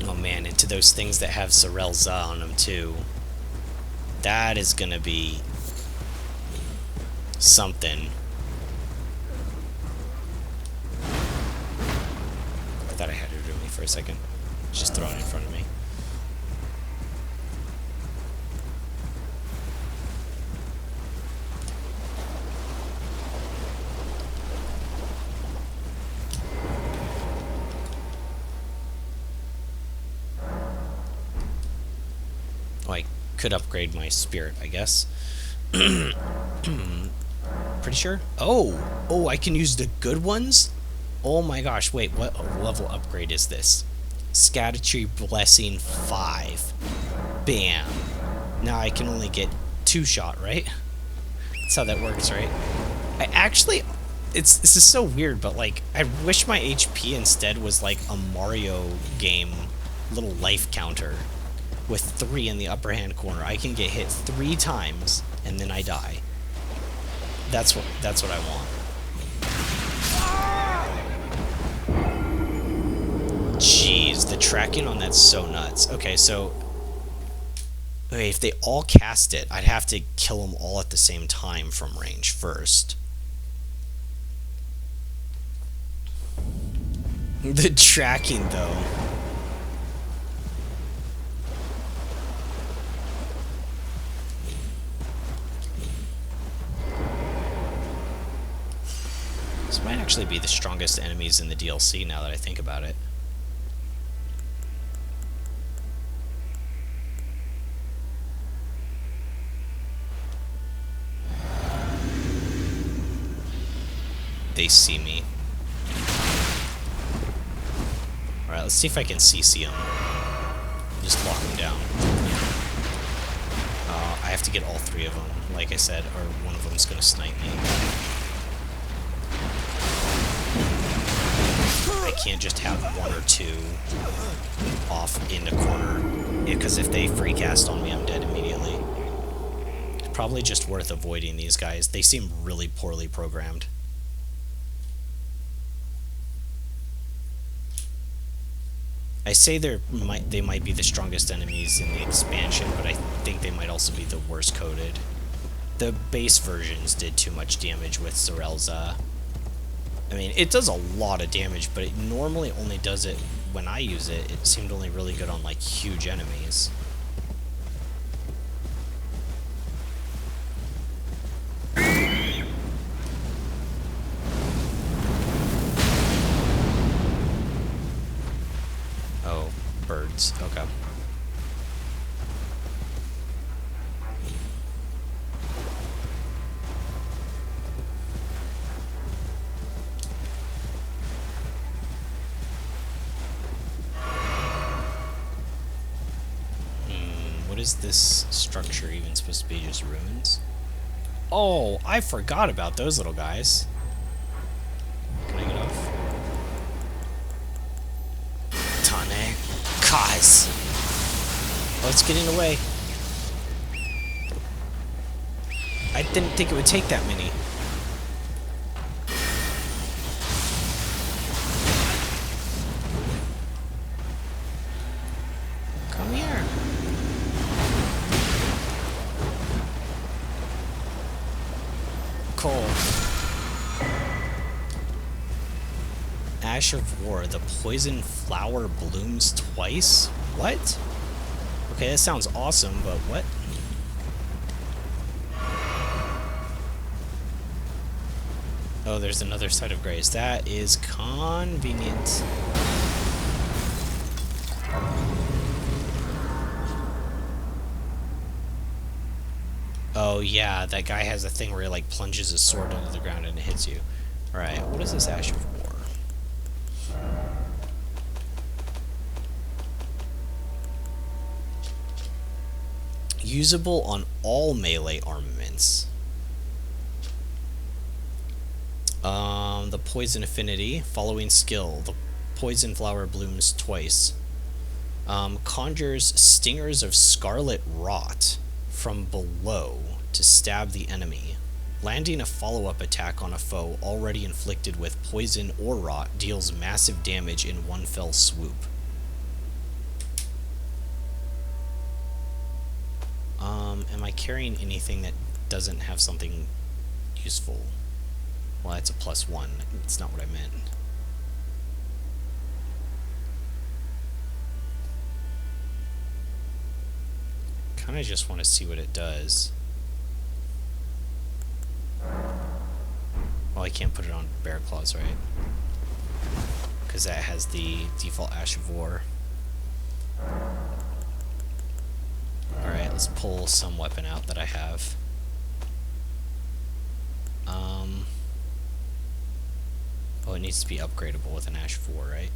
Oh man, and to those things that have Sorelza on them too. That is gonna be something. I thought I had it with me for a second. It's just thrown in front of me. Oh, I could upgrade my spirit, I guess. Pretty sure? Oh, I can use the good ones? Oh my gosh, wait, what level upgrade is this? Erdtree Blessing 5. Bam. Now I can only get 2-shot, right? That's how that works, right? I actually... this is so weird, but like, I wish my HP instead was like a Mario game little life counter. With 3 in the upper hand corner. I can get hit 3 times, and then I die. That's what I want. Jeez, the tracking on that's so nuts. Okay, so... Okay, if they all cast it, I'd have to kill them all at the same time from range first. The tracking, though. This might actually be the strongest enemies in the DLC now that I think about it. They see me. Alright, let's see if I can CC them. Just lock them down. I have to get all 3 of them, like I said, or one of them's gonna snipe me. I can't just have 1 or 2 off in the corner, because if they free cast on me, I'm dead immediately. It's probably just worth avoiding these guys. They seem really poorly programmed. I say they might be the strongest enemies in the expansion, but I think they might also be the worst coded. The base versions did too much damage with Sorelza. I mean, it does a lot of damage, but it normally only does it when I use it. It seemed only really good on, like, huge enemies. Oh, birds. Okay. What is this structure even supposed to be? Just ruins? Oh, I forgot about those little guys. Can I get off? Tane. Guys! Oh, it's getting away. I didn't think it would take that many. Come here. Coal. Ash of War. The poison flower blooms twice? What? Okay, that sounds awesome, but what? Oh, there's another side of grace. That is convenient. Oh yeah, that guy has a thing where he like plunges his sword into the ground and it hits you. Alright, what is this Ash of War? Usable on all melee armaments. The poison affinity. Following skill. The poison flower blooms twice. Conjures stingers of scarlet rot from below to stab the enemy. Landing a follow-up attack on a foe already inflicted with poison or rot deals massive damage in one fell swoop. Am I carrying anything that doesn't have something useful? Well, that's a +1. It's not what I meant. Kinda just want to see what it does. Well, I can't put it on Bear Claws, right? Because that has the default Ash of War. Alright, let's pull some weapon out that I have. Oh, it needs to be upgradable with an Ash of War, right?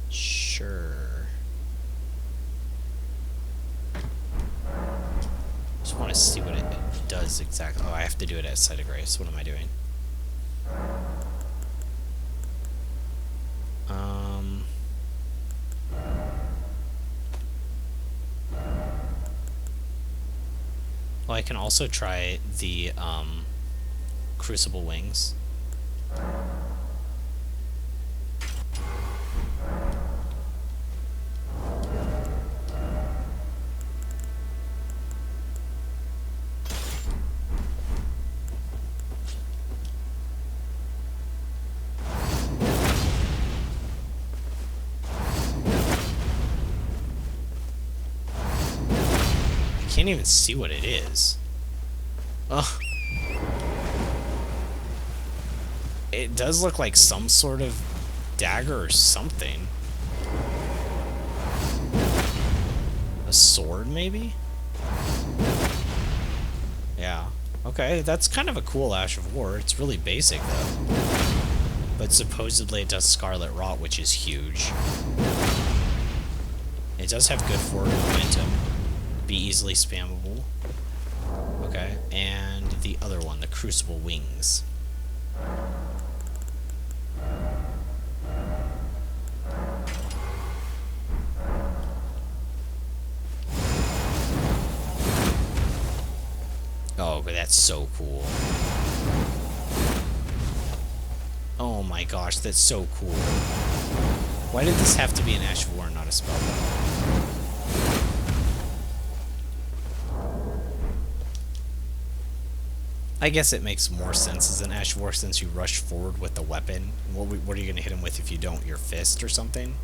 Sure. Just want to see what it does exactly. Oh, I have to do it at Site of Grace. What am I doing? Well, I can also try the Crucible Wings. Can't even see what it is. Ugh. It does look like some sort of dagger or something. A sword, maybe? Yeah. Okay, that's kind of a cool Ash of War. It's really basic, though. But supposedly it does Scarlet Rot, which is huge. It does have good forward momentum. Be easily spammable. Okay, and the other one, the Crucible Wings. Oh, but that's so cool. Oh my gosh, that's so cool. Why did this have to be an Ash of War and not a spell? I guess it makes more sense as an Ash of War since you rush forward with the weapon. What are you going to hit him with if you don't? Your fist or something?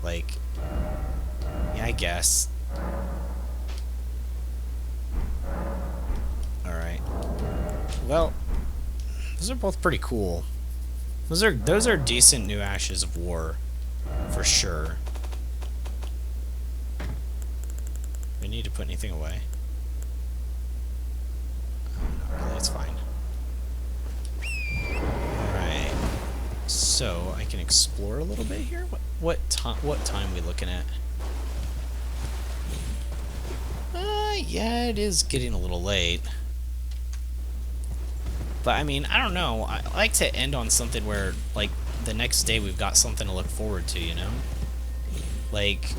Like, yeah, I guess. Alright. Well, those are both pretty cool. Those are decent new Ashes of War, for sure. Do I need to put anything away? Not really, it's fine. Alright. So, I can explore a little bit here? What time are we looking at? Yeah, it is getting a little late. But, I mean, I don't know. I like to end on something where, like, the next day we've got something to look forward to, you know? Like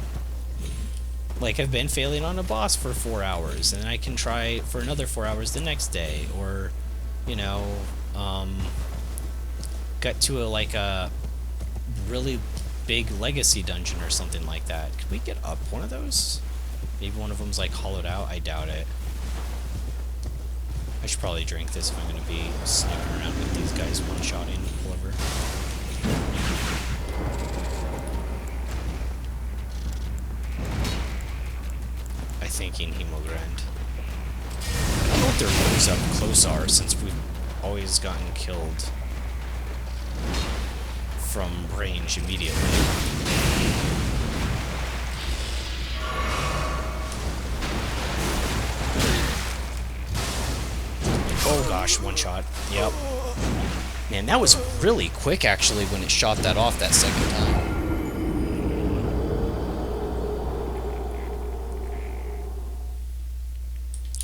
I've been failing on a boss for 4 hours, and I can try for another 4 hours the next day, or, you know, got to a really big legacy dungeon or something like that. Could we get up one of those? Maybe one of them's like hollowed out. I doubt it. I should probably drink this if I'm going to be sniffing around with these guys one-shotting whoever. Thinking Hemogrand. I don't know what their moves up close are, since we've always gotten killed from range immediately. Oh gosh, one shot. Yep. Man, that was really quick actually when it shot that off that second time.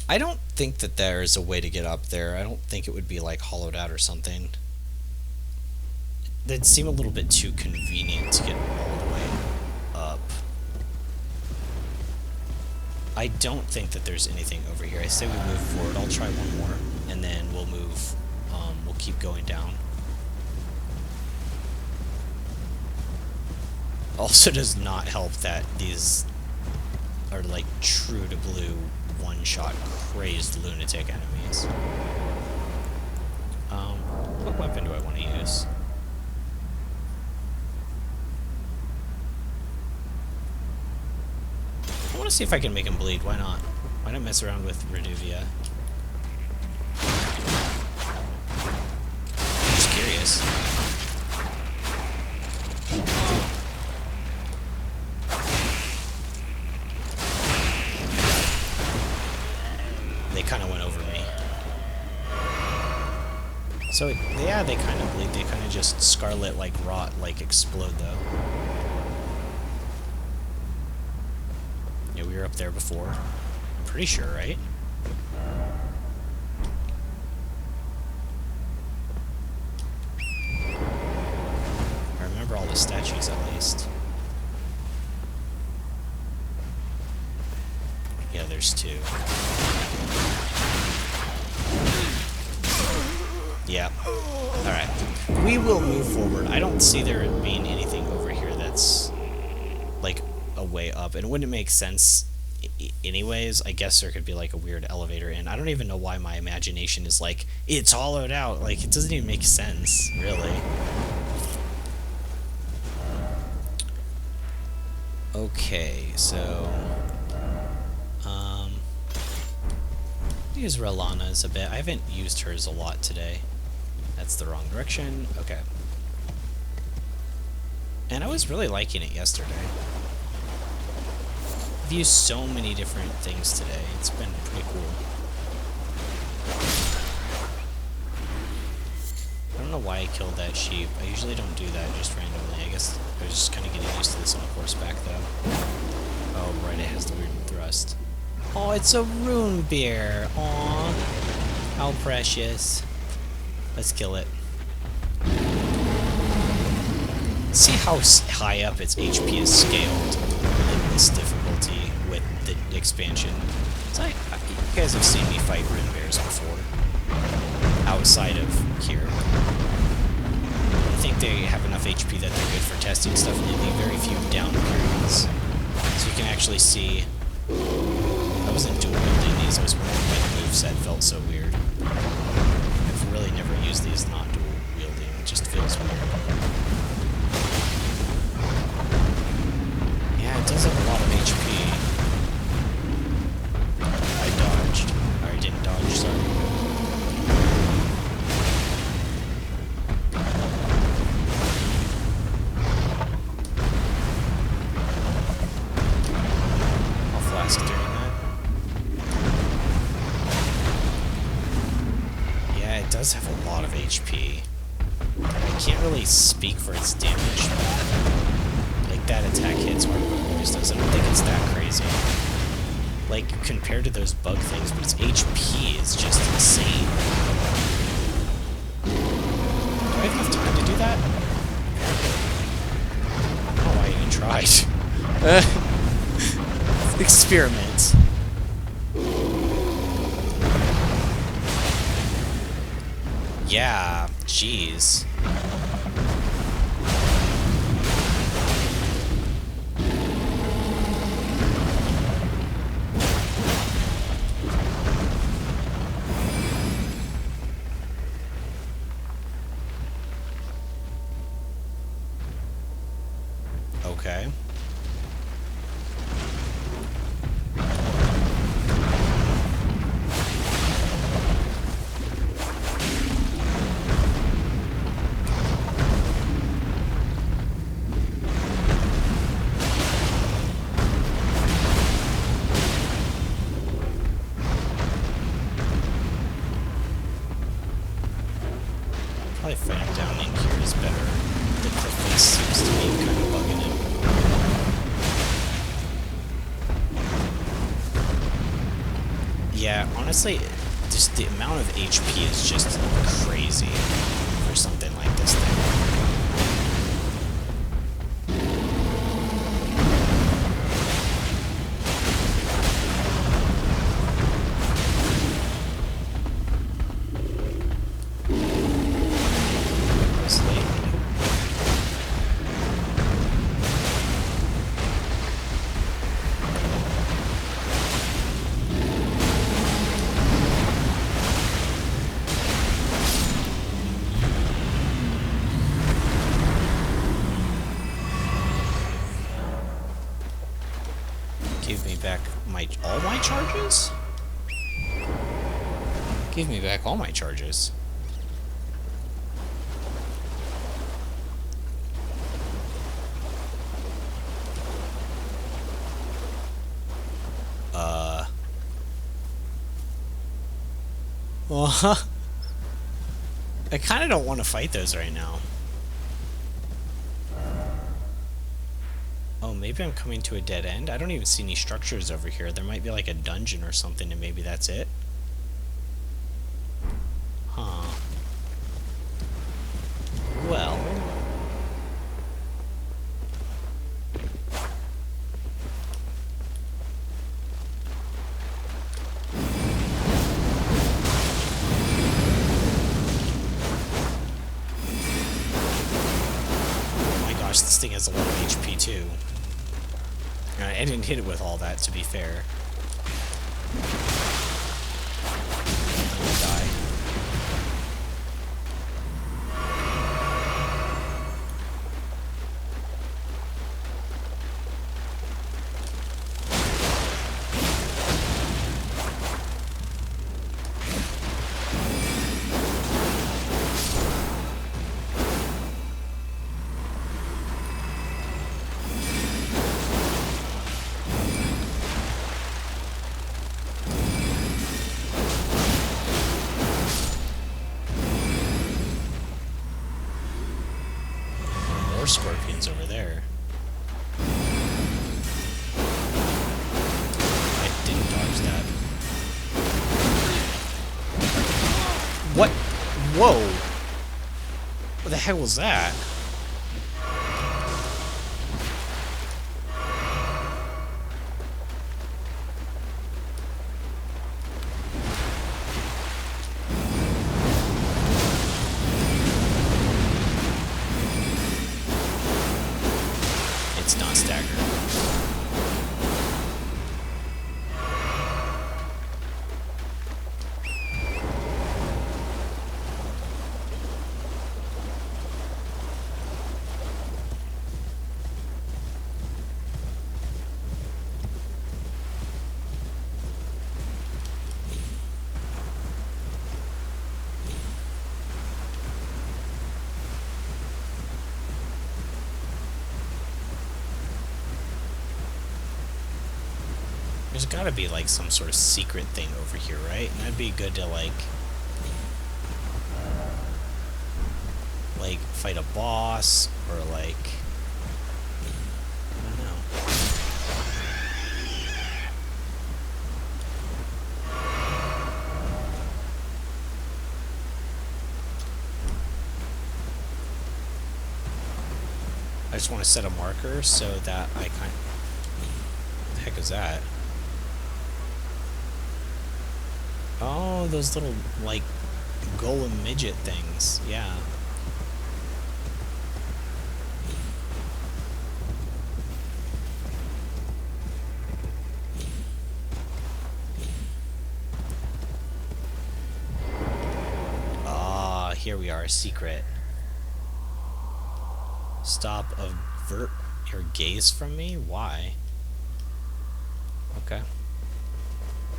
I don't think that there is a way to get up there. I don't think it would be like hollowed out or something. That'd seem a little bit too convenient to get all the way up. I don't think that there's anything over here. I say we move forward. I'll try one more, and then we'll move. We'll keep going down. Also does not help that these are like true to blue one-shot crazed lunatic enemies. What weapon do I want to use? I want to see if I can make him bleed. Why not? Why not mess around with Reduvia? I'm just curious. They kind of went over me. So, yeah, they kind of bleed. They kind of just scarlet, like, rot, like, explode, though. Yeah, we were up there before. I'm pretty sure, right? I remember all the statues, at least. Yeah, there's two. Yeah. Alright. We will move forward. I don't see there being anything over here that's, like, a way up. And wouldn't it make sense anyways? I guess there could be, like, a weird elevator in. I don't even know why my imagination is like, it's hollowed out. Like, it doesn't even make sense, really. Okay, so... use Relana's a bit. I haven't used hers a lot today. That's the wrong direction. Okay. And I was really liking it yesterday. I've used so many different things today. It's been pretty cool. I don't know why I killed that sheep. I usually don't do that just randomly. I guess I was just kind of getting used to this on horseback, though. Oh, right, it has the weird thrust. Oh, it's a rune beer. Aw. How precious. Let's kill it. See how high up its HP is scaled in this difficulty with the expansion. So you guys have seen me fight rune bears before. Outside of here. I think they have enough HP that they're good for testing stuff, and they leave very few down periods. So you can actually see... I wasn't dual wielding these, I was wondering why the moveset felt so weird. I've really never used these not dual wielding, it just feels weird. Yeah, it does have a lot of HP. I dodged. Or I didn't dodge, sorry. I'll flask during that. Yeah, it does have a lot of HP. I can't really speak for its damage. Like, that attack hits harder than it always does. I don't think it's that crazy. Like, compared to those bug things, but its HP is just insane. Do I have enough time to do that? I don't know why I even tried. Experiment. Yeah, jeez. Okay. Probably fighting down in here is better. The face seems to be kind of bugging it. Yeah, honestly, just the amount of HP is just crazy for something like this thing. Give me back all my charges? Give me back all my charges. Well, I kind of don't want to fight those right now. Oh, maybe I'm coming to a dead end? I don't even see any structures over here. There might be like a dungeon or something, and maybe that's it? Huh. Well... Oh my gosh, this thing has a lot of HP too. I didn't hit it with all that, to be fair. I'm gonna die. More scorpions over there. I didn't dodge that. What? Whoa! What the heck was that? It's not staggered. There's gotta be like some sort of secret thing over here, right? And that'd be good to like fight a boss or like I don't know. I just want to set a marker so that I kind of... What the heck is that? Oh, those little, like, golem midget things. Yeah. Ah, here we are, a secret. Stop, avert your gaze from me? Why? Okay.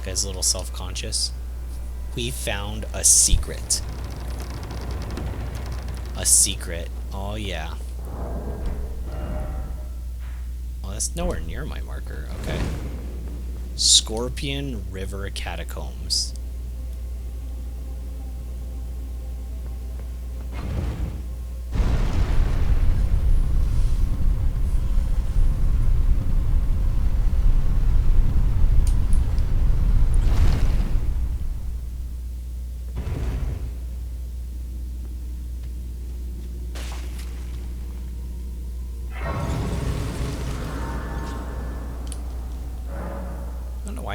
Guy's a little self-conscious. We found a secret. A secret. Oh, yeah. Oh, that's nowhere near my marker. Okay. Scorpion River Catacombs.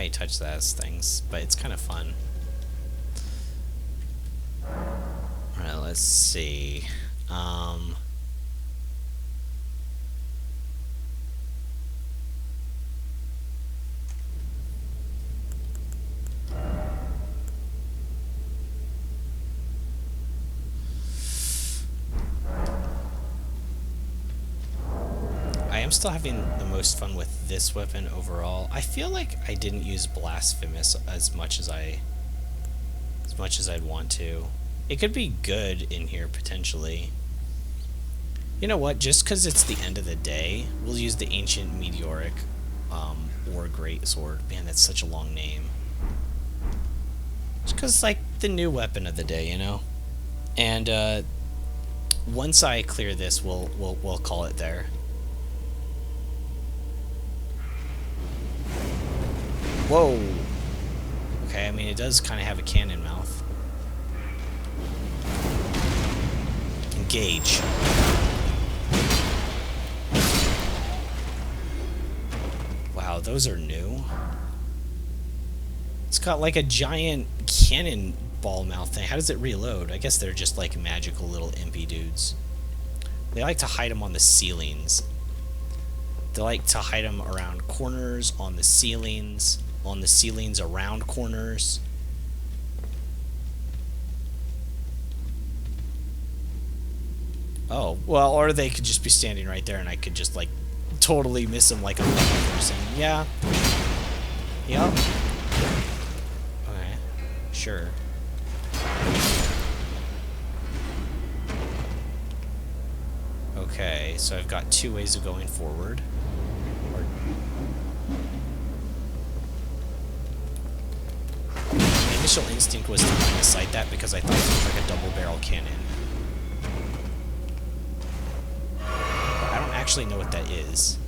why he touched those things, but it's kind of fun. Alright, let's see. I'm still having the most fun with this weapon overall. I feel like I didn't use Blasphemous as much as I'd want to. It could be good in here potentially. You know what? Just because it's the end of the day, we'll use the Ancient Meteoric or Great Sword. Man, that's such a long name. Just because it's like the new weapon of the day, you know. And once I clear this, we'll call it there. Whoa! Okay, I mean, it does kind of have a cannon mouth. Engage. Wow, those are new. It's got like a giant cannon ball mouth thing. How does it reload? I guess they're just like magical little impy dudes. They like to hide them on the ceilings. They like to hide them around corners, on the ceilings around corners. Oh, well, or they could just be standing right there and I could just, like, totally miss them like a person. Yeah. Yep. Okay. Sure. Okay, so I've got two ways of going forward. My initial instinct was to line of sight that because I thought it looked like a double barrel cannon. But I don't actually know what that is.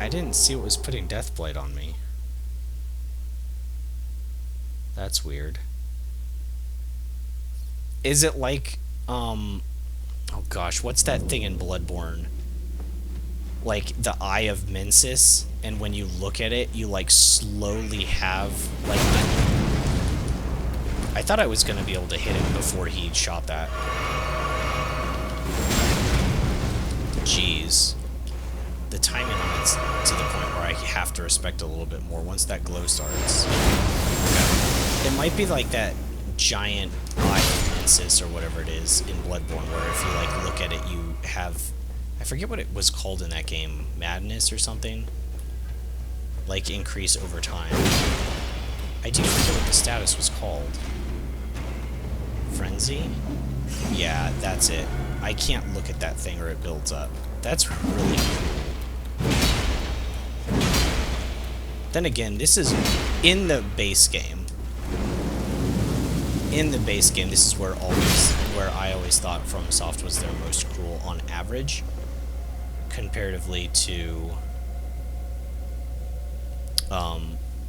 I didn't see what was putting Deathblight on me. That's weird. Is it like, oh gosh, what's that thing in Bloodborne? Like, the Eye of Mensis, and when you look at it, you, like, slowly have, like, I thought I was gonna be able to hit him before he shot that. Jeez. The timing on it's to the point where I have to respect it a little bit more once that glow starts. It might be like that giant Eye of Mensis or whatever it is in Bloodborne, where if you like look at it, you have, I forget what it was called in that game, Madness or something, like increase over time. I do forget what the status was called. Frenzy? Yeah, that's it. I can't look at that thing or it builds up. That's really cool. Then again, this is in the base game. In the base game, this is where I always thought FromSoft was their most cruel on average, comparatively to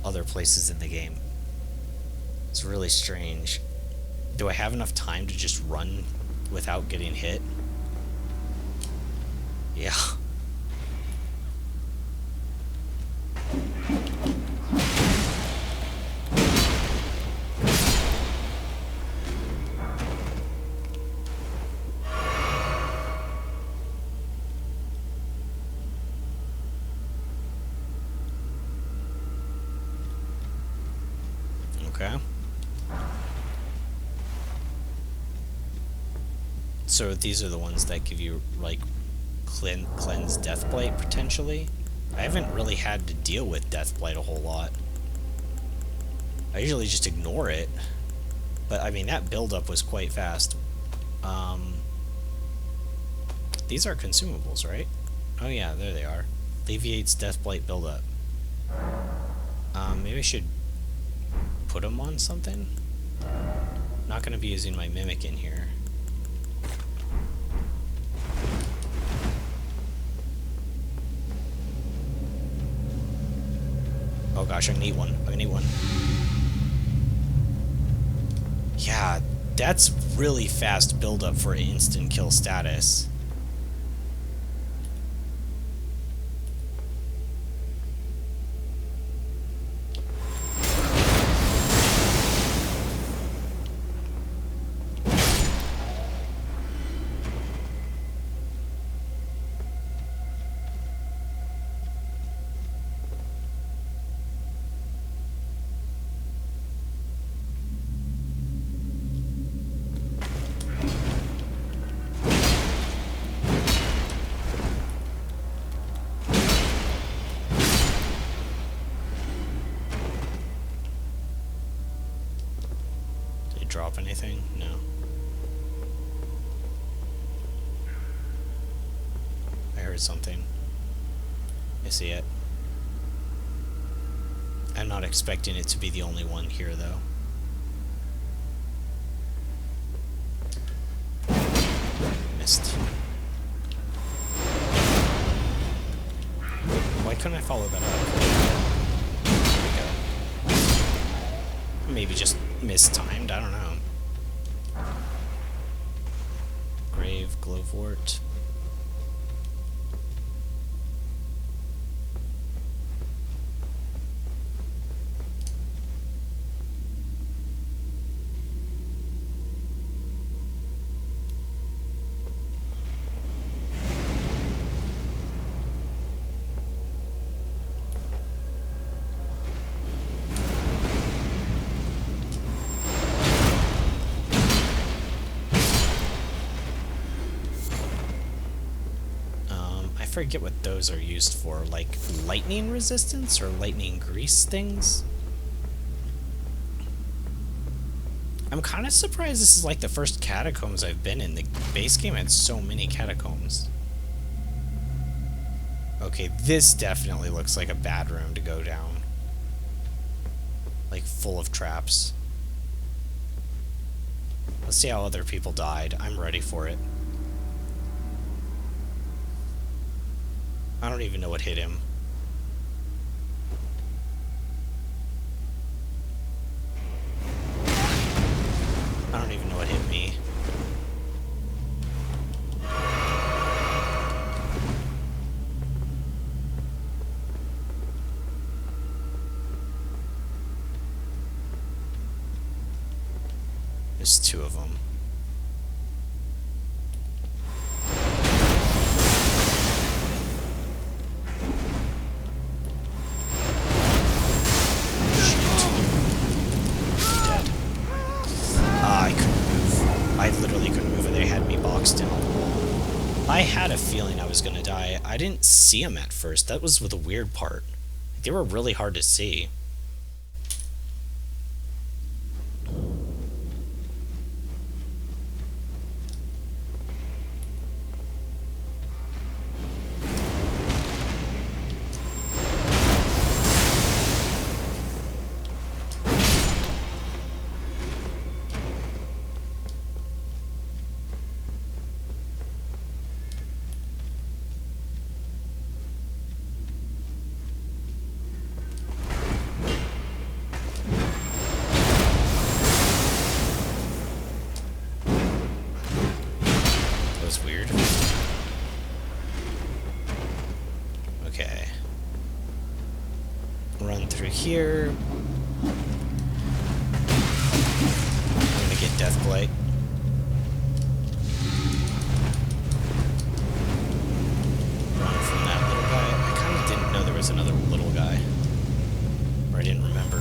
other places in the game. It's really strange. Do I have enough time to just run without getting hit? Yeah. Okay. So these are the ones that give you, like, cleanse Deathblight, potentially? I haven't really had to deal with Deathblight a whole lot. I usually just ignore it. But, I mean, that build-up was quite fast. These are consumables, right? Oh yeah, there they are. Alleviates Deathblight build-up. Maybe I should put them on something? Not going to be using my Mimic in here. gosh, I'm gonna eat one. I'm gonna eat one. Yeah, that's really fast build-up for instant kill status. Drop anything? No. I heard something. I see it. I'm not expecting it to be the only one here, though. Missed. Why couldn't I follow that up? There we go. Maybe just mistimed, I don't know. Grave, Glowfort. I forget what those are used for, like lightning resistance or lightning grease things. I'm kind of surprised this is like the first catacombs I've been in. The base game had so many catacombs. Okay, this definitely looks like a bad room to go down. Like full of traps. Let's see how other people died. I'm ready for it. I don't even know what hit him. I don't even know what hit me. There's two of them. I had a feeling I was gonna die. I didn't see them at first. That was the weird part. They were really hard to see. Weird. Okay. Run through here. I'm gonna get Death Blight. Run from that little guy. I kind of didn't know there was another little guy. Or I didn't remember.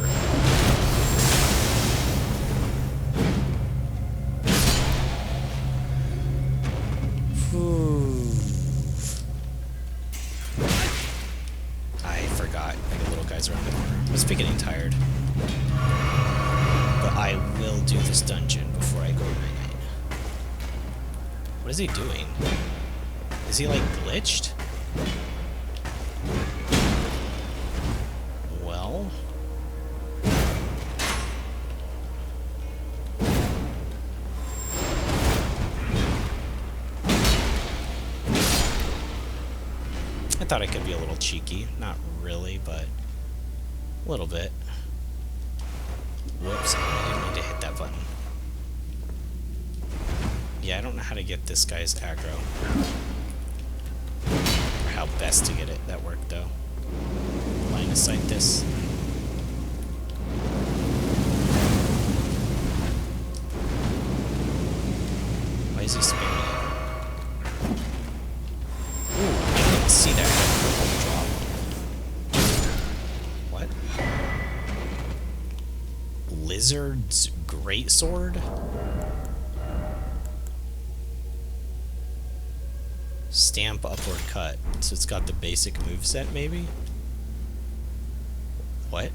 I forgot. Like a little guy's around the corner. I was getting tired. But I will do this dungeon before I go night-night. What is he doing? Is he like glitched? Well... I thought I could be a little cheeky. Not really, but... A little bit. Whoops, I didn't mean to hit that button. Yeah, I don't know how to get this guy's aggro. Or how best to get it. That worked, though. Line of sight this. Why is he spamming it? Ooh, I didn't see that drop. What? Lizard's greatsword? Stamp upward cut. So it's got the basic moveset, maybe? What?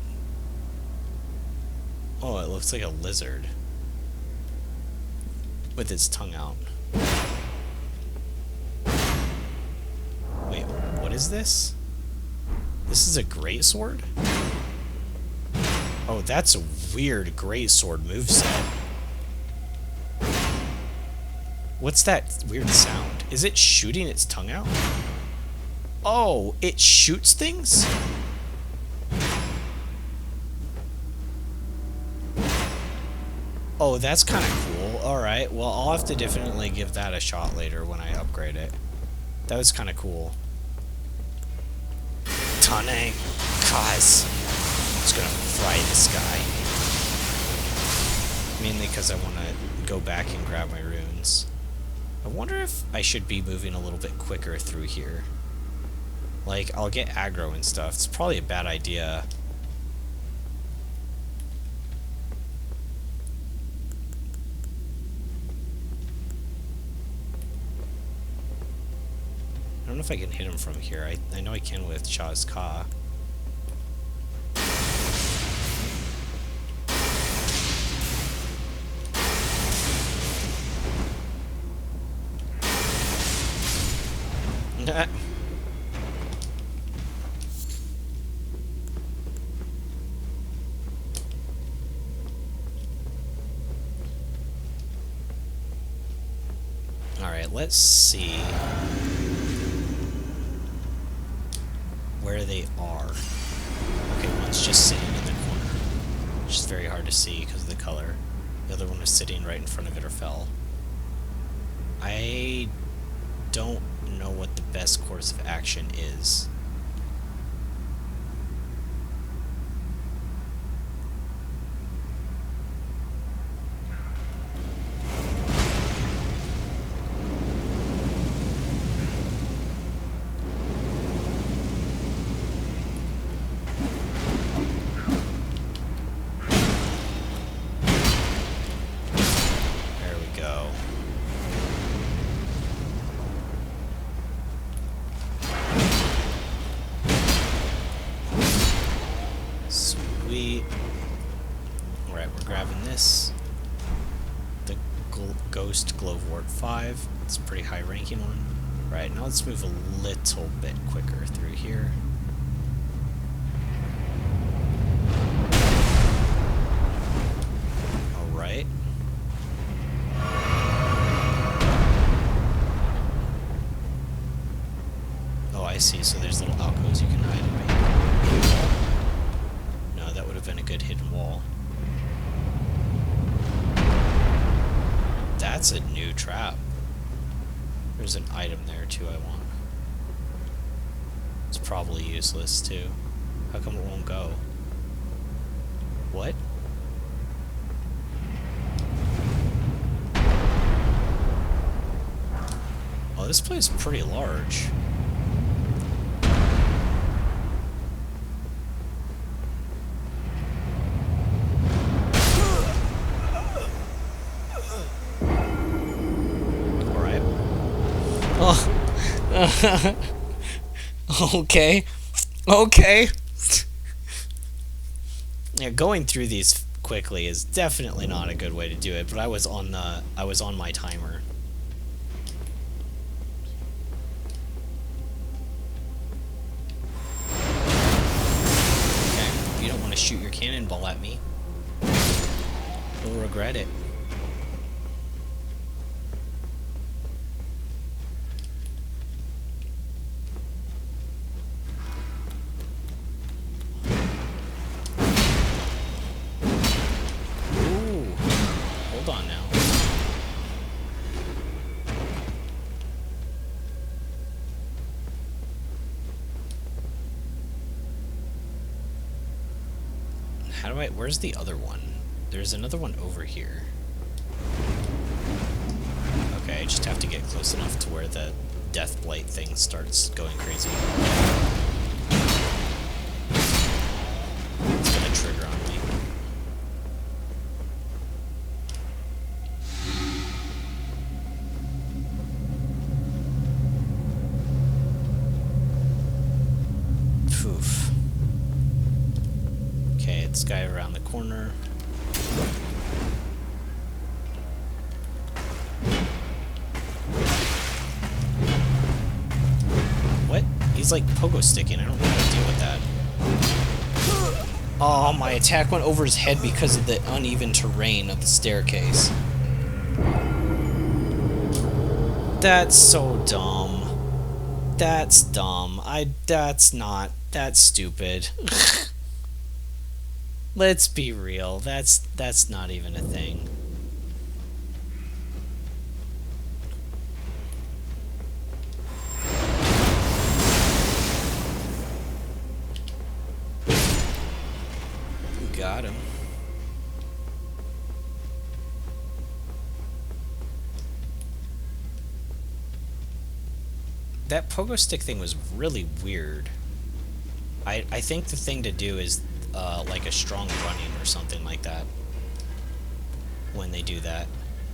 Oh, it looks like a lizard. With its tongue out. Wait, what is this? This is a greatsword? Oh, that's a weird greatsword moveset. What's that weird sound? Is it shooting its tongue out? Oh, it shoots things? Oh, that's kind of cool. Alright, well, I'll have to definitely give that a shot later when I upgrade it. That was kind of cool. Tane, cause I'm just gonna fry this guy. Mainly because I want to go back and grab my runes. I wonder if I should be moving a little bit quicker through here. Like, I'll get aggro and stuff. It's probably a bad idea. I don't know if I can hit him from here. I know I can with Shah's Ka. Alright, let's see where they are. Okay, one's just sitting in the corner, which is very hard to see because of the color. The other one was sitting right in front of it or fell. I don't know what the best course of action is. There we go. Sweet. Alright, we're grabbing this. The Ghost Glowwort 5. It's a pretty high ranking one. Right, now let's move a little bit quicker through here. Alright. Oh, I see. So there's little alcoves you can hide in. No, that would have been a good hidden wall. That's a new trap. There's an item there too I want. It's probably useless too. How come it won't go? What? Oh, this place is pretty large. Alright. Oh. Okay. Okay. Yeah, going through these quickly is definitely not a good way to do it, but I was on my timer. Okay, if you don't want to shoot your cannonball at me, you'll regret it. where's the other one? There's another one over here. Okay, I just have to get close enough to where the death blight thing starts going crazy. It's gonna trigger on me. Poof. Okay, this guy around the corner. What? He's like pogo sticking. I don't know how to deal with that. Oh, my attack went over his head because of the uneven terrain of the staircase. That's so dumb. That's dumb. That's stupid. Let's be real. That's not even a thing. Got him. That pogo stick thing was really weird. I think the thing to do is like a strong running or something like that when they do that,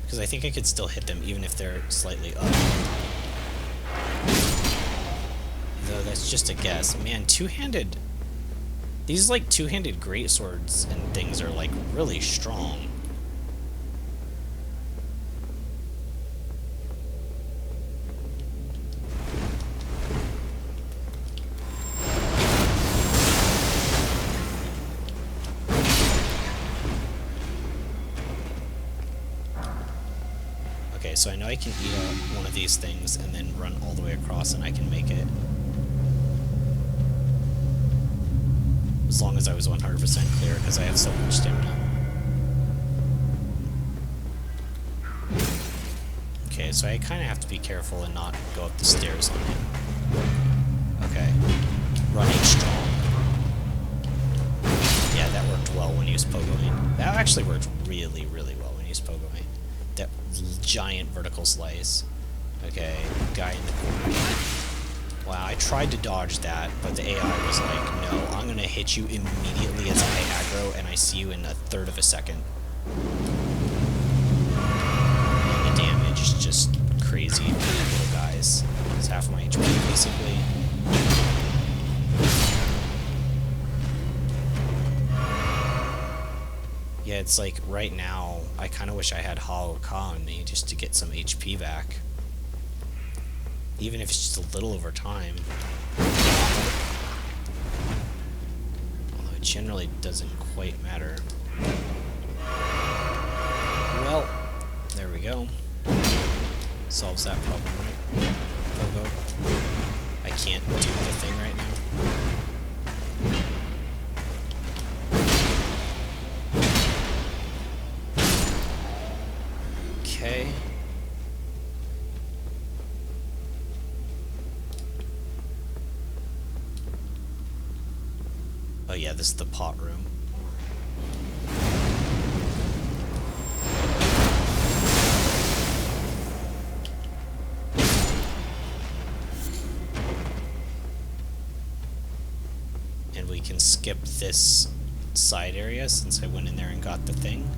because I think I could still hit them even if they're slightly up. Though that's just a guess. Man, two-handed... These like two-handed greatswords and things are like really strong. Okay, so I know I can eat one of these things and then run all the way across and I can make it. As long as I was 100% clear, because I have so much stamina. Okay, so I kind of have to be careful and not go up the stairs on him. Okay. Running strong. Yeah, that worked well when he was pogoing. That actually worked really, really well when he was pogoing. That giant vertical slice. Okay, guy in the corner. Wow, I tried to dodge that, but the AI was like, no, I'm gonna hit you immediately as I aggro, and I see you in a third of a second. And the damage is just crazy. Little guys. It's half my HP, basically. Yeah, it's like, right now, I kind of wish I had Hollow Ka on me just to get some HP back. Even if it's just a little over time. Although it generally doesn't quite matter. Well, there we go. Solves that problem, right? Pogo. I can't do the thing right now. Okay. Oh yeah, this is the pot room. And we can skip this side area since I went in there and got the thing.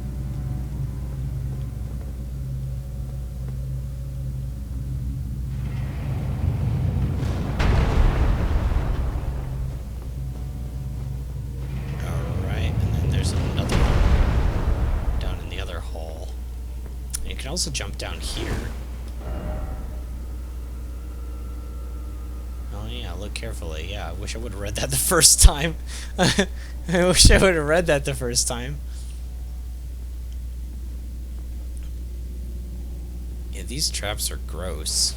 Also jump down here. Oh yeah, look carefully. Yeah, I wish I would have read that the first time. I wish I would have read that the first time. Yeah, these traps are gross.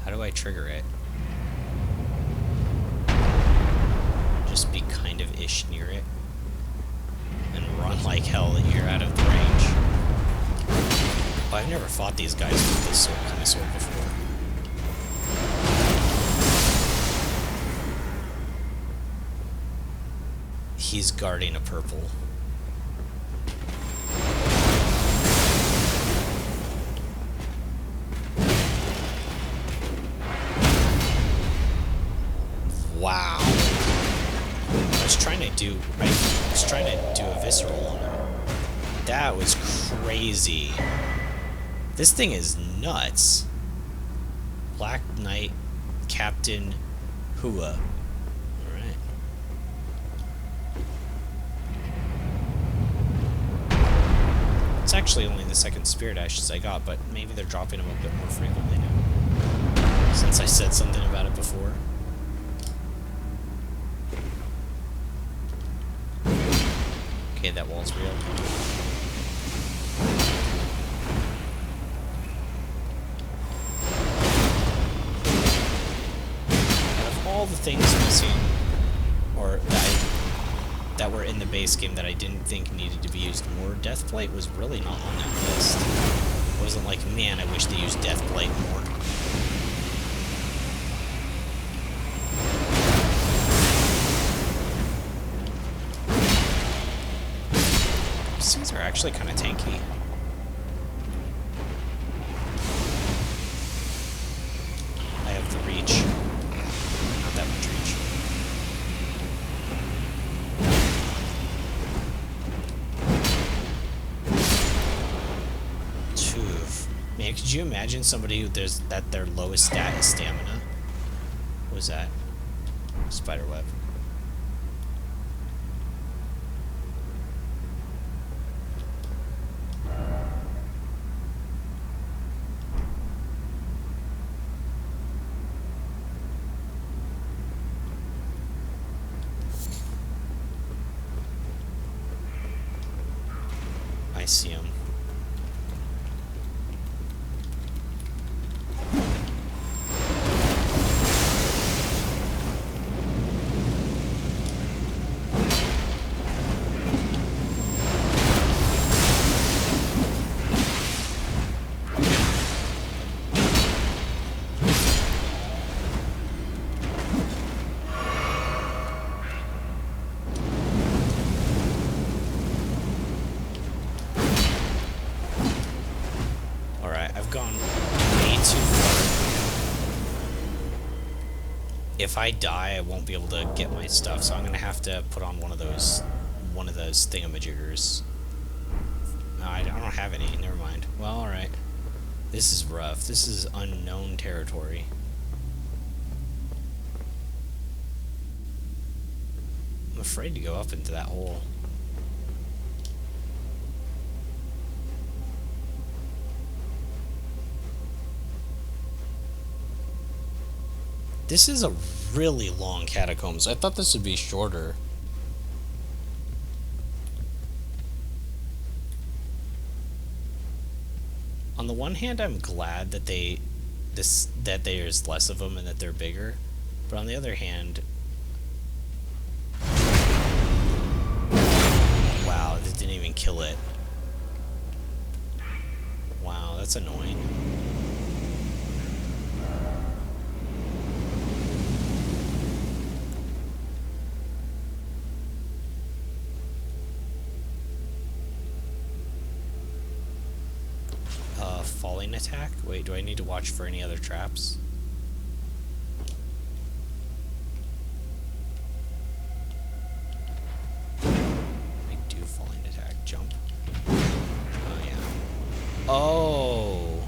How do I trigger it? Just be kind of ish near it and run like hell that you're out of the range. Oh, I've never fought these guys with this sword before. He's guarding a purple. Wow. I was trying to do a visceral on him. That was crazy. This thing is nuts. Black Knight Captain Hua. Alright. It's actually only the second Spirit Ashes I got, but maybe they're dropping them a bit more frequently now. Since I said something about it before. Okay, that wall's real. Out of all the things missing, or that were in the base game that I didn't think needed to be used more, Deathblight was really not on that list. It wasn't like, man, I wish they used Deathblight more. These things are actually kind of tanky. I have the reach. Not that much reach. Man, could you imagine somebody who their lowest stat is stamina? What was that? Spiderweb. I see him. I've gone way too far. If I die, I won't be able to get my stuff, so I'm gonna have to put on one of those thingamajiggers. No, I don't have any. Never mind. Well, all right. This is rough. This is unknown territory. I'm afraid to go up into that hole. This is a really long catacombs. I thought this would be shorter. On the one hand, I'm glad that there's less of them and that they're bigger, but on the other hand, wow, that didn't even kill it. Wow, that's annoying. Falling attack? Wait, do I need to watch for any other traps? I do falling attack. Jump. Oh, yeah. Oh!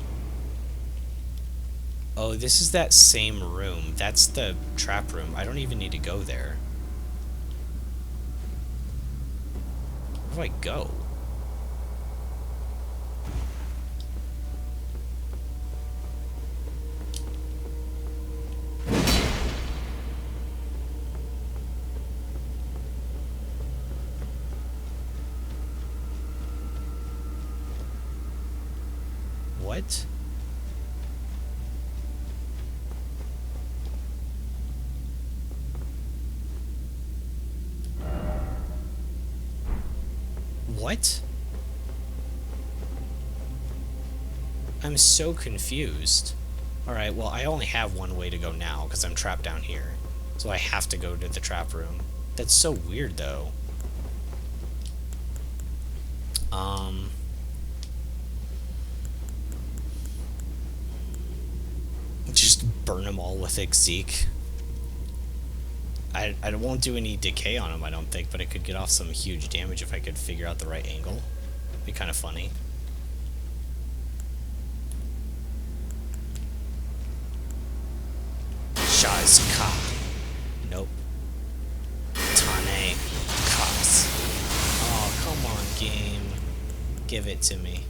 Oh, this is that same room. That's the trap room. I don't even need to go there. Where do I go? What? What? I'm so confused. Alright, well, I only have one way to go now, because I'm trapped down here. So I have to go to the trap room. That's so weird, though. Um, just burn them all with Exeek. I won't do any decay on them, I don't think, but it could get off some huge damage if I could figure out the right angle. Be kind of funny. Shazka. Nope. Tane. Cops. Oh, come on, game. Give it to me.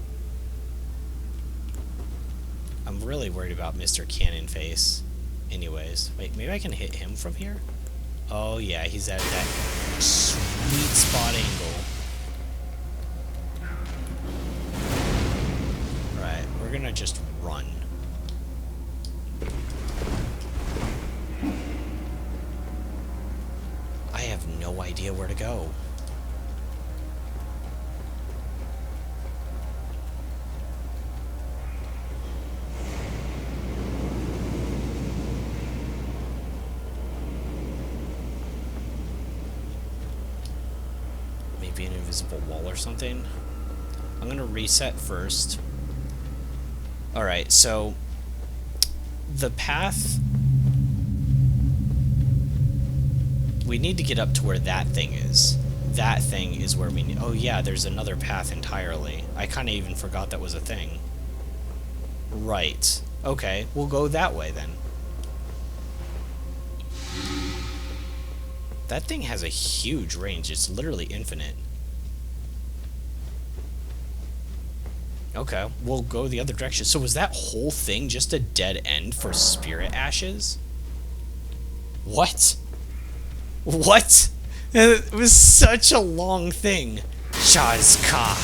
I'm really worried about Mr. Cannon Face. Anyways. Wait, maybe I can hit him from here? Oh, yeah, he's at that sweet spot angle. Right, we're gonna just run. I have no idea where to go. Maybe an invisible wall or something. I'm gonna reset first. Alright, so the path, we need to get up to where that thing is. That thing is where we need. Oh yeah, there's another path entirely. I kind of even forgot that was a thing. Right. Okay, we'll go that way then. That thing has a huge range. It's literally infinite. Okay, we'll go the other direction. So was that whole thing just a dead end for spirit ashes? What? What? It was such a long thing. Shazka.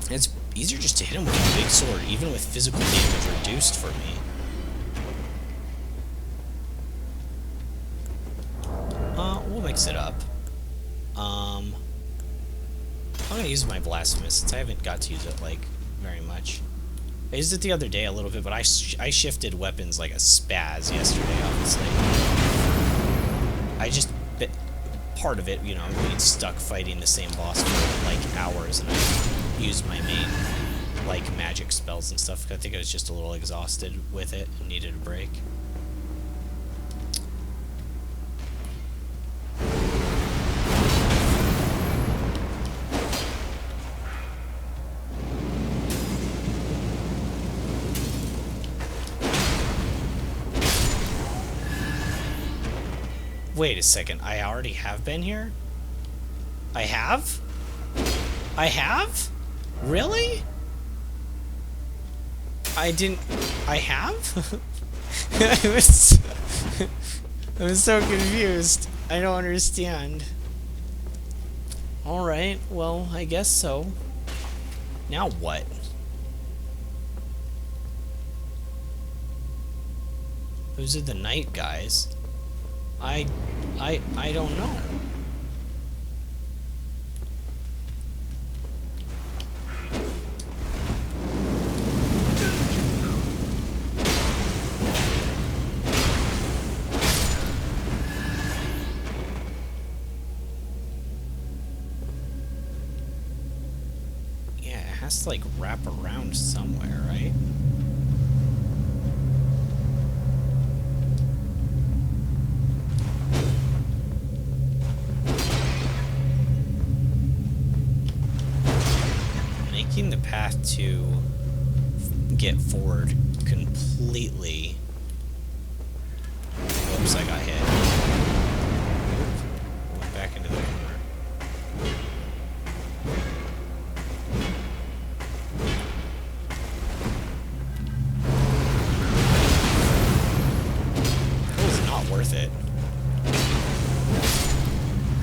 It's easier just to hit him with a big sword, even with physical damage reduced for me. We'll mix it up. I'm gonna use my blasphemous since I haven't got to use it like very much. I used it the other day a little bit, but I shifted weapons like a spaz yesterday, obviously. I just bit part of it, you know, being stuck fighting the same boss for like hours, and I used my main like magic spells and stuff. I think I was just a little exhausted with it and needed a break. Wait a second, I already have been here? I have? I have? Really? I didn't... I have? I was so confused. I don't understand. Alright, well, I guess so. Now what? Those are the night guys. I don't know. Yeah, it has to like wrap around somewhere, right? The path to get forward completely. Whoops, I got hit. Went back into the corner. It was not worth it.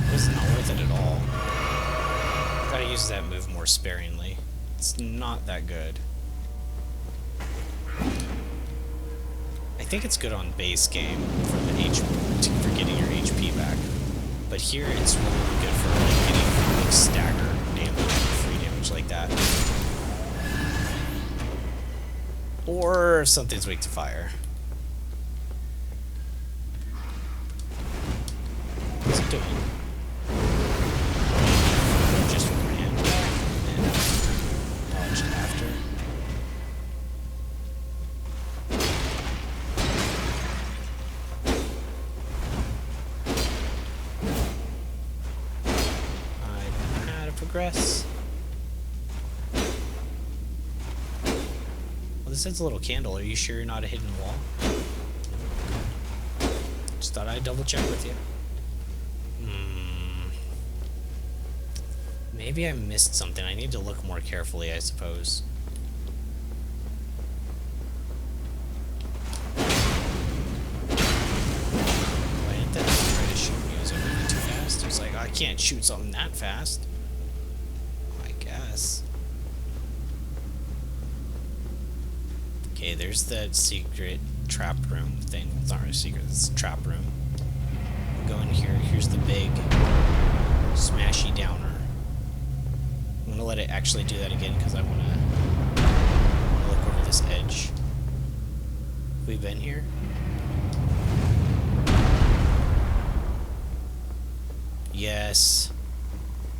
It was not worth it at all. Gotta use that move more sparingly. It's not that good. I think it's good on base game for the for getting your HP back, but here it's really good for like getting like stagger damage, free damage like that, or if something's weak to fire. What's it doing? Just ran. progress? Well, this has a little candle. Are you sure you're not a hidden wall? Just thought I'd double check with you. Maybe I missed something. I need to look more carefully, I suppose. Why didn't that try to shoot me? Was it moving too fast? It was like, I can't shoot something that fast. I guess. Okay, there's that secret trap room thing. It's not really secret, it's a trap room. We'll go in here. Here's the big smashy downer. I'm gonna let it actually do that again because I want to look over this edge. Have we been here? Yes.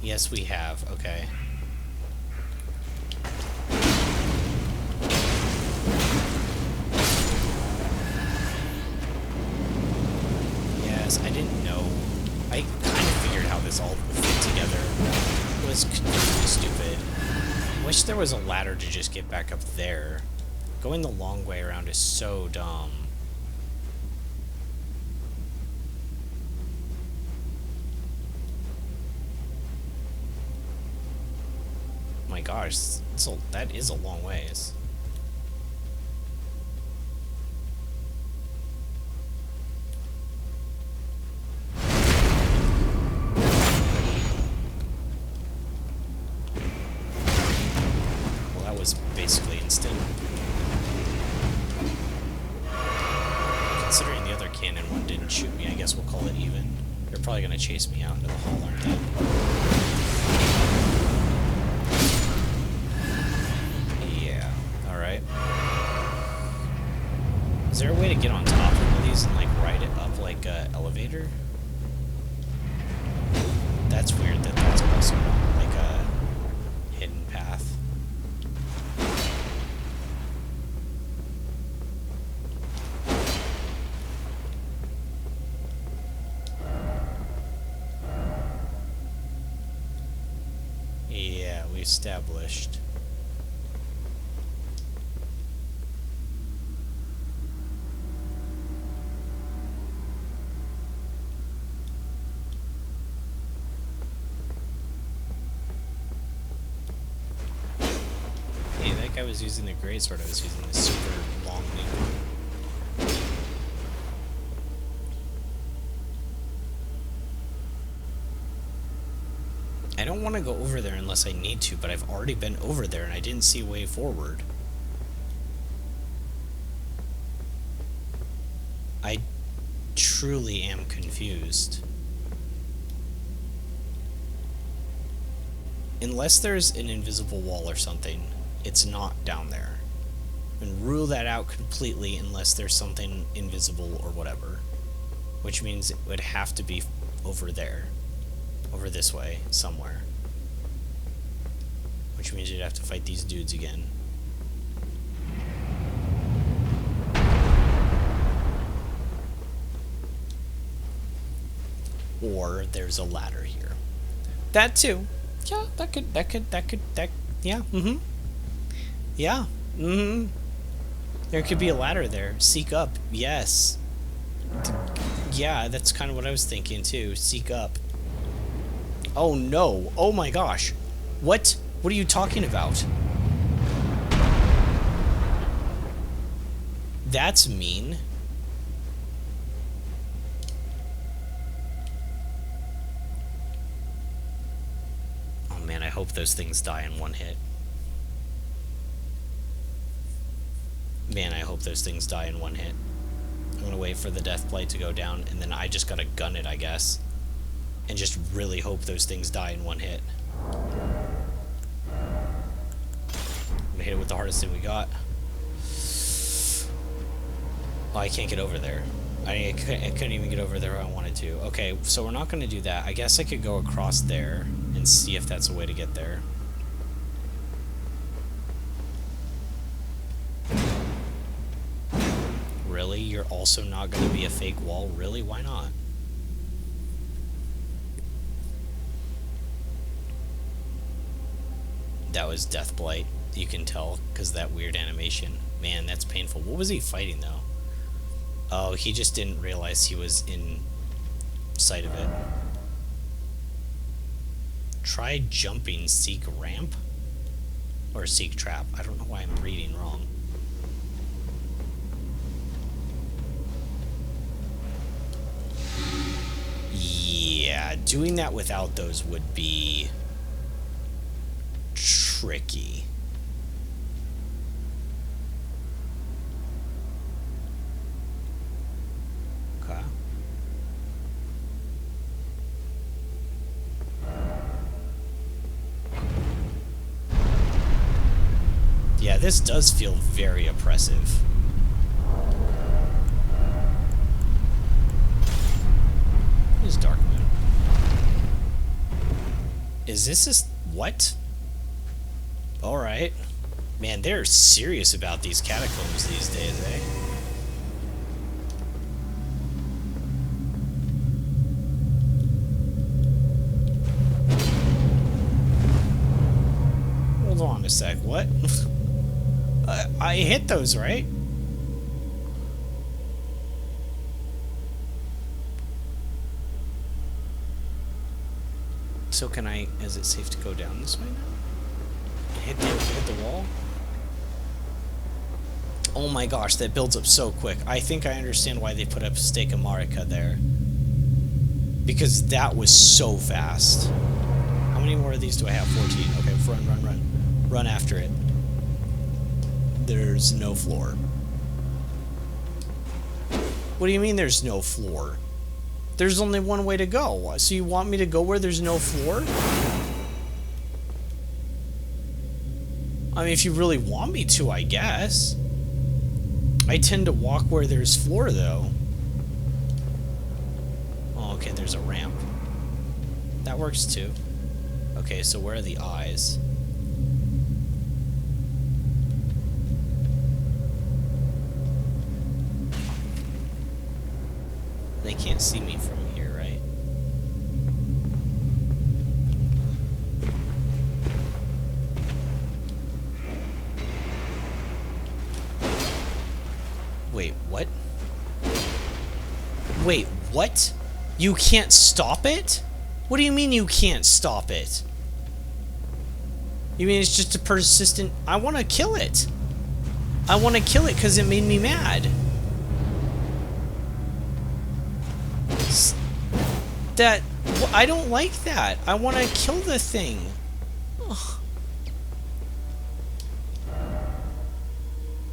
Yes, we have. Okay. Yes, I didn't know. I kind of figured how this all would fit together. It was completely stupid. Wish there was a ladder to just get back up there. Going the long way around is so dumb. My gosh, that is a long ways. Basically instant. Considering the other cannon one didn't shoot me, I guess we'll call it even. They're probably gonna chase me out into the hall, aren't they? Yeah, alright. Is there a way to get on top of one of these and like ride it up like an elevator? That's weird that that's possible. Like a hidden path. Yeah, we established. Hey, that guy was using the greatsword. I was using the super long needle. I don't want to go over there unless I need to, but I've already been over there and I didn't see a way forward. I truly am confused. Unless there's an invisible wall or something, it's not down there. And rule that out completely unless there's something invisible or whatever. Which means it would have to be over there. Over this way, somewhere. Which means you'd have to fight these dudes again. Or there's a ladder here. That too. Yeah, yeah, yeah, There could be a ladder there. Seek up, yes. Yeah, that's kind of what I was thinking too. Seek up. Oh no, oh my gosh. What are you talking about? That's mean. Oh man, I hope those things die in one hit. Man, I hope those things die in one hit. I'm gonna wait for the death plate to go down, and then I just gotta gun it, I guess. And just really hope those things die in one hit. I'm gonna hit it with the hardest thing we got. Oh, I can't get over there. I couldn't even get over there if I wanted to. Okay, so we're not gonna do that. I guess I could go across there and see if that's a way to get there. Really? You're also not gonna be a fake wall? Really? Why not? that was Deathblight. You can tell because that weird animation. Man, that's painful. What was he fighting though? Oh, he just didn't realize he was in sight of it. Try jumping, seek ramp? Or seek trap. I don't know why I'm reading wrong. Yeah, doing that without those would be tricky. Okay. Yeah, this does feel very oppressive. What is Dark Moon? Is this just... what? Alright. Man, they're serious about these catacombs these days, eh? Hold on a sec, what? I hit those, right? So can I... is it safe to go down this way now? Hit the wall? Oh my gosh, that builds up so quick. I think I understand why they put up Stake of Marika there. Because that was so fast. How many more of these do I have? 14. Okay, run, run, run. Run after it. There's no floor. What do you mean there's no floor? There's only one way to go. So you want me to go where there's no floor? I mean, if you really want me to, I guess. I tend to walk where there's floor, though. Oh, okay, there's a ramp. That works, too. Okay, so where are the eyes? They can't see me from here, right? Wait, what? Wait, what? You can't stop it? What do you mean you can't stop it? You mean it's just a persistent... I want to kill it. I want to kill it because it made me mad. That... I don't like that. I want to kill the thing. Ugh.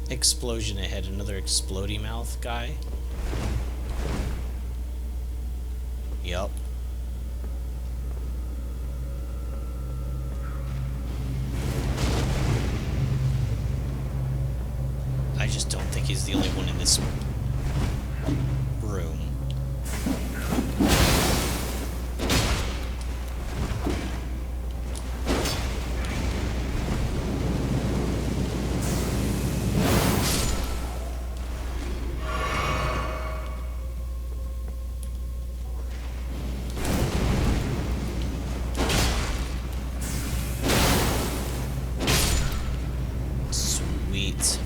Explosion ahead. Another explodey mouth guy. Yup. I just don't think he's the only one in this room. Sweet.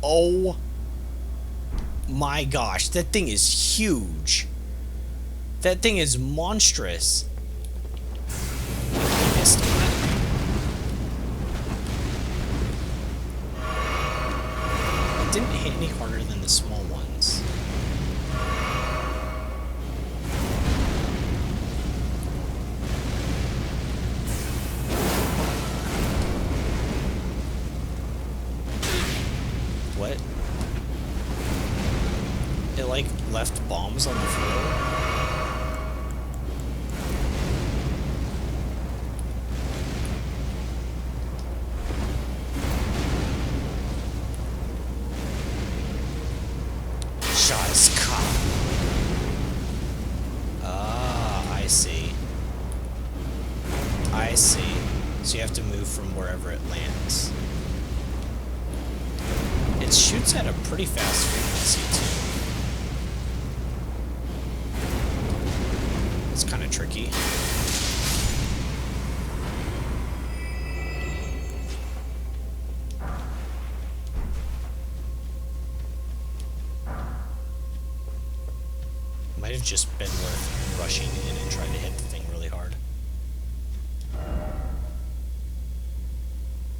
Oh my gosh, that thing is huge. That thing is monstrous. I missed it. It didn't hit any harder than the small ones. What? It like left bombs on the floor? Shot his cop. Ah, I see. I see. So you have to move from wherever it lands. It shoots at a pretty fast frequency, too. It's kind of tricky. Might have just been worth rushing in and trying to hit the thing really hard.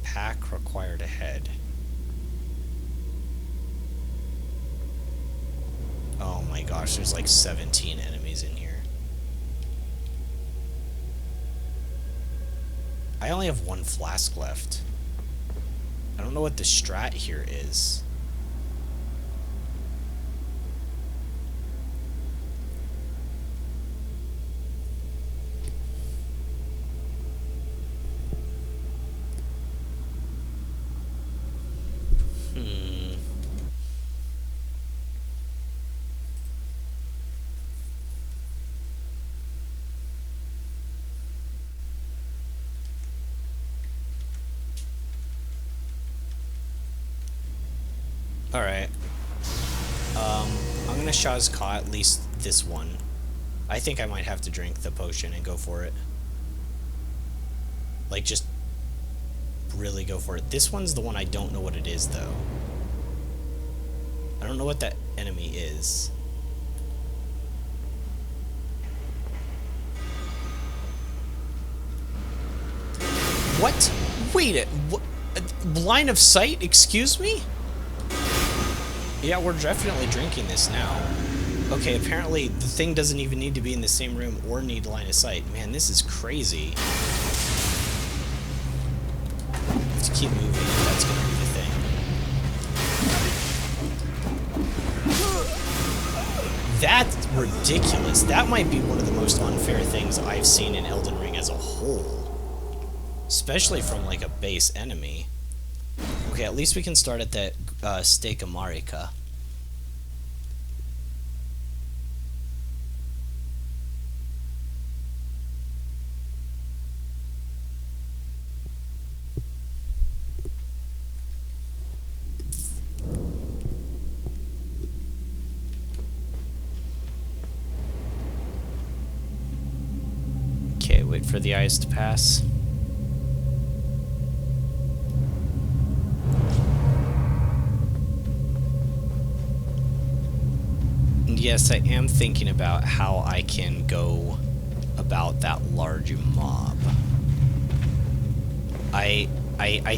Pack required ahead. Oh my gosh, there's like 17 enemies in here. I only have one flask left. I don't know what the strat here is. Alright. I'm gonna Shazka at least this one. I think I might have to drink the potion and go for it. Like, just really go for it. This one's the one I don't know what it is, though. I don't know what that enemy is. What? Wait, what? Line of sight? Excuse me? Yeah, we're definitely drinking this now. Okay, apparently the thing doesn't even need to be in the same room or need line of sight. Man, this is crazy. Let's keep moving if that's gonna be the thing. That's ridiculous. That might be one of the most unfair things I've seen in Elden Ring as a whole. Especially from, like, a base enemy. Okay, at least we can start at that Steak Amarika. Okay, wait for the eyes to pass. Yes, I am thinking about how I can go about that large mob. I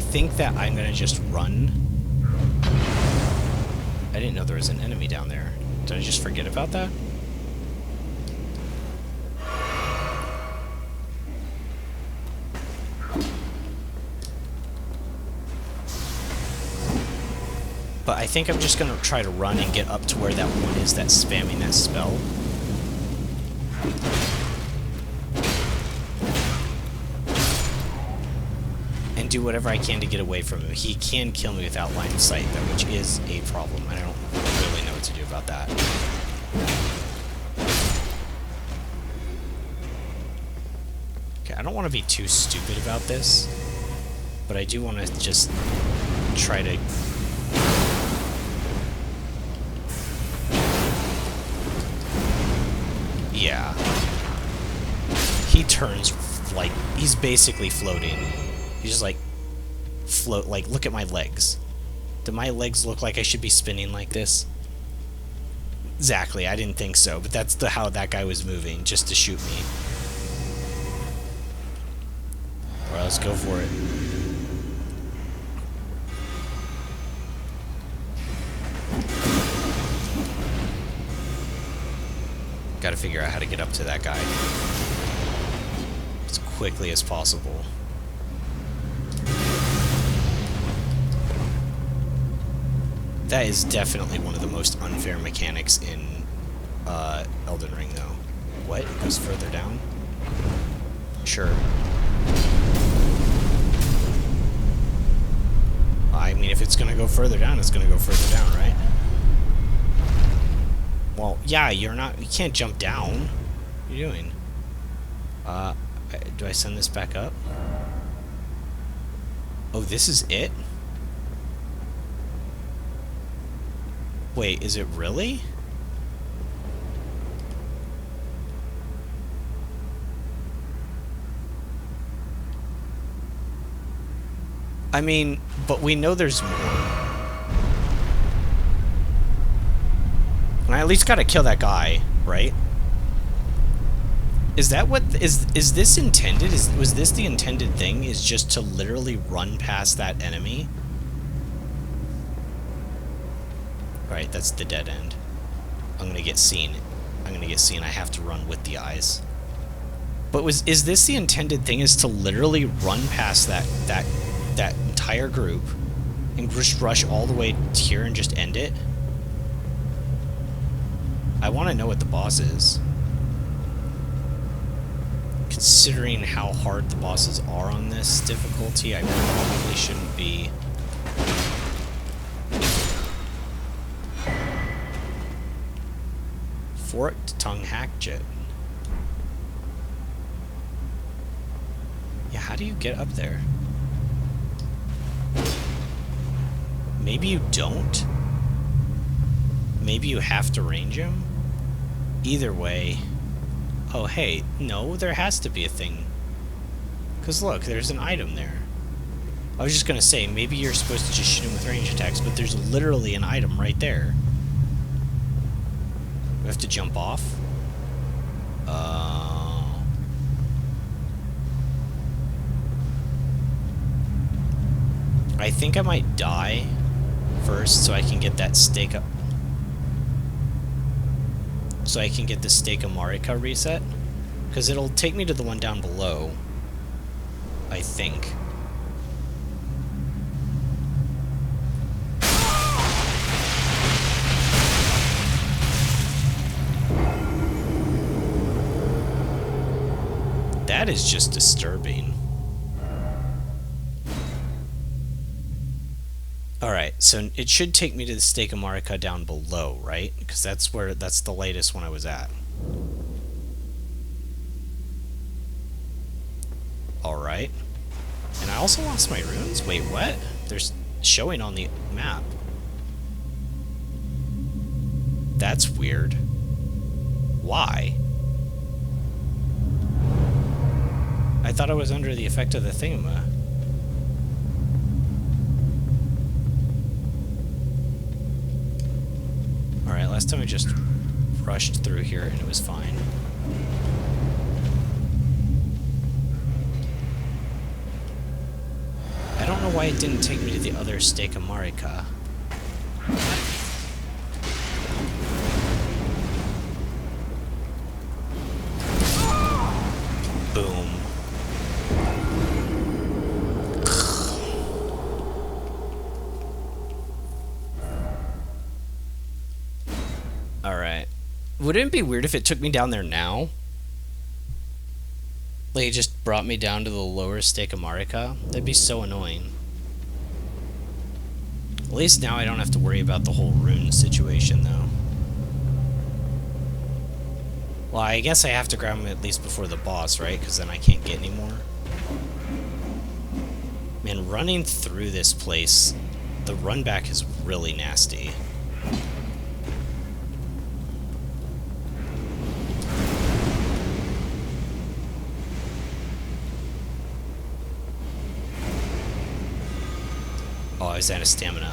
think that I'm gonna just run. I didn't know there was an enemy down there. Did I just forget about that? But I think I'm just gonna try to run and get up to where that one is that's spamming that spell. And do whatever I can to get away from him. He can kill me without line of sight, though, which is a problem. I don't really know what to do about that. Okay, I don't want to be too stupid about this, but I do want to just try to... Yeah. He turns like he's basically floating. He's just like float, like, look at my legs. Do my legs look like I should be spinning like this? Exactly, I didn't think so, but that's how that guy was moving, just to shoot me. Alright, let's go for it. Gotta figure out how to get up to that guy as quickly as possible. That is definitely one of the most unfair mechanics in Elden Ring, though. What? It goes further down? Sure. I mean, if it's gonna go further down, it's gonna go further down, right? Well, yeah, you can't jump down. What are you doing? Do I send this back up? Oh, this is it? Wait, is it really? I mean, but we know there's more. And I at least gotta kill that guy, right? Is that what is this intended? Was this the intended thing? Is just to literally run past that enemy? Right, that's the dead end. I'm gonna get seen. I'm gonna get seen. I have to run with the eyes. But is this the intended thing? Is to literally run past that entire group and just rush all the way here and just end it? I want to know what the boss is. Considering how hard the bosses are on this difficulty, I probably shouldn't be. Forked tongue hackjet. Yeah, how do you get up there? Maybe you don't? Maybe you have to range him? Either way... Oh, hey, no, there has to be a thing. Because look, there's an item there. I was just gonna say, maybe you're supposed to just shoot him with range attacks, but there's literally an item right there. We have to jump off? I think I might die first so I can get that stake up. So I can get the stake of Marika reset. Because it'll take me to the one down below. I think. That is just disturbing. Alright, so it should take me to the stake of Marika down below, right? Because that's the latest one I was at. Alright. And I also lost my runes? Wait, what? They're showing on the map. That's weird. Why? I thought I was under the effect of the thingama. Alright, last time I just rushed through here and it was fine. I don't know why it didn't take me to the other stake of Marika. Boom. Alright. Wouldn't it be weird if it took me down there now? Like, it just brought me down to the lower stake of Marika? That'd be so annoying. At least now I don't have to worry about the whole rune situation, though. Well, I guess I have to grab him at least before the boss, right? Because then I can't get any more. Man, running through this place, the run back is really nasty. Oh, I was out of stamina.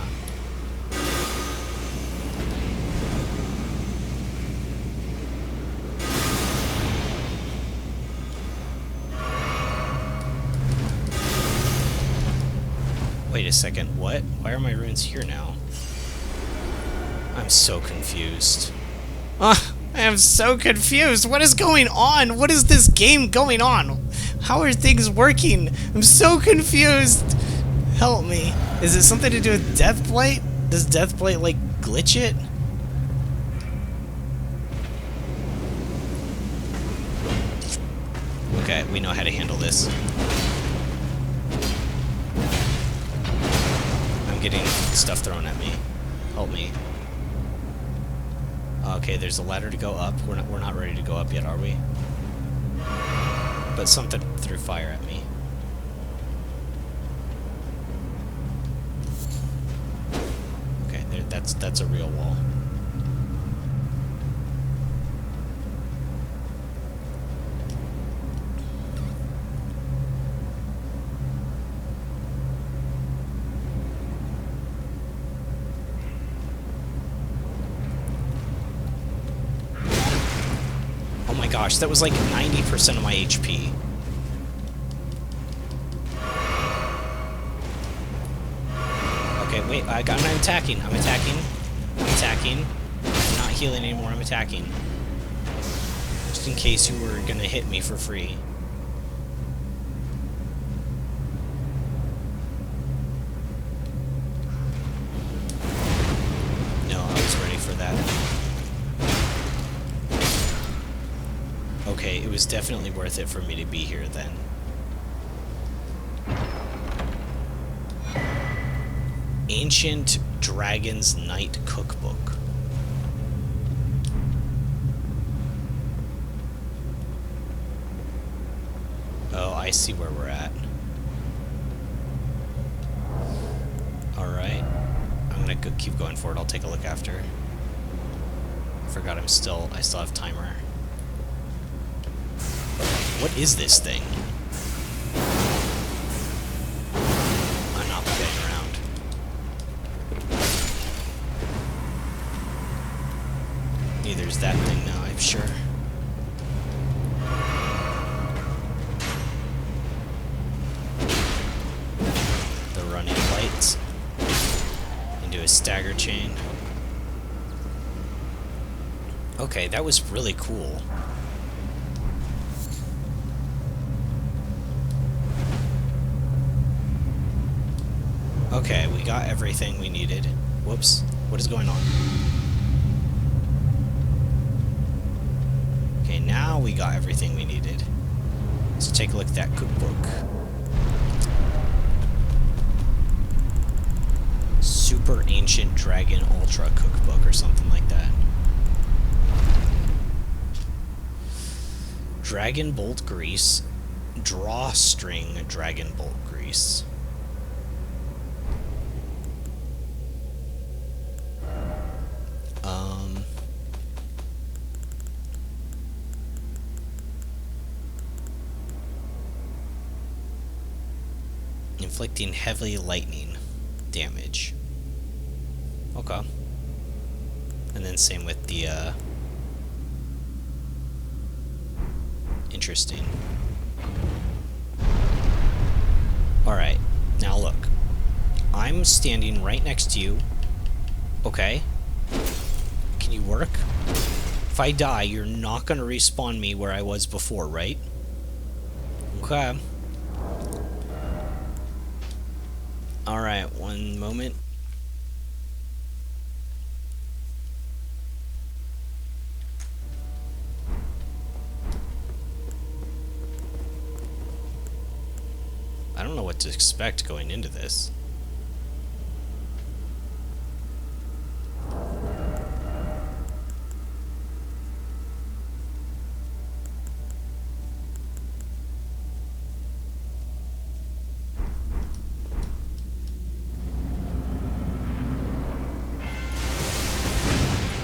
Wait a second, what? Why are my runes here now? I'm so confused. I am so confused! What is going on? What is this game going on? How are things working? I'm so confused! Help me. Is it something to do with Deathblight? Does Deathblight, like, glitch it? Okay, we know how to handle this. I'm getting stuff thrown at me. Help me. Okay, there's a ladder to go up. We're not ready to go up yet, are we? But something threw fire at me. That's a real wall. Oh my gosh, that was like 90% of my HP. Okay, wait, I'm attacking. I'm attacking. I'm attacking. I'm not healing anymore, I'm attacking. Just in case you were gonna hit me for free. No, I was ready for that. Okay, it was definitely worth it for me to be here then. Ancient Dragon's Night Cookbook. Oh, I see where we're at. Alright. I'm gonna keep going forward. I'll take a look after. I forgot I still have timer. What is this thing? I'm not playing around. Neither's that thing now, I'm sure. The running lights. Into a stagger chain. Okay, that was really cool. Okay, we got everything we needed. Whoops. What is going on? Okay, now we got everything we needed. Let's take a look at that cookbook. Super Ancient Dragon Ultra Cookbook or something like that. Dragon Bolt Grease. Drawstring Dragon Bolt Grease. Inflicting heavy lightning damage. Okay. And then same with the, interesting. Alright, now look. I'm standing right next to you. Okay. Can you work? If I die, you're not gonna respawn me where I was before, right? Okay. Alright, one moment. I don't know what to expect going into this.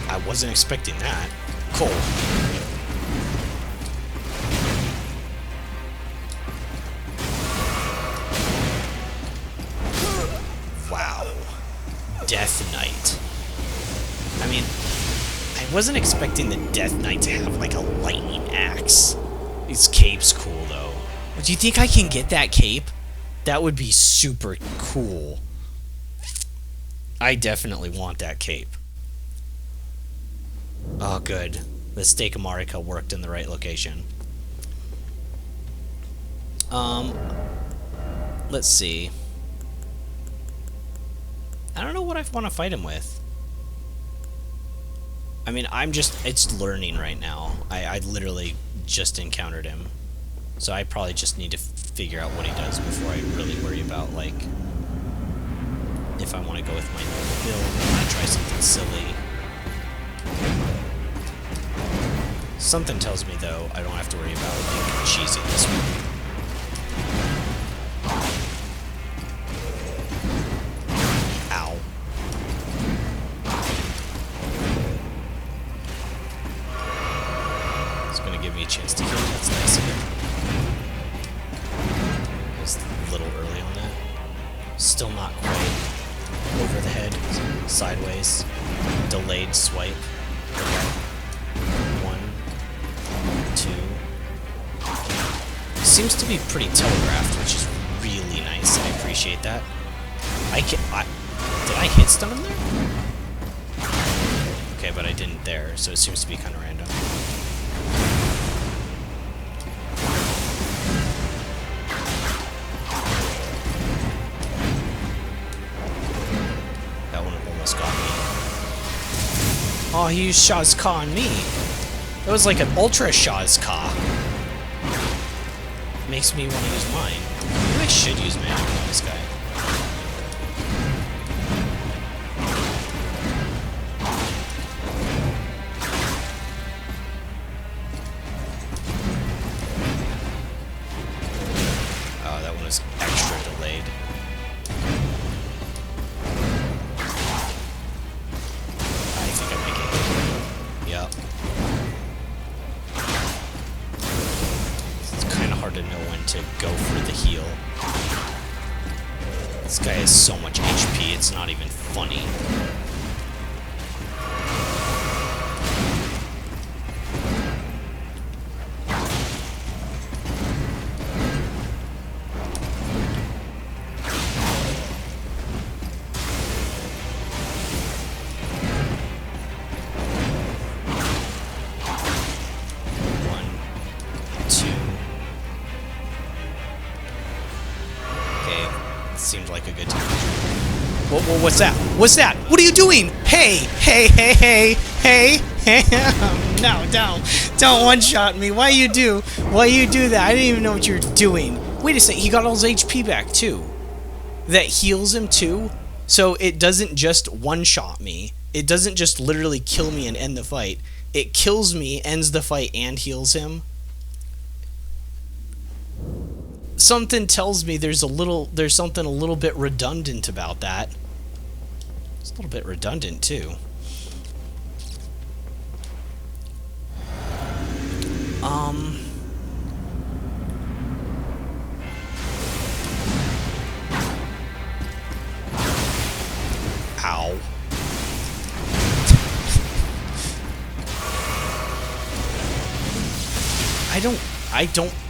I wasn't expecting that. Cool. Wow. Death Knight. I mean, I wasn't expecting the Death Knight to have like a lightning axe. His cape's cool though. Do you think I can get that cape? That would be super cool. I definitely want that cape. Oh, good. The Stake of Marika worked in the right location. Let's see. I don't know what I want to fight him with. I mean, it's learning right now. I literally just encountered him. So I probably just need to figure out what he does before I really worry about, like, if I want to go with my normal build or want to try something silly. Something tells me, though, I don't have to worry about, like, cheesing this one. Ow. little early on that. Still not quite over the head, sideways, delayed swipe. Okay. 1, 2. Seems to be pretty telegraphed, which is really nice. I appreciate that. Did I hit stun him there? Okay, but I didn't there, so it seems to be kind of random. That one almost got me. Oh, he used Shazka on me. That was like an Ultra Shazka. Makes me want to use mine. Maybe I should use magic on this guy. Oh, that one was extra delayed. I think I'm making it. Yep. It's kind of hard to know when to go for the heal. This guy has so much HP, it's not even funny. Seems like a good time. What's that? What's that? What are you doing? Hey, hey, hey, hey, hey, hey. No, don't one-shot me. Why you do that? I didn't even know what you were doing. Wait a second, he got all his HP back too. That heals him too? So it doesn't just one-shot me. It doesn't just literally kill me and end the fight. It kills me, ends the fight, and heals him. Something tells me there's something a little bit redundant about that. It's a little bit redundant too. Ow.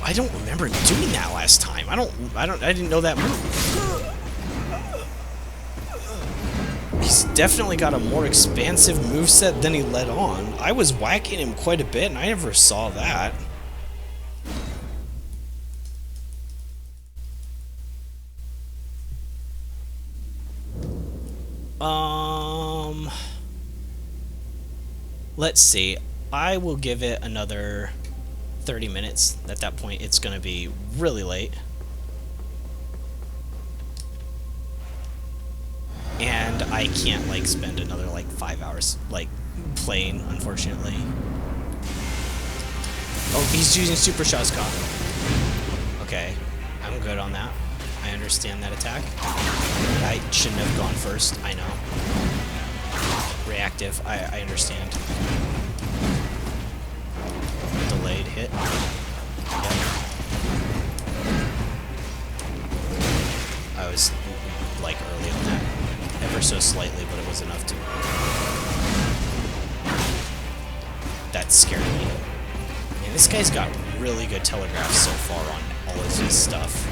I don't remember doing that last time. I didn't know that move. He's definitely got a more expansive moveset than he let on. I was whacking him quite a bit and I never saw that. Let's see. I will give it another 30 minutes. At that point, it's going to be really late. And I can't, like, spend another, like, 5 hours, like, playing, unfortunately. Oh, he's using Super Shazka. Okay, I'm good on that. I understand that attack. I shouldn't have gone first, I know. Reactive, I understand. Delayed hit. Yep. I was, like, early on that. Ever so slightly, but it was enough to... That scared me. Man, this guy's got really good telegraphs so far on all of his stuff.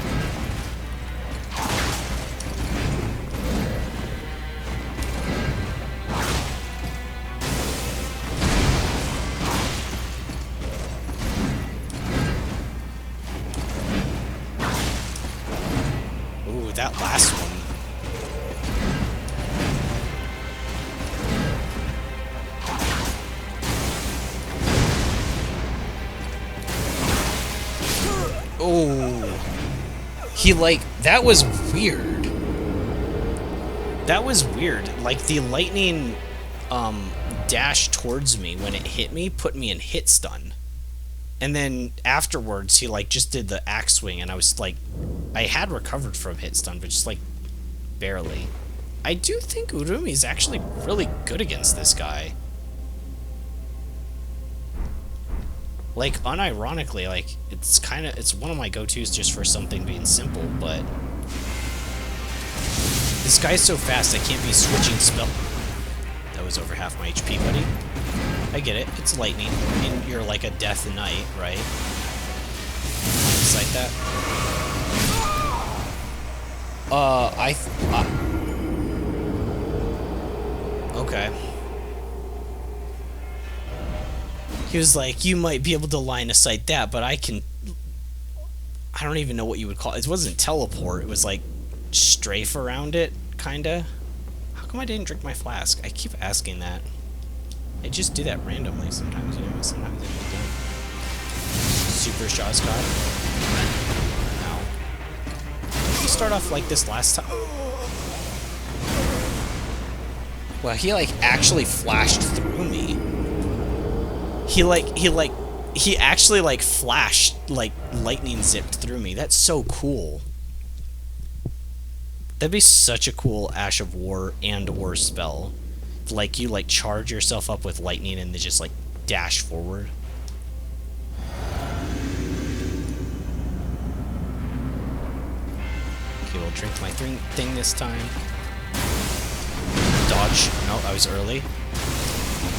Ooh, that last one. Oh, he, like, that was weird. That was weird. Like, the lightning dash towards me when it hit me put me in hit stun. And then afterwards, he, like, just did the axe swing, and I was, like, I had recovered from hit stun, but just, like, barely. I do think Urumi is actually really good against this guy. Like, unironically, like, it's one of my go-tos just for something being simple, but this guy's so fast I can't be switching spell. That was over half my HP, buddy. I get it. It's lightning, and you're like a death knight, right? Just like that. Okay. He was like, you might be able to line of sight that, but I don't even know what you would call it. It wasn't teleport. It was like strafe around it, kinda. How come I didn't drink my flask? I keep asking that. I just do that randomly sometimes, you know? Sometimes I don't. Super shot Scott. Ow. Did we start off like this last time? Well, he like actually flashed through me. He actually like flashed, like lightning zipped through me. That's so cool. That'd be such a cool Ash of War and or spell. Like you like charge yourself up with lightning and then just like dash forward. Okay, we'll drink my thing this time. Dodge. No, I was early.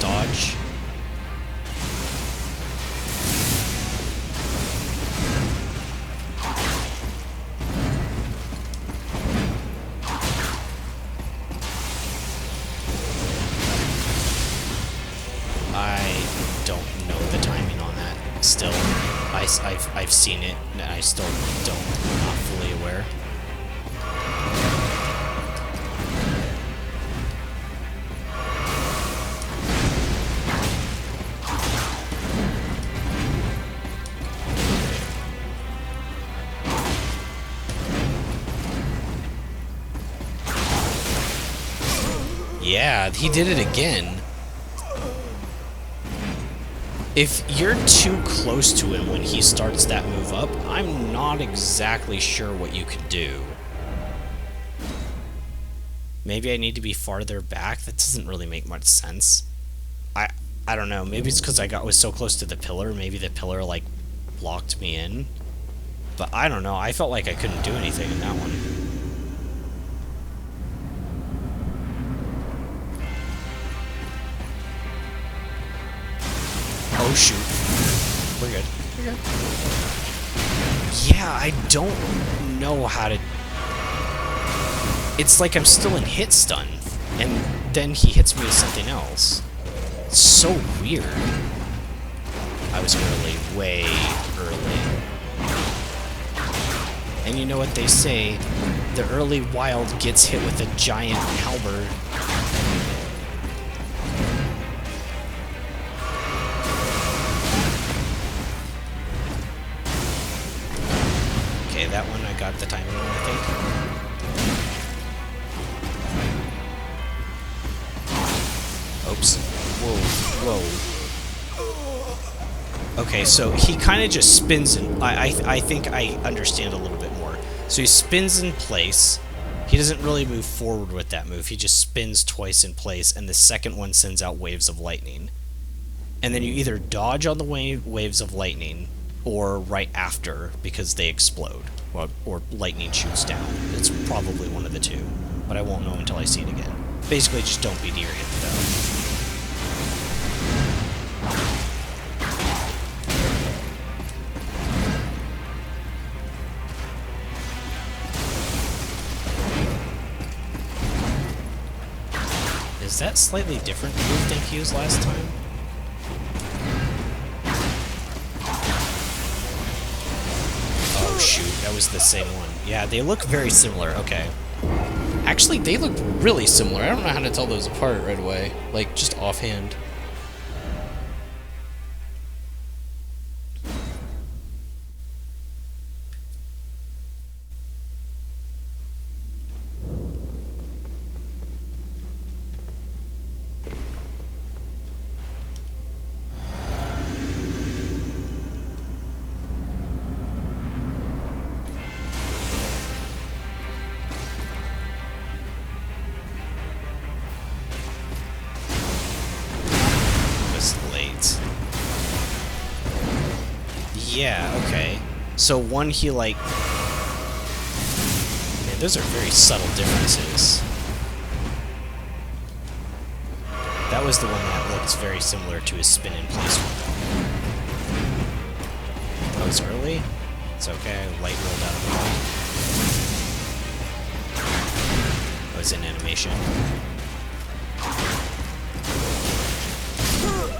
Dodge. I don't know the timing on that. Still, I've seen it, and I still don't. I'm not fully aware. Yeah, he did it again. If you're too close to him when he starts that move up, I'm not exactly sure what you can do. Maybe I need to be farther back? That doesn't really make much sense. I don't know. Maybe it's because was so close to the pillar. Maybe the pillar, like, blocked me in. But I don't know. I felt like I couldn't do anything in that one. Oh, shoot. We're good. We're good. Yeah, I don't know how to... It's like I'm still in hit stun, and then he hits me with something else. It's so weird. I was early. Way early. And you know what they say? The early wild gets hit with a giant halberd. Okay, that one I got the timing on, I think. Oops. Whoa. Okay, so he kind of just spins in... I think I understand a little bit more. So he spins in place. He doesn't really move forward with that move. He just spins twice in place, and the second one sends out waves of lightning. And then you either dodge on the waves of lightning, or right after, because they explode. Or lightning shoots down. It's probably one of the two. But I won't know until I see it again. Basically, just don't be near him, though. Is that slightly different move than he used last time? Oh shoot, that was the same one. Yeah, they look very similar. Okay. Actually, they look really similar. I don't know how to tell those apart right away. Like, just offhand. Yeah, okay. So one he like... Man, those are very subtle differences. That was the one that looks very similar to his spin in place one. That was early? It's okay, light rolled out of the way. That was in animation.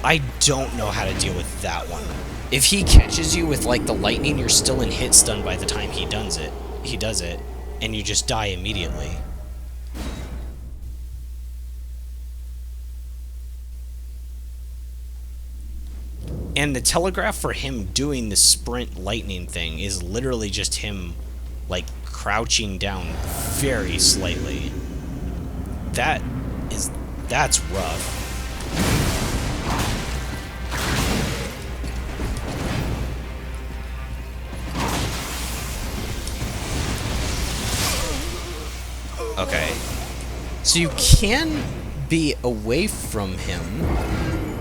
I don't know how to deal with that one. If he catches you with like the lightning, you're still in hit stun by the time he does it, and you just die immediately. And the telegraph for him doing the sprint lightning thing is literally just him like crouching down very slightly. That's rough. Okay. So you can be away from him.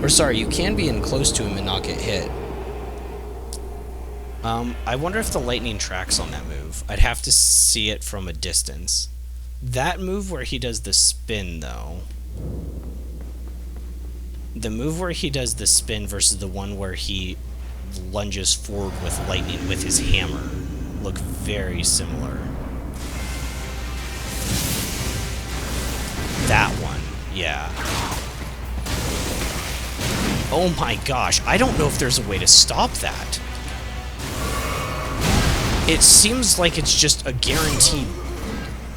Or sorry, you can be in close to him and not get hit. I wonder if the lightning tracks on that move. I'd have to see it from a distance. That move where he does the spin, though. The move where he does the spin versus the one where he lunges forward with lightning with his hammer look very similar. That one, yeah. Oh my gosh, I don't know if there's a way to stop that. It seems like it's just a guaranteed...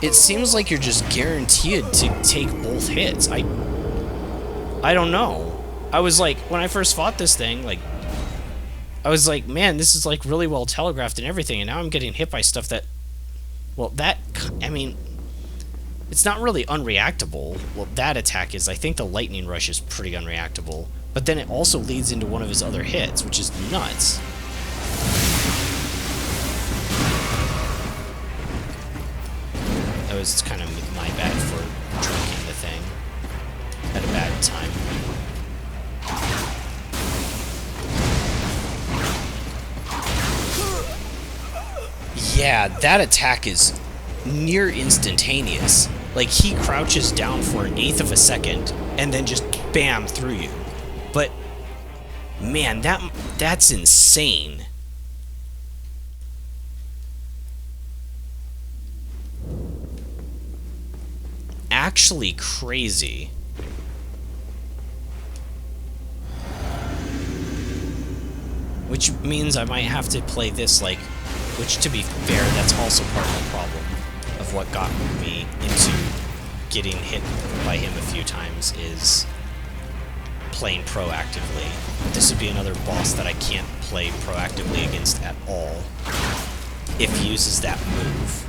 It seems like you're just guaranteed to take both hits. I don't know. I was like, when I first fought this thing, like... I was like, man, this is like really well telegraphed and everything, and now I'm getting hit by stuff that... Well, that... I mean... It's not really unreactable. Well, that attack is. I think the lightning rush is pretty unreactable. But then it also leads into one of his other hits, which is nuts. That was kind of my bad for drinking the thing at a bad time. Yeah, that attack is near instantaneous. Like, he crouches down for 1/8 of a second and then just bam through you. But man, that's insane. Actually crazy. Which means I might have to play this like, which to be fair, that's also part of the problem of what got me into getting hit by him a few times is playing proactively. This would be another boss that I can't play proactively against at all if he uses that move.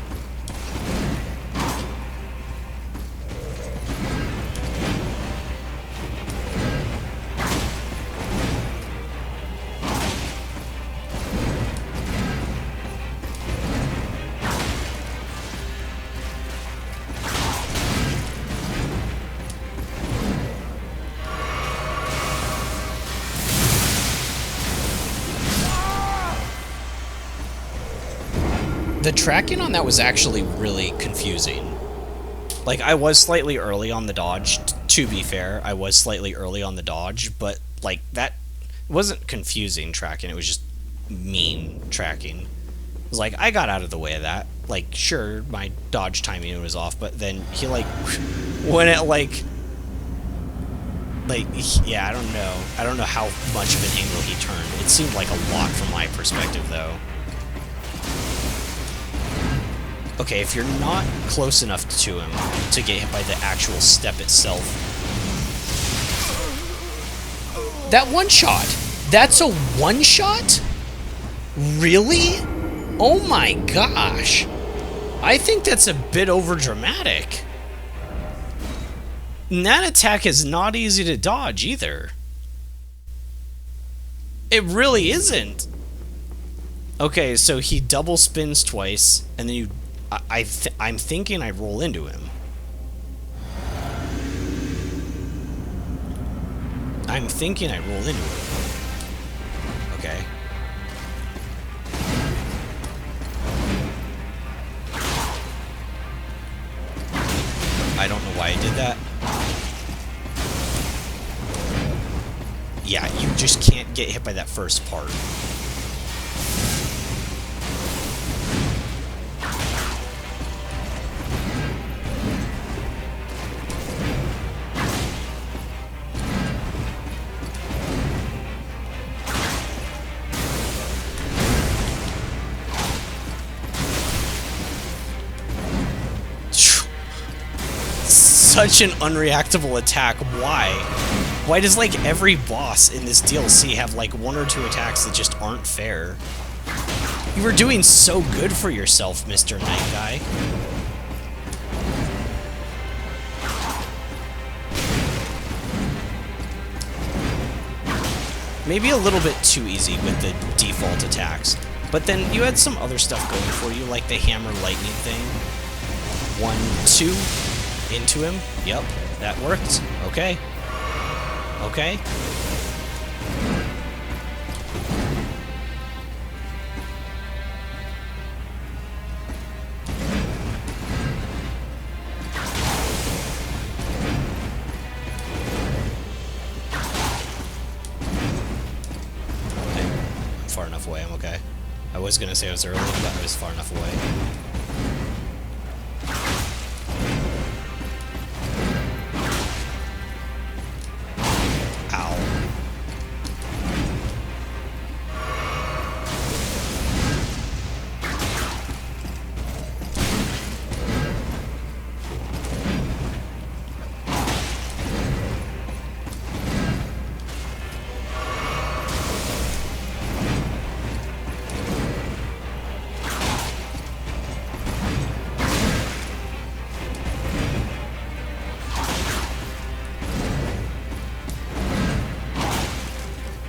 The tracking on that was actually really confusing. Like, I was slightly early on the dodge, to be fair. I was slightly early on the dodge, but, like, that wasn't confusing tracking. It was just mean tracking. It was like, I got out of the way of that. Like, sure, my dodge timing was off, but then he, like, when it, like, yeah, I don't know. I don't know how much of an angle he turned. It seemed like a lot from my perspective, though. Okay, if you're not close enough to him to get hit by the actual step itself... That one-shot! That's a one-shot? Really? Oh my gosh! I think that's a bit overdramatic. And that attack is not easy to dodge, either. It really isn't. Okay, so he double spins twice, and then you... I'm thinking I roll into him. I'm thinking I roll into him. Okay. did that? Yeah, you just can't get hit by that first part. Such an unreactable attack. Why? Why does, like, every boss in this DLC have, like, one or two attacks that just aren't fair? You were doing so good for yourself, Mr. Night Guy. Maybe a little bit too easy with the default attacks. But then you had some other stuff going for you, like the hammer lightning thing. 1, 2... into him. Yep, that worked. Okay. Okay. I'm far enough away, I'm okay. I was gonna say I was early, but I was far enough away.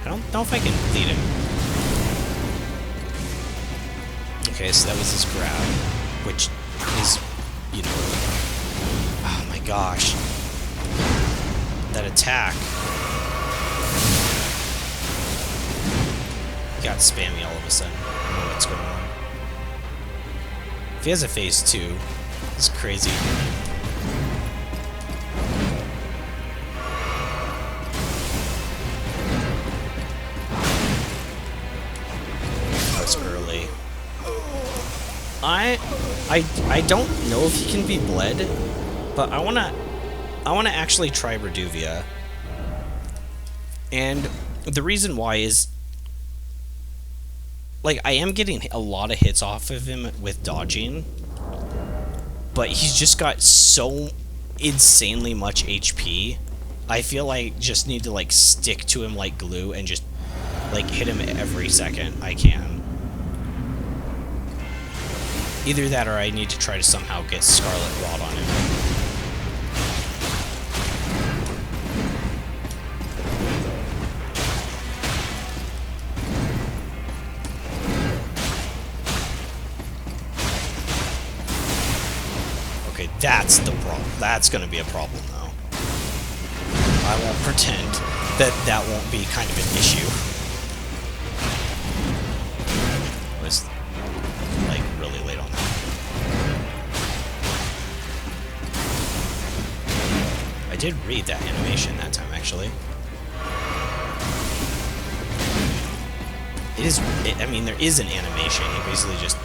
I don't know if I can lead him. Okay, so that was his grab, which is, you know... Oh my gosh. That attack. Got spammy all of a sudden. I don't know what's going on. If he has a phase 2, it's crazy. Early. I don't know if he can be bled, but I wanna actually try Reduvia. And the reason why is, like, I am getting a lot of hits off of him with dodging, but he's just got so insanely much HP. I feel like just need to, like, stick to him like glue and just, like, hit him every second I can. Either that or I need to try to somehow get Scarlet Rot on him. Okay, that's the problem. That's gonna be a problem, though. I won't pretend that that won't be kind of an issue. It was, like, really late on that. I did read that animation that time, actually. I mean, there is an animation. He basically just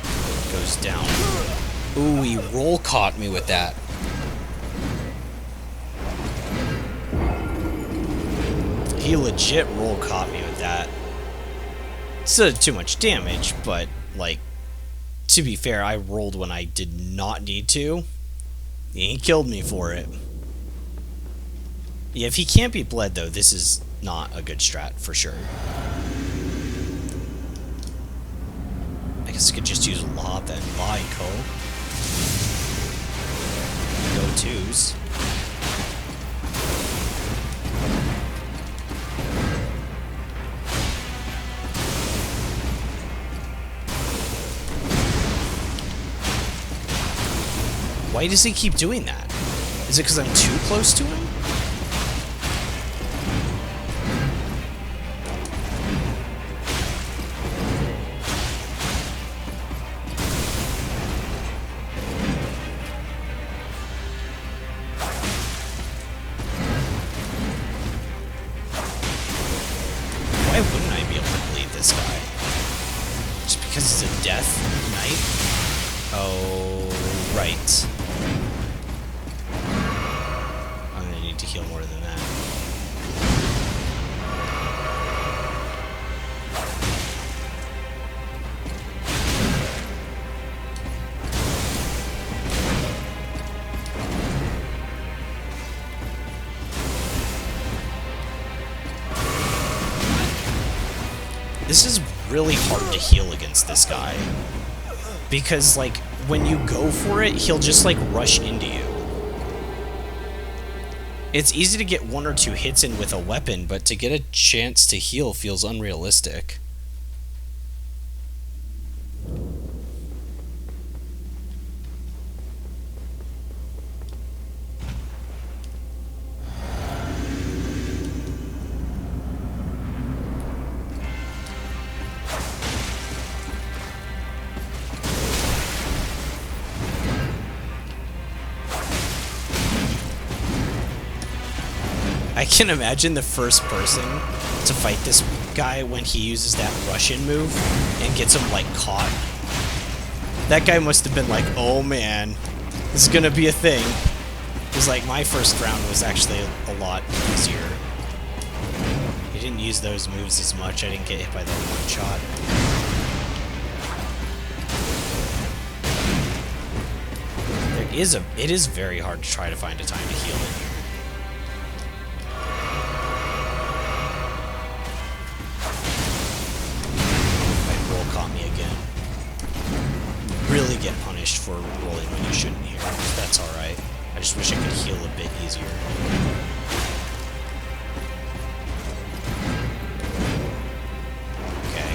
goes down. Ooh, he roll caught me with that. He legit roll caught me with that. Still did too much damage, but, like, to be fair, I rolled when I did not need to. He killed me for it. Yeah, if he can't be bled, though, this is not a good strat, for sure. I guess I could just use Law then. Laiko. Go-tos. Why does he keep doing that? Is it because I'm too close to him? Right. I'm gonna need to heal more than that. This is really hard to heal against this guy. Because, like, when you go for it, he'll just, like, rush into you. It's easy to get 1 or 2 hits in with a weapon, but to get a chance to heal feels unrealistic. I can imagine the first person to fight this guy when he uses that Russian move and gets him, like, caught. That guy must have been like, oh man, this is gonna be a thing. It was like, my first round was actually a lot easier. He didn't use those moves as much. I didn't get hit by the one shot. It is very hard to try to find a time to heal in here. Really get punished for rolling when you shouldn't here. That's alright. I just wish I could heal a bit easier. Okay.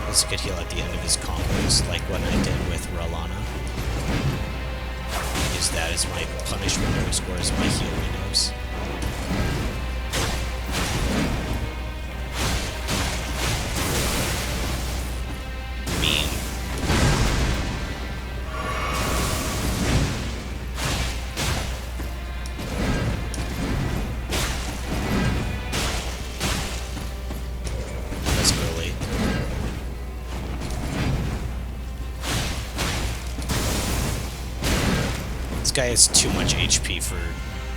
This could heal at the end of his combos, like what I did with Ralana. Use that as my punish windows or as my heal windows. Mean. This guy has too much HP for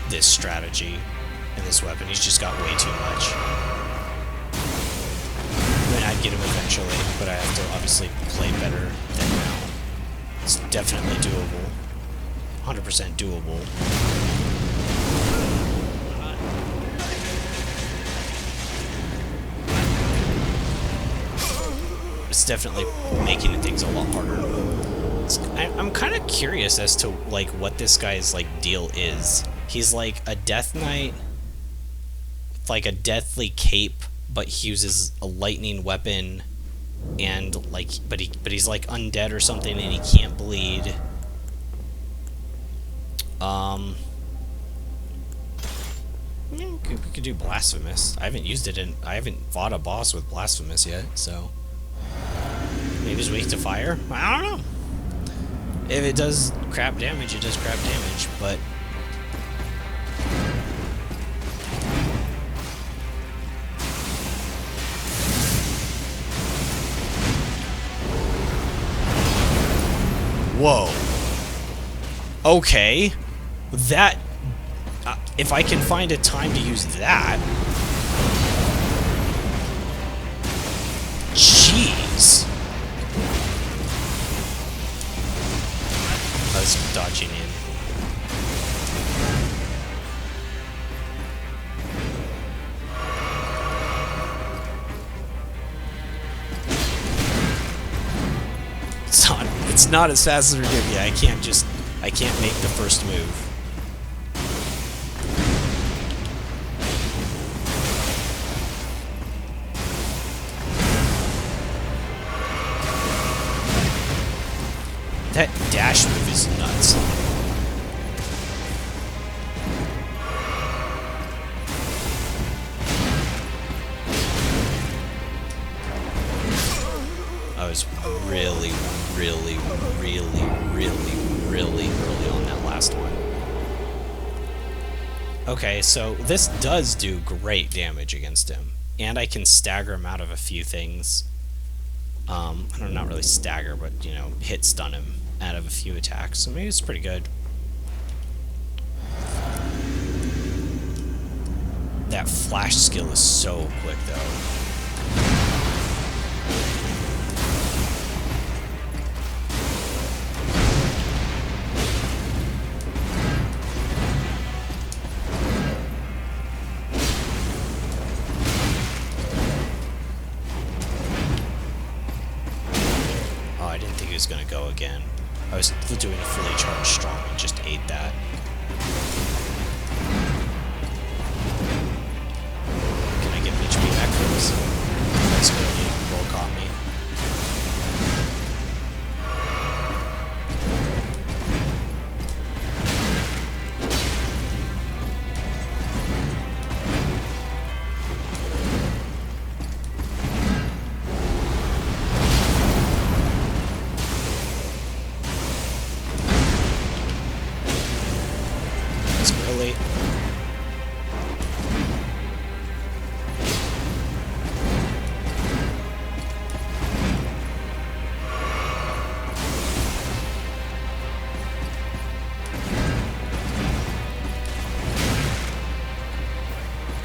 this strategy and this weapon. He's just got way too much. I mean, I'd get him eventually, but I have to obviously play better than now. It's definitely doable. 100% doable. It's definitely making things a lot harder. I'm kind of curious as to, like, what this guy's, like, deal is. He's like a Death Knight, like a deathly cape, but he uses a lightning weapon, and, like, but he's like undead or something, and he can't bleed. We could do Blasphemous. I haven't used it I haven't fought a boss with Blasphemous yet, so maybe he's weak to fire. I don't know. If it does crap damage, it does crap damage, but whoa. Okay. That if I can find a time to use that. Jeez. I was dodging in. It's not as fast as Virginia. I can't make the first move. That dash move is nuts. I was really early on that last one. Okay, so this does do great damage against him. And I can stagger him out of a few things. Not really stagger, but, you know, hit stun him. out of a few attacks, so maybe it's pretty good. That flash skill is so quick, though. Oh, I didn't think he was going to go again. I was doing a fully charged strong and just ate that. HP back for this. That's good. He roll caught me. It's really.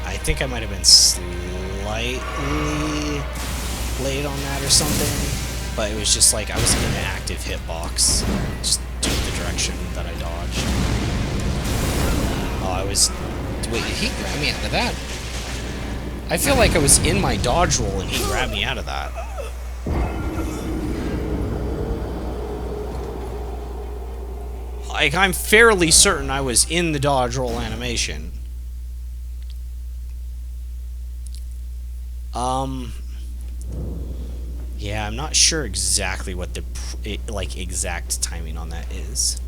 I think I might have been slightly late on that or something, but it was just like I was in an active hitbox, just due to the direction that I dodged. Oh, I was... Wait, did he grab me out of that? I feel like I was in my dodge roll and he grabbed me out of that. Like, I'm fairly certain I was in the dodge roll animation. Yeah, I'm not sure exactly what the, exact timing on that is.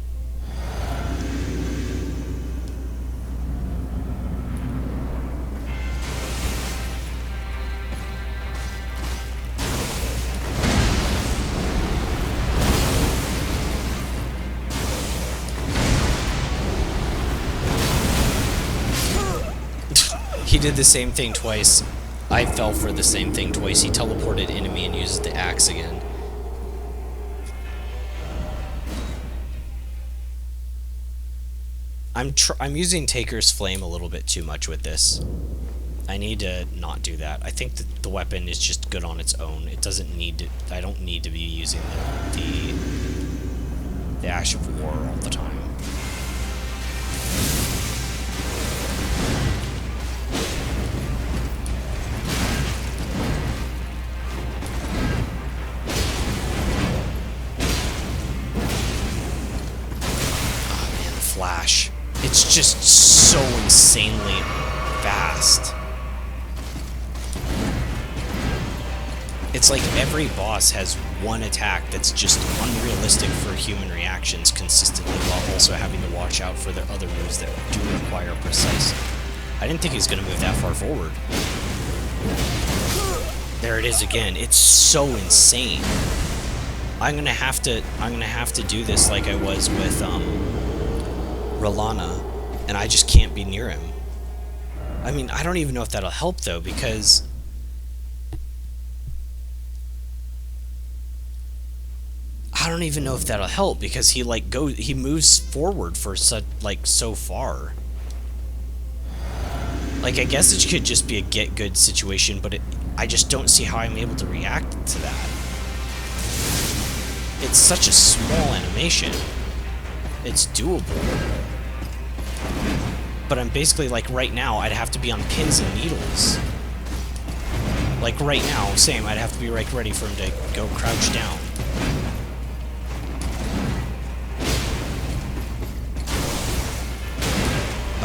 He did the same thing twice. I fell for the same thing twice. He teleported into me and uses the axe again. I'm using Taker's Flame a little bit too much with this. I need to not do that. I think that the weapon is just good on its own. It doesn't need to... I don't need to be using the Ash of War all the time. Flash. It's just so insanely fast. It's like every boss has one attack that's just unrealistic for human reactions consistently, while also having to watch out for the other moves that do require precise. I didn't think he was going to move that far forward. There it is again. It's so insane. I'm gonna have to do this like I was with Rolana, and I just can't be near him. I mean, I don't even know if that'll help though, because I don't even know if that'll help because he moves forward for so far. Like, I guess it could just be a get good situation, but I just don't see how I'm able to react to that. It's such a small animation. It's doable. But I'm basically, like, right now, I'd have to be on pins and needles. Like, right now, same, I'd have to be, like, ready for him to go crouch down.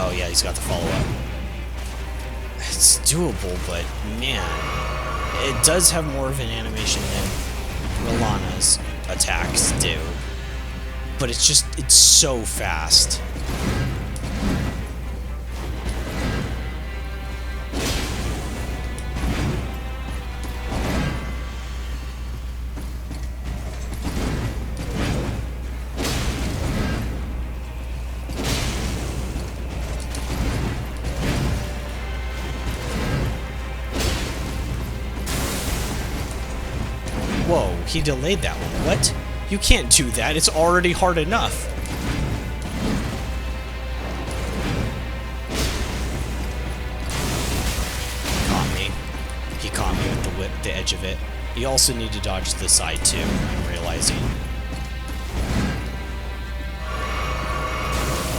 Oh, yeah, he's got the follow-up. It's doable, but, man, it does have more of an animation than Rolana's attacks do. But it's so fast. Whoa, he delayed that one. What? You can't do that. It's already hard enough. Caught me. He caught me with the whip, the edge of it. You also need to dodge the side too, I'm realizing.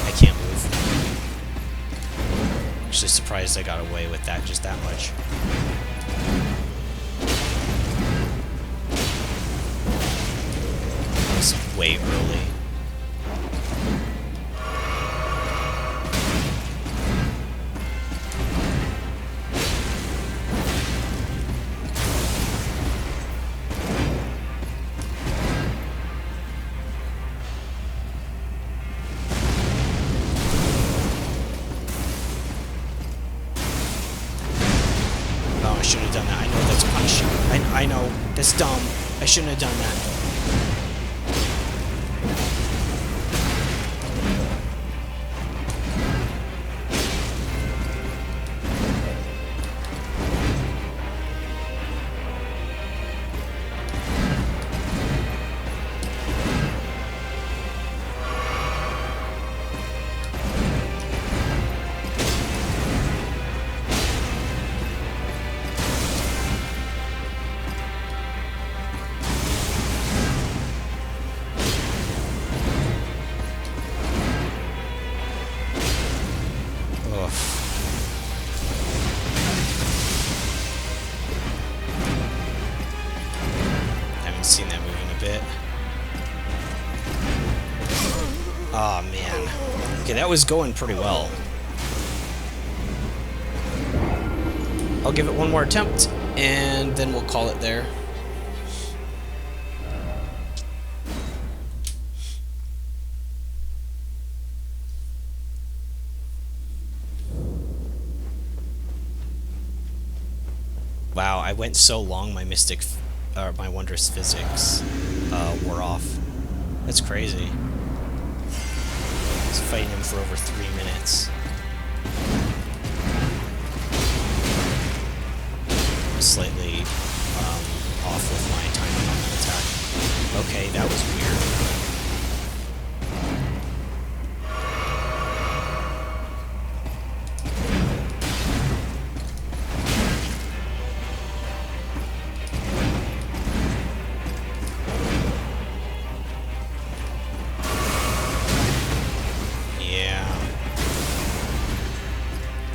I can't move. Actually surprised I got away with that just that much. That was way early. Oh, I should have done that. I know that's punish. I know. That's dumb. I shouldn't have done that. Ugh. Haven't seen that move in a bit. Oh man. Okay, that was going pretty well. I'll give it one more attempt, and then we'll call it there. Wow, I went so long, my my wondrous physics wore off. That's crazy. I was fighting him for over 3 minutes. I'm slightly off with my timing on that attack. Okay, that was weird.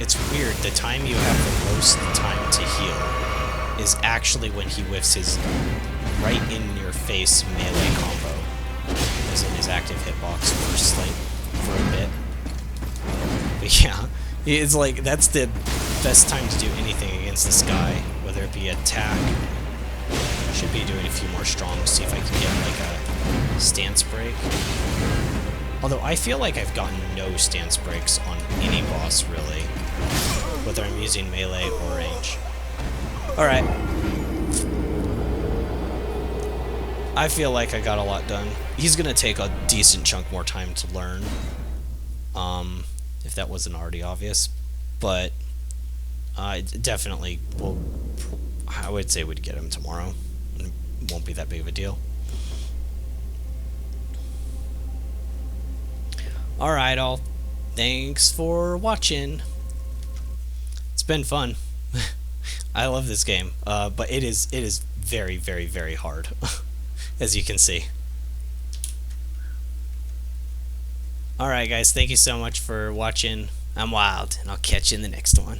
It's weird, the time you have the most time to heal is actually when he whiffs his right in your face melee combo. As in his active hitbox for a bit. But yeah, it's like, that's the best time to do anything against this guy, whether it be attack. Should be doing a few more strongs, see if I can get like a stance break. Although I feel like I've gotten no stance breaks on any boss, really. Whether I'm using melee or range. Alright. I feel like I got a lot done. He's gonna take a decent chunk more time to learn. If that wasn't already obvious. But, definitely, I would say we'd get him tomorrow. It won't be that big of a deal. Alright, all. Thanks for watching. It's been fun. I love this game, but it is very, very, very hard, as you can see. Alright guys, thank you so much for watching. I'm Wild, and I'll catch you in the next one.